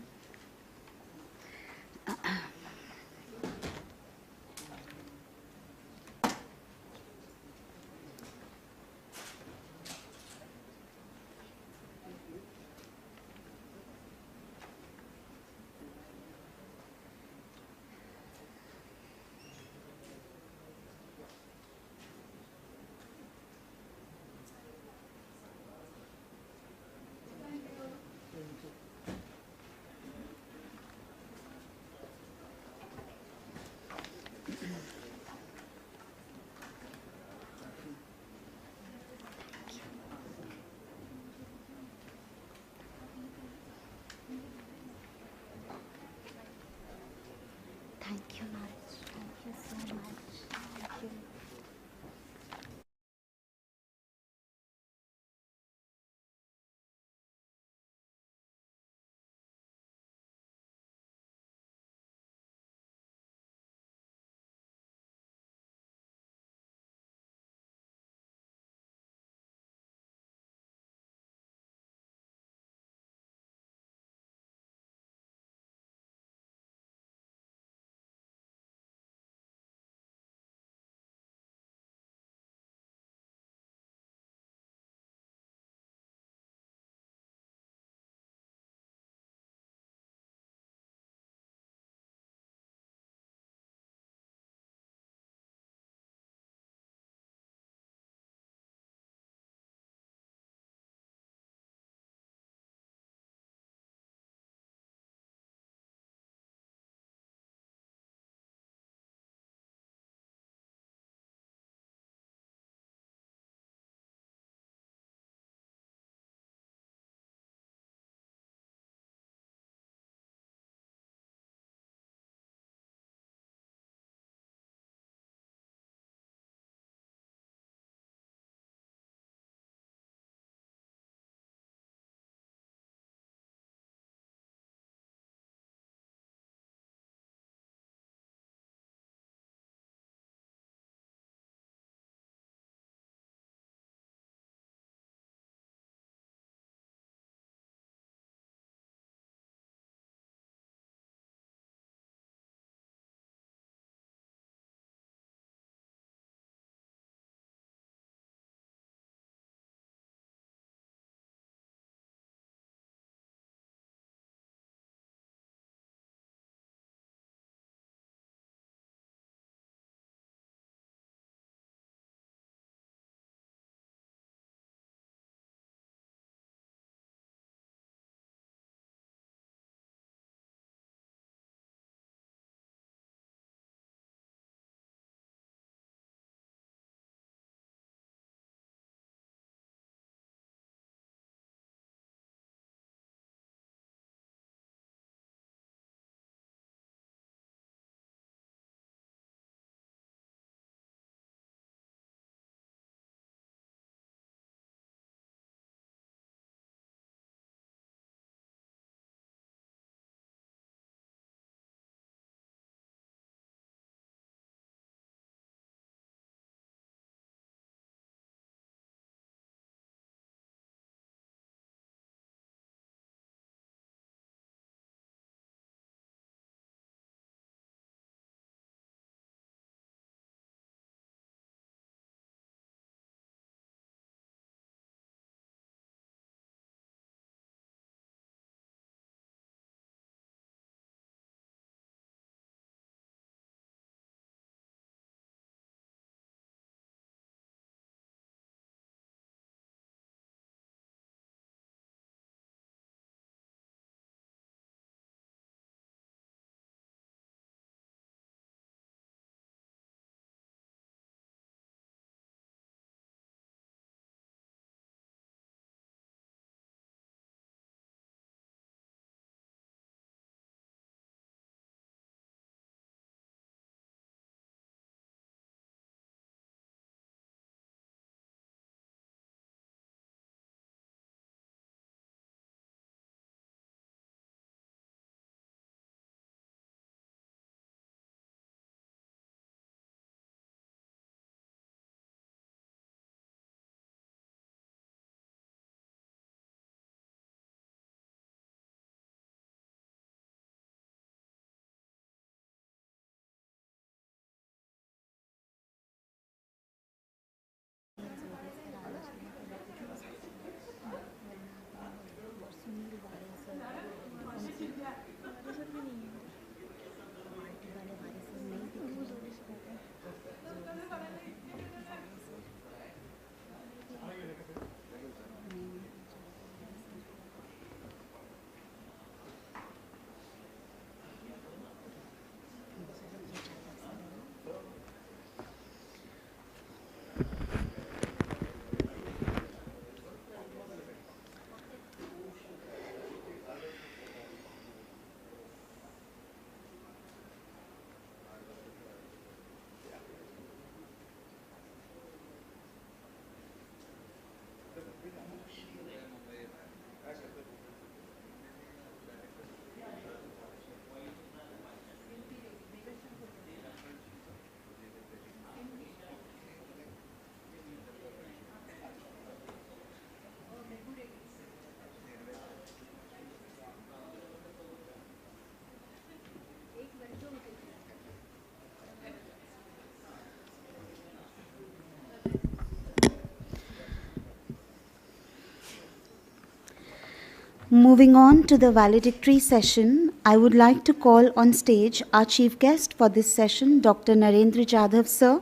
Moving on to the valedictory session, I would like to call on stage our chief guest for this session, Dr. Narendra Jadhav, sir.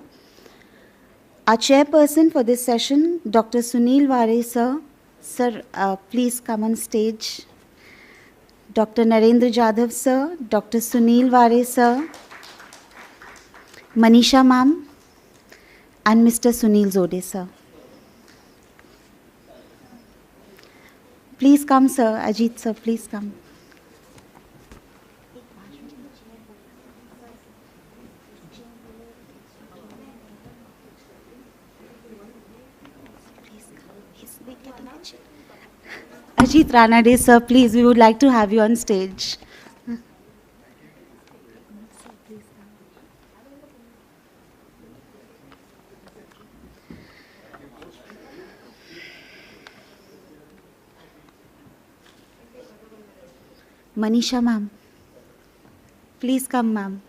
Our chairperson for this session, Dr. Sunil Ware, sir. Sir, please come on stage. Dr. Narendra Jadhav, sir. Dr. Sunil Ware, sir. Manisha, ma'am. And Mr. Sunil Zode, sir. Please come, sir. Ajit, sir, please come. Ajit Ranade, sir, please, we would like to have you on stage. Manisha, ma'am. Please come, ma'am.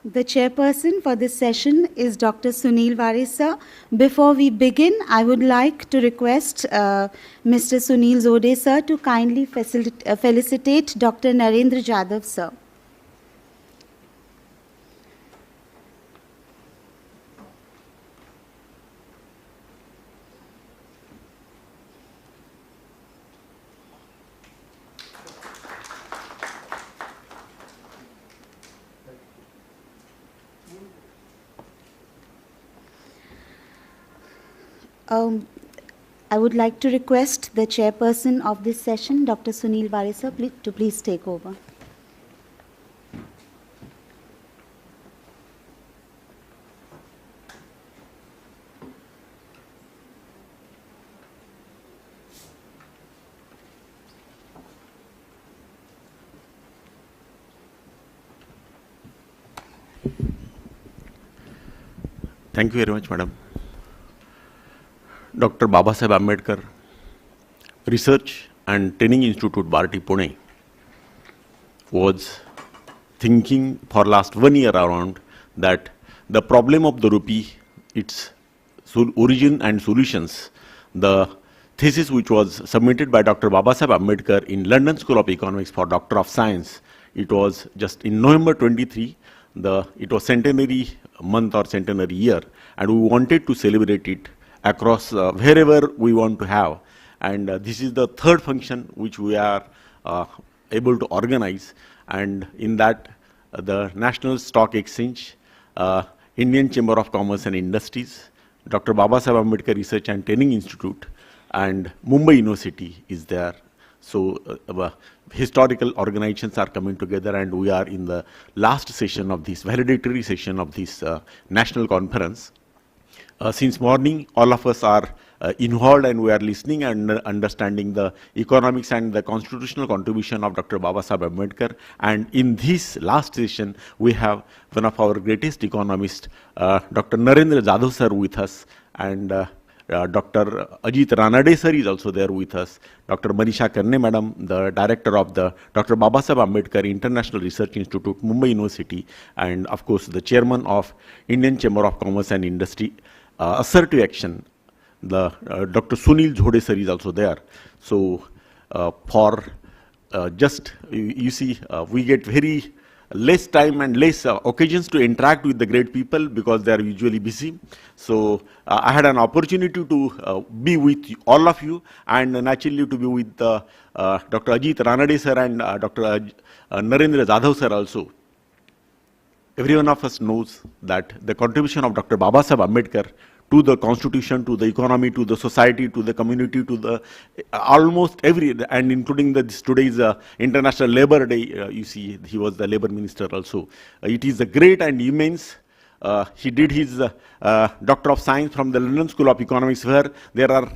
The chairperson for this session is Dr. Sunil Ware, sir. Before we begin, I would like to request Mr. Sunil Zode, sir, to kindly felicitate Dr. Narendra Jadhav, sir. I would like to request the chairperson of this session, Dr. Sunil Ware, sir, to please take over. Thank you very much, madam. Dr.Babasaheb Ambedkar Research and Training Institute, Bharati, Pune, was thinking for last 1 year around that the problem of the rupee, its origin and solutions, the thesis which was submitted by Dr. Babasaheb Ambedkar in London School of Economics for Doctor of Science, it was just in November 23, it was centenary month or centenary year, and we wanted to celebrate it across wherever we want to have. And this is the third function which we are able to organize. And in that, the National Stock Exchange, Indian Chamber of Commerce and Industries, Dr. Babasaheb Ambedkar Research and Training Institute, and Mumbai University is there. So historical organizations are coming together, and we are in the last session of this, validatory session of this national conference. Since morning, all of us are involved, and we are listening and understanding the economics and the constitutional contribution of Dr. Babasaheb Ambedkar. And in this last session, we have one of our greatest economists, Dr. Narendra Jadhav sir, with us, and Dr. Ajit Ranade sir is also there with us. Dr. Manisha Karne madam, the director of the Dr. Babasaheb Ambedkar International Research Institute, Mumbai University, and of course the chairman of Indian Chamber of Commerce and Industry, Assertive Action, the Dr. Sunil Zode sir is also there. So for just, you see, we get very less time and less occasions to interact with the great people because they are usually busy. So I had an opportunity to be with all of you, and naturally to be with Dr. Ajit Ranade sir and Dr. Narendra Jadhav sir also. Every one of us knows that the contribution of Dr. Babasaheb Ambedkar to the constitution, to the economy, to the society, to the community, to the almost every, and including today's International Labour Day, you see, he was the Labour Minister also. It is a great and immense. He did his Doctor of Science from the London School of Economics, where there are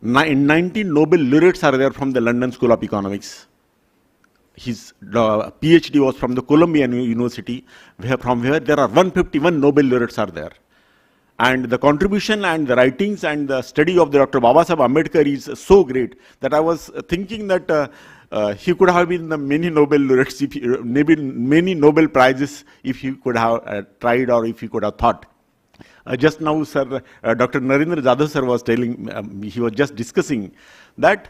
19 Nobel laureates are there from the London School of Economics. His PhD was from the Columbia University, from where there are 151 Nobel laureates are there. And the contribution and the writings and the study of the Dr. Babasaheb Ambedkar is so great that I was thinking that he could have been the many Nobel laureates, maybe many Nobel prizes if he could have tried or if he could have thought. Just now, sir, Dr. Narendra Jadhav sir was telling, he was just discussing that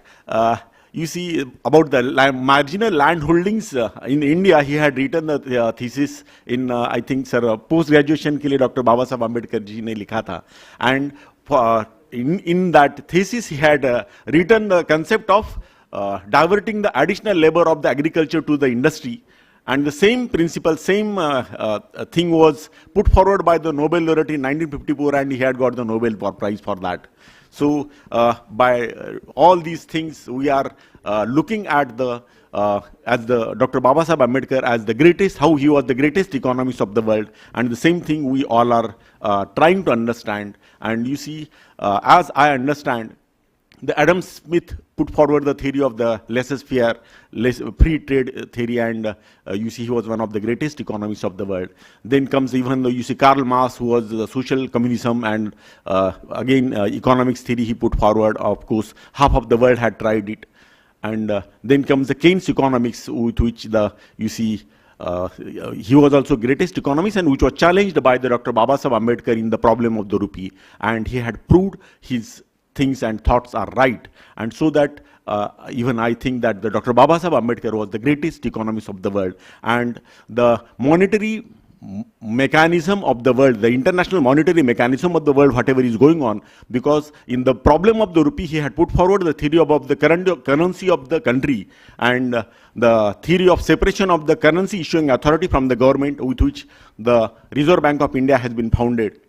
you see about the marginal land holdings in India. He had written the thesis in I think sir post graduation के लिए Dr. Babasaheb Ambedkar जी ने लिखा था, and in that thesis he had written the concept of diverting the additional labor of the agriculture to the industry. And the same principle, same thing was put forward by the Nobel laureate in 1954, and he had got the Nobel Prize for that. So by all these things, we are looking at as the Dr. Babasaheb Ambedkar as the greatest, how he was the greatest economist of the world, and the same thing we all are trying to understand. And you see, as I understand, the Adam Smith put forward the theory of the laissez-faire, free trade theory, and you see he was one of the greatest economists of the world. Then comes even you see Karl Marx, who was the social communism, and again economics theory he put forward. Of course, half of the world had tried it. And then comes the Keynes economics, with which you see he was also greatest economist, and which was challenged by the Dr. Babasaheb Ambedkar in the problem of the rupee, and he had proved his things and thoughts are right. And so that even I think that the Dr. Babasaheb Ambedkar was the greatest economist of the world, and the monetary mechanism of the world, the international monetary mechanism of the world, whatever is going on, because in the problem of the rupee, he had put forward the theory of the currency of the country, and the theory of separation of the currency issuing authority from the government, with which the Reserve Bank of India has been founded.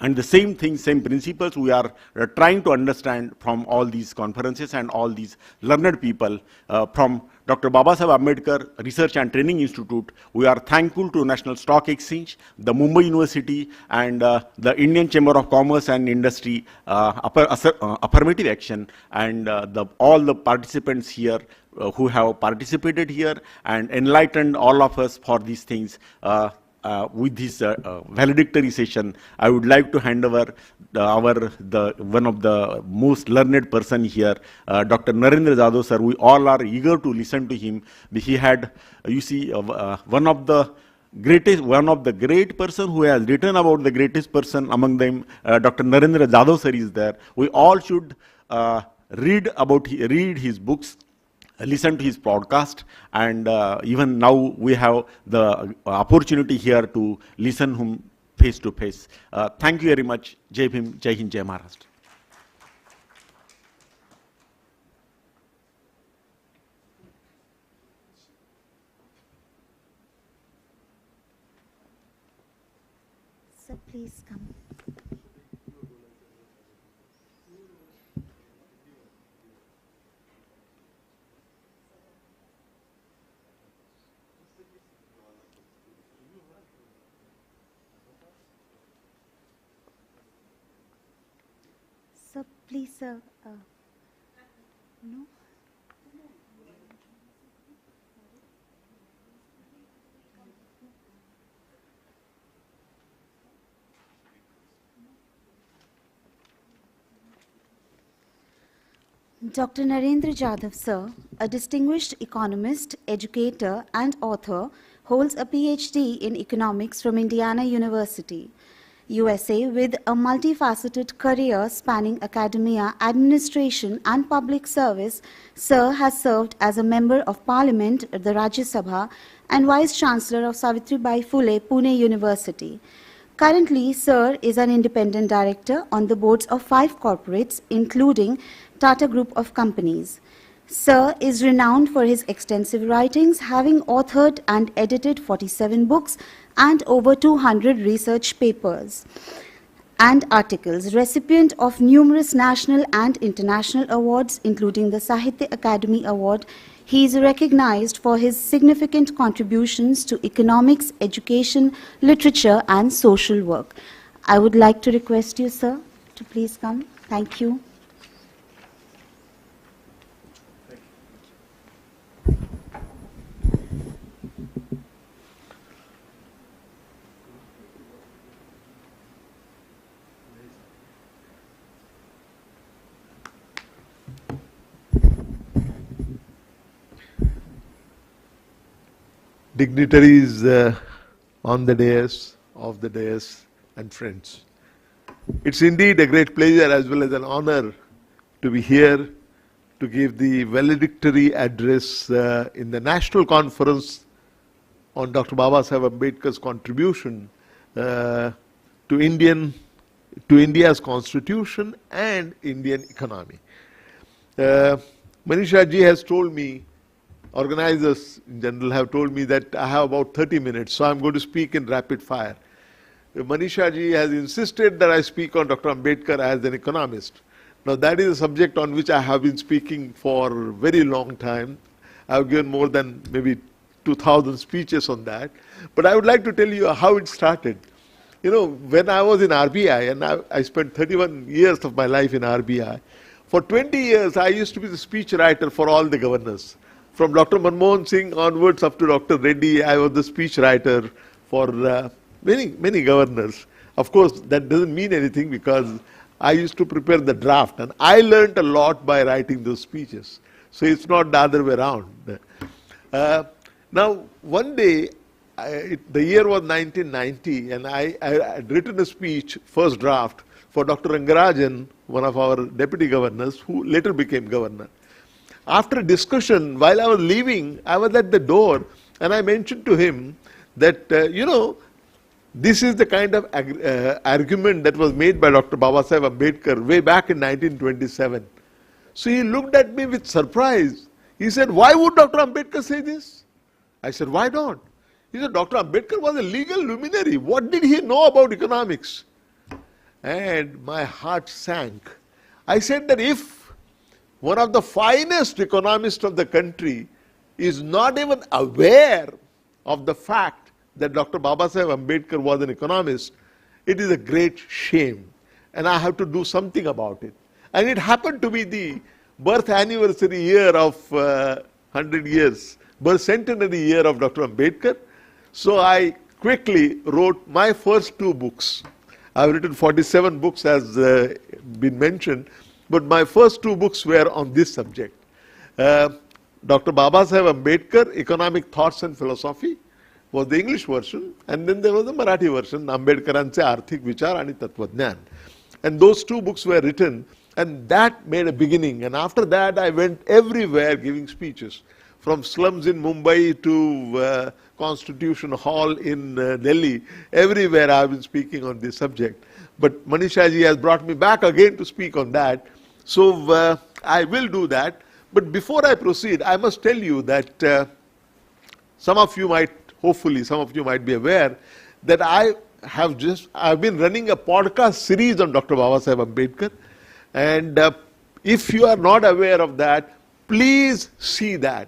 And the same thing, same principles we are trying to understand from all these conferences and all these learned people. From Dr. Babasaheb Ambedkar Research and Training Institute, we are thankful to National Stock Exchange, the Mumbai University, and the Indian Chamber of Commerce and Industry, affirmative action, and all the participants here who have participated here and enlightened all of us for these things. With this valedictory session, I would like to hand over one of the most learned person here, Dr. Narendra Jadhav sir. We all are eager to listen to him. He had, you see, one of the great person who has written about the greatest person among them, Dr. Narendra Jadhav sir is there. We all should read his books, listen to his podcast, and even now we have the opportunity here to listen him face to face. Thank you very much. Jai Bhim, Jai Hind, Jai Maharashtra. Sir, please come. Sir, please, sir. No? Dr. Narendra Jadhav, sir, a distinguished economist, educator, and author, holds a PhD in economics from Indiana University. USA, with a multifaceted career spanning academia, administration, and public service. Sir has served as a Member of Parliament at the Rajya Sabha and Vice Chancellor of Savitribai Phule, Pune University. Currently, Sir is an independent director on the boards of 5 corporates, including Tata Group of Companies. Sir is renowned for his extensive writings, having authored and edited 47 books and over 200 research papers and articles, recipient of numerous national and international awards, including the Sahitya Academy Award. He is recognized for his significant contributions to economics, education, literature, and social work. I would like to request you, sir, to please come. Thank you. Dignitaries on the dais, off the dais, and friends. It's indeed a great pleasure as well as an honor to be here to give the valedictory address in the National Conference on Dr. Babasaheb Ambedkar's contribution to India's constitution and Indian economy. Manisha ji has told me, organizers in general have told me that I have about 30 minutes, so I'm going to speak in rapid fire. Manisha ji has insisted that I speak on Dr. Ambedkar as an economist. Now that is a subject on which I have been speaking for a very long time. I have given more than maybe 2,000 speeches on that. But I would like to tell you how it started. You know, when I was in RBI, and I spent 31 years of my life in RBI, for 20 years I used to be the speech writer for all the governors. From Dr. Manmohan Singh onwards up to Dr. Reddy, I was the speech writer for many governors. Of course, that doesn't mean anything because I used to prepare the draft, and I learned a lot by writing those speeches. So it's not the other way around. Now, one day, the year was 1990, and I had written a speech, first draft, for Dr. Rangarajan, one of our deputy governors, who later became governor. After a discussion, while I was leaving, I was at the door, and I mentioned to him that, this is the kind of argument that was made by Dr. Babasaheb Ambedkar way back in 1927. So he looked at me with surprise. He said, "Why would Dr. Ambedkar say this?" I said, "Why not?" He said, "Dr. Ambedkar was a legal luminary. What did he know about economics?" And my heart sank. I said that if one of the finest economists of the country is not even aware of the fact that Dr. Babasaheb Ambedkar was an economist, it is a great shame. And I have to do something about it. And it happened to be the birth anniversary year of 100 years, birth centenary year of Dr. Ambedkar. So I quickly wrote my first 2 books. I've written 47 books as been mentioned, but my first 2 books were on this subject. Dr. Babasaheb Ambedkar, Economic Thoughts and Philosophy, was the English version, and then there was the Marathi version, Ambedkaranche Arthik Vichar and Tatvajnan. And those 2 books were written, and that made a beginning. And after that, I went everywhere giving speeches, from slums in Mumbai to Constitution Hall in Delhi. Everywhere I've been speaking on this subject. But Manisha ji has brought me back again to speak on that. So I will do that. But before I proceed, I must tell you that some of you might, hopefully some of you might be aware that I've been running a podcast series on Dr. Babasaheb Ambedkar. And if you are not aware of that, please see that.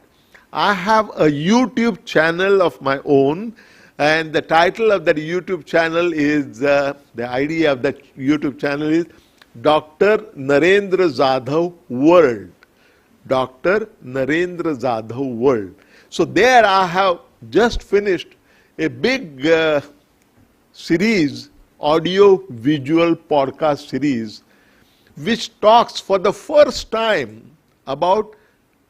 I have a YouTube channel of my own, and the title of that YouTube channel is, the idea of that YouTube channel is Dr. Narendra Jadhav World. Dr. Narendra Jadhav World. So there I have just finished a big series, audio-visual podcast series, which talks for the first time about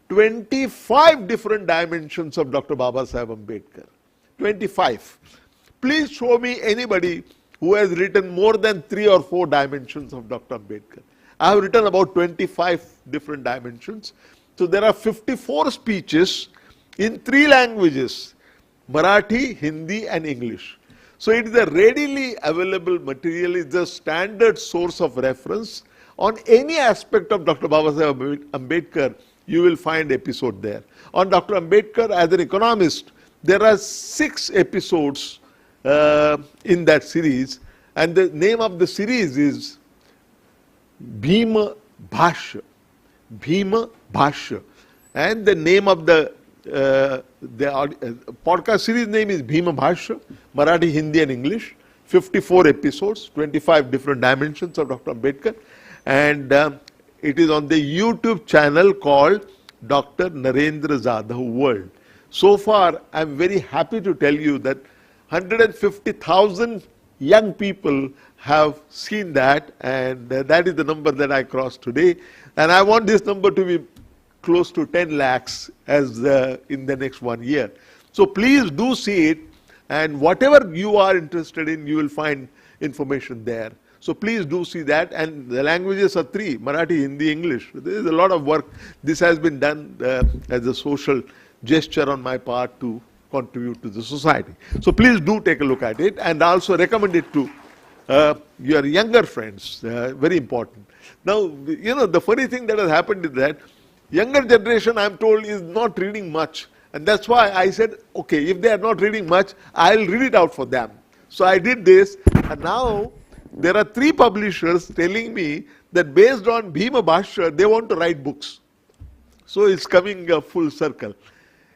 25 different dimensions of Dr. Babasaheb Ambedkar. 25. Please show me anybody who has written more than 3 or 4 dimensions of Dr. Ambedkar. I have written about 25 different dimensions. So there are 54 speeches in 3 languages, Marathi, Hindi and English. So it is a readily available material, it's a standard source of reference. On any aspect of Dr. Babasaheb Ambedkar, you will find episode there. On Dr. Ambedkar as an economist, there are 6 episodes in that series, and the name of the series is Bhima Bhashya. Bhima Bhashya. And the name of the podcast series name is Bhima Bhashya, Marathi, Hindi and English, 54 episodes, 25 different dimensions of Dr. Ambedkar, and it is on the YouTube channel called Dr. Narendra Jadhav World. So far, I am very happy to tell you that 150,000 young people have seen that, and that is the number that I crossed today. And I want this number to be close to 10 lakhs as in the next 1 year. So please do see it, and whatever you are interested in, you will find information there. So please do see that, and the languages are 3, Marathi, Hindi, English. There is a lot of work. This has been done as a social gesture on my part to contribute to the society. So please do take a look at it, and also recommend it to your younger friends, very important. Now, you know, the funny thing that has happened is that younger generation, I am told, is not reading much. And that's why I said, okay, if they are not reading much, I'll read it out for them. So I did this, and now there are 3 publishers telling me that based on Bhima Bhashya, they want to write books. So it's coming full circle.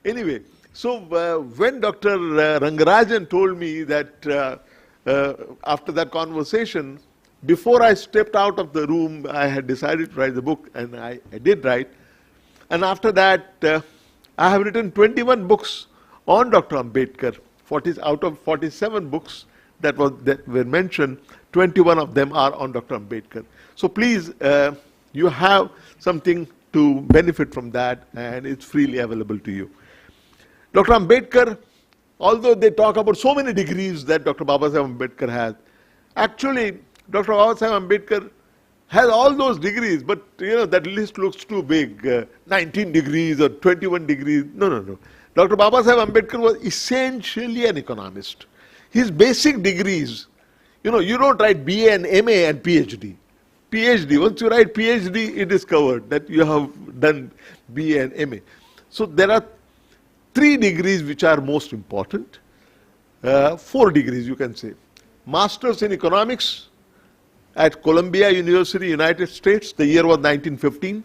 Anyway, so when Dr. Rangarajan told me that after that conversation, before I stepped out of the room, I had decided to write the book, and I did write. And after that, I have written 21 books on Dr. Ambedkar. Out of 47 books that were mentioned, 21 of them are on Dr. Ambedkar. So please, you have something to benefit from that, and it's freely available to you. Dr. Ambedkar, although they talk about so many degrees that Dr. Babasaheb Ambedkar has, actually, Dr. Babasaheb Ambedkar has all those degrees, but you know, that list looks too big, 19 degrees or 21 degrees. No, no, no. Dr. Babasaheb Ambedkar was essentially an economist. His basic degrees, you know, you don't write BA and MA and PhD. PhD, once you write PhD, it is covered that you have done BA and MA. So there are 3 degrees which are most important, 4 degrees you can say. Masters in Economics at Columbia University, United States, the year was 1915.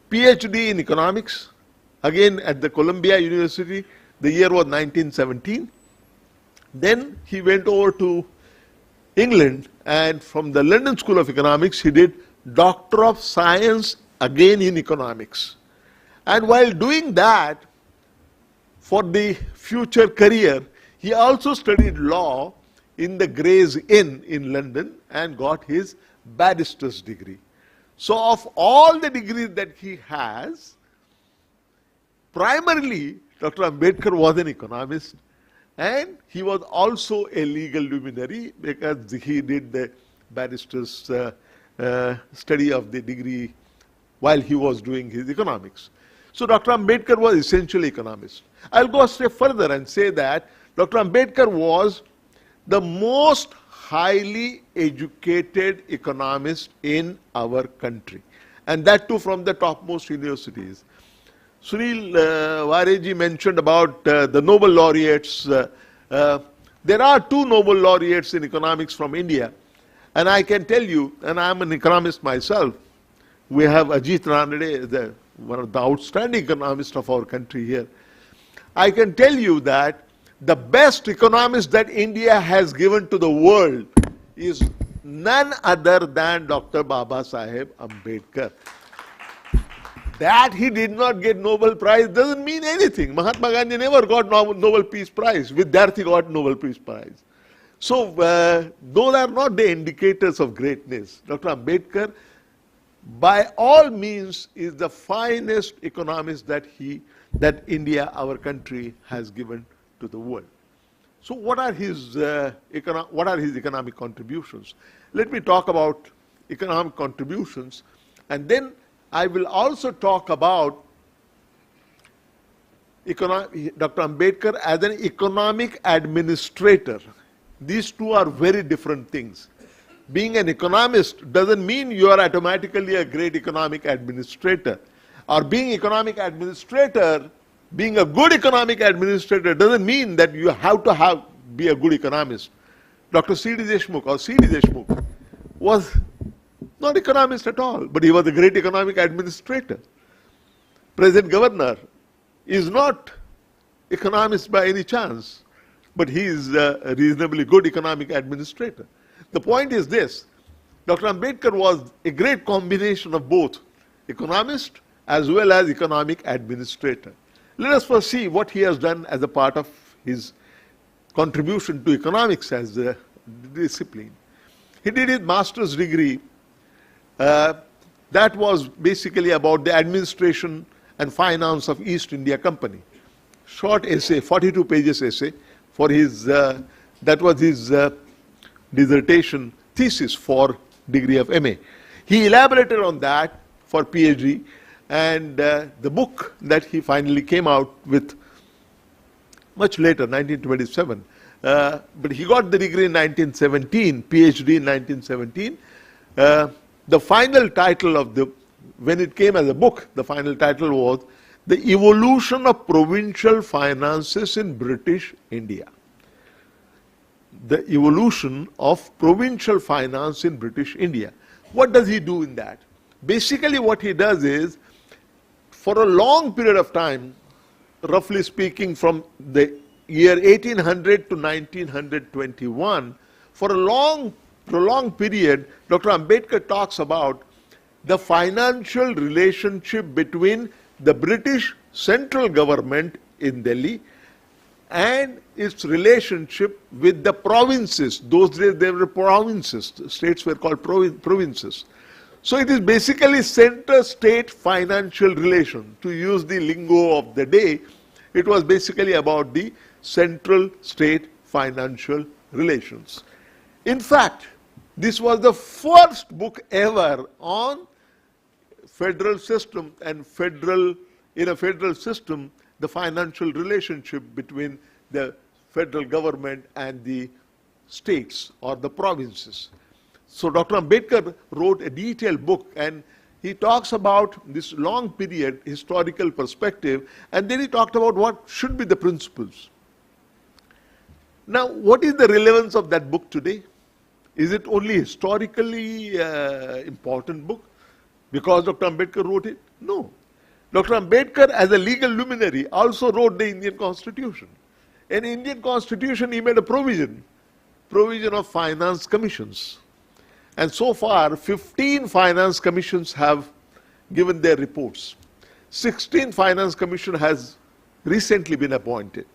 PhD in Economics, again at the Columbia University, the year was 1917. Then he went over to England, and from the London School of Economics, he did Doctor of Science again in Economics. And while doing that, for the future career, he also studied law in the Gray's Inn in London and got his barrister's degree. So of all the degrees that he has, primarily Dr. Ambedkar was an economist, and he was also a legal luminary because he did the barrister's study of the degree while he was doing his economics. So Dr. Ambedkar was essentially economist. I'll go a step further and say that Dr. Ambedkar was the most highly educated economist in our country, and that too from the topmost universities. Sunil Vareji mentioned about the Nobel laureates. There are 2 Nobel laureates in economics from India, and I can tell you, and I am an economist myself, we have Ajit Ranade, one of the outstanding economists of our country here. I can tell you that the best economist that India has given to the world is none other than Dr. Babasaheb Ambedkar. That he did not get Nobel Prize doesn't mean anything. Mahatma Gandhi never got Nobel Peace Prize. Vidyarthi got Nobel Peace Prize. So those are not the indicators of greatness. Dr. Ambedkar, by all means, is the finest economist that India, our country, has given to the world. So what are his economic contributions? Let me talk about economic contributions, and then I will also talk about Dr. Ambedkar as an economic administrator. These two are very different things. Being an economist doesn't mean you are automatically a great economic administrator. Or being economic administrator, being a good economic administrator doesn't mean that you have to be a good economist. Dr. C.D. Deshmukh was not economist at all, but he was a great economic administrator. Present governor is not economist by any chance, but he is a reasonably good economic administrator. The point is this: Dr. Ambedkar was a great combination of both economist as well as economic administrator. Let us first see what he has done as a part of his contribution to economics as a discipline. He did his master's degree that was basically about the administration and finance of East India Company. Short essay, 42 pages essay for his, that was his dissertation thesis for degree of MA. He elaborated on that for PhD, and the book that he finally came out with much later, 1927, but he got the degree in 1917, PhD in 1917. The final title of when it came as a book, the final title was The Evolution of Provincial Finances in British India. The evolution of provincial finance in British India. What does he do in that? Basically what he does is, for a long period of time, roughly speaking from the year 1800 to 1921, for a prolonged period, Dr. Ambedkar talks about the financial relationship between the British central government in Delhi and its relationship with the provinces. Those days they were provinces, states were called provinces. So it is basically center-state financial relation. To use the lingo of the day, it was basically about the central-state financial relations. In fact, this was the first book ever on federal system and in a federal system, the financial relationship between the federal government and the states or the provinces. So Dr. Ambedkar wrote a detailed book, and he talks about this long period historical perspective, and then he talked about what should be the principles. Now, what is the relevance of that book today? Is it only historically important book because Dr. Ambedkar wrote it? No. Dr. Ambedkar, as a legal luminary, also wrote the Indian Constitution. In Indian Constitution, he made a provision of finance commissions. And so far, 15 finance commissions have given their reports. 16 finance commission has recently been appointed.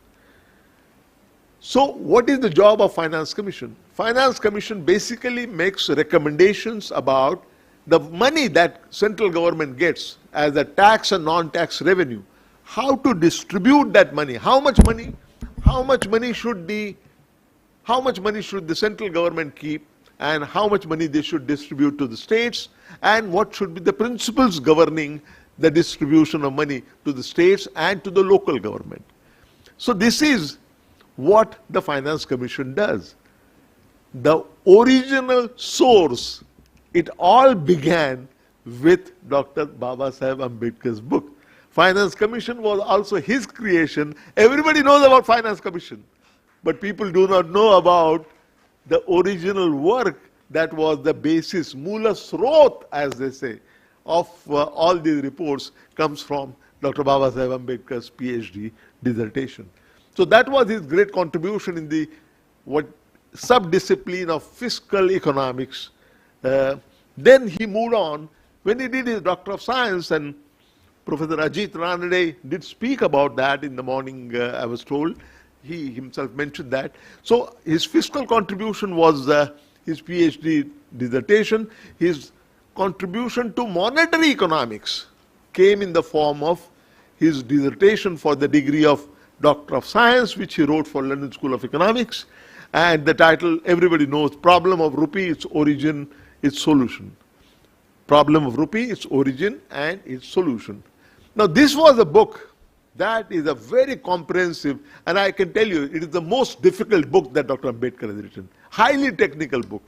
So what is the job of finance commission? Finance commission basically makes recommendations about the money that central government gets as a tax and non-tax revenue, how to distribute that money, how much money should the central government keep, and how much money they should distribute to the states, and what should be the principles governing the distribution of money to the states and to the local government. So this is what the Finance Commission does. The original source, it all began with Dr. Babasaheb Ambedkar's book. Finance Commission was also his creation. Everybody knows about Finance Commission, but people do not know about the original work that was the basis, Mula Srot, as they say, of all these reports comes from Dr. Babasaheb Ambedkar's PhD dissertation. So that was his great contribution in the sub-discipline of fiscal economics. Then he moved on. When he did his Doctor of Science, and Professor Ajit Ranade did speak about that in the morning, I was told. He himself mentioned that. So his fiscal contribution was his PhD dissertation. His contribution to monetary economics came in the form of his dissertation for the degree of Doctor of Science, which he wrote for London School of Economics. And the title, everybody knows, Problem of Rupee, Its Origin, Its Solution. Problem of Rupee, Its Origin and Its Solution. Now this was a book that is a very comprehensive, and I can tell you, it is the most difficult book that Dr. Ambedkar has written. Highly technical book.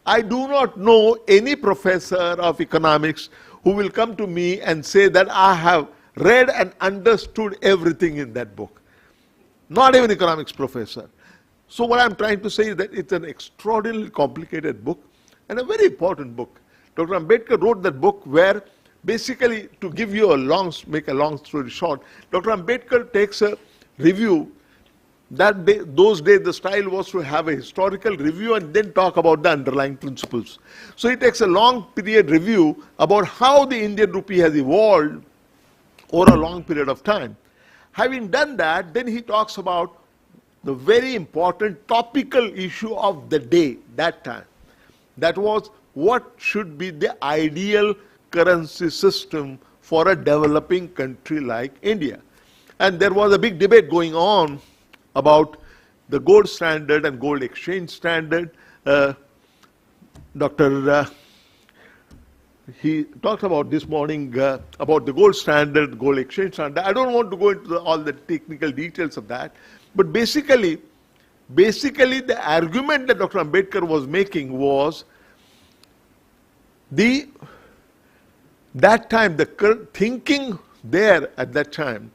I do not know any professor of economics who will come to me and say that I have read and understood everything in that book. Not even economics professor. So what I'm trying to say is that it's an extraordinarily complicated book and a very important book. Dr. Ambedkar wrote that book where basically, to give you make a long story short, Dr. Ambedkar takes a review. Those days the style was to have a historical review and then talk about the underlying principles. So he takes a long period review about how the Indian rupee has evolved over a long period of time. Having done that, then he talks about the very important topical issue of the day, that time. That was, what should be the ideal currency system for a developing country like India? And there was a big debate going on about the gold standard and gold exchange standard. He talked about this morning about the gold standard, gold exchange standard. I don't want to go into all the technical details of that, but basically the argument that Dr. Ambedkar was making was that time, the thinking there at that time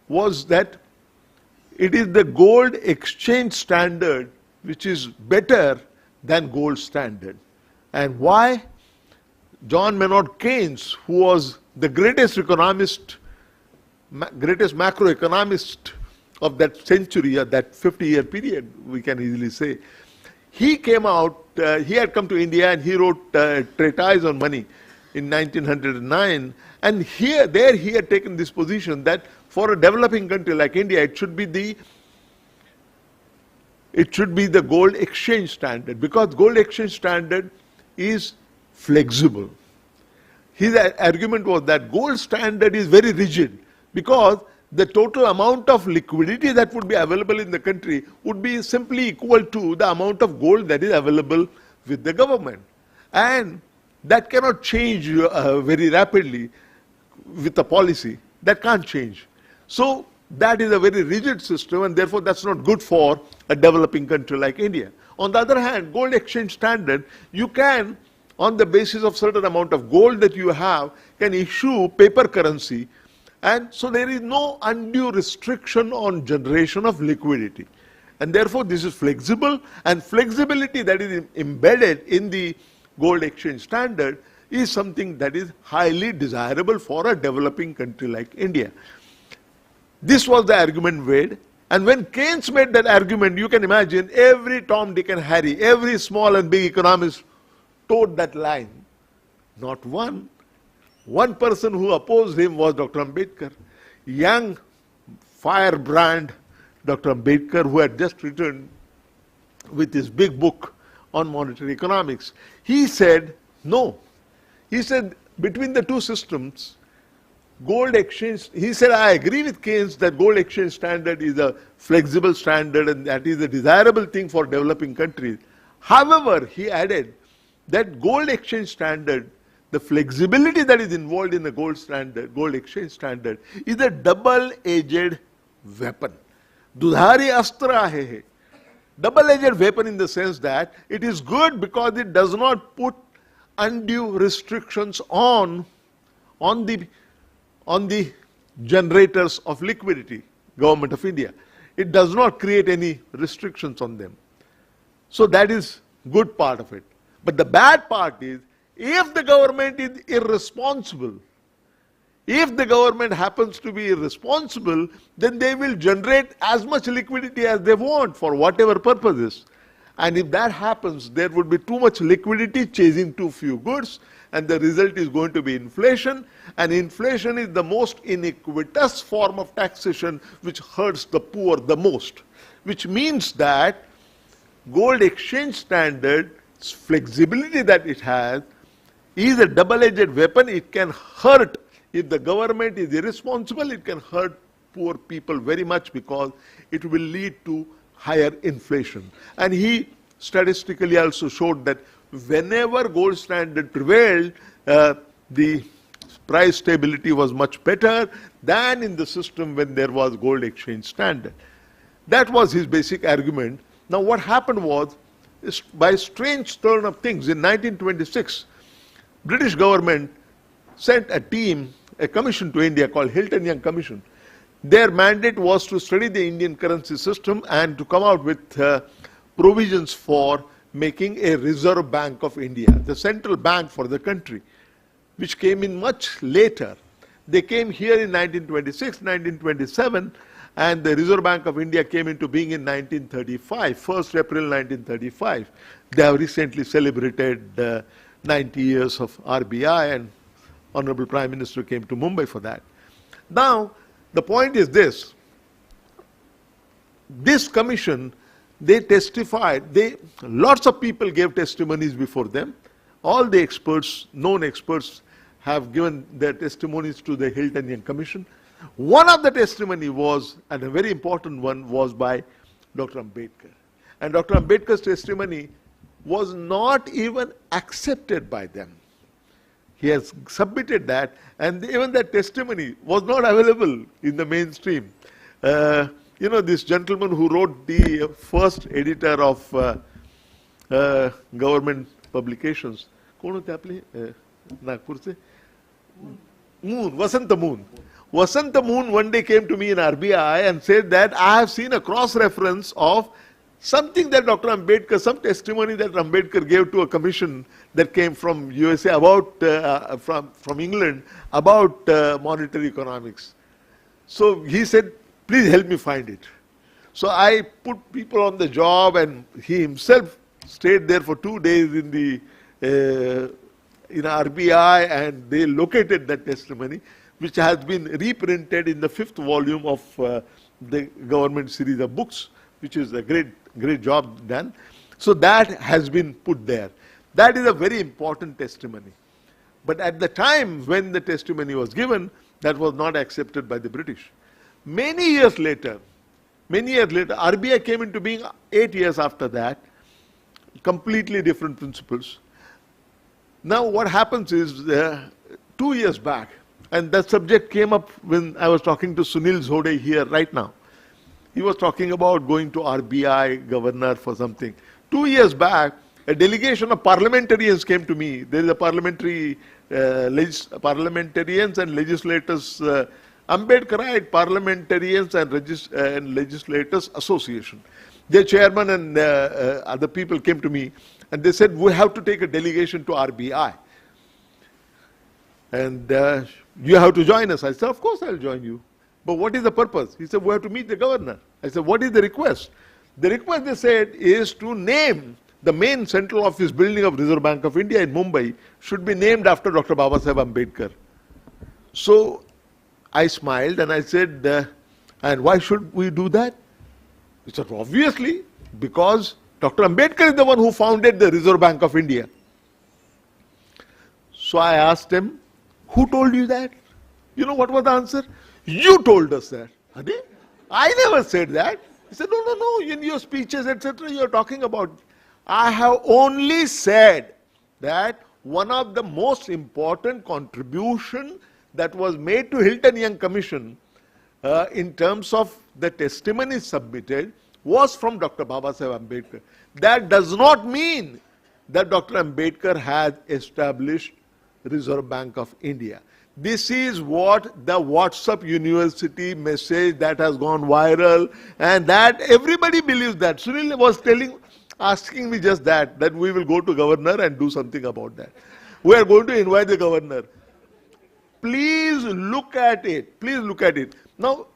was that it is the gold exchange standard which is better than gold standard. And why? John Maynard Keynes, who was the greatest economist, greatest macroeconomist of that century, or that 50-year period, we can easily say, he came out, he had come to India and he wrote a treatise on money in 1909, and there he had taken this position that for a developing country like India, it should be the gold exchange standard, because gold exchange standard is flexible. His argument was that gold standard is very rigid, because the total amount of liquidity that would be available in the country would be simply equal to the amount of gold that is available with the government. And that cannot change very rapidly with a policy. That can't change. So that is a very rigid system, and therefore that's not good for a developing country like India. On the other hand, gold exchange standard, you can, on the basis of certain amount of gold that you have, can issue paper currency, and so there is no undue restriction on generation of liquidity. And therefore this is flexible, and flexibility that is embedded in the gold exchange standard is something that is highly desirable for a developing country like India. This was the argument made, and when Keynes made that argument, you can imagine every Tom, Dick and Harry, every small and big economist towed that line. Not one. One person who opposed him was Dr. Ambedkar, young firebrand Dr. Ambedkar, who had just written with his big book on monetary economics. He said, no. He said, between the two systems, gold exchange, he said, I agree with Keynes that gold exchange standard is a flexible standard and that is a desirable thing for developing countries. However, he added that gold exchange standard, the flexibility that is involved in the gold exchange standard, is a double-edged weapon. Dudhari astra hai. Double-edged weapon in the sense that it is good because it does not put undue restrictions on the generators of liquidity, Government of India. It does not create any restrictions on them. So that is good part of it. But the bad part is, if the government is irresponsible, if the government happens to be irresponsible, then they will generate as much liquidity as they want for whatever purposes. And if that happens, there would be too much liquidity chasing too few goods, and the result is going to be inflation. And inflation is the most iniquitous form of taxation which hurts the poor the most. Which means that gold exchange standard's flexibility that it has is a double-edged weapon. It can hurt. If the government is irresponsible, it can hurt poor people very much because it will lead to higher inflation. And he statistically also showed that whenever gold standard prevailed, the price stability was much better than in the system when there was gold exchange standard. That was his basic argument. Now what happened was, by a strange turn of things, in 1926, British government sent a team, a commission to India called Hilton Young Commission. Their mandate was to study the Indian currency system and to come out with provisions for making a Reserve Bank of India, the central bank for the country, which came in much later. They came here in 1926, 1927, and the Reserve Bank of India came into being in 1935, 1st April 1935. They have recently celebrated 90 years of RBI, and Honorable Prime Minister came to Mumbai for that. Now, the point is this. This commission, they testified, lots of people gave testimonies before them. All the experts, known experts, have given their testimonies to the Hilton Young Commission. One of the testimony was, and a very important one, was by Dr. Ambedkar. And Dr. Ambedkar's testimony was not even accepted by them. He has submitted that, and even that testimony was not available in the mainstream. You know, this gentleman who wrote the first editor of government publications, कौन होते आपले नागपुर से? Moon, Vasanta Moon. Vasanta Moon one day came to me in RBI and said that I have seen a cross-reference of something that Dr. Ambedkar, some testimony that Ambedkar gave to a commission that came from USA about, from England, about monetary economics. So he said, please help me find it. So I put people on the job, and he himself stayed there for 2 days in the in RBI, and they located that testimony, which has been reprinted in the 5th volume of the government series of books, which is a great job done. So that has been put there. That is a very important testimony. But at the time when the testimony was given, that was not accepted by the British. Many years later, RBI came into being 8 years after that, completely different principles. Now what happens is, 2 years back, and that subject came up when I was talking to Sunil Zode here right now. He was talking about going to RBI governor for something. 2 years back, a delegation of parliamentarians came to me. There is a parliamentarians and legislators, Ambedkarite Parliamentarians and Legislators Association. Their chairman and other people came to me, and they said, we have to take a delegation to RBI. And you have to join us. I said, of course I'll join you. But what is the purpose? He said, we have to meet the governor. I said, what is the request? The request, they said, is to name the main central office building of Reserve Bank of India in Mumbai should be named after Dr. Babasaheb Ambedkar. So I smiled and I said, and why should we do that? He said, obviously, because Dr. Ambedkar is the one who founded the Reserve Bank of India. So I asked him, who told you that? You know what was the answer? You told us that. I never said that. He said, no, in your speeches, etc., you're talking about. I have only said that one of the most important contribution that was made to Hilton Young Commission in terms of the testimony submitted was from Dr. Babasaheb Ambedkar. That does not mean that Dr. Ambedkar has established Reserve Bank of India. This is what the WhatsApp University message that has gone viral, and that everybody believes that. Sunil was asking me just that we will go to governor and do something about that. We are going to invite the governor. Please look at it. Please look at it. Now,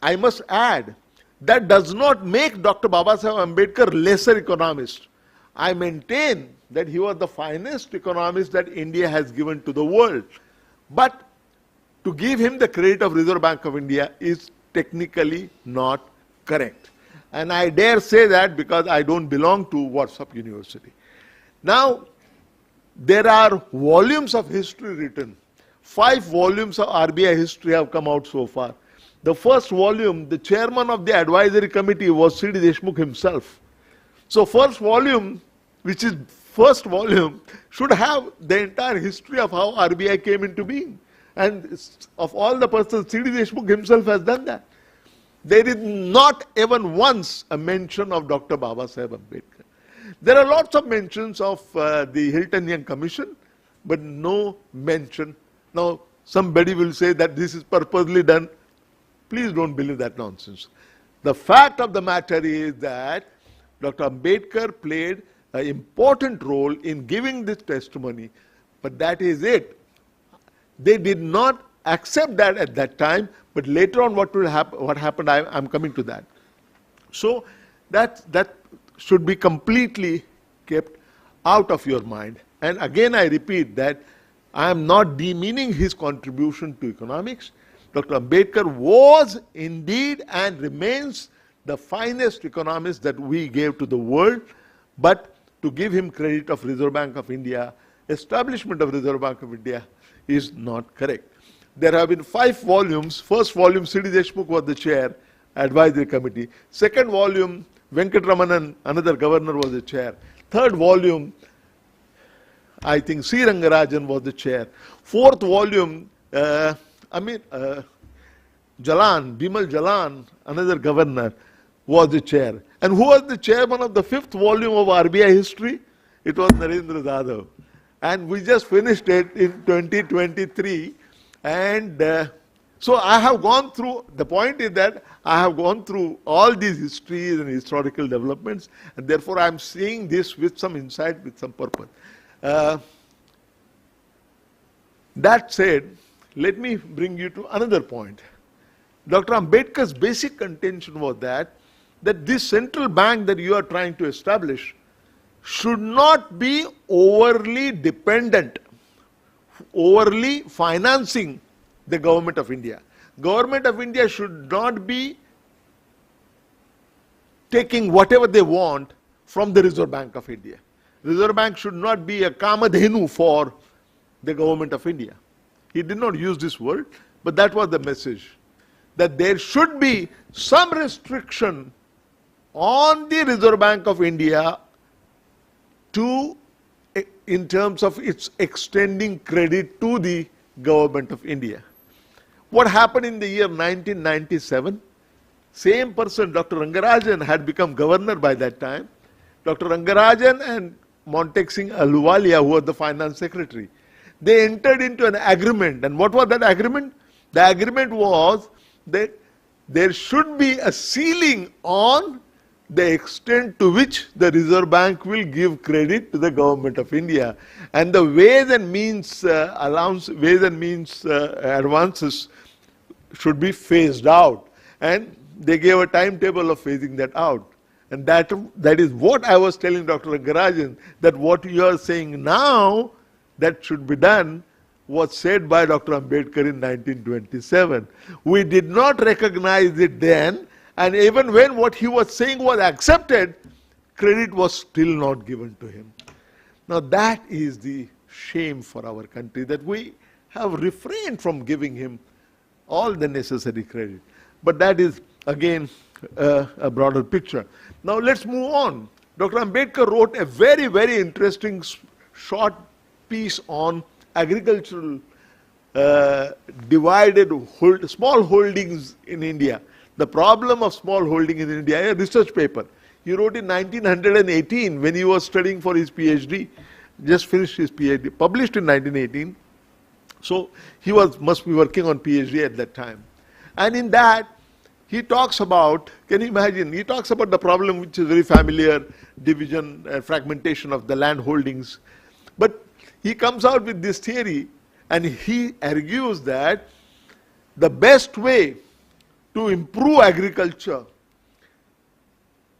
I must add, that does not make Dr. Babasaheb Ambedkar lesser economist. I maintain that he was the finest economist that India has given to the world. But to give him the credit of Reserve Bank of India is technically not correct. And I dare say that because I don't belong to WhatsApp University. Now, there are volumes of history written. 5 volumes of RBI history have come out so far. The first volume, the chairman of the advisory committee was C.D. Deshmukh himself. So first volume, which is first volume, should have the entire history of how RBI came into being. And of all the persons, C.D. Deshmukh himself has done that. There is not even once a mention of Dr. Babasaheb Ambedkar. There are lots of mentions of the Hilton Young Commission, but no mention. Now, somebody will say that this is purposely done. Please don't believe that nonsense. The fact of the matter is that Dr. Ambedkar played an important role in giving this testimony, but that is it. They did not accept that at that time, but later on what happened, I'm coming to that. So that should be completely kept out of your mind. And again I repeat that I am not demeaning his contribution to economics. Dr. Ambedkar was indeed and remains the finest economist that we gave to the world, but to give him credit of Reserve Bank of India, establishment of Reserve Bank of India is not correct. There have been 5 volumes. First volume, C.D. Deshmukh was the chair, advisory committee. Second volume, Venkatramanan, another governor, was the chair. Third volume, I think C. Rangarajan was the chair. Fourth volume, Bimal Jalan, another governor, was the chair. And who was the chairman of the 5th volume of RBI history? It was Narendra Jadhav. And we just finished it in 2023. And so I have gone through, the point is that I have gone through all these histories and historical developments, and therefore I am seeing this with some insight, with some purpose. That said, let me bring you to another point. Dr. Ambedkar's basic contention was that this central bank that you are trying to establish should not be overly dependent, overly financing the government of India. Government of India should not be taking whatever they want from the Reserve Bank of India. Reserve Bank should not be a kamadhenu for the government of India. He did not use this word, but that was the message. That there should be some restriction on the Reserve Bank of India in terms of its extending credit to the government of India. What happened in the year 1997? Same person, Dr. Rangarajan, had become governor by that time. Dr. Rangarajan and Montek Singh Ahluwalia, who was the finance secretary, they entered into an agreement. And what was that agreement? The agreement was that there should be a ceiling on the extent to which the Reserve Bank will give credit to the government of India. And the ways and means advances should be phased out. And they gave a timetable of phasing that out. And that is what I was telling Dr. Rangarajan, that what you are saying now that should be done was said by Dr. Ambedkar in 1927. We did not recognize it then, and even when what he was saying was accepted, credit was still not given to him. Now that is the shame for our country, that we have refrained from giving him all the necessary credit. But that is again a broader picture. Now let's move on. Dr. Ambedkar wrote a very, very interesting short piece on agricultural small holdings in India. The problem of small holding in India, a research paper. He wrote in 1918 when he was studying for his PhD, just finished his PhD, published in 1918. So he must be working on PhD at that time. And in that, he talks about, can you imagine, he talks about the problem which is very familiar, division and fragmentation of the land holdings. But he comes out with this theory, and he argues that the best way to improve agriculture,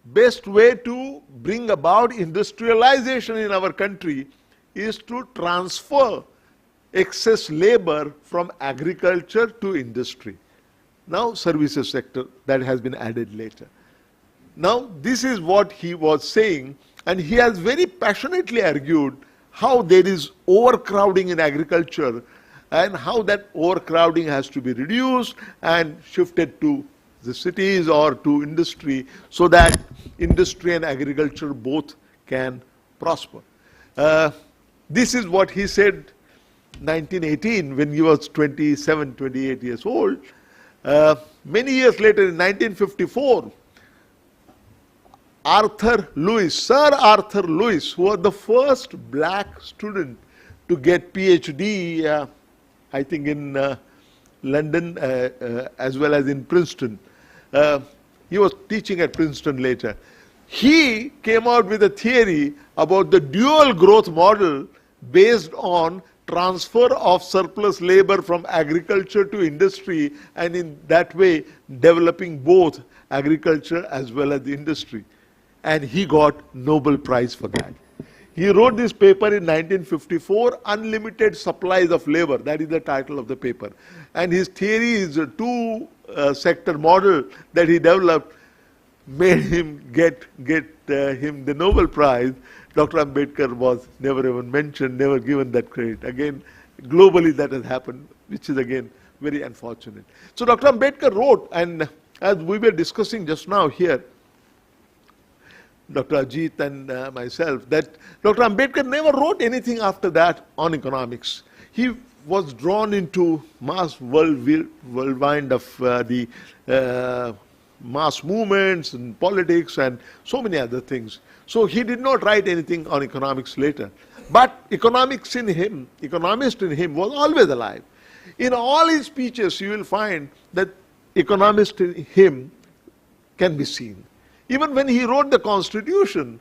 best way to bring about industrialization in our country is to transfer excess labor from agriculture to industry. Now services sector, that has been added later. Now this is what he was saying, and he has very passionately argued how there is overcrowding in agriculture, and how that overcrowding has to be reduced and shifted to the cities or to industry so that industry and agriculture both can prosper. This is what he said 1918 when he was 27, 28 years old. Many years later in 1954, Sir Arthur Lewis, who was the first black student to get PhD, I think in London as well as in Princeton. He was teaching at Princeton later. He came out with a theory about the dual growth model based on transfer of surplus labor from agriculture to industry, and in that way developing both agriculture as well as the industry. And he got Nobel Prize for that. He wrote this paper in 1954, Unlimited Supplies of Labor. That is the title of the paper. And his theory is a two-sector model that he developed, made him get him the Nobel Prize. Dr. Ambedkar was never even mentioned, never given that credit. Again, globally that has happened, which is again very unfortunate. So Dr. Ambedkar wrote, and as we were discussing just now here, Dr. Ajit and myself, that Dr. Ambedkar never wrote anything after that on economics. He was drawn into mass whirlwind of the mass movements and politics and so many other things. So he did not write anything on economics later. But economist in him was always alive. In all his speeches, you will find that economist in him can be seen. Even when he wrote the Constitution,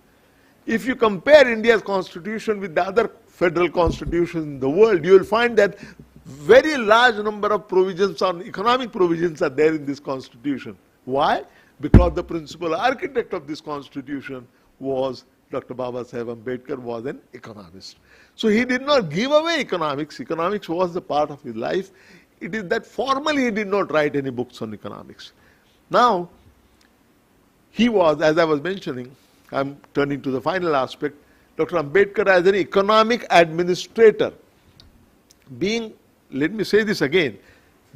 if you compare India's Constitution with the other federal constitutions in the world, you will find that very large number of provisions on economic provisions are there in this Constitution. Why? Because the principal architect of this Constitution was Dr. Babasaheb Ambedkar, was an economist. So he did not give away economics. Economics was a part of his life. It is that formally he did not write any books on economics. Now, he was, as I was mentioning, I'm turning to the final aspect, Dr. Ambedkar as an economic administrator. Let me say this again,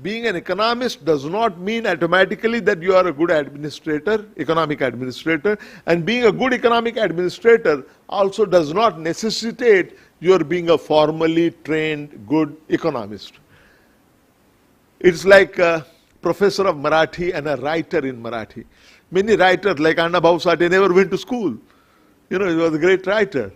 being an economist does not mean automatically that you are a good administrator, economic administrator, and being a good economic administrator also does not necessitate your being a formally trained good economist. It's like a professor of Marathi and a writer in Marathi. Many writers like Anna Bhausate never went to school. You know, he was a great writer.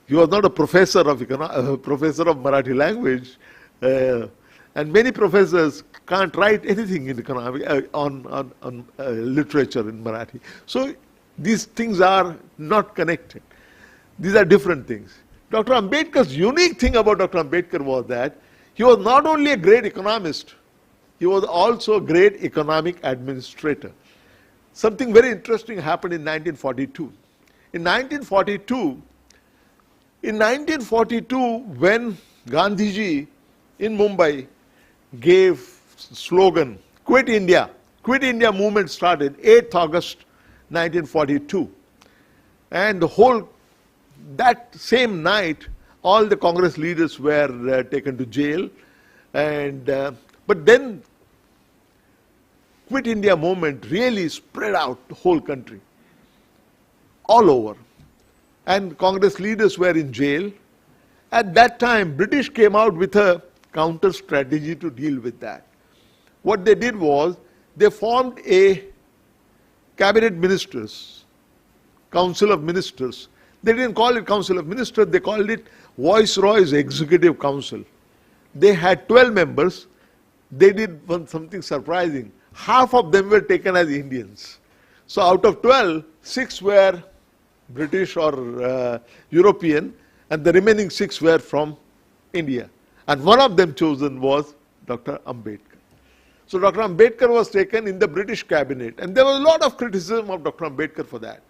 He was not a professor of Marathi language. And many professors can't write anything in economic, on literature in Marathi. So these things are not connected. These are different things. Dr. Ambedkar's unique thing about Dr. Ambedkar was that he was not only a great economist, he was also a great economic administrator. Something very interesting happened in 1942. In 1942, when Gandhiji in Mumbai gave slogan, Quit India movement started 8th August 1942. And that same night, all the Congress leaders were taken to jail. But then Quit India movement really spread out the whole country, all over. And Congress leaders were in jail. At that time, British came out with a counter strategy to deal with that. What they did was, they formed a cabinet ministers, council of ministers. They didn't call it council of ministers, they called it Viceroy's Executive Council. They had 12 members. They did something surprising. Half of them were taken as Indians. So out of 12, 6 were British or European, and the remaining 6 were from India. And one of them chosen was Dr. Ambedkar. So Dr. Ambedkar was taken in the British cabinet, and there was a lot of criticism of Dr. Ambedkar for that.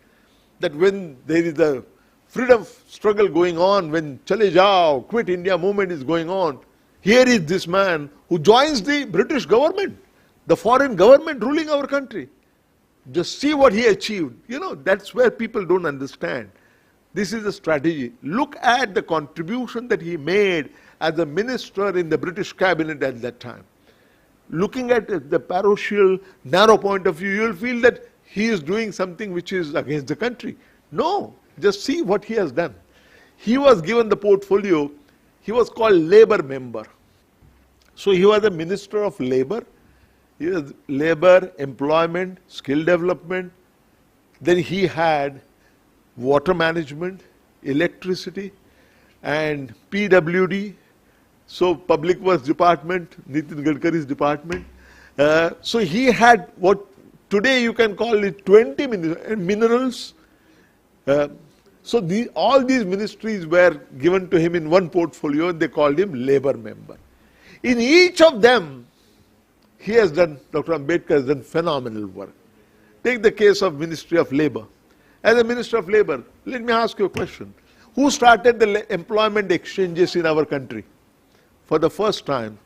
That when there is a freedom struggle going on, when Chale Jao, Quit India movement is going on, here is this man who joins the British government, the foreign government ruling our country. Just see what he achieved. You know, that's where people don't understand. This is a strategy. Look at the contribution that he made as a minister in the British cabinet at that time. Looking at the parochial, narrow point of view, you'll feel that he is doing something which is against the country. No, just see what he has done. He was given the portfolio, he was called labor member. So he was a minister of labor. He was labor, employment, skill development. Then he had water management, electricity, and PWD, so Public Works Department, Nitin Gadkari's department. So he had what today you can call it 20 minerals. So all these ministries were given to him in one portfolio, and they called him labor member. In each of them, he has done, Dr. Ambedkar has done phenomenal work. Take the case of Ministry of Labor. As a Minister of Labor, let me ask you a question. Who started the employment exchanges in our country? For the first time,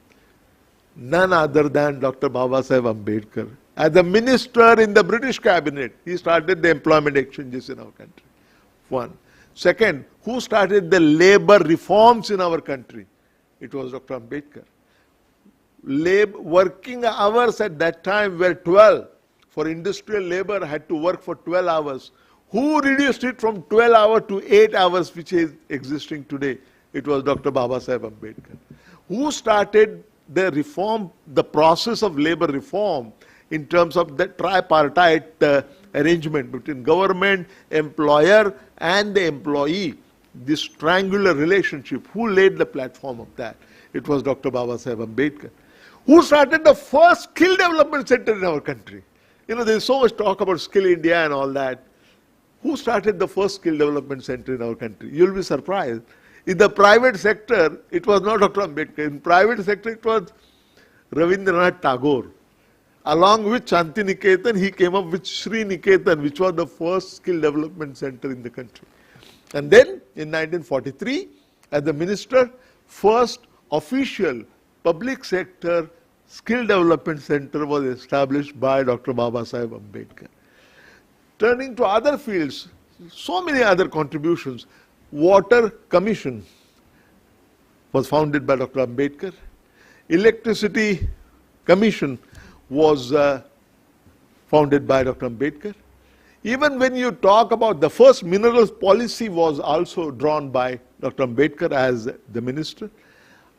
none other than Dr. Babasaheb Ambedkar. As a minister in the British cabinet, he started the employment exchanges in our country. One. Second, who started the labor reforms in our country? It was Dr. Ambedkar. Working hours at that time were 12. For industrial labor, had to work for 12 hours. Who reduced it from 12 hours to 8 hours, which is existing today? It was Dr. Babasaheb Ambedkar. Who started the reform, the process of labor reform in terms of the tripartite arrangement between government, employer, and the employee? This triangular relationship. Who laid the platform of that? It was Dr. Babasaheb Ambedkar. Who started the first skill development center in our country? You know, there is so much talk about Skill India and all that. Who started the first skill development center in our country? You'll be surprised. In the private sector, it was not Dr. Ambedkar. In private sector, it was Ravindranath Tagore. Along with Shanti Niketan, he came up with Sri Niketan, which was the first skill development center in the country. And then, in 1943, as the minister, first official public sector skill development center was established by Dr. Babasaheb Ambedkar. Turning to other fields, so many other contributions. Water Commission was founded by Dr. Ambedkar. Electricity Commission was founded by Dr. Ambedkar. Even when you talk about the first minerals policy was also drawn by Dr. Ambedkar as the minister.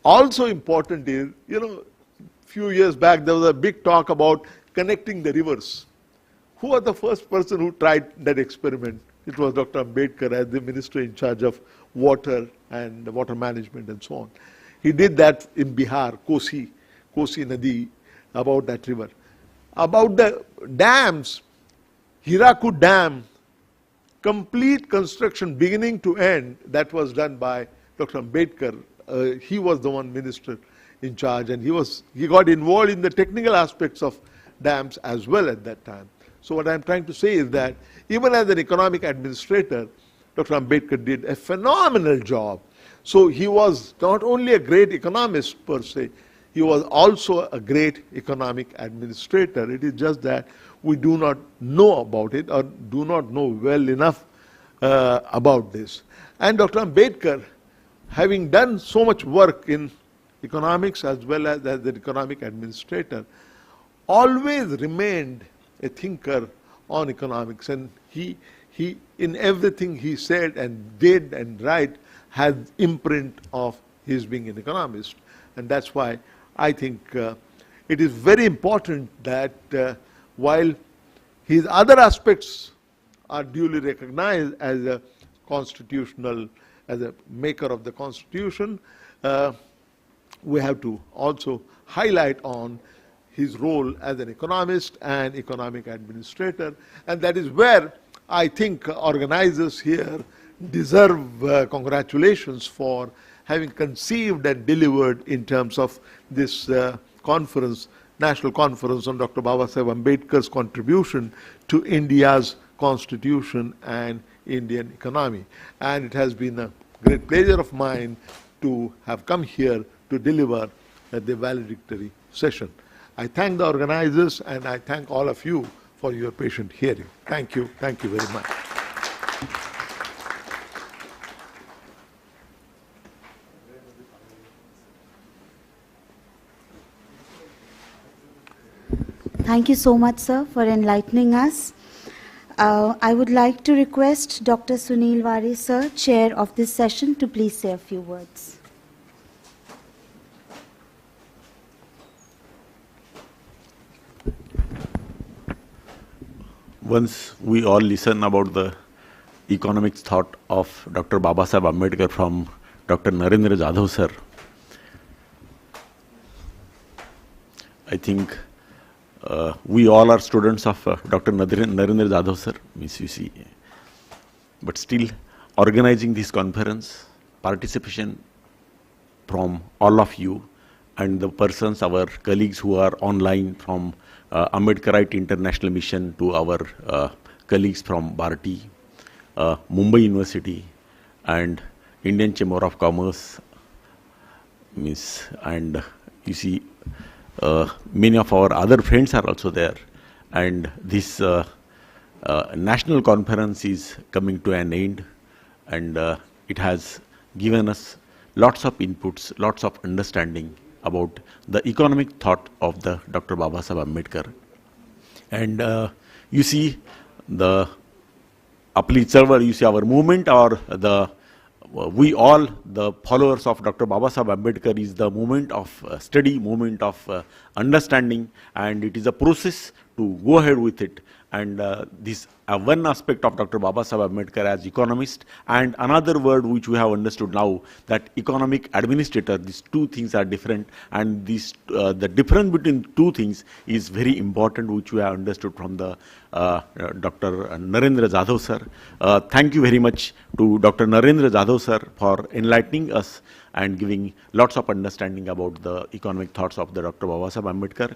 Also important is, you know, few years back there was a big talk about connecting the rivers. Who was the first person who tried that experiment? It was Dr. Ambedkar as the minister in charge of water and water management and so on. He did that in Bihar, Kosi Nadi, about that river. About the dams, Hirakud Dam, complete construction beginning to end, that was done by Dr. Ambedkar. He was the one minister in charge, and he got involved in the technical aspects of dams as well at that time. So what I'm trying to say is that even as an economic administrator, Dr. Ambedkar did a phenomenal job. So he was not only a great economist per se, he was also a great economic administrator. It is just that we do not know about it or do not know well enough about this. And Dr. Ambedkar, having done so much work in economics as well as an economic administrator, always remained a thinker on economics, and he in everything he said and did and write had imprint of his being an economist. And that's why I think it is very important that while his other aspects are duly recognized as a constitutional, as a maker of the constitution, we have to also highlight on his role as an economist and economic administrator. And that is where I think organizers here deserve congratulations for having conceived and delivered in terms of this conference, National Conference on Dr. Babasaheb Ambedkar's contribution to India's constitution and Indian economy. And it has been a great pleasure of mine to have come here to deliver the valedictory session. I thank the organizers and I thank all of you for your patient hearing. Thank you very much. Thank you so much, sir, for enlightening us. I would like to request Dr. Sunil Ware, sir, chair of this session, to please say a few words. Once we all listen about the economic thought of Dr. Babasaheb Ambedkar from Dr. Narendra Jadhav sir, I think we all are students of Dr. Narendra Jadhav sir, Miss UC. But still, organizing this conference, participation from all of you and the persons, our colleagues who are online from Ambedkarite International Mission to our colleagues from Bharti, Mumbai University and Indian Chamber of Commerce, and you see many of our other friends are also there, and this national conference is coming to an end, and it has given us lots of inputs, lots of understanding about the economic thought of the Dr. Babasaheb Ambedkar. And you see the you see our movement, or we all, the followers of Dr. Babasaheb Ambedkar, is the movement of study, movement of understanding, and it is a process to go ahead with it. And this one aspect of Dr. Babasaheb Ambedkar as economist, and another word which we have understood now, that economic administrator, these two things are different, and this the difference between two things is very important, which we have understood from the Dr. Narendra Jadhav sir. Thank you very much to Dr. Narendra Jadhav sir for enlightening us and giving lots of understanding about the economic thoughts of the Dr. Babasaheb Ambedkar.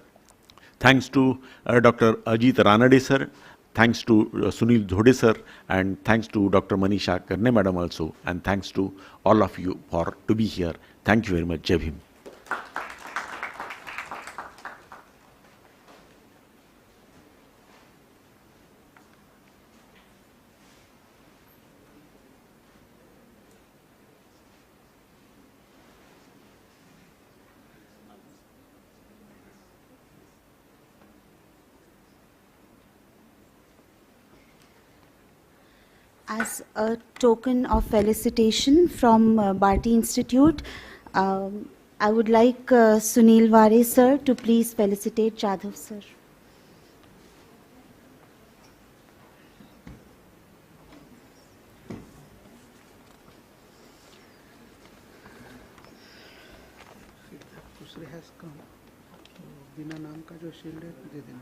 Thanks to Dr. Ajit Ranade sir, thanks to Sunil Dhode sir, and thanks to Dr. Manisha Karne madam also, and thanks to all of you for to be here. Thank you very much. Jai Bhim. As a token of felicitation from Bharti Institute, I would like Sunil Ware sir to please felicitate Jadhav sir. दूसरे has come तो बिना नाम का जो shield है दे देना.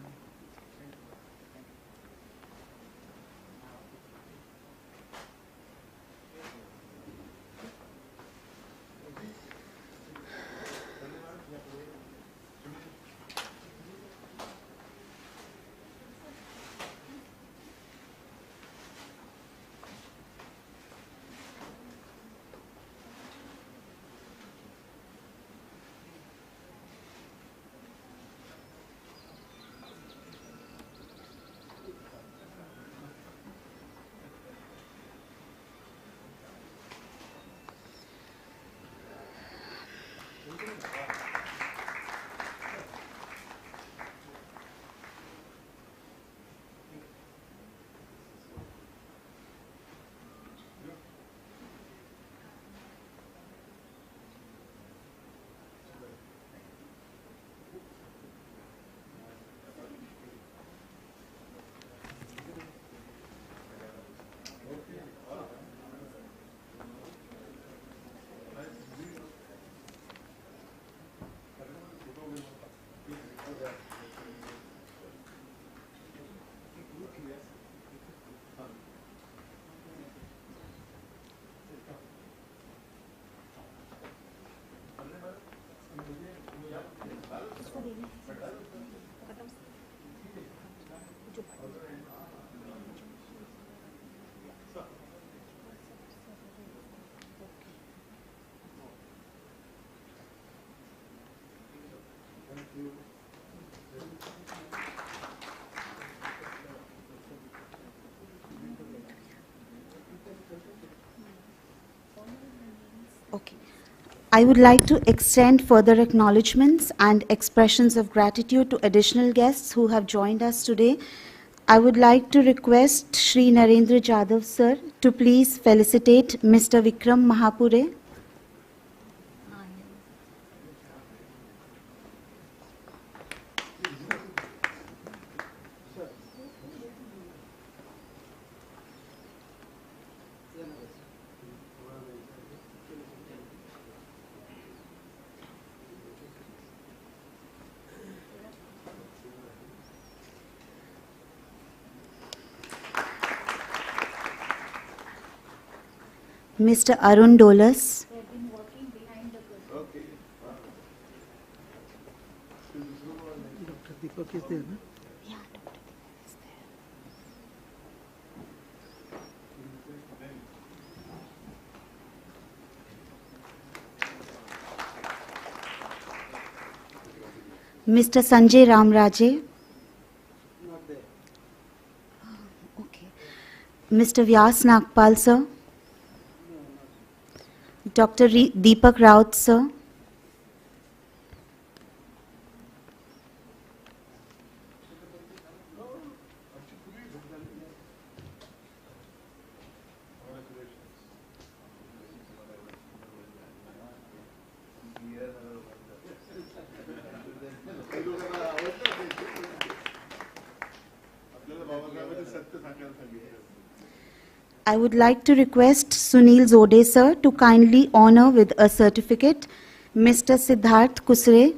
I would like to extend further acknowledgements and expressions of gratitude to additional guests who have joined us today. I would like to request Shri Narendra Jadhav sir to please felicitate Mr. Vikram Mahapure. Mr. Arun Dolas. Dr. Deepak is there, no? Mr. Sanjay Ramraje. Okay. Mr. Vyas Nagpal sir. Dr. Deepak Raut sir. I would like to request Sunil Zode sir to kindly honor with a certificate Mr. Siddharth Kusre.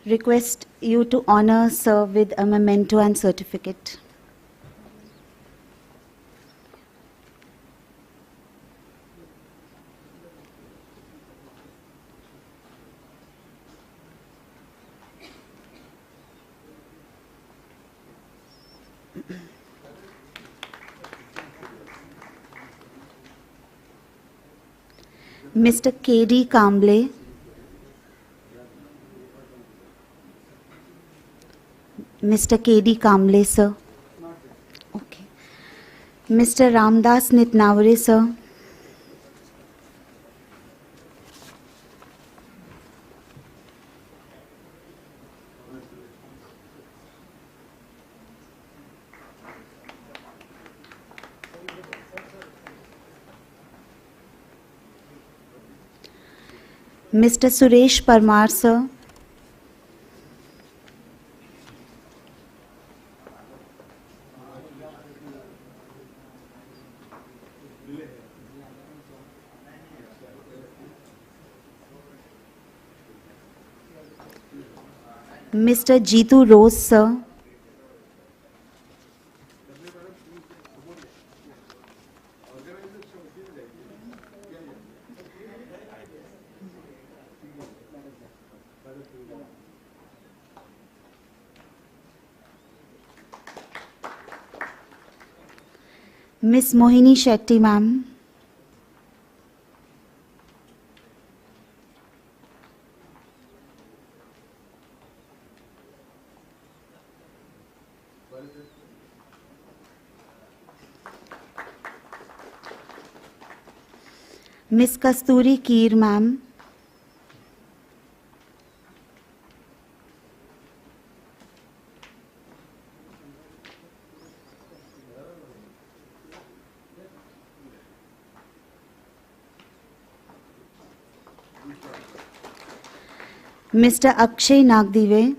Request you to honor sir with a memento and certificate. Mr. K.D. Kamble. Mr. K.D. Kamble, sir. Okay. Mr. Ramdas Nitnavare, sir. Mr. Suresh Parmar, sir. Mr. Jeetu Rose, sir. Miss Mohini Shetty, ma'am. Miss Kasturi Keer, ma'am. Mr. Akshay Nagdive.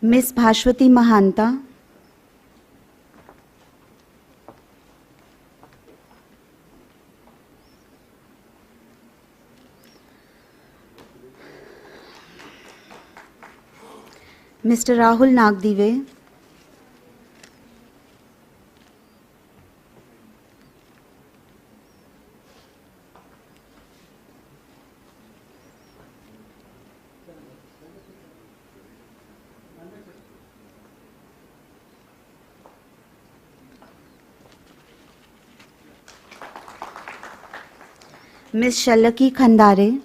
Miss Bhashwati Mahanta. Mr. Rahul Nagdive. Ms. Shallaki Khandare,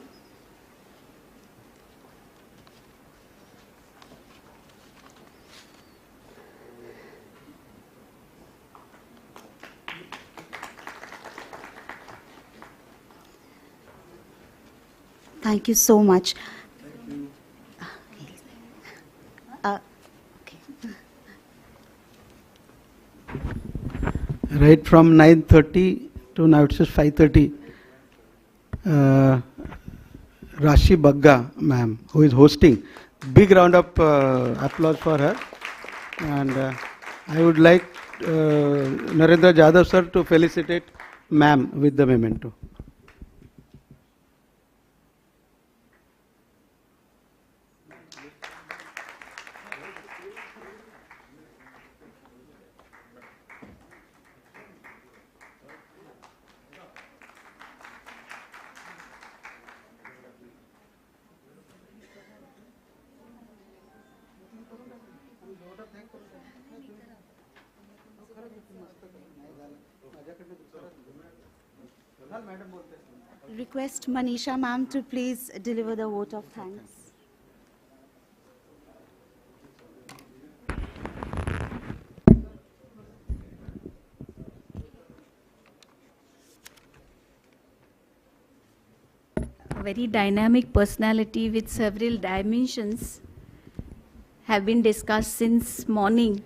thank you so much. Right from 9:30 to now it's just 5:30. Rashi Bagga, ma'am, who is hosting. Big round of applause for her. And I would like Narendra Jadhav sir to felicitate ma'am with the memento. Request Manisha ma'am to please deliver the vote of thanks. A very dynamic personality with several dimensions have been discussed since morning.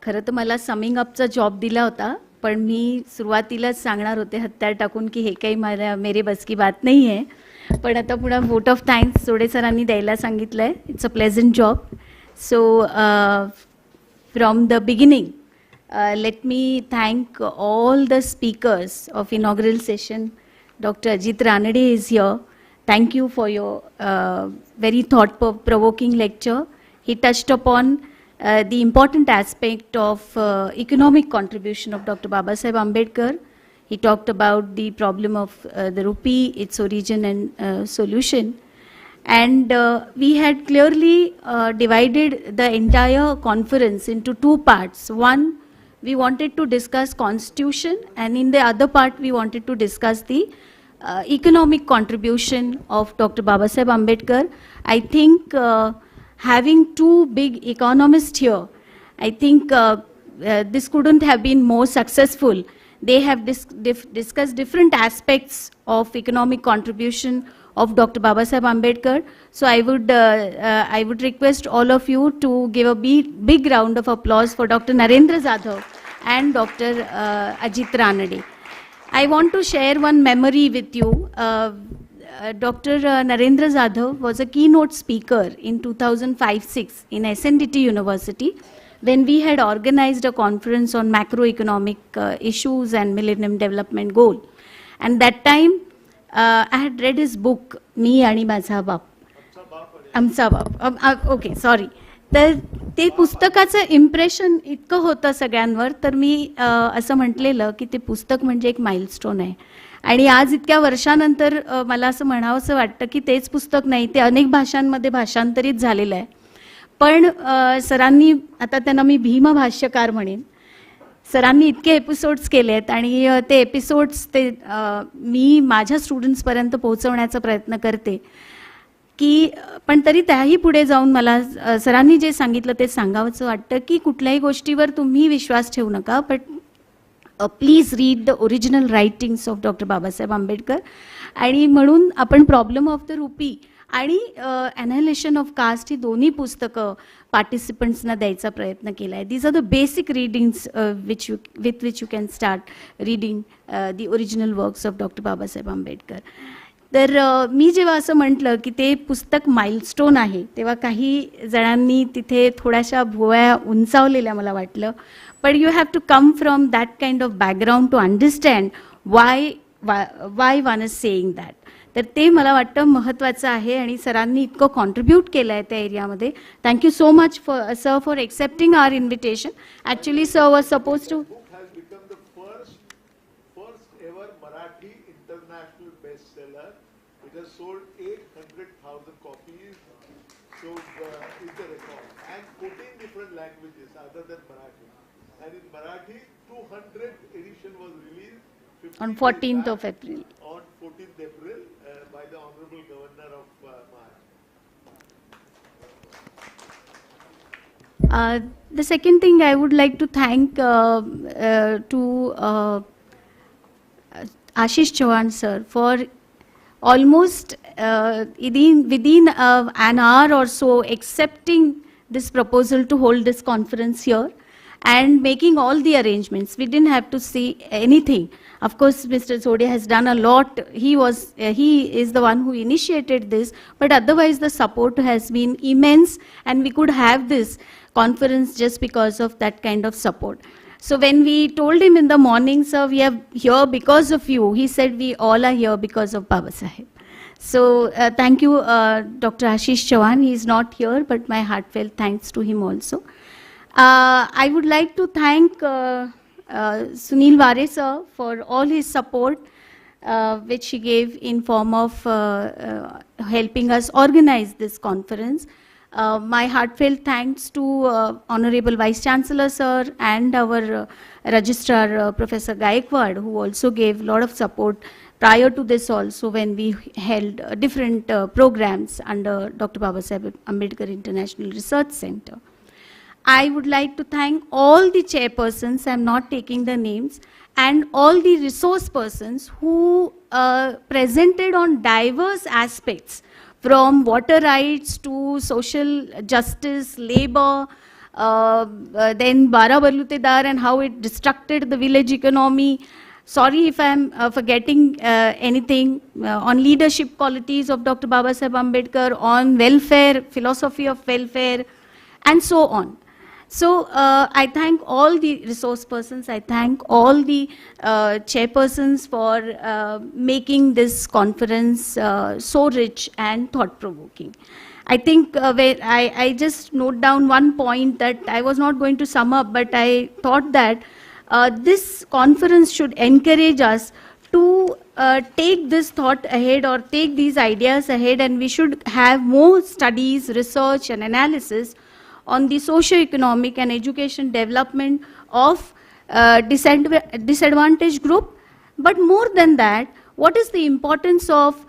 खरं तर मला summing अपचा job दिला होता, पण मी सुरुवातीलाच सांगणार होते हत्यार टाकून की हे काही मेरे बस की बात नाही आहे. पण आता पुन्हा वोट ऑफ थँक्स जोडे सरांनी द्यायला सांगितलं आहे. It's a pleasant job. So from the beginning let me thank all the speakers of inaugural session. Dr. Ajit Ranade is here. Thank you for your very thought-provoking lecture. He touched upon the important aspect of economic contribution of Dr. Babasaheb Ambedkar. He talked about the problem of the rupee, its origin and solution. And we had clearly divided the entire conference into two parts. One, we wanted to discuss constitution, and in the other part we wanted to discuss the economic contribution of Dr. Babasaheb Ambedkar. I think having two big economists here, I think this couldn't have been more successful. They have discussed different aspects of economic contribution of Dr. Babasaheb Ambedkar. So I would request all of you to give a big round of applause for Dr. Narendra Jadhav and Dr. Ajit Ranade. I want to share one memory with you. Dr. Narendra Jadhav was a keynote speaker in 2005-06 in SNDT University when we had organized a conference on macroeconomic issues and Millennium Development Goal. And that time, I had read his book, Me आणि माझा बाप. आमचा बाप. Okay, sorry. तर ते पुस्तकाचं impression इतकं होतं सगळ्यांवर, तर मी असं म्हटलेलं की ते पुस्तक म्हणजे एक माइलस्टोन आहे. आणि आज इतक्या वर्षानंतर मला असं म्हणावंसं वाटतं की तेच पुस्तक नाही, ते अनेक भाषांमध्ये भाषांतरित झालेलं आहे. पण सरांनी, आता त्यांना मी भीमभाष्यकार म्हणेन, सरांनी इतके एपिसोड्स केले आहेत आणि ते एपिसोड्स ते मी माझ्या स्टुडंट्सपर्यंत पोहोचवण्याचा प्रयत्न करते की, पण तरी त्याही पुढे जाऊन मला सरांनी जे सांगितलं ते सांगावंसं वाटतं की कुठल्याही गोष्टीवर तुम्ही विश्वास ठेवू नका, but please read the original writings of doctor Babasaheb Ambedkar. आणि म्हणून आपण प्रॉब्लेम ऑफ द रुपी आणि ॲनालिशन ऑफ कास्ट ही दोन्ही पुस्तकं पार्टिसिपंट्सना द्यायचा प्रयत्न केला आहे. These are the basic readings with which you can start reading the original works of doctor Babasaheb Ambedkar. तर मी जेव्हा असं म्हटलं की ते पुस्तक माइलस्टोन आहे, तेव्हा काही जणांनी तिथे थोड्याशा भुवया उंचावलेल्या मला वाटलं. पण you have to come from that kind of background to understand why one is saying that. तर ते मला वाटतं महत्त्वाचं आहे आणि सरांनी इतकं कॉन्ट्रीब्यूट केलं आहे त्या एरियामध्ये. Thank you so much sir for accepting our invitation. Actually sir was suppose to It has sold 800,000 copies, so it's a record. And 14 different languages other than Marathi. And in Marathi, 200 edition was released on 14th of April. On 14th April by the Honorable Governor of Maharashtra. The second thing I would like to thank Ashish Chauhan sir for almost within an hour or so accepting this proposal to hold this conference here and making all the arrangements. We didn't have to see anything. Of course, Mr. Sodia has done a lot. He is the one who initiated this, but otherwise the support has been immense, and we could have this conference just because of that kind of support. So when we told him in the morning, sir, we are here because of you, he said we all are here because of Babasaheb. So thank you, Dr. Ashish Chauhan. He is not here, but my heartfelt thanks to him also. I would like to thank Sunil Ware sir for all his support which he gave in form of helping us organize this conference. My heartfelt thanks to Honorable Vice Chancellor sir and our Registrar Professor Gaikwad, who also gave a lot of support prior to this also when we held different programs under Dr. Babasaheb Ambedkar International Research Center. I would like to thank all the chairpersons, I'm not taking the names, and all the resource persons who presented on diverse aspects, from water rights to social justice, labor, then Bara Balutedar and how it destructed the village economy. Sorry if I'm forgetting anything, on leadership qualities of Dr. Babasaheb Ambedkar, on welfare, philosophy of welfare, and so on. So I thank all the resource persons, I thank all the chairpersons for making this conference so rich and thought-provoking. I think I just note down one point that I was not going to sum up, but I thought that this conference should encourage us to take this thought ahead or take these ideas ahead, and we should have more studies, research and analysis on the socio-economic and education development of disadvantaged group. But more than that, what is the importance of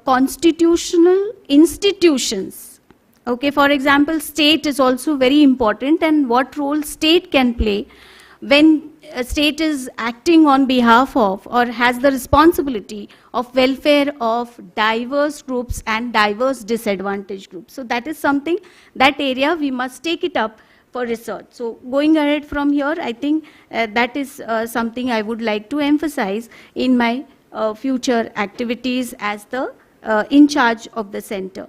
constitutional institutions? Okay, for example, state is also very important, and what role state can play when a state is acting on behalf of or has the responsibility of welfare of diverse groups and diverse disadvantaged groups. So that is something, that area we must take it up for research. So going ahead from here, I think that is something I would like to emphasize in my future activities as the in charge of the center.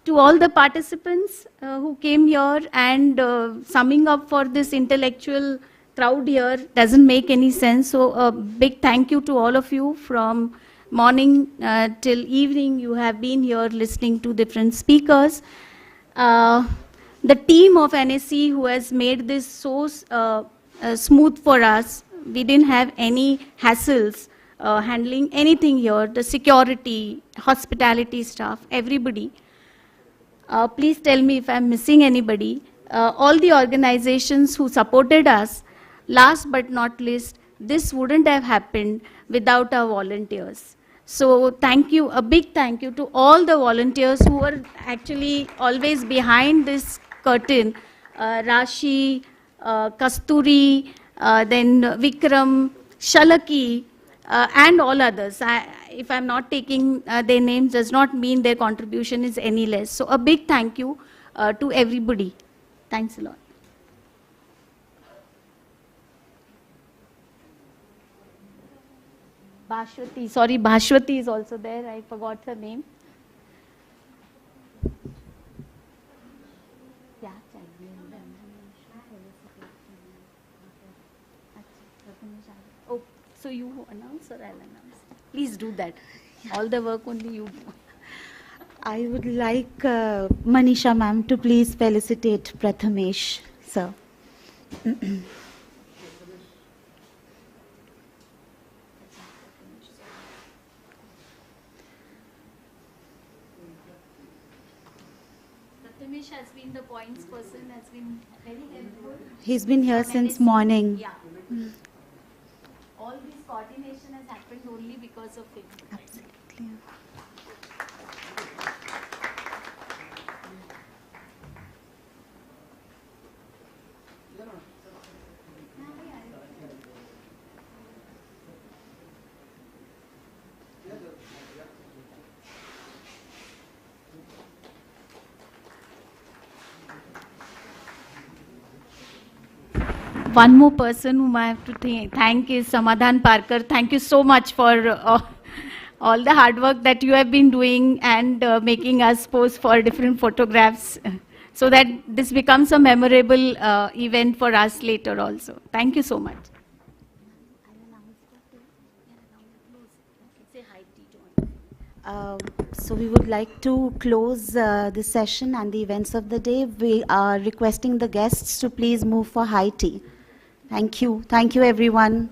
To all the participants who came here and summing up for this intellectual crowd here doesn't make any sense. So a big thank you to all of you. From morning till evening, you have been here listening to different speakers. The team of NSC who has made this so smooth for us, we didn't have any hassles handling anything here. The security, hospitality staff, everybody. Please tell me if I'm missing anybody. All the organizations who supported us, last but not least, this wouldn't have happened without our volunteers. So thank you, a big thank you to all the volunteers who were actually always behind this curtain. Rashi, Kasturi, then Vikram, Shalaki, and all others. If I'm not taking their names, does not mean their contribution is any less. So a big thank you to everybody. Thanks a lot. Bhashwati, sorry, Bhashwati is also there. I forgot her name. Yeah, oh, so you announce or I'll announce? Please do that. All the work only you do. I would like Manisha ma'am to please felicitate Prathamesh, sir. Prathamesh has been the points person, has been very helpful. He's been here since morning. Yeah. All this coordination has happened only because of him. Absolutely. One more person whom I have to thank is Samadhan Parkar. Thank you so much for all the hard work that you have been doing and making us pose for different photographs so that this becomes a memorable event for us later also. Thank you so much. So we would like to close this session and the events of the day. We are requesting the guests to please move for high tea. Thank you. Thank you, everyone.